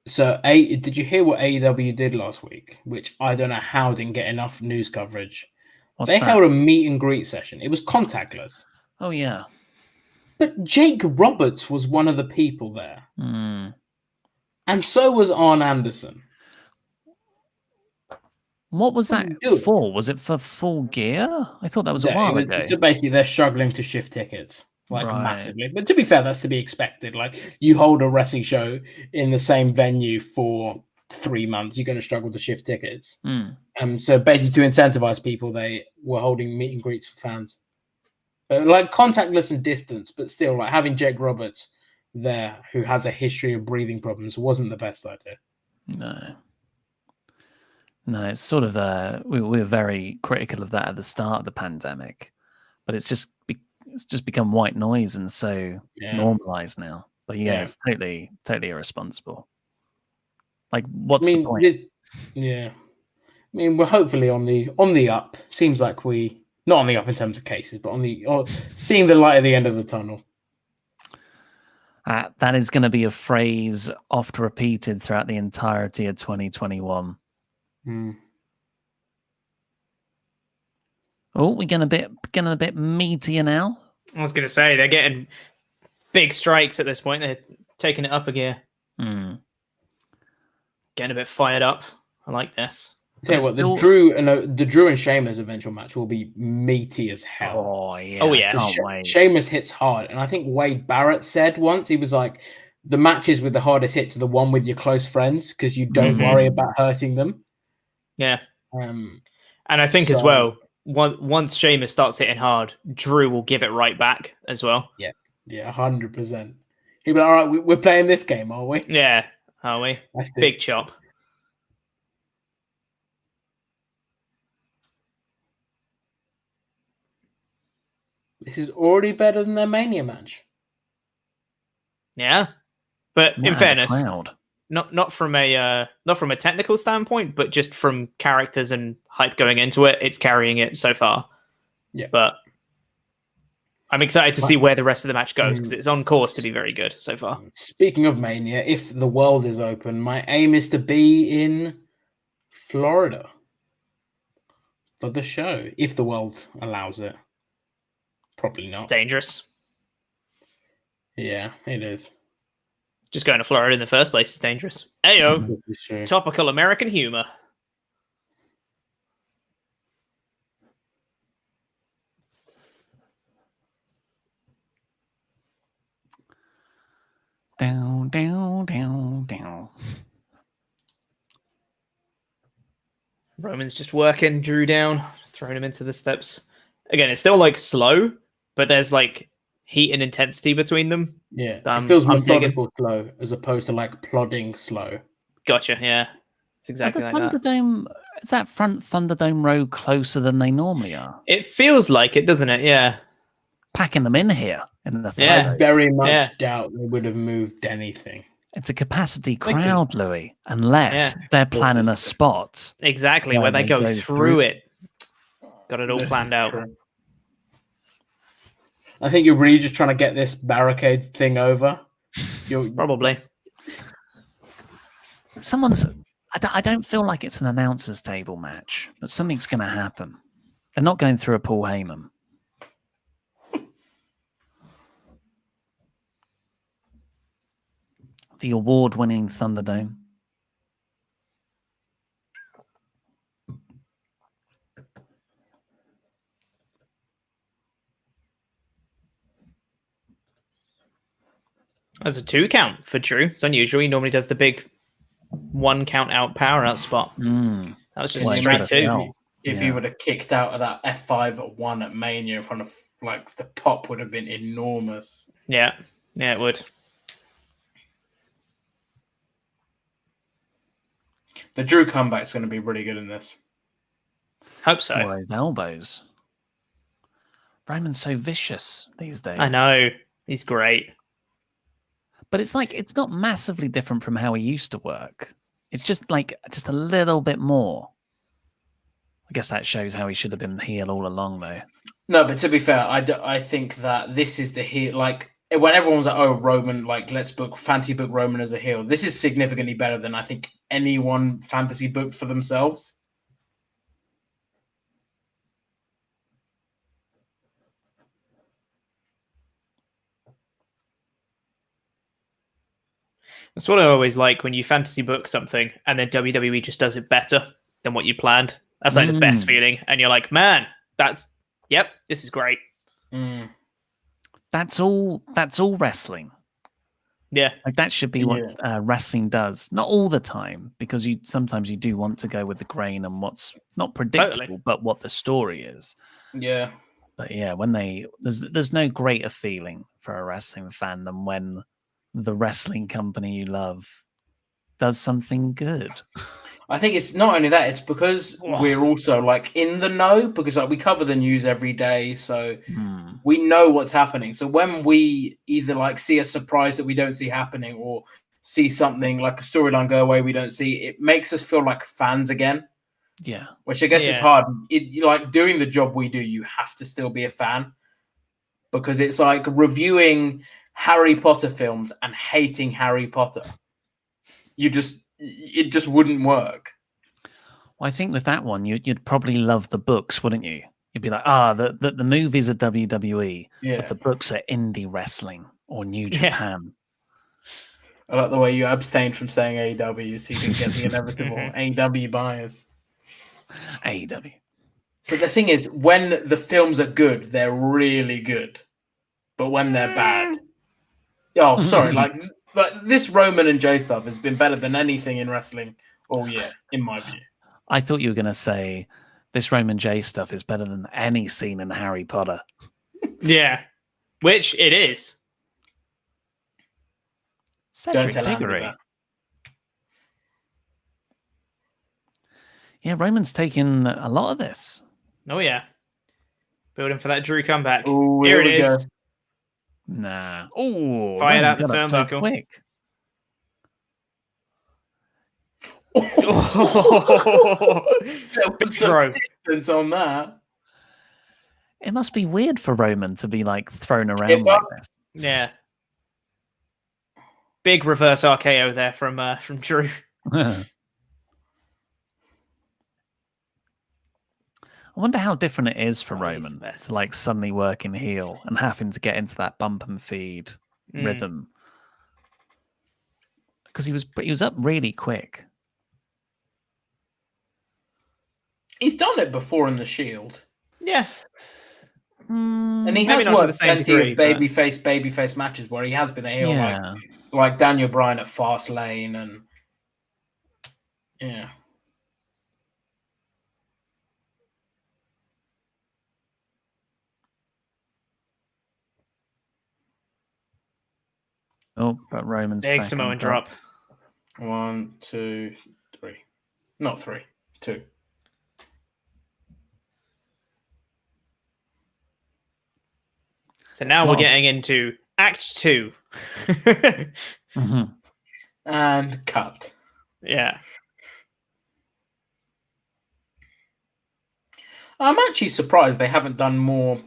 So, did you hear what AEW did last week? Which I don't know how didn't get enough news coverage. They held a meet and greet session. It was contactless.
Oh, yeah.
But Jake Roberts was one of the people there. And so was Arn Anderson.
What was that for? Was it for Full Gear? I thought that was a while ago.
So basically, they're struggling to shift tickets. Massively. But to be fair, that's to be expected. Like, you hold a wrestling show in the same venue for 3 months, you're going to struggle to shift tickets. So basically, to incentivize people, they were holding meet and greets for fans. But like contactless and distance, but still, like having Jake Roberts there, who has a history of breathing problems, wasn't the best idea.
No, it's sort of we were very critical of that at the start of the pandemic, but it's just become white noise and so normalized now. But it's totally irresponsible. Like, what's the point?
I mean, we're hopefully on the up. Seems like we not on the up in terms of cases, but seeing the light at the end of the tunnel.
That is going to be a phrase oft repeated throughout the entirety of 2021. Oh, we're getting a bit meatier now.
I was going to say they're getting big strikes at this point. They're taking it up a gear. Getting a bit fired up. I like this.
Tell you what, the Drew and Sheamus eventual match will be meaty as hell.
Oh yeah,
Can't
wait.
Sheamus hits hard, and I think Wade Barrett said once he was like, the matches with the hardest hits are the one with your close friends because you don't worry about hurting them.
Yeah. And I think as well, once Sheamus starts hitting hard, Drew will give it right back as well.
Yeah, 100%. He'll be like, all right, we're playing this game, are we?
Yeah, are we? Big chop.
This is already better than their Mania match.
Yeah, but in fairness,
crowd.
not from a technical standpoint, but just from characters and hype going into it, it's carrying it so far.
Yeah,
but I'm excited to see where the rest of the match goes because it's on course to be very good so far.
Speaking of Mania, if the world is open, my aim is to be in Florida for the show, if the world allows it. Probably not.
Dangerous.
Yeah, it is.
Just going to Florida in the first place is dangerous. Ayo, topical American humor.
Down, down, down, down.
Roman's just working Drew down, throwing him into the steps. Again, it's still like slow, but there's like heat and intensity between them.
Yeah, it feels methodical slow as opposed to like plodding slow.
Gotcha. Yeah, it's exactly like that.
Thunderdome, is that front Thunderdome row closer than they normally are?
It feels like it, doesn't it? Yeah.
Packing them in here in the
I very much doubt they would have moved anything.
It's a capacity crowd, Louis, unless they're planning a spot.
Exactly, where they go through it. Got it all planned out.
True. I think you're really just trying to get this barricade thing over.
Probably.
I don't feel like it's an announcer's table match, but something's going to happen. They're not going through a Paul Heyman. The award-winning Thunderdome.
That's a 2 count for Drew. It's unusual. He normally does the big 1 count out power out spot. That was just straight 2.
If he would have kicked out of that F5 at 1 at Mania in front of, like, the pop would have been enormous.
Yeah, it would.
The Drew comeback is going to be really good in this.
Hope so.
Or his elbows. Roman's so vicious these days.
I know. He's great.
But it's like, it's not massively different from how he used to work. It's just a little bit more. I guess that shows how he should have been heel all along, though.
No, but to be fair, I think that this is the heel. Like, when everyone's like, oh, Roman, like, let's fantasy book Roman as a heel. This is significantly better than I think anyone fantasy booked for themselves.
That's what I always like when you fantasy book something and then WWE just does it better than what you planned. That's like the best feeling. And you're like, man, this is great.
That's all wrestling.
Yeah.
Like that should be what wrestling does. Not all the time, because sometimes you do want to go with the grain and what's not predictable, but what the story is.
Yeah.
But yeah, when there's no greater feeling for a wrestling fan than when the wrestling company you love does something good.
I think it's not only that, it's because we're also like in the know, because like we cover the news every day, so we know what's happening. So when we either like see a surprise that we don't see happening or see something like a storyline go away we don't see, it makes us feel like fans again.
Yeah.
Which I guess is hard. Like doing the job we do, you have to still be a fan, because it's like reviewing Harry Potter films and hating Harry Potter. It just wouldn't work.
Well, I think with that one, you'd probably love the books, wouldn't you? You'd be like, the movies are WWE, but the books are indie wrestling or New Japan.
I like the way you abstained from saying AEW so you didn't get the inevitable AEW bias.
AEW.
But the thing is, when the films are good, they're really good. But when they're bad... Oh, sorry. like this Roman and Jay stuff has been better than anything in wrestling all year, in my view.
I thought you were going to say This Roman J stuff is better than any scene in Harry Potter.
Yeah, which it is.
Cedric
Don't tell Andy
Diggory.
that.
Yeah, Roman's taking a lot of this.
Oh yeah, building for that Drew comeback.
Ooh,
Here it
we
is.
go.
Nah. Oh,
Fired
Roman
out the
got up too
turnbuckle.
quick.
Big throw.
Distance on that.
It must be weird for Roman to be like thrown around like this.
Yeah. Big reverse RKO there from Drew.
I wonder how different it is for
Oh, he's the
Roman
best.
to like suddenly work in heel and having to get into that bump and feed rhythm. Because he was up really quick.
He's done it before in the Shield.
Yeah.
And he
Maybe
has
not to the
worked
same
plenty
degree,
of
but-
babyface matches where he has been a heel,
Yeah.
like Daniel Bryan at Fastlane, and yeah.
Oh, but Roman's
Big
back
Samoan
on top.
drop.
1, 2, 3. Not 3, 2.
So now we're
Well-
getting into Act 2.
Mhm.
And cut.
Yeah.
I'm actually surprised they haven't done more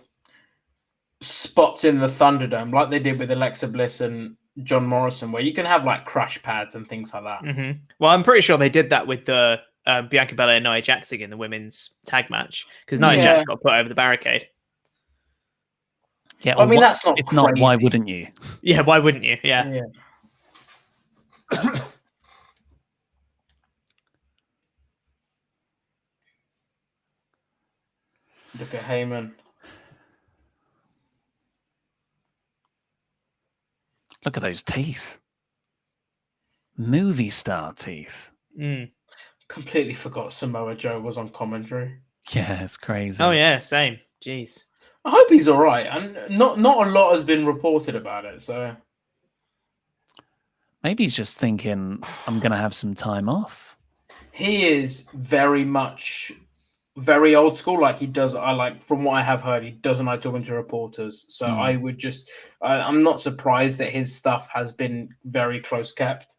spots in the Thunderdome like they did with Alexa Bliss and John Morrison, where you can have like crash pads and things like that.
Well, I'm pretty sure they did that with the Bianca Belair and Nia Jax in the women's tag match because Nia
Yeah.
Jax got put over the barricade.
Yeah,
I mean,
or
that's not
if not, why
crazy.
wouldn't you?
Yeah, why wouldn't you? Yeah.
Yeah. Look at Heyman.
Look at those teeth. Movie star teeth.
Mm.
Completely forgot Samoa Joe was on commentary.
Yeah, it's crazy.
Oh yeah, same. Jeez.
I hope he's all right, and not a lot has been reported about it. So
Maybe he's just thinking, I'm going to have some time off.
he is very much very old school. Like he does. I like from what I have heard, he doesn't like talking to reporters. So I would just. I'm not surprised that his stuff has been very close kept.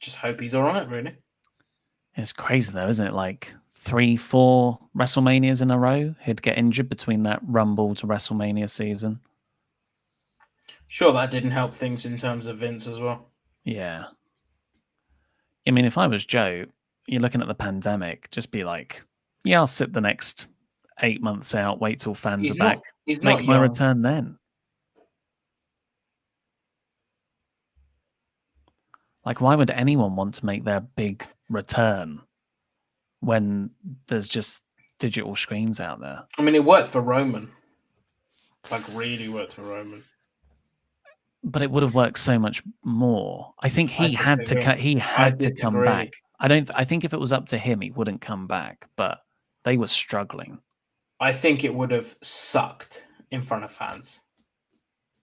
Just hope he's all right. Really.
It's crazy though, isn't it? Like 3-4 WrestleManias in a row, he'd get injured between that Rumble to WrestleMania season.
Sure, that didn't help things in terms of Vince as well.
Yeah. I mean, if I was Joe, you're looking at the pandemic, just be like, yeah, I'll sit the next 8 months out, wait till fans are back,
He's
make
not
my
young.
return then. Like, why would anyone want to make their big return when there's just digital screens out there?
I mean, it worked for Roman. Like, really worked for Roman.
But it would have worked so much more. I think he
I
had to
disagree.
he had to come
disagree.
back. I think if it was up to him, he wouldn't come back. But they were struggling.
I think it would have sucked in front of fans.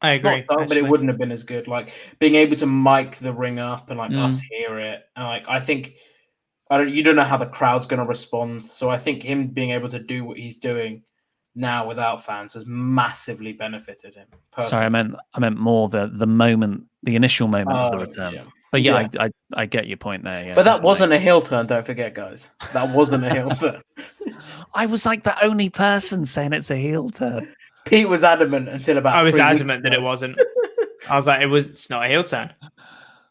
I agree.
Not sucked, but it
actually.
wouldn't have been as good. Like being able to mic the ring up and like
Mm.
us hear it. And like I think you don't know how the crowd's going to respond. So I think him being able to do what he's doing now without fans has massively benefited him.
Sorry,
Personally.
I meant more the moment, the initial moment of the
Oh,
return.
yeah.
But yeah,
Yeah.
I get your point there. Yeah,
But that
definitely.
wasn't a heel turn, don't forget, guys. That wasn't a heel turn.
I was like the only person saying it's a heel turn.
Pete was adamant until about
I was
3 weeks
adamant that
ago.
it wasn't. I was like, it's not a heel turn.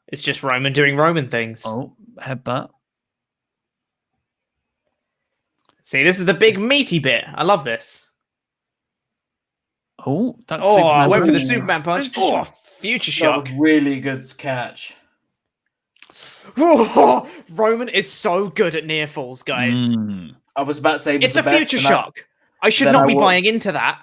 It's just Roman doing Roman things.
Oh, headbutt.
See, this is the big meaty bit. I love this.
Oh, that's
Oh, I
Superman
went for the
punch.
Superman punch. Oh, future
That
shock.
was really good catch.
Oh, Roman is so good at near falls, guys.
Mm.
I was about to say it was
It's
the
a
best,
future
and
shock. I should
then
not
I
be
watched-
buying into that.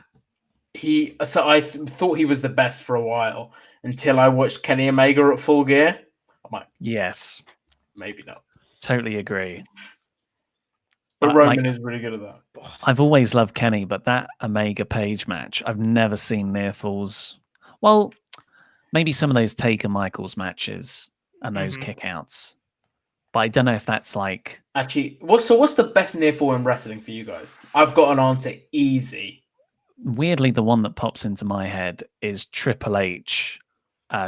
thought he was the best for a while until I watched Kenny Omega at Full Gear. I'm like,
Yes.
maybe not.
Totally agree.
But Roman is really good at that.
I've always loved Kenny, but that Omega Page match, I've never seen near falls. Well, maybe some of those Taker Michaels matches and those kickouts. But I don't know if that's like...
Actually, what's the best near fall in wrestling for you guys? I've got an answer easy.
Weirdly, the one that pops into my head is Triple H,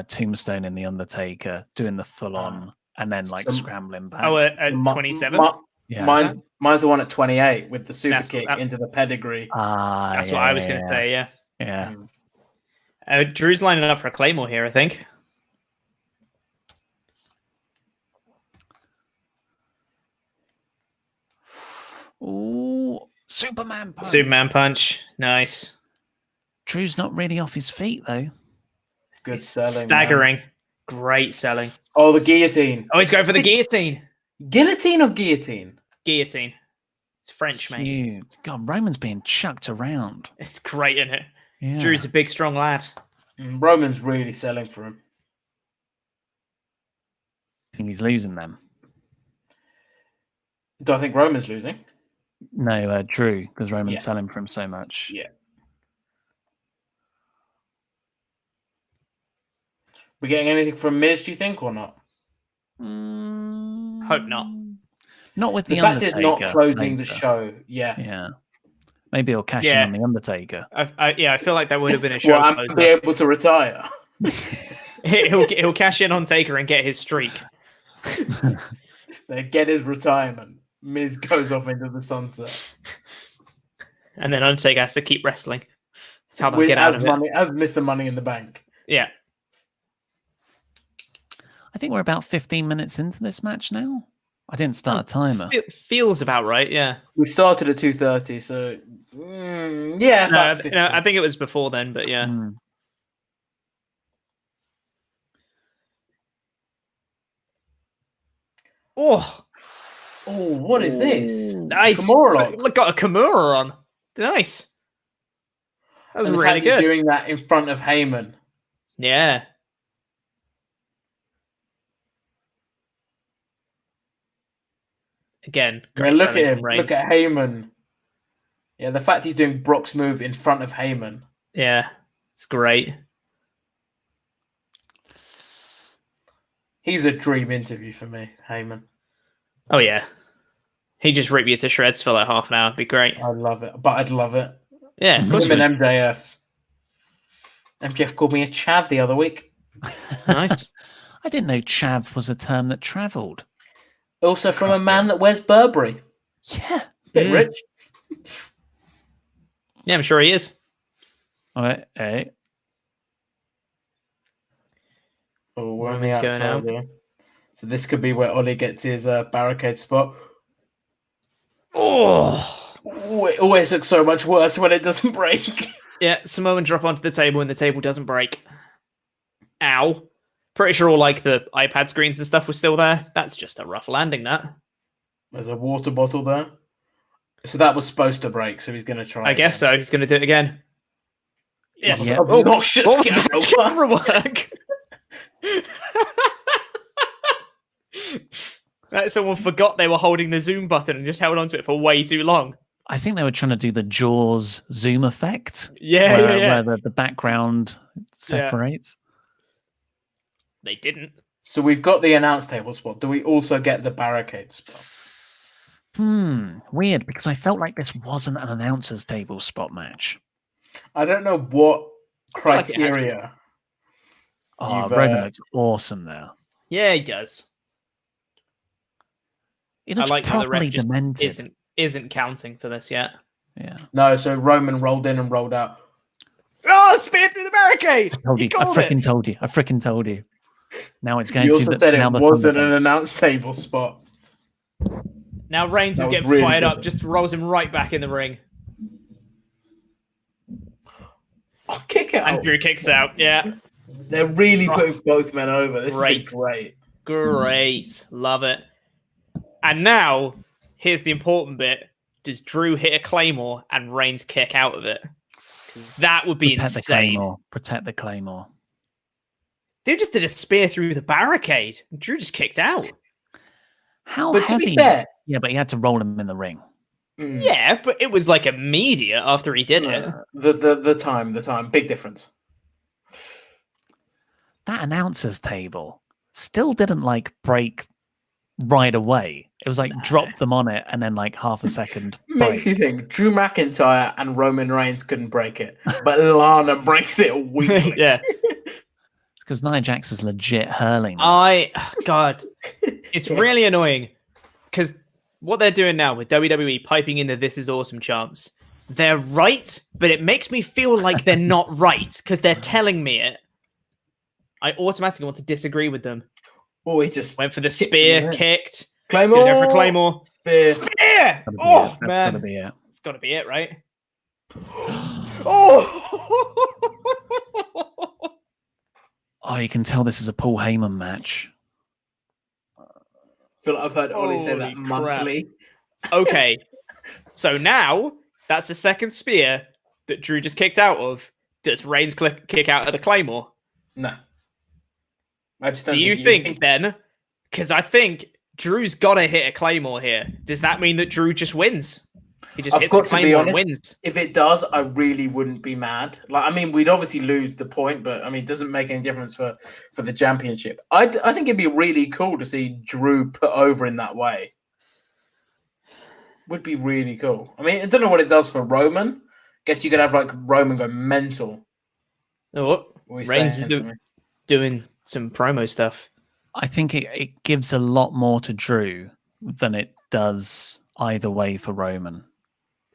Tombstone in The Undertaker, doing the full-on and then like scrambling back.
Oh, at 27?
Yeah.
Mine's the one at 28 with the super kick into the pedigree.
That's what I was going to say, yeah.
Yeah.
Drew's lining up for a Claymore here, I think.
Ooh, Superman punch.
Superman punch. Nice.
Drew's not really off his feet, though.
Good selling.
Staggering.
Man.
Great selling.
Oh, the guillotine.
Oh, he's going for the guillotine.
Guillotine or guillotine?
Guillotine. It's French, mate.
Huge. God, Roman's being chucked around.
It's great, isn't it?
Yeah.
Drew's a big, strong lad.
Roman's really selling for him.
I think he's losing them.
Do I think Roman's losing?
No, Drew, because Roman's selling for him so much.
Yeah. We getting anything from Miz, do you think, or not?
Hope not.
Not with the
fact
Undertaker.
is not closing
later.
the show. Yeah.
Yeah. Maybe he'll cash in on the Undertaker.
I feel like that would have been a show.
Well, I'm be able to retire.
he'll cash in on Taker and get his streak.
They get his retirement. Miz goes off into the sunset.
And then Undertaker has to keep wrestling. That's how they'll get out of
it. As Mr. Money in the Bank.
Yeah.
I think we're about 15 minutes into this match now. I didn't start a timer.
It feels about right, yeah.
We started at 2:30, so yeah.
No, I think it was before then, but yeah. Oh,
what is this?
Nice.
Kimura lock.
Look, got a Kimura on. Nice. That was
and
really good.
Doing that in front of Heyman.
Yeah. Again,
look at him. Look at Heyman. Yeah, the fact he's doing Brock's move in front of Heyman.
Yeah, it's great.
He's a dream interview for me, Heyman.
Oh, yeah. He just ripped you to shreds for like half an hour. It'd be great.
I'd love it. But I'd love it.
Yeah, of course.
Him and MJF. MJF called me a chav the other week.
Nice.
I didn't know chav was a term that travelled.
Also from a man that wears Burberry.
Yeah.
Bit rich.
Yeah, I'm sure he is.
All right. Hey.
Oh, we're on the outside here. So this could be where Ollie gets his barricade spot. Oh, it always looks so much worse when it doesn't break.
Yeah, Samoan drop onto the table and the table doesn't break. Ow. Pretty sure all like the iPad screens and stuff was still there. That's just a rough landing, that.
There's a water bottle there. So that was supposed to break, so he's going to try
I guess so. He's going to do it again.
Yeah. Obnoxious
camera work. Someone forgot they were holding the zoom button and just held onto it for way too long.
I think they were trying to do the Jaws zoom effect.
Yeah,
where the background separates.
They didn't.
So we've got the announce table spot. Do we also get the barricade spot?
Weird, because I felt like this wasn't an announcer's table spot match.
I don't know what criteria.
Roman looks awesome there.
Yeah, he does.
He looks
like how the ref just
demented.
Isn't counting for this yet.
Yeah.
No, so Roman rolled in and rolled out.
Oh, spear through the barricade!
I freaking told you. I freaking told you. Now it's going
you
to
also
the
said it wasn't
Thunder
an announce table spot.
Now Reigns is getting
really
fired
good.
up, just throws him right back in the ring.
Oh, kick out.
And Drew kicks out, yeah.
They're really putting both men over. This is great.
Great. Love it. And now, here's the important bit. Does Drew hit a Claymore and Reigns kick out of it? That would be insane.
Protect the Claymore.
Dude just did a spear through the barricade. Drew just kicked out.
How
But to
heavy?
be fair,
Yeah, but he had to roll him in the ring.
Yeah, but it was like immediate after he did it.
The time, big difference.
That announcer's table still didn't like break right away. It was like drop them on it and then like half a second
Makes
break.
you think Drew McIntyre and Roman Reigns couldn't break it, but Lana breaks it weekly.
Yeah.
It's because Nia Jax is legit hurling. now.
God, it's really annoying because what they're doing now with WWE piping in the "This is awesome" chants, they're right, but it makes me feel like they're not right because they're telling me it. I automatically want to disagree with them.
Oh, he just
Went for the
kicked
spear,
him in.
kicked.
Claymore.
He's gonna go for Claymore.
Spear.
Spear!
That's gotta be
Oh,
it. That's
man.
gotta be it.
It's got to be it, right? Oh!
Oh, you can tell this is a Paul Heyman match.
I feel like I've heard Ollie say that
Holy crap.
monthly.
Okay. So now that's the second spear that Drew just kicked out of. Does Reigns kick out of the Claymore?
No. I just don't
Do you think then? Because I think Drew's got to hit a Claymore here. Does that mean that Drew just wins? He just
I've
hits a
got to be
Claymore and
honest.
wins.
If it does, I really wouldn't be mad. Like, I mean, we'd obviously lose the point, but I mean, it doesn't make any difference for the championship. I think it'd be really cool to see Drew put over in that way. Would be really cool. I mean, I don't know what it does for Roman. Guess you could have like Roman go mental.
Oh,
What are you
Reigns is
saying to me?
doing some promo stuff.
I think it gives a lot more to Drew than it does either way for Roman.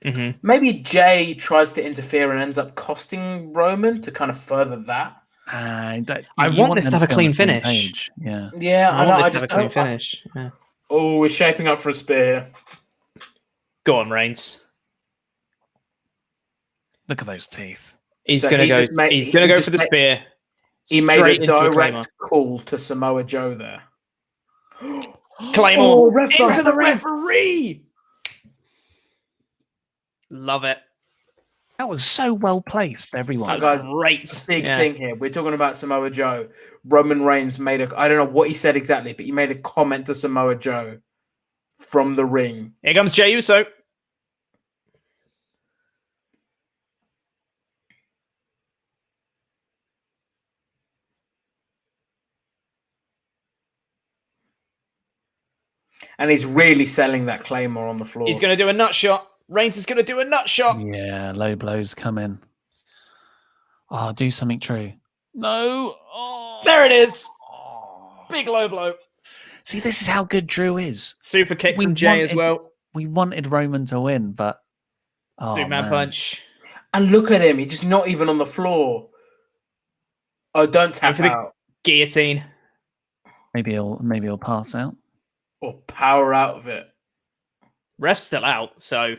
Mm-hmm.
Maybe Jay tries to interfere and ends up costing Roman to kind of further that.
I
You
want this to
them
have a
be on the
clean
same
finish.
page. Yeah.
Yeah, I know. I
want this to
just
have a clean
don't.
finish. Yeah.
Oh, we're shaping up for a spear.
Go on, Reigns.
Look at those teeth.
He's
So
gonna
he
go.
just made-
He's
he
gonna go
just
for the
made-
spear.
He
straight
made a
into a Claymore.
direct call to Samoa Joe there.
Claymore
Oh, ref
into
bump.
the referee. Love it.
That was so well placed, everyone.
That's
Guys,
great.
Big
Yeah.
thing here. We're talking about Samoa Joe. Roman Reigns made I don't know what he said exactly, but he made a comment to Samoa Joe from the ring.
Here comes Jey Uso.
And he's really selling that Claymore on the floor.
He's going to do a nut shot. Reigns is going to do a nut shot.
Yeah, low blows come in. Oh, do something true. No. Oh.
There it is. Big low blow.
See, this is how good Drew is.
Super kick
We
from Jey as
wanted-
well.
We wanted Roman to win, but
Superman
man.
punch.
And look at him. He's just not even on the floor. Oh, don't tap
for the-
out.
Guillotine.
Maybe he'll pass out.
Or power out of it.
Ref's still out, so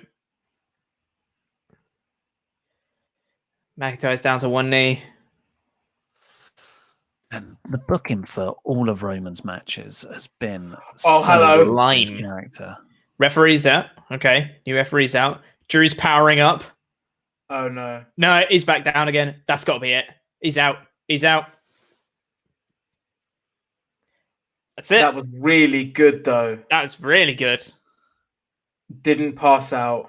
McIntyre's down to one knee.
And the booking for all of Roman's matches has been
Oh,
so
hello.
good for
Lime.
his character.
Referee's out. Okay, new referee's out. Drew's powering up.
Oh, no.
No, he's back down again. That's got to be it. He's out. He's out. That's it.
That was really good, though.
That was really good.
Didn't pass out.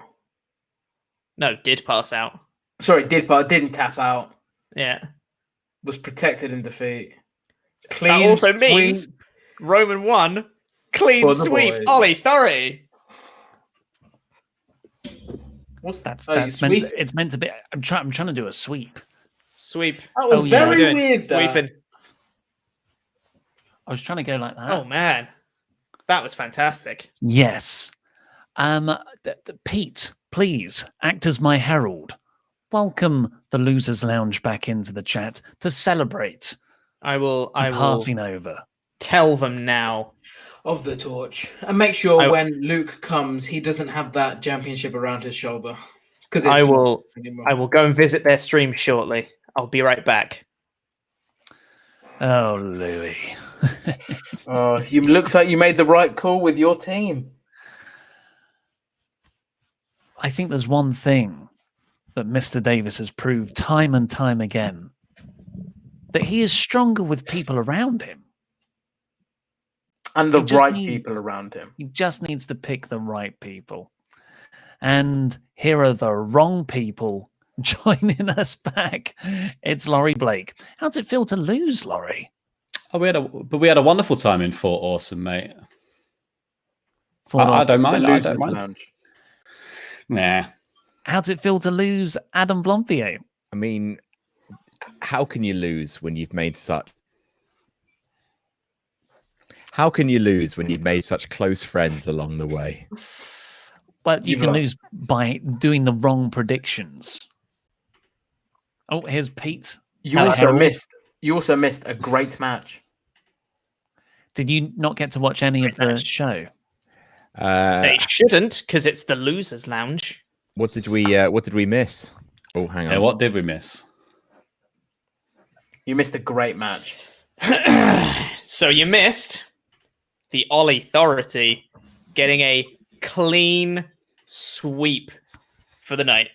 No, did pass out.
Sorry, didn't tap out.
Yeah.
Was protected in defeat.
That
Clean
also
sweep.
means Roman won. Clean
For the
sweep.
boys.
Ollie Thurry.
What's
That's
oh, you
that's meant.
sweep?
It's meant to be. I'm trying to do a sweep.
Sweep.
That was
Oh, yeah.
very
Doing
weird. That.
Sweeping.
I was trying to go like that.
Oh man, that was fantastic.
Yes. Pete, please act as my herald. Welcome the Losers Lounge back into the chat to celebrate
I will
passing over.
tell them now.
Of the torch. And make sure
I-
when Luke comes, he doesn't have that championship around his shoulder. Because
I will go and visit their stream shortly. I'll be right back.
Oh, Louis.
Oh, you looks like you made the right call with your team.
I think there's one thing that Mr. Davis has proved time and time again, that he is stronger with people around him.
And the
He just
right
needs-
people around him.
He just needs to pick the right people. And here are the wrong people joining us back. It's Laurie Blake. How's it feel to lose, Laurie?
Oh, we had a wonderful time in Fort Awesome, mate.
I
don't mind. I
Losers
don't mind.
Lounge.
Nah.
How's it feel to lose Adam Blomfier?
I mean, how can you lose when you've made such? How can you lose when you've made such close friends along the way?
But you can lose by doing the wrong predictions. Oh, here's Pete.
You also missed a great match.
Did you not get to watch any of the show?
They shouldn't, because it's the Losers Lounge.
What did we miss? Oh, hang on.
Yeah, what did we miss?
You missed a great match.
So you missed the Ollie Authority getting a clean sweep for the night.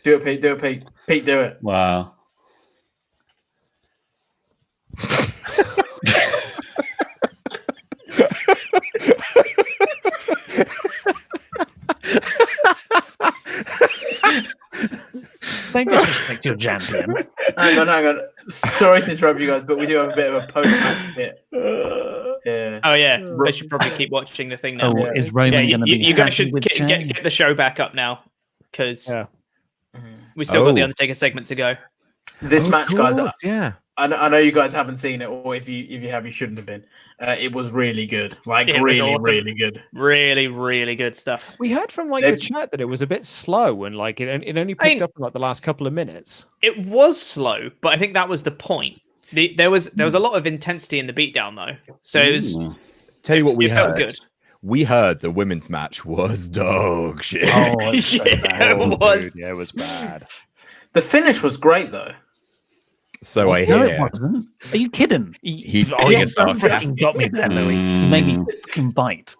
Do it, Pete. Do it, Pete. Pete, do it.
Wow.
Don't disrespect your champion.
Hang on. Sorry to interrupt you guys, but we do have a bit of a post-match bit. Yeah.
Oh yeah, I should probably keep watching the thing now.
Oh, is Roman going to be
you guys
happy
should
with Jay?
get the show back up now, because we still
Oh.
got the Undertaker segment to go.
This match, guys.
Yeah.
I know you guys haven't seen it, or if you have, you shouldn't have been. It was really good, like
It was
really,
awesome.
really good.
Really, really good stuff.
We heard from the chat that it was a bit slow and like it only picked up in like the last couple of minutes.
It was slow, but I think that was the point. There was a lot of intensity in the beatdown though, so it was.
Tell you what we
it felt
heard.
good.
We heard the women's match was dog shit.
Oh, it's so
Yeah,
bad.
it was.
Dude, yeah, it was bad.
The finish was great, though.
So I
No, it
hear.
wasn't. Are you kidding?
He's
oh,
being
you
sarcastic.
freaking got me there, Louis. You made me fucking bite.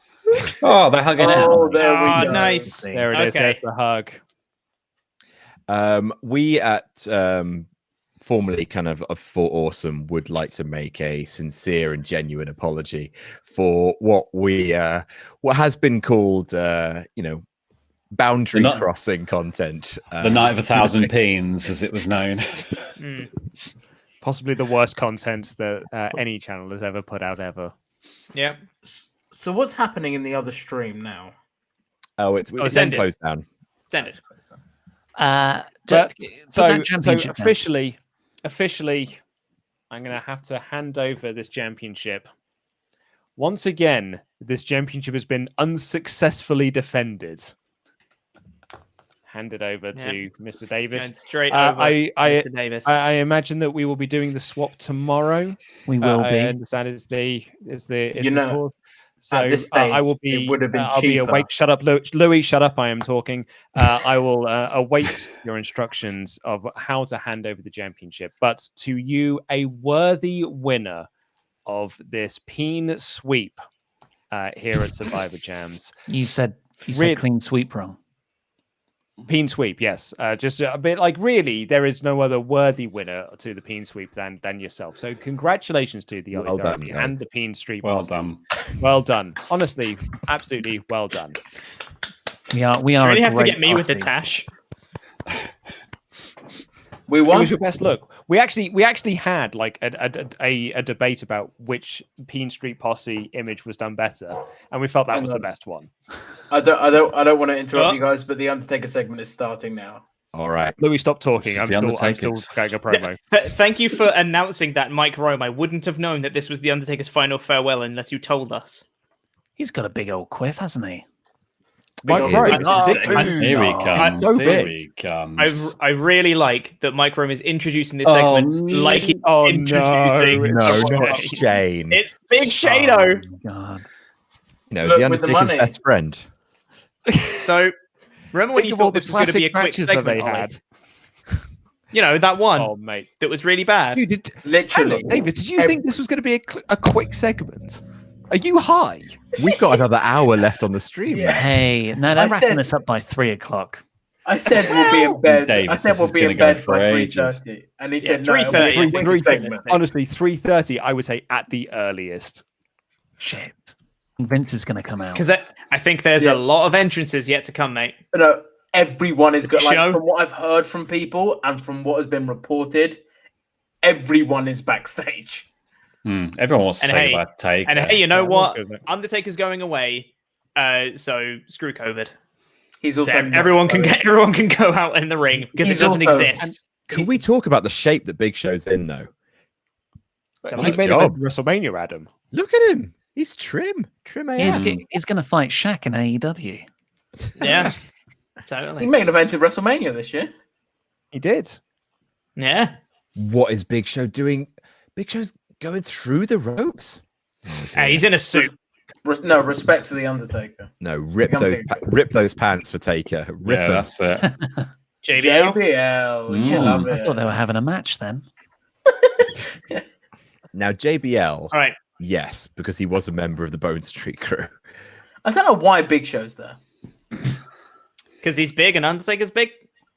Oh, they're hugging
Oh,
out.
there we
Oh,
go.
nice.
There it is.
Okay.
There's the hug.
We at formerly kind of Fort Awesome would like to make a sincere and genuine apology for what has been called boundary crossing content.
The Night of 1,000 Peens, as it was known.
Possibly the worst content that any channel has ever put out ever.
Yeah.
So what's happening in the other stream now?
Oh, it's
ended.
closed down.
Send it.
So officially, I'm going to have to hand over this championship. Once again, this championship has been unsuccessfully defended. Hand it over to Mr. Davis.
Going straight over Mr. Davis.
I imagine that we will be doing the swap tomorrow.
We will be.
I understand it's the course. So
at this stage,
I will be.
it would have been
I'll be
cheaper.
awake. Shut up, Louis. Shut up. I am talking. I will await your instructions of how to hand over the championship. But to you, a worthy winner of this peen sweep here at Survivor Jams.
You said clean sweep wrong.
Peen sweep, yes. Just a bit like really, there is no other worthy winner to the peen sweep than yourself. So congratulations to the
Well done,
Authority
guys.
and the peen street.
Well
Boss.
done.
Well done. Honestly, absolutely well done.
We are.
You really
a
have to
great
get me with the
party.
Tash.
We
It
won.
was your best look. We actually had like a debate about which Peen Street Posse image was done better, and we felt that was the best one.
I don't want to interrupt
Oh.
you guys, but the Undertaker segment is starting now.
All right.
Louis, stop talking.
This is
I'm
the
still
Undertaker's.
going a promo.
Thank you for announcing that, Mike Rome. I wouldn't have known that this was the Undertaker's final farewell unless you told us.
He's got a big old quiff, hasn't he?
Mike
Big
Rowe,
old-
this
I-
dude-
Here he
Oh,
comes.
so
Here
big.
he comes.
I really like that Mike Rome is introducing this
Oh,
segment like he's
Oh,
introducing.
No,
Oh,
not Shane.
It's Big Shado.
Oh, God.
No,
Look,
the
with the
Undertaker's
money.
best friend.
So remember when
Think
you
of all
thought
the
this was going to be a
classic
quick
matches that
segment?
they
Ollie?
had.
You know, that one
Oh, mate.
that was really bad.
Dude, hang
Literally,
on, David, did you think this was going to be a quick segment? Are you high?
We've got another hour left on the stream.
Yeah.
Hey, no,
I
they're wrapping
said-
this up by 3:00.
I said we'll be in bed.
Davis,
I said
this
we'll
is
be
gonna
in
go
bed
for
by
ages.
3:30, and he
Yeah,
said no,
3:30,
it'll be a
I think
quick
it's
segment.
Honestly, 3:30, I would say at the earliest.
Shit. Vince is going to come out.
Because I think there's a lot of entrances yet to come, mate.
No, everyone is good. Like,
Show.
from what I've heard from people and from what has been reported, everyone is backstage.
Everyone wants to say goodbye to Taker.
And hey, you know what? Undertaker's going away, so screw COVID.
He's also
So everyone can go out in the ring because it doesn't exist.
Can we talk about the shape that Big Show's in, though?
He
Nice
made
job.
WrestleMania, Adam.
Look at him. He's trim. Trim AF.
He's going to fight Shaq in AEW.
Yeah,
He
totally.
main evented WrestleMania this year.
He did.
Yeah.
What is Big Show doing? Big Show's going through the ropes.
Hey, he's in a suit.
No, respect to the Undertaker.
No, rip those pants for Taker. Rip
Yeah,
them.
that's it.
JBL.
JBL, you love
I
it.
thought they were having a match then.
Now JBL,
All right.
yes, because he was a member of the Bone Street crew.
I don't know why Big Show's there.
Because he's big and Undertaker's big.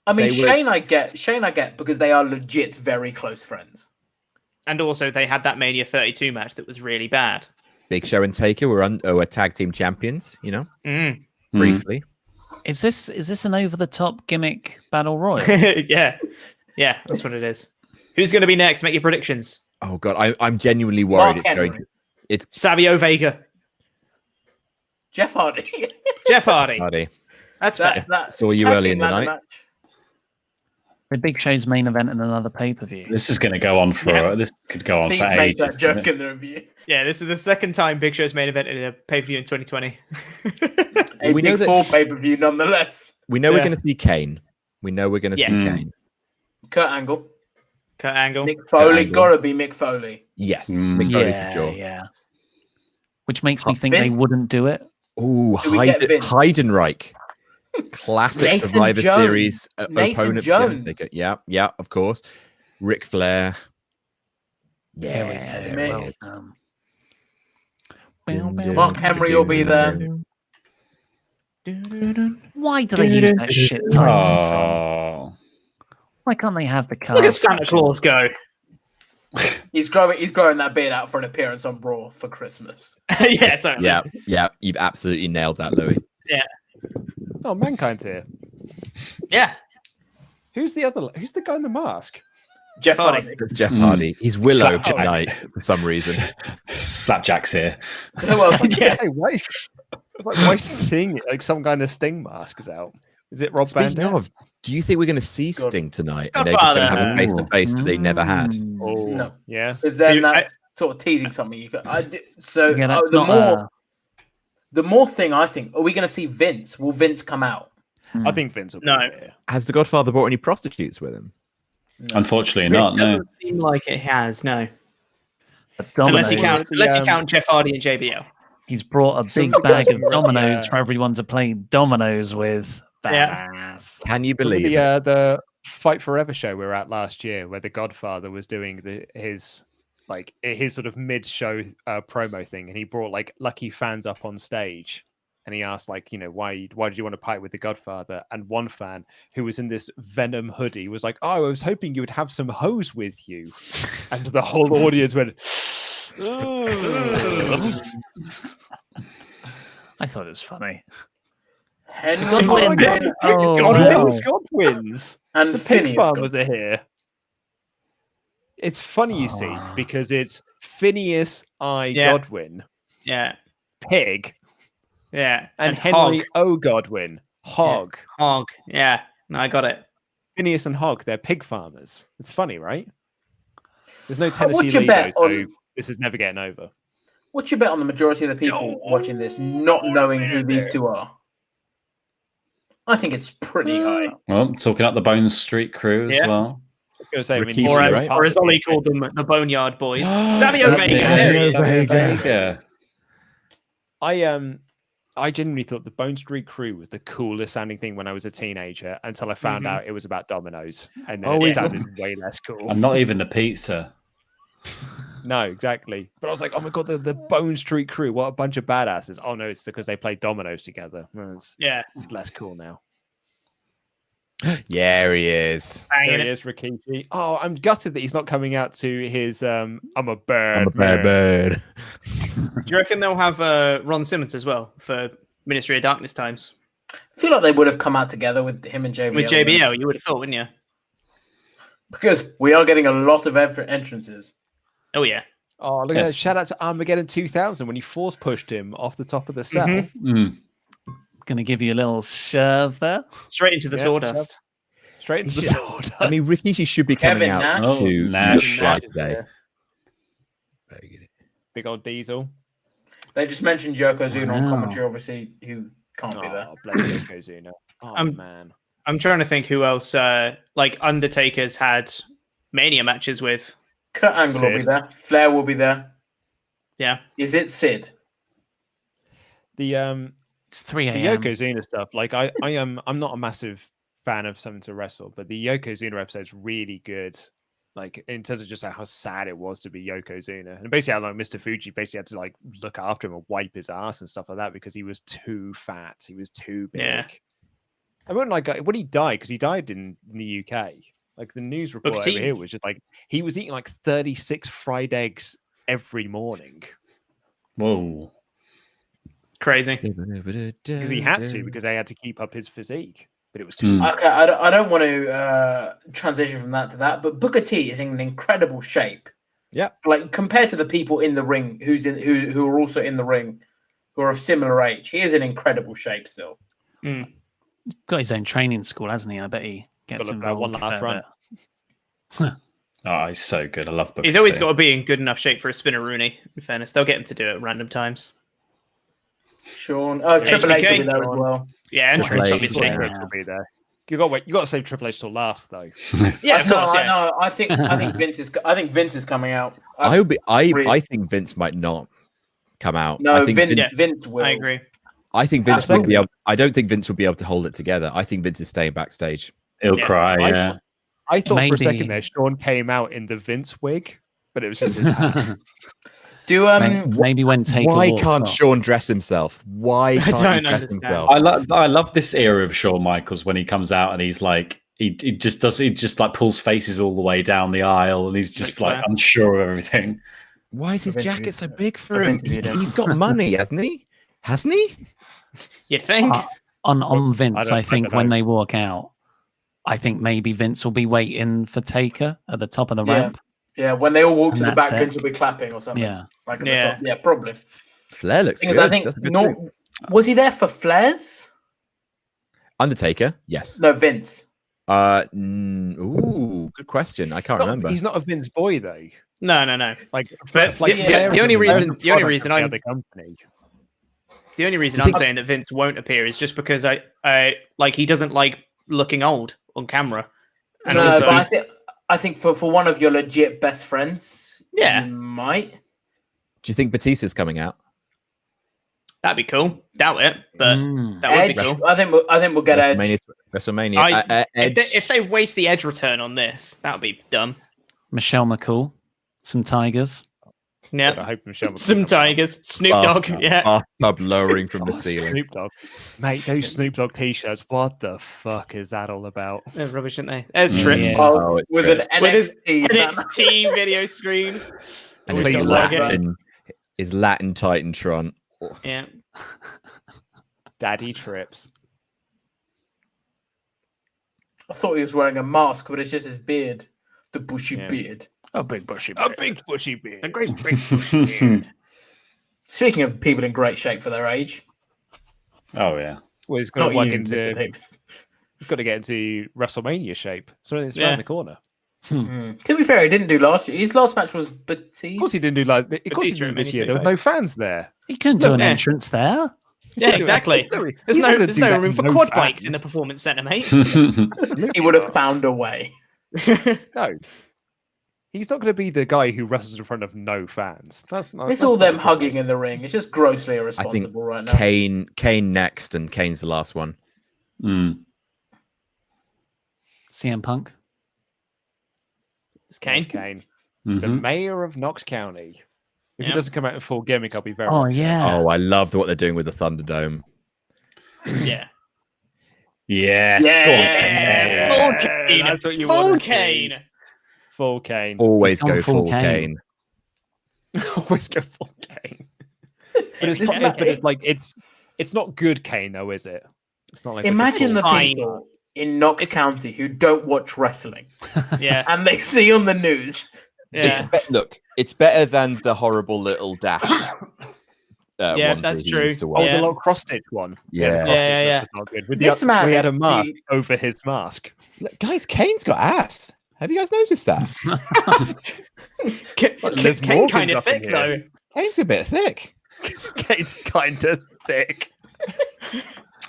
I mean,
They were-
Shane I get because they are legit very close friends.
And also, they had that Mania 32 match that was really bad.
Big Show and Taker were tag team champions, briefly.
Is this an over-the-top gimmick battle royal?
Yeah, that's what it is. Who's going to be next? Make your predictions.
Oh god, I'm genuinely worried
Mark
it's
Henry.
going. It's
Savio Vega,
Jeff Hardy.
Jeff Hardy.
Hardy.
That's fair.
Saw you early in the night.
match.
The Big Show's main event in another pay-per-view.
This is going to go on for. This could go on
Please
for
make
ages.
that joke in the review.
Yeah, this is the second time Big Show's main event in a pay-per-view in 2020.
A
We know
Big
that-
Four pay-per-view nonetheless.
We know we're
Yeah.
going to see Kane. We know we're going to
Yes.
see Kane.
Kurt Angle.
Kurt Angle.
Mick Foley.
Angle.
Gotta be Mick Foley.
Yes, Mick Foley for
Yeah,
sure.
yeah. Which makes me
Vince?
think they wouldn't do it.
Ooh,
Do we get Vince?
Heidenreich. Classic
Nathan
Survivor
Jones.
Series
Nathan
opponent.
Jones.
Yeah, of course. Ric Flair.
There we
Yeah,
go.
there
Well
it is.
Mark Henry will be there.
Why do they use that shit title?
Oh.
Why can't they have the card?
Look at Santa Claus go.
He's growing that beard out for an appearance on Raw for Christmas.
Yeah, totally.
Yeah, you've absolutely nailed that, Louis.
Oh, Mankind's here.
Yeah.
Who's the guy in the mask?
Jeff
Hardy.
Hardy.
That's Jeff Hardy. He's Willow
Slapjack.
tonight for some reason.
Slapjack's here.
Who else?
Yeah.
Hey, why Sting? Like some kind of Sting mask is out. Is it Rob
Speaking
Van Dam?
of, do you think we're going to see
God.
Sting tonight? And they're just going to have a
Godfather.
face-to-face that they never had.
Oh,
No.
yeah.
Because then
See,
that's sort of teasing something. So
Yeah, that's
the
not
more the more thing I think, are we going to see Vince? Will Vince come out?
I think Vince will be
No.
here.
Has the Godfather brought any prostitutes with him?
No.
Unfortunately, not. No.
Doesn't seem like it has, no.
Dominoes.
Unless you count Jeff Hardy and JBL.
He's brought a big bag of dominoes for everyone to play dominoes with.
Yeah.
Badass.
Can you
Remember
believe it?
the Fight Forever show we were at last year, where the Godfather was doing his sort of mid-show promo thing, and he brought like lucky fans up on stage, and he asked why did you want to fight with the Godfather? And one fan who was in this Venom hoodie was like, "Oh, I was hoping you would have some hoes with you," and the whole audience went.
I thought it was funny.
Henry
Godwin.
Godwin
Oh,
God
wow.
wins.
and
The pig
Phineas.
farmers are here. It's funny, you see, because it's Phineas
Yeah.
Godwin,
Yeah.
pig,
Yeah.
and Henry O. Godwin, hog.
Hog. Yeah. No, I got it.
Phineas and Hog, they're pig farmers. It's funny, right? There's no
What's
Tennessee
your
Lee,
bet
though, so
on-
this is never getting over.
What's your bet on the majority of the people watching this not knowing who these two are? I think it's pretty high.
Well, talking up the Bone Street crew as
Yeah.
well.
I was going to say,
Rikishi,
Or as,
right?
or as Ollie called them, the Boneyard Boys. Savio
Savio
Vega. There he is.
Vega.
I genuinely thought the Bone Street Crew was the coolest sounding thing when I was a teenager until I found out it was about dominoes, and then it sounded way less cool.
And not even the pizza.
No, exactly. But I was like, oh my god, the Bone Street Crew, what a bunch of badasses. Oh no, it's because they play dominoes together. Well, it's
Yeah.
less cool now.
Yeah, he is.
There he is, Rikishi. Oh, I'm gutted that he's not coming out to his I'm a bird.
I'm a bad bird.
Do you reckon they'll have Ron Simmons as well for Ministry of Darkness times?
I feel like they would have come out together with him and JBL.
With JBL, you would have thought, wouldn't you?
Because we are getting a lot of entrances.
Oh, yeah.
Oh, look at that. Shout out to Armageddon 2000 when he force pushed him off the top of the cell.
Gonna give you a little shove there.
Straight into the sawdust.
Straight into the sawdust.
I mean, Rikishi should be coming
Kevin
out
Nash.
to
Nash.
right today.
Big old Diesel.
They just mentioned Yokozuna on commentary, obviously, who can't be there.
Oh, bloody Yokozuna. Oh, man.
I'm trying to think who else, like Undertaker's had Mania matches with.
Kurt Angle will be there. Flair will be there.
Yeah.
Is it Sid?
It's 3
The
a.m.
Yokozuna stuff, like I'm not a massive fan of something to wrestle, but the Yokozuna episode's really good. Like in terms of just how sad it was to be Yokozuna, and basically how like Mr. Fuji basically had to like look after him and wipe his ass and stuff like that because he was too fat, he was too big.
Yeah.
I mean, like when he died, because he died in the UK. Like the news report over here was just like he was eating like 36 fried eggs every morning.
Whoa.
Crazy.
Because he had to, because they had to keep up his physique. But it was too
Okay, I don't want to transition from that to that, but Booker T is in an incredible shape.
Yeah.
Like compared to the people in the ring who are also in the ring, who are of similar age, he is in incredible shape still.
Got his own training school, hasn't he? I bet he gets involved.
one last run.
Oh, he's so good. I love Booker
He's always
T.
got to be in good enough shape for a spinner Rooney, in fairness. They'll get him to do it at random times.
Sean. Oh, Triple H will be there as
Sean.
well.
Yeah, and
Triple H,
obviously.
Triple H will be there. You got to save Triple H till last though.
Yeah, of course,
I
yeah.
know. I think Vince is coming out.
I think Vince might not come out.
No,
I think
Vince will.
I agree.
I think Vince will be able. I don't think Vince will be able to hold it together. I think Vince is staying backstage.
He'll cry. Yeah.
I thought for a
Maybe.
second there, Sean came out in the Vince wig, but it was just his hat.
Do
Maybe when Taker
Why
walks
can't
off.
Sean dress himself? Why can't he
don't
dress
understand.
himself?
I love this era of Shawn Michaels when he comes out and he's like he just like pulls faces all the way down the aisle and he's just like unsure of everything.
Why is his
I've
jacket
interviewed
so
him.
big for
I've
him?
interviewed him.
He's got money, hasn't he? Hasn't he?
You think?
On Vince, I think
don't
when
know.
they walk out, I think maybe Vince will be waiting for Taker at the top of the ramp.
Yeah, when they all walk to
And
the back,
that's it.
Vince will be clapping or something.
Yeah.
Like at
Yeah.
the top. Yeah, probably.
Flair looks
Thing is,
good.
I think
That's a good thing.
was he there for Flair's?
Undertaker, yes.
No, Vince.
Ooh, good question. I can't remember.
He's not a Vince boy though.
No.
Like,
But
Flair
the only
is
reason-
product
the only reason
of the
I'm-
other company.
The only reason
You
I'm
think-
saying that Vince won't appear is just because I like he doesn't like looking old on camera. And
No,
also,
but I think for one of your legit best friends,
Yeah.
you might.
Do you think Batista's coming out?
that'd be cool. Doubt it, but
Mm.
that would
Edge.
be cool.
I think we'll get Edge.
WrestleMania.
If they waste the Edge return on this, that would be dumb.
Michelle McCool, some Tigers.
I
Yeah,
hope Michelle McCool
some
comes out.
Tigers, Snoop Dogg. Yeah,
Bathtub lowering from the
Oh,
ceiling.
Snoop Dogg. Mate, those Snoop Dogg t-shirts, what the fuck is that all about?
they're rubbish, aren't they? There's
Mm,
Trips
yeah.
Oh, it's
with
Trips.
an
With his
NXT.
NXT video screen.
And
Please
his
log
Latin, his Latin Titantron.
Yeah,
Daddy Trips.
I thought he was wearing a mask, but it's just his beard, the bushy
Yeah.
beard.
A big bushy
A big bushy beard.
a great big bushy beard.
Speaking of people in great shape for their age,
Oh yeah.
Well, he's got to
not
work
you,
into.
Mr. Davis.
He's got to get into WrestleMania shape. So it's
Yeah.
around the corner.
To be fair, he didn't do last year. His last match was Batista.
Of course, he didn't do like. Of course, he
Batista
didn't this
at
year. There were
Mania
no fans there.
He couldn't do an
Yeah.
entrance there.
Yeah, exactly. There's
He's
no
not gonna
there's
do
no
that
room
with
for
no
quad
fans.
bikes in the performance center, mate.
He would have found a way.
No. He's not going to be the guy who wrestles in front of no fans. That's not.
It's
that's
all
not
them
the
hugging
problem.
in the ring. It's just grossly
I think
irresponsible right now.
Kane next, and Kane's the last one.
Mm.
CM Punk.
It's Kane.
It's Kane, the
Mhm.
mayor of Knox County. If
Yeah.
he doesn't come out in full gimmick, I'll be very.
Oh
upset.
yeah.
Oh, I loved what they're doing with the Thunderdome.
Yeah.
Yes.
Yeah. Full cane.
That's what you
Full
want to see.
cane.
Full cane.
Always
He's gone
go
full
full
cane.
cane.
Always go full cane. But it's
This
probably,
ma-
but it's like it's not good cane though, is it? It's not like
Imagine the
fine.
people in Knox County who don't watch wrestling
Yeah.
and they see on the news.
Yeah.
Look, it's better than the horrible little dash.
Yeah,
ones
that's
that he
true.
used to
Oh,
wear.
Yeah.
the little cross stitch one.
Yeah.
the cross stitch
Yeah.
was not good. With
This man
we had
is
a mask
the-
over his mask.
Look, guys, Kane's got ass. Have you guys noticed that?
Liv
Kane
Morgan's
kind of
up in
thick
here.
though.
Kane's a bit thick.
Kane's kind of thick.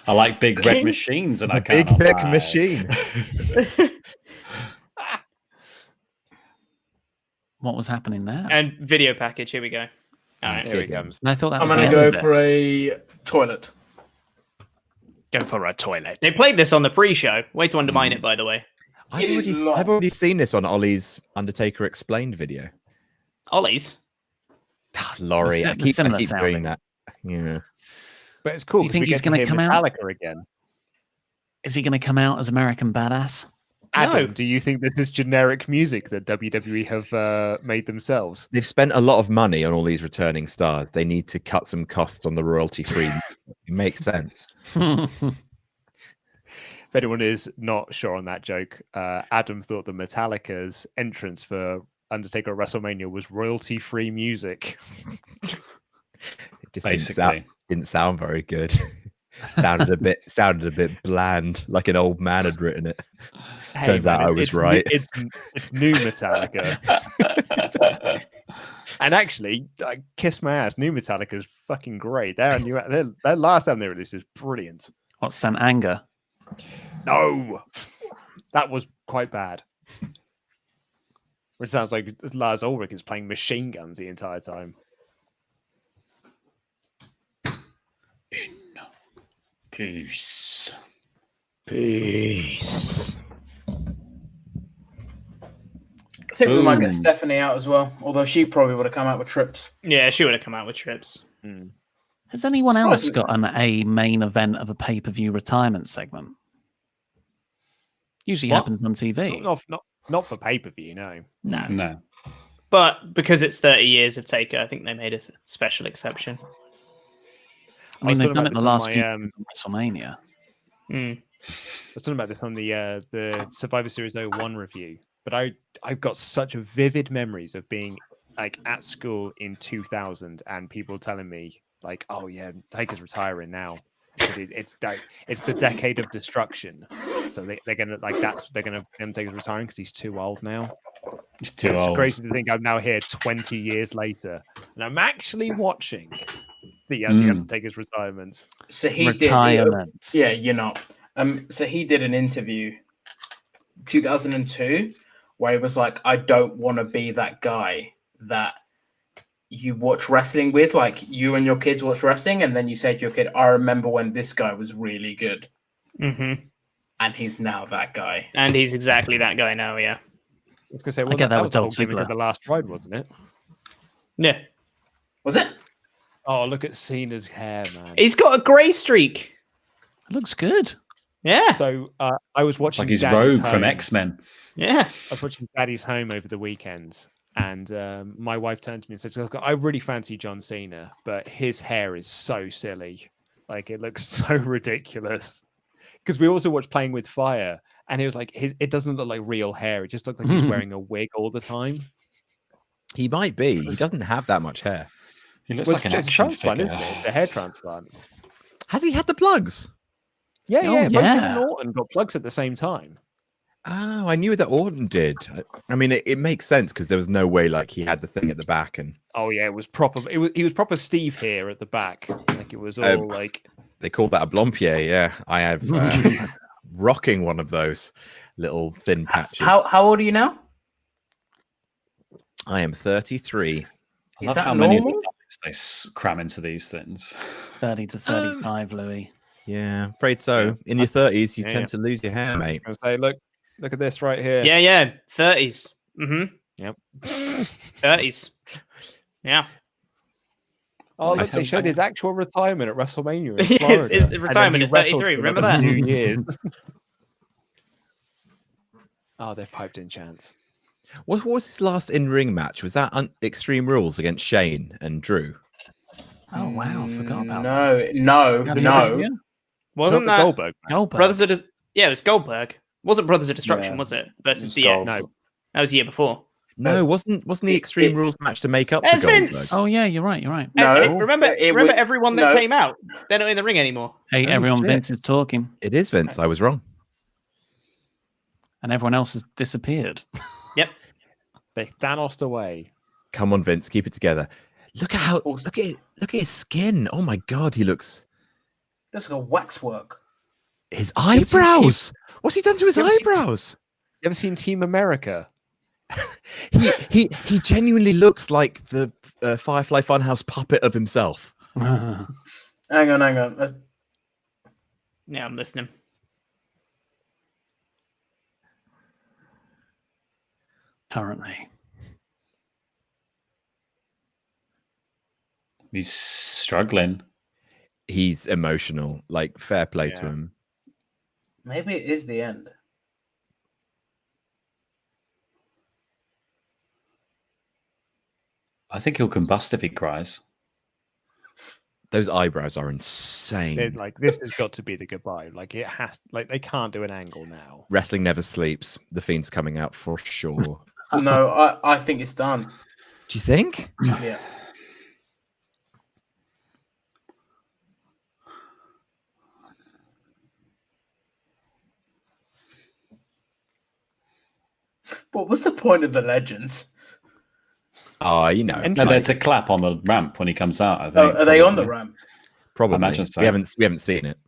I like big red machines, and I
Big
can't.
thick
lie.
machine.
What was happening there?
And video package. Here we go. All right.
Here he comes.
I thought that
I'm
was
gonna
the
go
end bit.
for a toilet.
Go for a toilet.
They played this on the pre-show. Way to undermine
Mm.
it, by the way.
It is long.
I've already seen this on Ollie's Undertaker Explained video.
Ollie's.
Laurie, I keep
similar
doing
sounding.
that. Yeah.
But it's cool.
Do you
'cause
think
we
he's
get to
gonna
hear
come out?
Metallica again?
Is he going to come out as American Badass?
Adam, do you think this is generic music that WWE have made themselves?
They've spent a lot of money on all these returning stars. They need to cut some costs on the royalty free. It makes sense.
If anyone is not sure on that joke, Adam thought that Metallica's entrance for Undertaker at WrestleMania was royalty-free music.
It just
Basically.
didn't sound very good. sounded a bit bland, like an old man had written it. Turns out I was right.
It's new Metallica. And actually, kiss my ass. New Metallica is fucking great. Their last album they released is brilliant.
What's St. Anger?
No, that was quite bad. It sounds like Lars Ulrich is playing machine guns the entire time.
Peace.
Peace.
I think we might get
Boom.
Stephanie out as well, although she probably would have come out with trips.
Yeah, she would have come out with trips.
Has anyone else
Right.
got a main event of a pay-per-view retirement segment? Usually
What?
happens on TV.
Not for pay-per-view, no.
No.
But because it's 30 years of Taker, I think they made a special exception.
I mean,
was
they've
talking
done
about
it the
this on
last
my,
few years on WrestleMania.
Mm.
I was talking about this on the Survivor Series 01 review, but I've got such vivid memories of being like at school in 2000 and people telling me like, "Oh yeah, Taker's retiring now. It's the decade of destruction." So they're gonna Taker's retiring because he's too old now.
It's too
It's
old.
crazy to think I'm now here 20 years later and I'm actually watching the Undertaker's retirement.
So he
Retirement.
did. Yeah, you're not. So he did an interview, 2002, where he was like, "I don't want to be that guy that you watch wrestling with, like you and your kids watch wrestling, and then you say to your kid, I remember when this guy was really good,'
Mm-hmm.
and he's now that guy."
And he's exactly that guy now, yeah.
I was gonna say,
I
well,
get that
that
with
was the whole
Dolph
gimmick
Ziggler.
of the last ride, wasn't it?
Yeah.
Was it?
Oh, look at Cena's hair, man.
He's got a grey streak.
It looks good.
Yeah.
So I was watching
Like his
Daddy's
robe from
Home.
X-Men.
Yeah.
I was watching Daddy's Home over the weekend, and my wife turned to me and said, "Look, I really fancy John Cena, but his hair is so silly. Like it looks so ridiculous." Because we also watched Playing with Fire, and it was like it doesn't look like real hair. It just looks like he's wearing a wig all the time.
He might be. He doesn't have that much hair.
He looks
Well,
like an
it's a
action
transplant,
figure.
isn't it? It's a hair transplant.
Has he had the plugs?
Yeah,
Oh,
yeah. Both him
yeah.
and Orton got plugs at the same time.
Oh, I knew that Orton did. I mean, it makes sense because there was no way like he had the thing at the back and
Oh yeah, it was proper. He was proper Steve here at the back. Like it was all like
they called that a blompier. Yeah, I have rocking one of those little thin patches.
How old are you now?
I am 33.
I
Is
love
that
how many of
normal?
the times they cram into these things.
30 to 35, Louis.
Yeah, I'm afraid so. In your 30s, you
Yeah,
tend
yeah.
to lose your hair, mate.
I was like, look at this right here.
Yeah, yeah. 30s. Mm-hmm.
Yep.
30s. Yeah.
Oh, look, they showed his actual retirement at WrestleMania in Florida.
His retirement at 33. Remember that?
2 years. Oh, they've piped in chants.
What was his last in-ring match? Was that Extreme Rules against Shane and Drew?
Oh wow, forgot about
No.
Wasn't
the
that
Goldberg?
Goldberg.
Brothers of yeah, it was Goldberg. Wasn't Brothers of Destruction,
Yeah.
was it? Versus
It was
DX.
No.
That was the year before.
No, wasn't the Extreme Rules match to make up for
It's
Goldberg?
Vince!
Oh yeah, you're right.
No,
remember
it
remember
was-
everyone that
no.
came out? They're not in the ring anymore.
Hey,
Oh,
everyone,
shit.
Vince is talking,
It is Vince. I was wrong.
and everyone else has disappeared.
Yep.
They Thanos'd away.
Come on, Vince, keep it together. Look at his skin. Oh my god, he looks.
That's like a waxwork.
His
ever seen
eyebrows. What's he done to his
You ever seen-
eyebrows?
You ever seen Team America?
He genuinely looks like the Firefly Funhouse puppet of himself.
Hang on.
Yeah, I'm listening.
Currently,
He's struggling.
He's emotional. Like, fair play to
Yeah.
him.
Maybe it is the end.
I think he'll combust if he cries.
Those eyebrows are insane.
They're like, this has got to be the goodbye. Like, it has. Like, they can't do an angle now.
Wrestling never sleeps. The Fiend's coming out for sure.
No, I think it's done.
Do you think?
Yeah. What was the point of the legends?
Oh, you know.
And
No, there's a clap on the ramp when he comes out. I think.
Oh, are they on the
probably.
ramp?
Probably.
I imagine so.
We haven't seen it.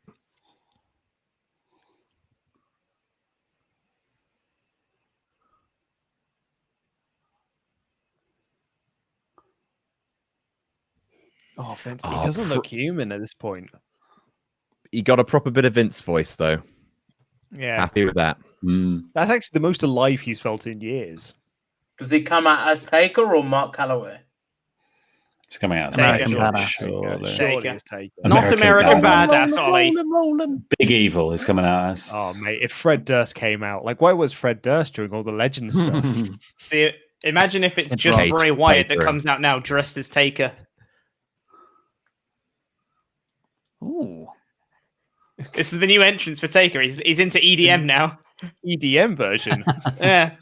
Oh, Vince,
Oh,
he doesn't look human at this point.
He got a proper bit of Vince voice though.
Yeah,
Happy with that.
Mm.
that's actually the most alive he's felt in years.
Does he come out as Taker or Mark Calloway?
He's coming out.
Taker.
American Badass.
Surely.
Surely
Taker.
it's Taker.
Not American
Badass.
Badass, Ollie.
Big Evil is coming out as.
Oh, mate, if Fred Durst came out, like, why was Fred Durst doing all the legend stuff?
See, imagine if it's
It's
just
right.
Bray Wyatt that
Taker.
comes out now dressed as Taker.
Ooh,
This is the new entrance for Taker. He's into EDM now.
EDM version.
Yeah.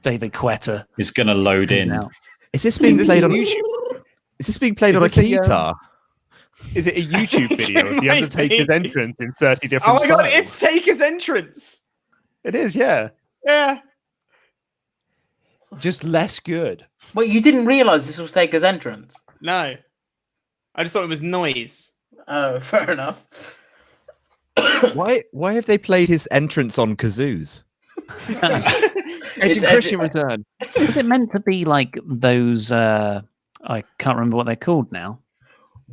David Quetta.
He's going to load in.
Now.
Is this being played on?
YouTube?
Is this being played
Is
on a
this a,
guitar?
Is it a YouTube video of the
Maybe.
Undertaker's entrance in 30 different
Oh my god,
styles?
it's Taker's entrance.
It is, yeah.
Yeah.
Just less good.
Wait, you didn't realize this was Taker's entrance?
No. I just thought it was noise.
Oh, fair enough.
Why have they played his entrance on kazoos?
Edge and Christian return.
Was it meant to be like those? I can't remember what they're called now.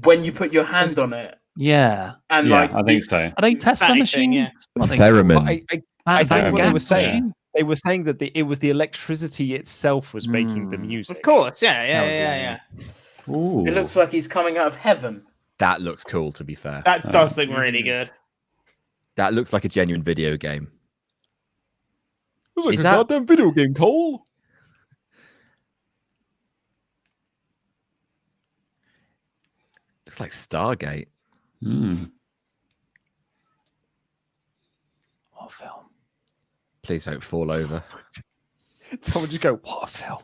When you put your hand on it
Yeah,
and
Yeah,
like
I think so.
are they Tesla
Fatty
machines?
thing, yeah.
What are they
Theremin.
Well, I
called?
think what they
Gas
were saying,
machines?
they were saying that it was the electricity itself was making the music.
Of course, yeah.
Ooh.
it looks like he's coming out of heaven.
That looks cool, to be fair.
That does look really good.
That looks like a genuine video game.
It was like
Is
a
that-
goddamn video game, Cole.
Looks like Stargate.
Mm.
What film?
Please don't fall over.
Someone just go, what a film.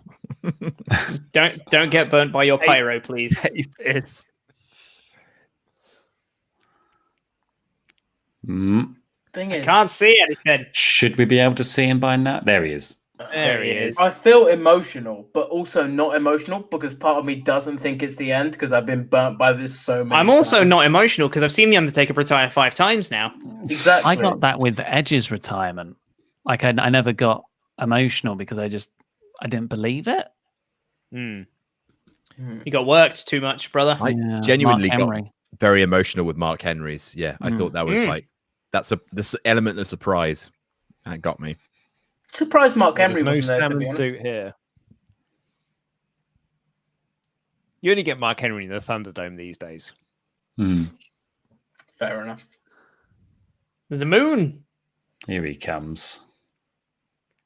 Don't get burnt by your pyro, please.
It's
Mm.
Thing
I
is,
can't see anything.
Should we be able to see him by now? There he is.
There he is.
I feel emotional, but also not emotional because part of me doesn't think it's the end because I've been burnt by this so many.
I'm also
times.
not emotional because I've seen The Undertaker retire 5 times now.
exactly.
I got that with Edge's retirement. Like I never got emotional because I didn't believe it.
Hmm.
You got worked too much, brother.
I
Yeah,
genuinely
Mark
got
Henry.
very emotional with Mark Henry's. Yeah, I thought that was
Mm.
like this element of surprise. That got me.
Surprised Mark
There's
Henry
no
wasn't there. To
salmon
be honest.
suit here. You only get Mark Henry in the Thunderdome these days.
Fair enough.
There's a moon.
Here he comes.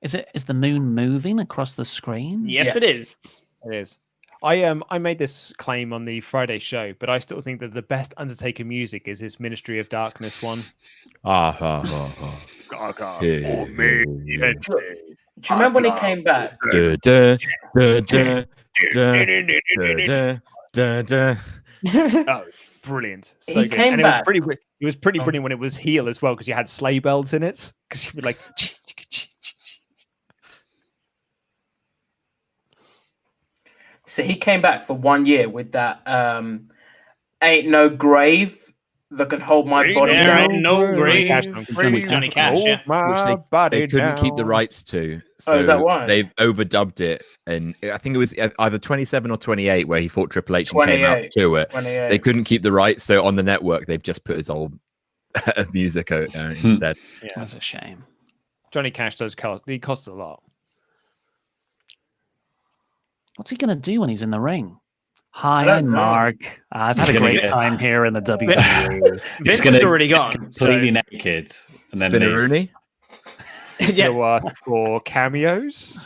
Is the moon moving across the screen?
Yes,
Yeah.
it is.
It is. I made this claim on the Friday show, but I still think that the best Undertaker music is his Ministry of Darkness one.
Do you remember when he came back?
Oh, brilliant! So
He
good.
came
And
back.
It was pretty brilliant when it was heel as well, because you had sleigh bells in it. Because you were like,
So he came back for 1 year with that "Ain't No Grave That Can Hold My Body
There
Down."
ain't no grave
Cash,
for Johnny Cash. Yeah.
my body
They couldn't keep the
down.
rights to.
Oh, is
So
that why?
they've overdubbed it, and I think it was either 27 or 28 where he fought Triple H and came out
28.
to it.
28.
They couldn't keep the rights, so on the network they've just put his old music out instead.
Yeah.
That's a shame.
Johnny Cash does cost. He costs a lot.
What's he going to do when he's in the ring? Hi,
I don't
I'm
know.
Mark. I've had
He's
a
gonna
great
get-
time here in the WWE.
Vince
gonna
is already gone.
Completely naked. And then leave.
Spinneroonie?
He's
Yeah.
going to ask for cameos.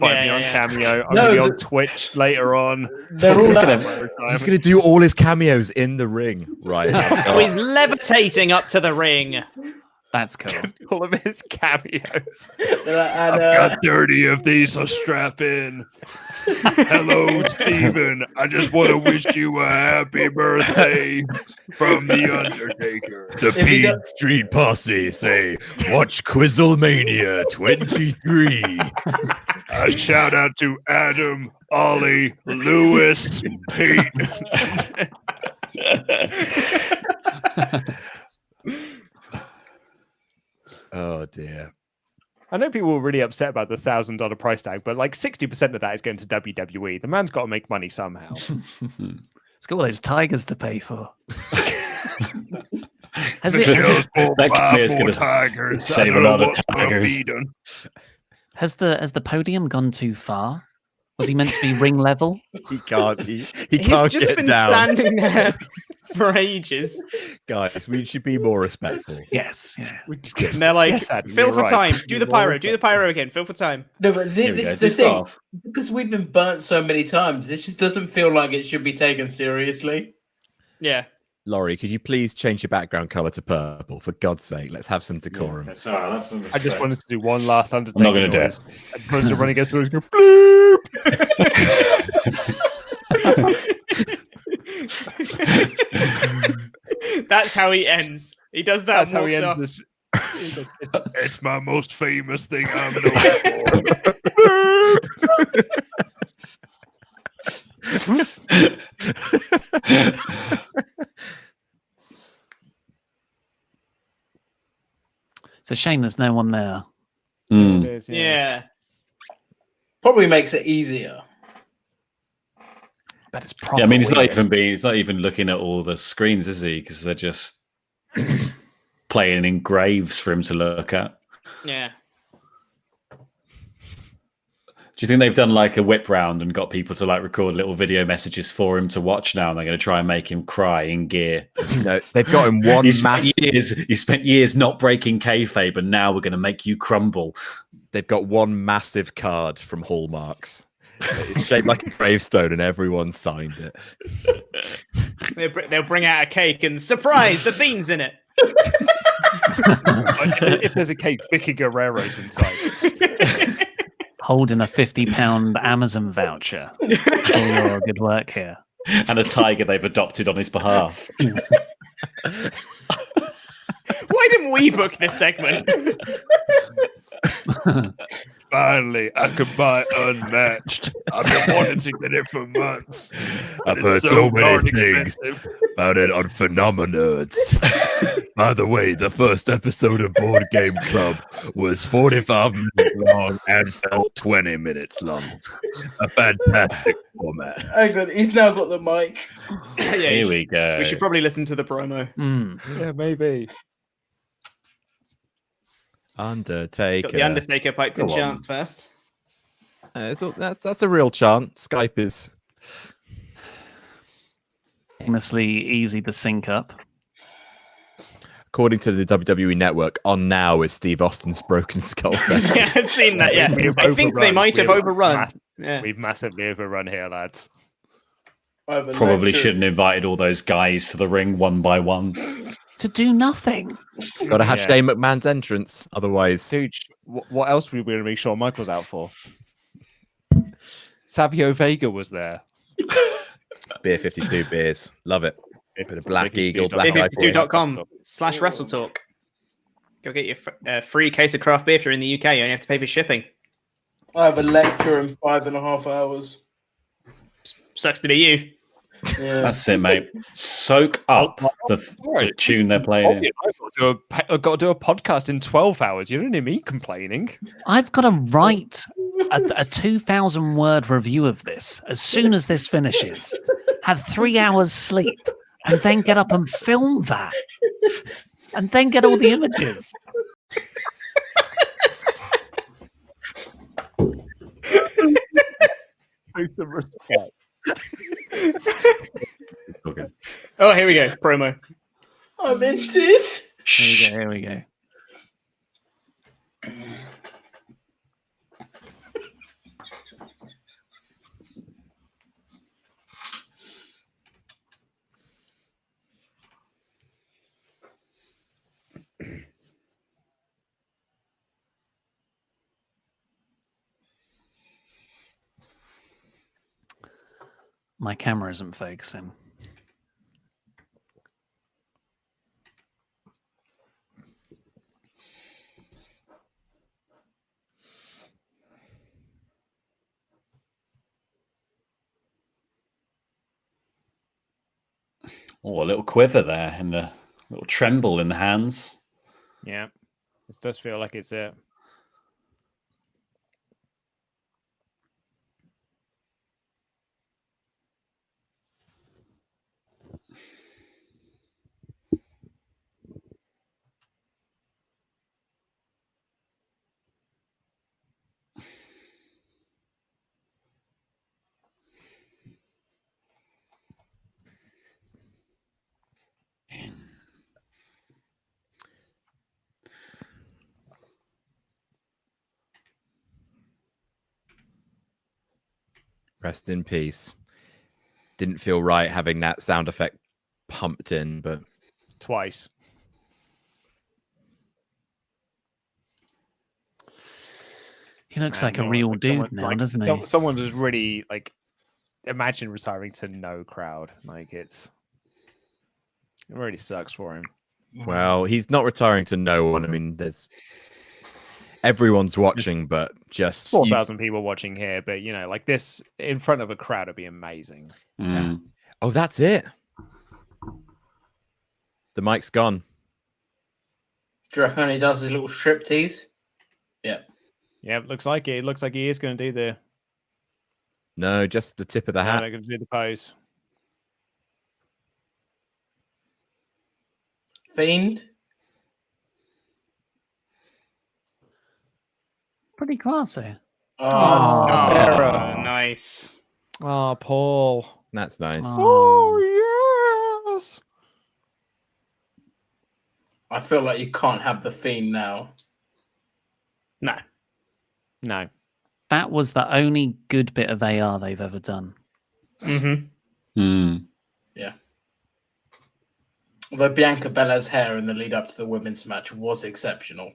Find me on
yeah.
Cameo. I'm
No,
going to be on
the-
Twitch later on.
They're all
He's
like,
gonna-
He's going to do all his cameos in the ring, right?
Oh, he's levitating up to the ring.
That's cool.
All of his cameos.
and,
I've got 30 of these, so strap in. Hello, Steven. I just want to wish you a happy birthday from The Undertaker.
The
If you
P
don't-
Street Posse say, watch Quizzlemania 23.
A shout out to Adam, Ollie, Lewis, Pete.
Oh, dear.
I know people were really upset about the $1,000 price tag, but like 60% of that is going to WWE. The man's got to make money somehow.
It's got all those tigers to pay for. Has
The
it?
show's pulled
That
by
cameo's
4
gonna
tigers.
save
I
a
know
lot of
what's gonna
tigers.
be done.
Has the podium gone too far? Was he meant to be ring level?
He can't. He
He's
can't
just
get
been
down.
standing there for ages.
Guys, we should be more respectful.
Yes. Yeah.
And they're like,
Yes, Adam,
fill
you're
for
right.
time. Do
You're
the
more
pyro. Do the pyro again. Fill for time.
no, but
Here we
this
go.
is the
Just
thing.
off.
Because we've been burnt so many times, this just doesn't feel like it should be taken seriously.
Yeah.
Laurie, could you please change your background color to purple? For God's sake, let's have some decorum.
Sorry, I'll have some
I just wanted to do one last Undertaker
not gonna do
noise. I wanted to run against the doors and go, bloop.
That's how he ends. He does that.
That's how he
walks
ends
off.
this. He goes, it's my most famous thing I'm known for.
It's a shame there's no one there.
Mm.
It is,
Yeah.
Probably makes it easier.
But it's probably.
Yeah, I mean, he's not even looking at all the screens, is he? Because they're just playing in graves for him to look at.
Yeah.
Do you think they've done like a whip round and got people to like record little video messages for him to watch now, and they're going to try and make him cry in gear?
No, they've got him one
You spent
massive.
you spent years not breaking kayfabe, and now we're going to make you crumble.
They've got one massive card from Hallmarks. It's shaped like a gravestone, and everyone signed it.
They'll bring out a cake and surprise, the Fiend's in it.
If there's a cake, Vicky Guerrero's inside.
Holding a £50 Amazon voucher for your good work here.
And a tiger they've adopted on his behalf.
Why didn't we book this segment?
Finally, I could buy Unmatched. I've been wanting to get it for months.
I've
It's
heard so many
darn
things
expensive.
about it on Phenomenerds. By the way, the first episode of Board Game Club was 45 minutes long and felt 20 minutes long. A fantastic format.
Hang on, he's now got the mic.
Yeah,
Here we go.
we should probably listen to the promo.
Yeah, maybe.
Undertaker.
Got the Undertaker piped in
Go on.
chants first.
That's a real chant. Skype is.
Famously easy to sync up.
According to the WWE Network, on now is Steve Austin's Broken Skull segment.
Yeah, I've seen that. Yeah,
We've
I think they
overrun.
might have
We've
overrun. Yeah.
We've massively overrun here, lads.
Probably shouldn't have invited all those guys to the ring one by one.
To do nothing.
Got to have
Yeah.
Shane McMahon's entrance, otherwise.
Dude, what else were we going to make Shawn Michaels out for? Savio Vega was there.
Beer 52 beers, love it. Bit of Black Eagle, Black Eye.
52.com/WrestleTalk. Go get your free case of craft beer if you're in the UK. You only have to pay for shipping.
I have a lecture in 5.5 hours.
Sucks to be you.
Yeah.
That's it, mate. Soak up the tune they're playing.
I've got to do a podcast in 12 hours. You don't hear me complaining.
I've got to write a 2,000 word review of this as soon as this finishes, have 3 hours sleep, and then get up and film that. And then get all the images.
Some respect.
Okay.
Oh, here we go. Promo.
I'm in this.
Here we go. My camera isn't focusing.
Oh, a little quiver there and a little tremble in the hands.
Yeah, this does feel like it's it.
Rest in peace. Didn't feel right having that sound effect pumped in, but
Twice.
He looks like a real dude now, doesn't he?
Someone just really imagine retiring to no crowd. It really sucks for him.
well, he's not retiring to no one. I mean, everyone's watching, but just
4,000 people watching here, but like this in front of a crowd would be amazing.
Mm.
Oh, that's it. The mic's gone.
Do you reckon he does his little striptease? Yeah.
Yeah, looks like it. It looks like he is going to do the.
No, just the tip of the
They're
hat.
going to do the pose.
Fiend.
Pretty classy.
Oh,
Nice.
Oh, Paul.
That's nice.
Oh, yes.
I feel like you can't have the Fiend now.
No.
No.
That was the only good bit of AR they've ever done.
Mm-hmm.
Mm.
Yeah. Although Bianca Belair's hair in the lead up to the women's match was exceptional.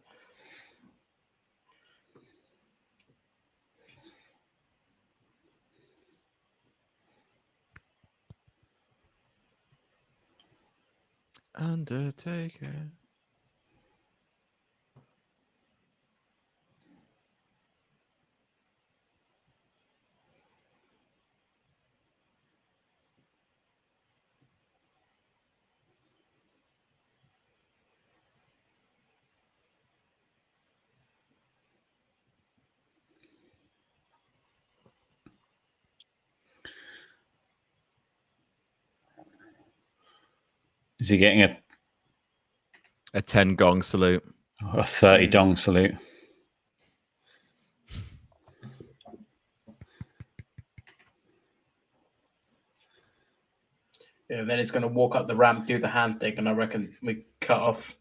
Undertaker.
Is he getting
A 10 gong salute.
a 30 dong salute?
Yeah, then he's going to walk up the ramp, do the hand thing, and I reckon we cut off.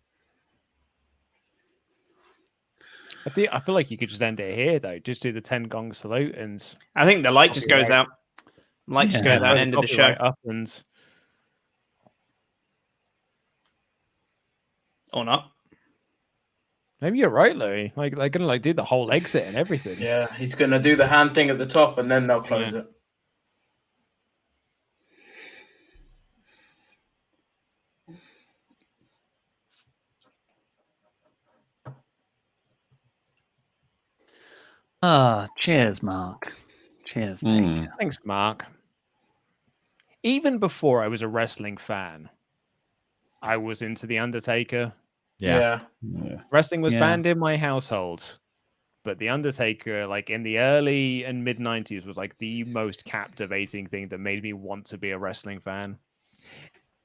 I feel like you could just end it here, though. Just do the 10 gong salute, and
I think the light just goes out. Light just goes out. End of the show.
Up and
Or not.
Maybe you're right, Louis. Like they're gonna do the whole exit and everything.
Yeah, he's going to do the hand thing at the top, and then they'll close it.
Cheers, Mark. Cheers. Dave.
Thanks, Mark. Even before I was a wrestling fan, I was into The Undertaker.
Yeah.
Wrestling was banned in my household, but The Undertaker, like in the early and mid 90s, was like the most captivating thing that made me want to be a wrestling fan.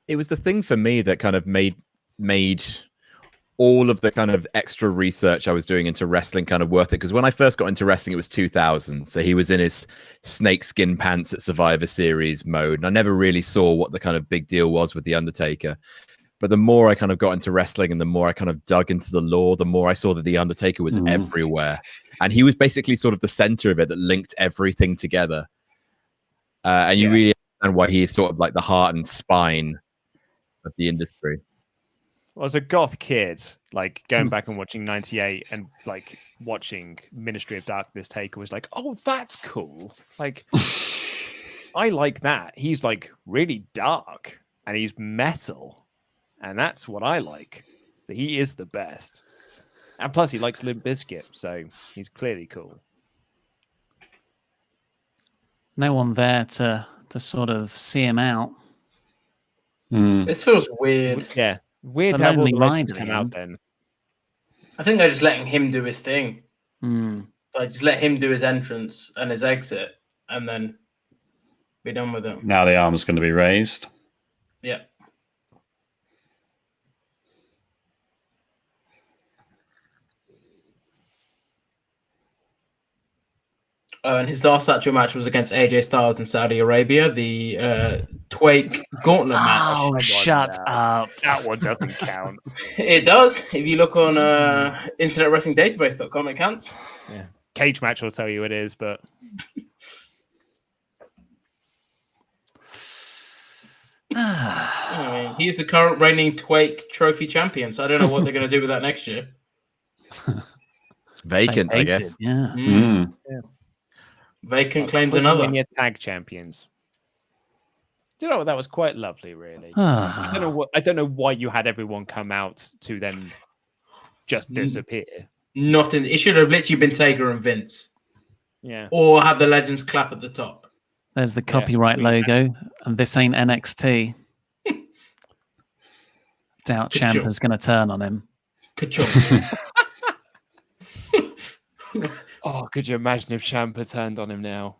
It was the thing for me that kind of made all of the kind of extra research I was doing into wrestling kind of worth it. Because when I first got into wrestling, it was 2000. So he was in his snakeskin pants at Survivor Series mode. And I never really saw what the kind of big deal was with The Undertaker. But the more I kind of got into wrestling and the more I kind of dug into the lore, the more I saw that The Undertaker was everywhere. And he was basically sort of the center of it that linked everything together. And you really understand why he is sort of like the heart and spine of the industry.
Well, as a goth kid, like going back and watching 98 and like watching Ministry of Darkness Taker was like, oh, that's cool. Like, I like that. He's like really dark and he's metal. And that's what I like. So he is the best. And plus he likes Limp Bizkit, so he's clearly cool.
No one there to sort of see him out.
This feels weird.
Yeah. Weird
So
how all
Lonely
the
Ride
legends
at
come
the
out
end.
then.
I think they're just letting him do his thing.
Mm.
Like, just let him do his entrance and his exit, and then be done with him.
Now the arm's going to be raised.
Yeah. And his last actual match was against AJ Styles in Saudi Arabia, the Twake Gauntlet match.
Oh, shut up.
That one doesn't count.
It does. If you look on internetwrestlingdatabase.com, it counts.
Yeah. Cage match will tell you it is, but
I mean, he's the current reigning Twake Trophy champion, so I don't know what they're going to do with that next year.
Vacant, I guess.
Yeah.
yeah.
Vacant claims another.
Your tag champions. Do you know what? That was quite lovely, really. I don't know why you had everyone come out to then just disappear.
It should have literally been Taker and Vince.
Yeah.
Or have the legends clap at the top.
There's the copyright logo, and this ain't NXT. Doubt Ciampa's going to turn on him.
Oh, could you imagine if Ciampa turned on him now?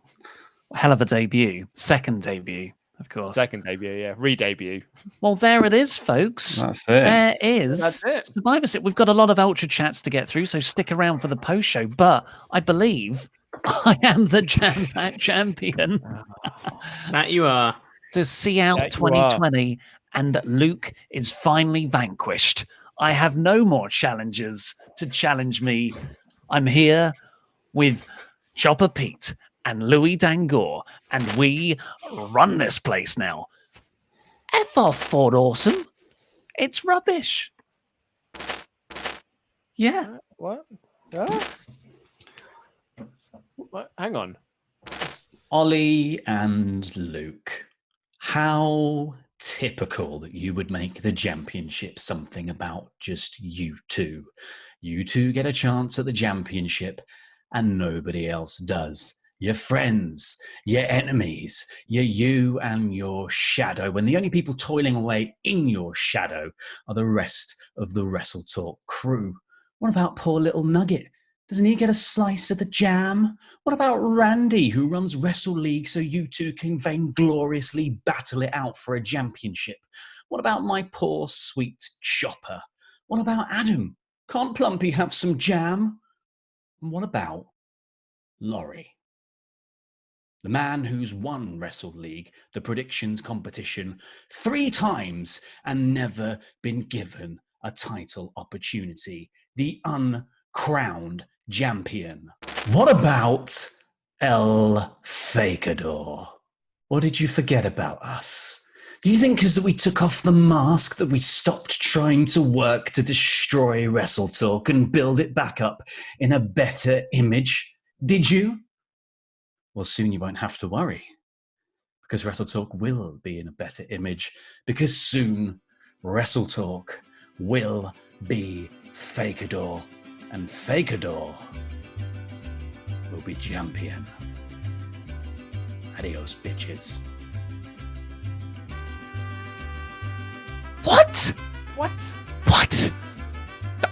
Hell of a debut. Second debut, of course.
Second debut, yeah. Re-debut.
Well, there it is, folks.
That's it.
There is
That's it.
Survivor Series. We've got a lot of Ultra chats to get through, so stick around for the post show. But I believe I am the Jam Pack champion.
That you are.
To see out
That you
2020, and Luke is finally vanquished. I have no more challengers to challenge me. I'm here with Chopper Pete and Louis Dangor, and we run this place now. F off, Ford Awesome. It's rubbish. Yeah.
What? Oh. What? Hang on.
Ollie and Luke, how typical that you would make the championship something about just you two. You two get a chance at the championship and nobody else does. Your friends, your enemies, you and your shadow, when the only people toiling away in your shadow are the rest of the WrestleTalk crew. What about poor little Nugget? Doesn't he get a slice of the jam? What about Randy, who runs Wrestle League so you two can vaingloriously battle it out for a championship? What about my poor sweet Chopper? What about Adam? Can't Plumpy have some jam? And what about Laurie?
The man who's won Wrestle League, the predictions competition, 3 times and never been given a title opportunity. The uncrowned champion. What about El Fakador? Or did you forget about us? Do you think because we took off the mask that we stopped trying to work to destroy WrestleTalk and build it back up in a better image? Did you? Well, soon you won't have to worry, because WrestleTalk will be in a better image, because soon WrestleTalk will be Fakador, and Fakador will be champion. Adios, bitches.
What?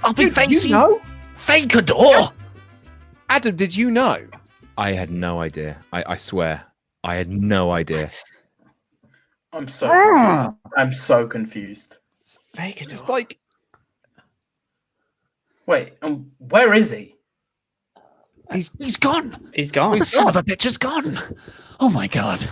I'll be facing
You know?
Fakador.
Adam, did you know?
I had no idea. I swear, I had no idea.
I'm so confused.
It's like,
Wait, where is he?
He's gone.
He's gone.
The son of a bitch is gone. Oh my god.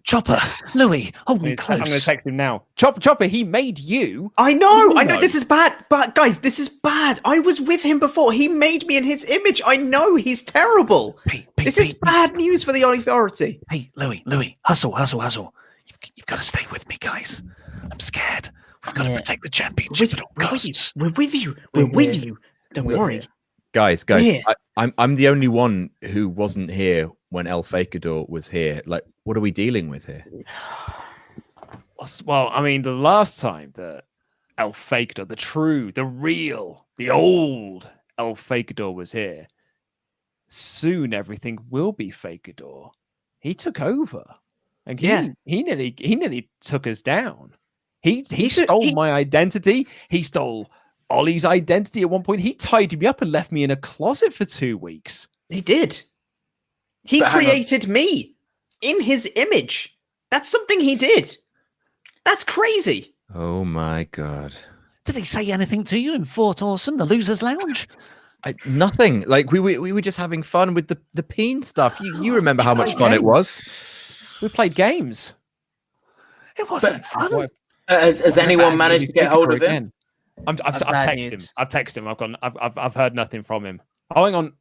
Chopper, Louis, hold me
I'm going to
close.
text him now. Chopper, he made you.
I know.
You know.
This is bad. But guys, this is bad. I was with him before. He made me in his image. I know he's terrible. This is bad news for the authority.
Hey, Louis, hustle. You've got to stay with me, guys. I'm scared. We've got to protect the championship at all costs.
We're with you. We're with you. Don't worry.
Guys,
Yeah.
I'm the only one who wasn't here when El Fakador was here. Like, what are we dealing with here?
Well, I mean, the last time that El Fakador, the real, the old El Fakador was here, soon everything will be Fakador. He took over, and he nearly took us down. He stole my identity. He stole Ollie's identity at one point. He tied me up and left me in a closet for 2 weeks.
He did. He created me in his image. That's something he did. That's crazy.
Oh my god!
Did he say anything to you in Fort Awesome, the Losers Lounge?
Nothing. Like we were just having fun with the peen stuff. You remember how much fun it was?
We played games.
It wasn't fun.
Has anyone managed to get hold of him?
I've texted him. I've texted him. I've heard nothing from him. Oh, hang on.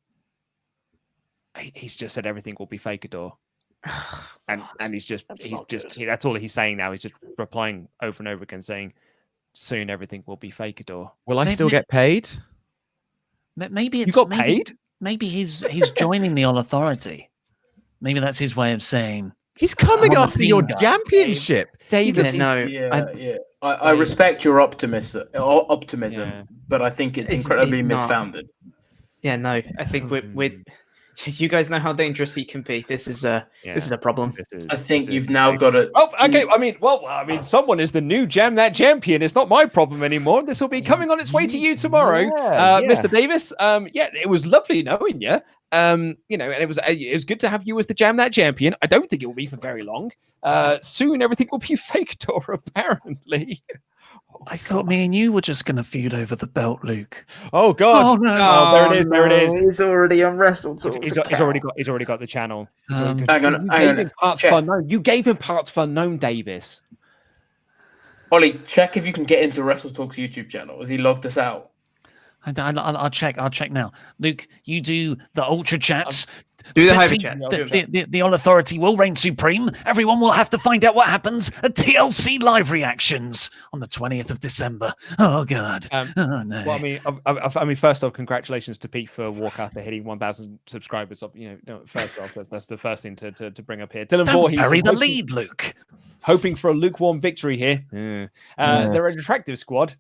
He's just said everything will be Fakador, and that's all he's saying now. He's just replying over and over again, saying, "Soon everything will be Fakador."
Will I still get paid?
Maybe
You got paid.
Maybe he's joining the All Authority. Maybe that's his way of saying
He's coming
I'm
after
a
your
team guy.
championship.
David,
Yeah. I respect your optimism, but I think it's incredibly misfounded.
Yeah, no. I think we're you guys know how dangerous he can be. This is a problem.
I think you've now got to.
Oh, okay. I mean, someone is the new Jam That Champion. It's not my problem anymore. This will be coming on its way to you tomorrow, Mr. Davis. It was lovely knowing you. And it was good to have you as the Jam That Champion. I don't think it will be for very long. Soon everything will be Fakador, apparently.
I thought me and you were just going to feud over the belt, Luke.
Oh God!
Oh, no.
Oh, there it is.
He's already on WrestleTalk.
He's already got the channel.
Hang on.
You gave him parts for unknown, Davis.
Ollie, check if you can get into WrestleTalk's YouTube channel. Has he logged us out?
I'll check. I'll check now. Luke, you do the ultra chats.
Do the hyper chat.
The All Authority will reign supreme. Everyone will have to find out what happens at TLC live reactions on the 20th of December. Oh God. Oh no.
Well, I mean, first off, congratulations to Pete for walk after hitting 1,000 subscribers. First off, that's the first thing to bring up here. Dylan
Don't
Voorhees
bury the lead, Luke.
hoping for a lukewarm victory here. They're an attractive squad.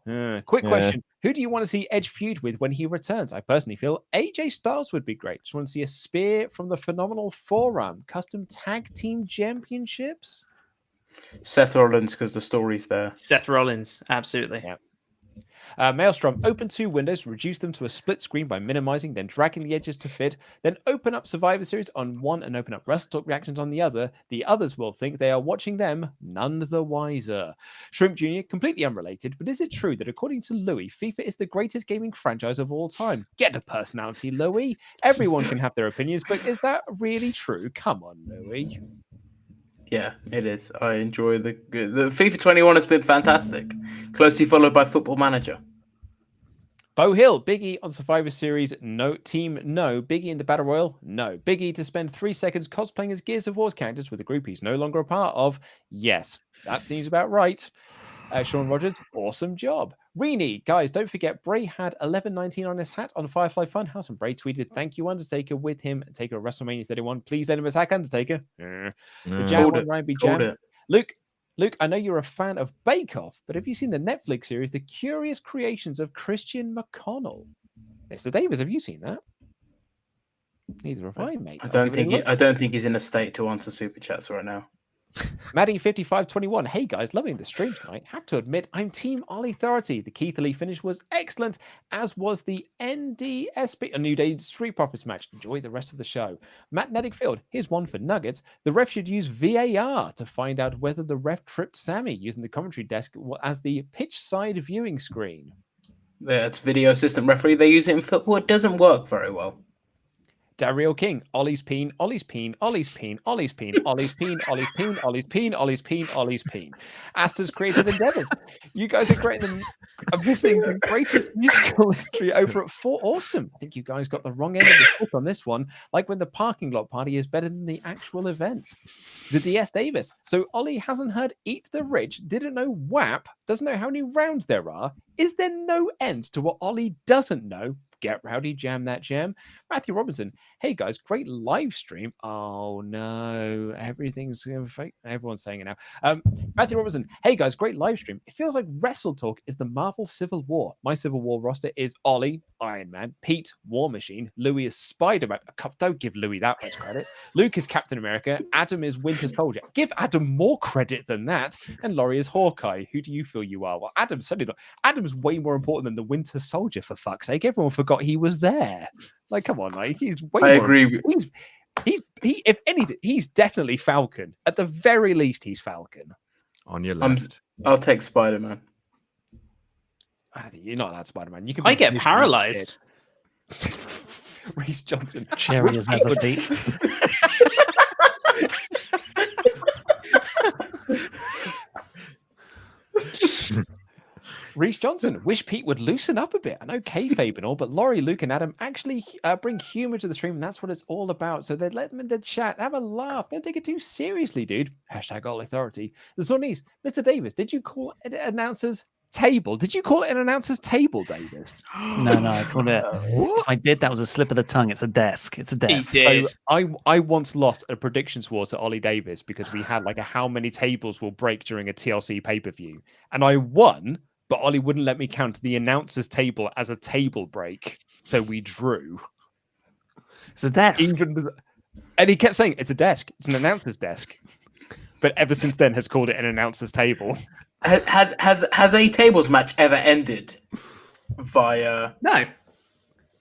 Quick question. Who do you want to see Edge feud with when he returns? I personally feel AJ Styles would be great. Just want to see a spear from the phenomenal forearm. Custom tag team championships?
Seth Rollins, because the story's there.
Seth Rollins, absolutely.
Yeah. Maelstrom, open 2 windows, reduce them to a split screen by minimizing, then dragging the edges to fit, then open up Survivor Series on one and open up WrestleTalk reactions on the other. The others will think they are watching them, none the wiser. Shrimp Jr., completely unrelated, but is it true that according to Louis, FIFA is the greatest gaming franchise of all time? Get a personality, Louis. Everyone can have their opinions, but is that really true? Come on, Louis.
Yeah, it is. I enjoy the FIFA 21 has been fantastic. Closely followed by Football Manager.
Bo Hill, Big E on Survivor Series, no. Team, no. Big E in the Battle Royal, no. Big E to spend 3 seconds cosplaying as Gears of War's characters with a group he's no longer a part of, yes. That seems about right. Sean Rogers, awesome job. Reenie, guys, don't forget Bray had 1119 on his hat on Firefly Funhouse, and Bray tweeted, "Thank you, Undertaker, with him. Taker at WrestleMania 31. Please let him attack Undertaker." The Jam one, Ryan B. Jam. Luke, I know you're a fan of Bake Off, but have you seen the Netflix series, The Curious Creations of Christian McConnell? Mr. Davis, have you seen that? Neither have I, mate.
I don't think he's in a state to answer super chats right now.
Maddie5521, hey guys, loving the stream tonight. Have to admit, I'm Team Ollie Authority. The Keith Lee finish was excellent, as was the NDSP, a New Day Street Profits match. Enjoy the rest of the show. Matt Neddickfield, here's one for Nuggets. The ref should use VAR to find out whether the ref tripped Sammy using the commentary desk as the pitch side viewing screen.
Yeah, it's video assistant referee. They use it in football. It doesn't work very well.
Daryl King, Ollie's peen, Ollie's peen, Ollie's peen, Ollie's peen, Ollie's peen, Ollie's peen, Ollie's peen, Ollie's peen, Ollie's peen. Asta's creative endeavors. You guys are great. I'm missing the greatest musical history over at Fort Awesome. I think you guys got the wrong end of the stick on this one. Like when the parking lot party is better than the actual event. The DS Davis. So Ollie hasn't heard Eat the Rich, didn't know WAP, doesn't know how many rounds there are. Is there no end to what Ollie doesn't know? Get rowdy, jam that jam. Matthew Robinson, hey guys, great live stream. Oh no, everything's fake. Everyone's saying it now. Matthew Robinson, hey guys, great live stream. It feels like WrestleTalk is the Marvel Civil War. My Civil War roster is Ollie, Iron Man, Pete, War Machine, Louis is Spider-Man. Don't give Louis that much credit. Luke is Captain America. Adam is Winter Soldier. Give Adam more credit than that. And Laurie is Hawkeye. Who do you feel you are? Well, Adam's certainly not. Adam's way more important than the Winter Soldier, for fuck's sake. Everyone forgot he was there. Like, come on, like he's way
I
more.
agree.
He if anything, he's definitely Falcon. At the very least, he's Falcon.
On your left.
I'll take Spider-Man.
You're not allowed Spider-Man. You can.
I get paralyzed.
Reese Johnson,
cherry as ever beat.
Reese Johnson, wish Pete would loosen up a bit. I know kayfabe and all, but Laurie, Luke, and Adam actually bring humor to the stream, and that's what it's all about. So they let them in the chat, have a laugh. Don't take it too seriously, dude. Hashtag all authority. The Sunnis, Mr. Davis, did you call it announcers table? Did you call it an announcer's table, Davis?
No, I called it. If I did, that was a slip of the tongue. It's a desk. It's a desk.
He did.
So I once lost a predictions war to Ollie Davis because we had like a how many tables will break during a TLC pay-per-view, and I won. But Ollie wouldn't let me count the announcer's table as a table break. So we drew.
It's a desk.
And he kept saying, it's a desk. It's an announcer's desk. But ever since then has called it an announcer's table.
Has a tables match ever ended via...
No.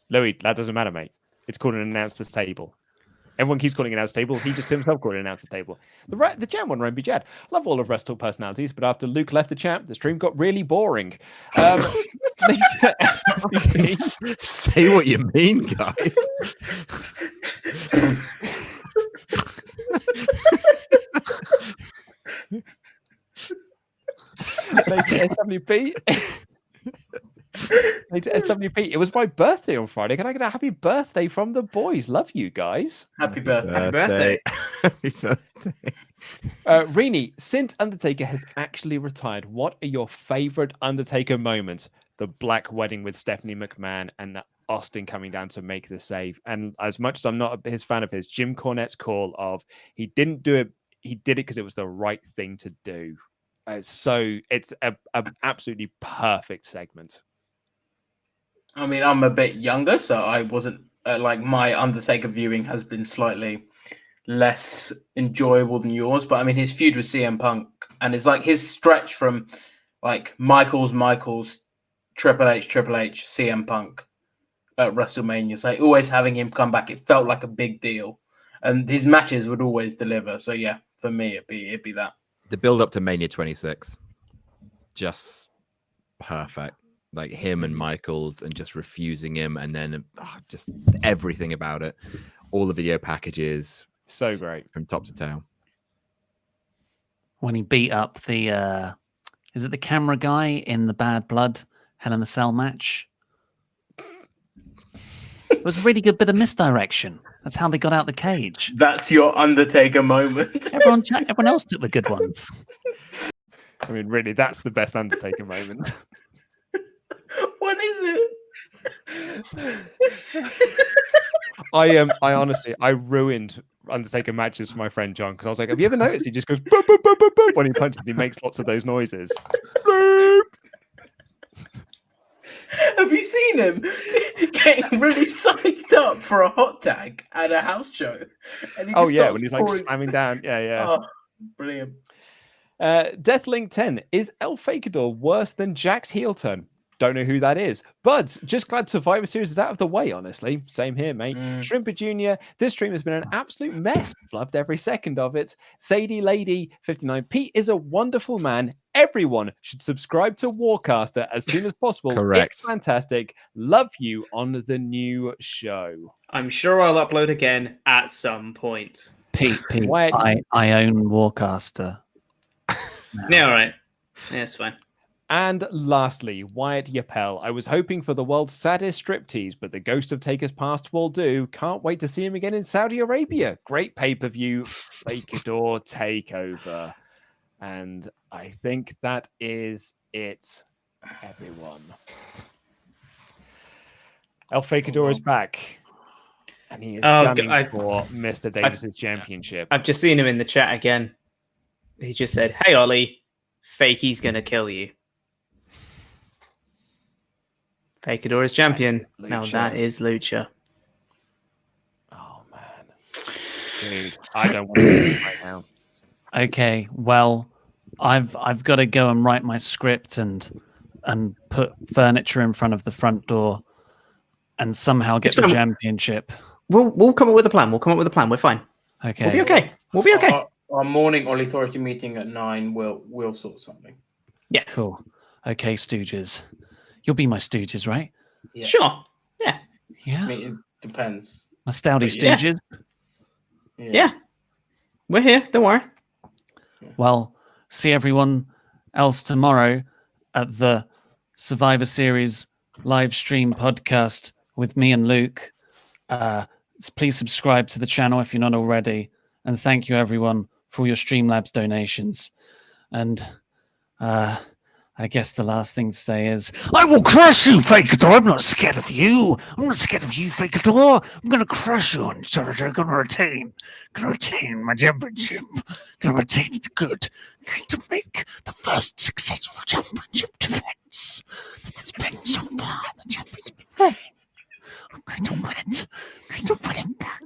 Louis, that doesn't matter, mate. It's called an announcer's table. Everyone keeps calling it an announcer's table. He just himself called it an announcer's table. The jam one, Ryan B. Jad. Love all of WrestleTalk personalities, but after Luke left the chat, the stream got really boring.
Say what you mean, guys.
SWP. SWP. It was my birthday on Friday. Can I get a happy birthday from the boys? Love you guys.
Happy birthday.
Happy birthday.
Happy birthday.
Rini, since Undertaker has actually retired, what are your favorite Undertaker moments? The black wedding with Stephanie McMahon and Austin coming down to make the save. And as much as I'm not his fan of his, Jim Cornette's call of he didn't do it, he did it because it was the right thing to do. So it's a absolutely perfect segment.
I mean, I'm a bit younger, so I wasn't like my Undertaker viewing has been slightly less enjoyable than yours. But I mean, his feud with CM Punk and it's like his stretch from like Michaels Triple H, CM Punk at WrestleMania. So always having him come back, it felt like a big deal, and his matches would always deliver. So yeah, for me, it'd be that.
The build up to Mania 26, just perfect. Like him and Michaels, and just refusing him, and then just everything about it. All the video packages,
so great
from top to tail.
When he beat up the is it the camera guy in the Bad Blood Hell in a Cell match? It was a really good bit of misdirection. That's how they got out the cage.
That's your Undertaker moment.
Everyone else took the good ones.
I mean, really, that's the best Undertaker moment.
What is it?
I honestly, I ruined Undertaker matches for my friend John because I was like, have you ever noticed he just goes boop, boop, boop, boop, boop, when he punches? He makes lots of those noises.
Have you seen him getting really psyched up for a hot tag at a house show? And he just starts
when he's like
pouring...
slamming down. Yeah.
Oh, brilliant.
Deathlink 10, is El Fakador worse than Jack's heel turn? Don't know who that is. Buds, just glad Survivor Series is out of the way, honestly. Same here, mate. Shrimper Jr., this stream has been an absolute mess. Loved every second of it. Sadie Lady 59. Pete is a wonderful man. Everyone should subscribe to Warcaster as soon as possible.
Correct.
It's fantastic. Love you on the new show.
I'm sure I'll upload again at some point.
Pete,
Why-
I own Warcaster.
Yeah, all right. Yeah, it's fine.
And lastly, Wyatt Yapel. I was hoping for the world's saddest striptease, but the ghost of Taker's past will do. Can't wait to see him again in Saudi Arabia. Great pay-per-view, Fakador takeover. And I think that is it, everyone. El Fakador is back. And he is gunning for Mr. Davis's championship.
I've just seen him in the chat again. He just said, "Hey, Ollie, Fakey's going to kill you." Fakador is champion. Now that is Lucha.
Oh, man. Dude, I don't want to do it right now.
Okay, well, I've got to go and write my script and put furniture in front of the front door and somehow get the championship.
We'll come up with a plan. We're fine.
Okay.
We'll be okay.
Our morning All Authority meeting at 9. We'll sort something.
Yeah.
Cool. Okay, Stooges. You'll be my Stooges, right?
Yeah.
Sure. Yeah.
Yeah.
I mean, it depends.
My Stouty Stooges.
Yeah. We're here. Don't worry.
Well, see everyone else tomorrow at the Survivor Series live stream podcast with me and Luke. Please subscribe to the channel if you're not already. And thank you, everyone, for your Streamlabs donations. And I guess the last thing to say is, I will crush you, Fakador. I'm not scared of you. I'm not scared of you, Fakador. I'm going to crush you. And so I'm going to retain my championship. Going to retain it good. Going to make the first successful championship defense that there's been so far in the championship. I'm going to win it. I'm going to win it back.